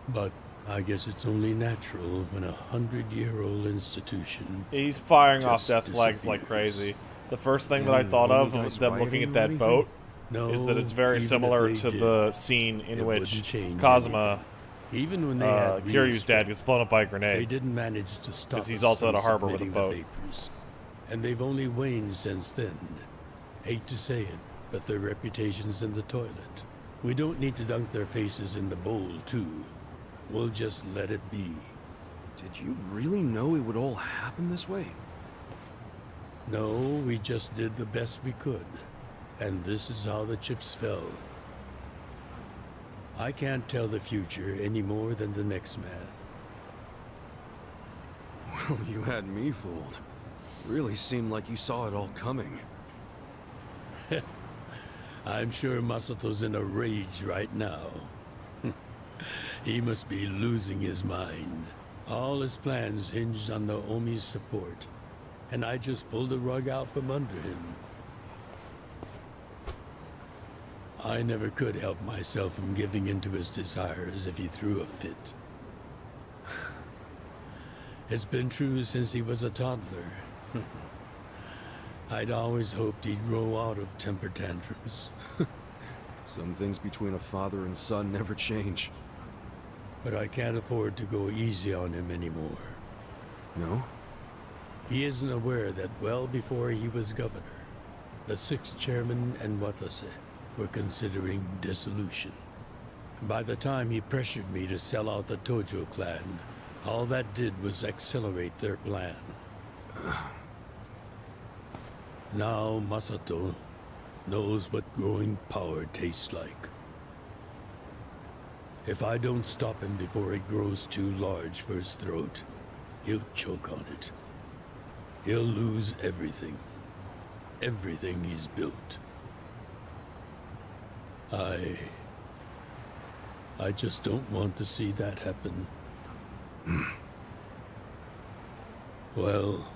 [SPEAKER 19] But I guess it's only natural when a 100-year-old institution...
[SPEAKER 1] He's firing off death flags like crazy. The first thing that I thought of was them looking at that boat is that it's very similar to the scene in which Kazuma, Kiryu's dad, gets blown up by a grenade.
[SPEAKER 19] They didn't manage to stop
[SPEAKER 1] because he's also at a harbor with a boat.
[SPEAKER 19] Vapors, and they've only waned since then. Hate to say it, but their reputation's in the toilet. We don't need to dunk their faces in the bowl, too. We'll just let it be.
[SPEAKER 2] Did you really know it would all happen this way?
[SPEAKER 19] No, we just did the best we could. And this is how the chips fell. I can't tell the future any more than the next man.
[SPEAKER 2] Well, you had me fooled. Really seemed like you saw it all coming.
[SPEAKER 19] I'm sure Masato's in a rage right now. He must be losing his mind. All his plans hinged on the Omi's support, and I just pulled the rug out from under him. I never could help myself from giving in to his desires if he threw a fit. It's been true since he was a toddler. I'd always hoped he'd grow out of temper tantrums.
[SPEAKER 2] Some things between a father and son never change.
[SPEAKER 19] But I can't afford to go easy on him anymore.
[SPEAKER 2] No?
[SPEAKER 19] He isn't aware that well before he was governor, the 6th chairman and Watase were considering dissolution. By the time he pressured me to sell out the Tojo clan, all that did was accelerate their plan. Now Masato knows what growing power tastes like. If I don't stop him before it grows too large for his throat, he'll choke on it. He'll lose everything. Everything he's built. I just don't want to see that happen. Well,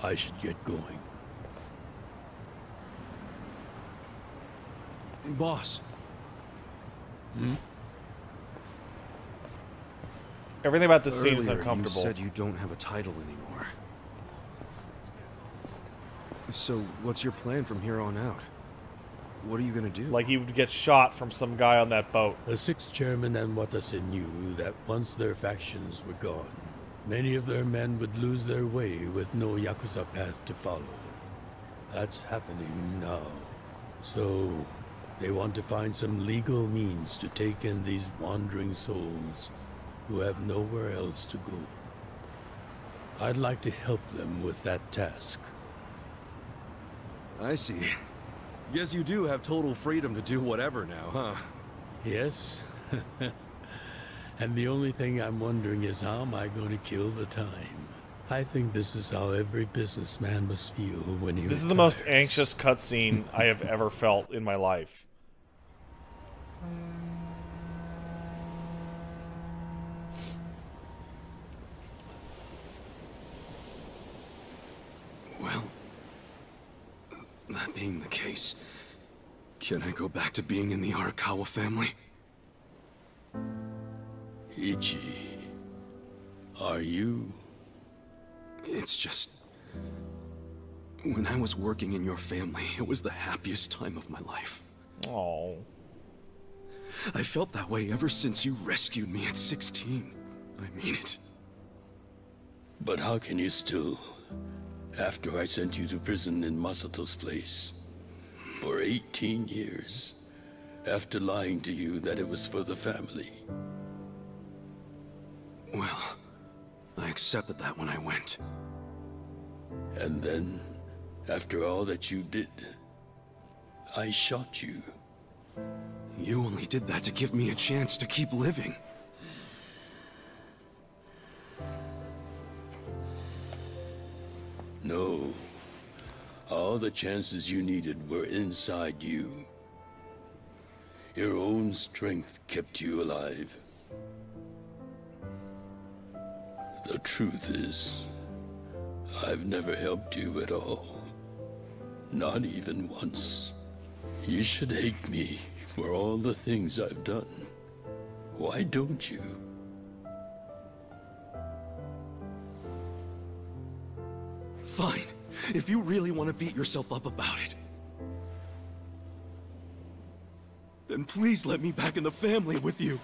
[SPEAKER 19] I should get going.
[SPEAKER 2] Boss.
[SPEAKER 1] Everything about this scene is
[SPEAKER 2] Earlier,
[SPEAKER 1] uncomfortable.
[SPEAKER 2] You said you don't have a title anymore. So, what's your plan from here on out? What are you gonna do?
[SPEAKER 1] Like he would get shot from some guy on that boat.
[SPEAKER 19] The 6th chairman and Watase knew that once their factions were gone, many of their men would lose their way with no Yakuza path to follow. That's happening now. So, they want to find some legal means to take in these wandering souls who have nowhere else to go. I'd like to help them with that task.
[SPEAKER 2] I see. Guess you do have total freedom to do whatever now, huh?
[SPEAKER 19] Yes. And the only thing I'm wondering is how am I going to kill the time? I think this is how every businessman must feel when he
[SPEAKER 1] This is the most anxious cutscene I have ever felt in my life.
[SPEAKER 2] Well, that being the case, can I go back to being in the Arakawa family?
[SPEAKER 19] Ichi, are you?
[SPEAKER 2] It's just... when I was working in your family, it was the happiest time of my life.
[SPEAKER 1] Oh.
[SPEAKER 2] I felt that way ever since you rescued me at 16. I mean it.
[SPEAKER 19] But how can you still, after I sent you to prison in Masato's place, for 18 years, after lying to you that it was for the family?
[SPEAKER 2] Well, I accepted that when I went.
[SPEAKER 19] And then, after all that you did, I shot you.
[SPEAKER 2] You only did that to give me a chance to keep living.
[SPEAKER 19] No. All the chances you needed were inside you. Your own strength kept you alive. The truth is, I've never helped you at all. Not even once. You should hate me for all the things I've done. Why don't you?
[SPEAKER 2] Fine. If you really want to beat yourself up about it, then please let me back in the family with you.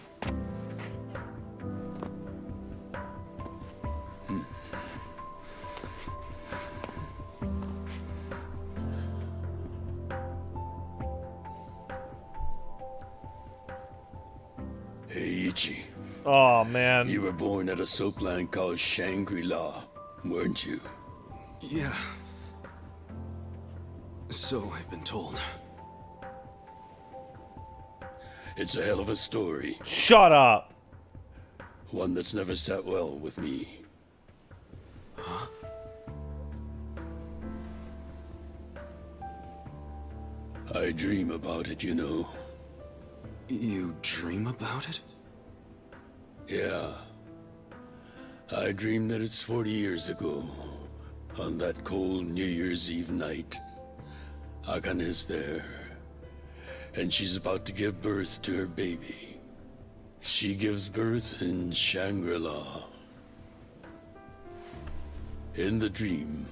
[SPEAKER 19] Hey, Ichi.
[SPEAKER 1] Oh, man.
[SPEAKER 19] You were born at a soapland called Shangri-La, weren't you?
[SPEAKER 2] Yeah. So I've been told.
[SPEAKER 19] It's a hell of a story.
[SPEAKER 1] Shut up!
[SPEAKER 19] One that's never sat well with me.
[SPEAKER 2] Huh?
[SPEAKER 19] I dream about it, you know.
[SPEAKER 2] You dream about it?
[SPEAKER 19] Yeah. I dream that it's 40 years ago. On that cold New Year's Eve night. Akane is there. And she's about to give birth to her baby. She gives birth in Shangri-La. In the dream,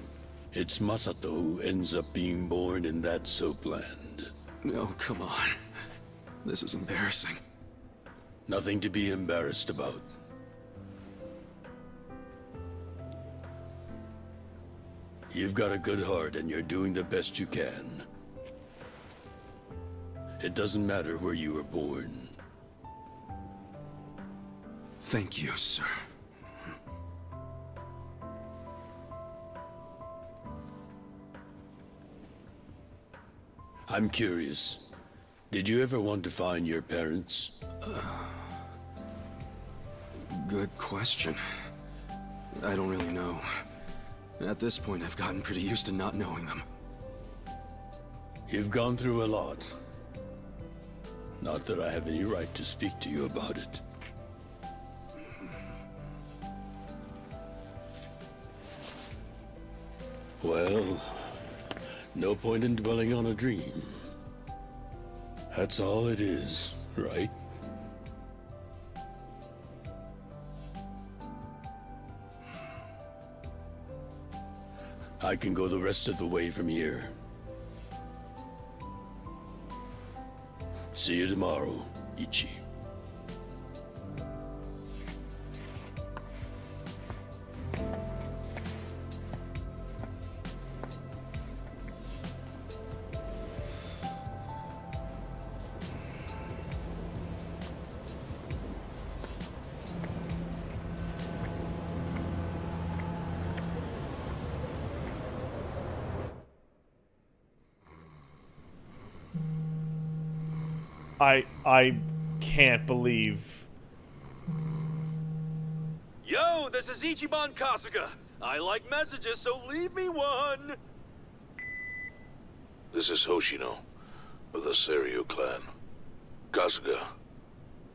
[SPEAKER 19] it's Masato who ends up being born in that soapland.
[SPEAKER 2] No, come on. This is embarrassing.
[SPEAKER 19] Nothing to be embarrassed about. You've got a good heart and you're doing the best you can. It doesn't matter where you were born.
[SPEAKER 2] Thank you, sir.
[SPEAKER 19] I'm curious. Did you ever want to find your parents?
[SPEAKER 2] Good question. I don't really know. At this point, I've gotten pretty used to not knowing them.
[SPEAKER 19] You've gone through a lot. Not that I have any right to speak to you about it. Well, no point in dwelling on a dream. That's all it is, right? I can go the rest of the way from here. See you tomorrow, Ichi.
[SPEAKER 1] I can't believe.
[SPEAKER 8] Yo, this is Ichiban Kasuga. I like messages, so leave me one.
[SPEAKER 20] This is Hoshino of the Seiryu clan. Kasuga,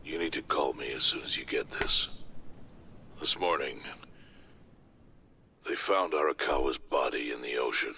[SPEAKER 20] you need to call me as soon as you get this. This morning, they found Arakawa's body in the ocean.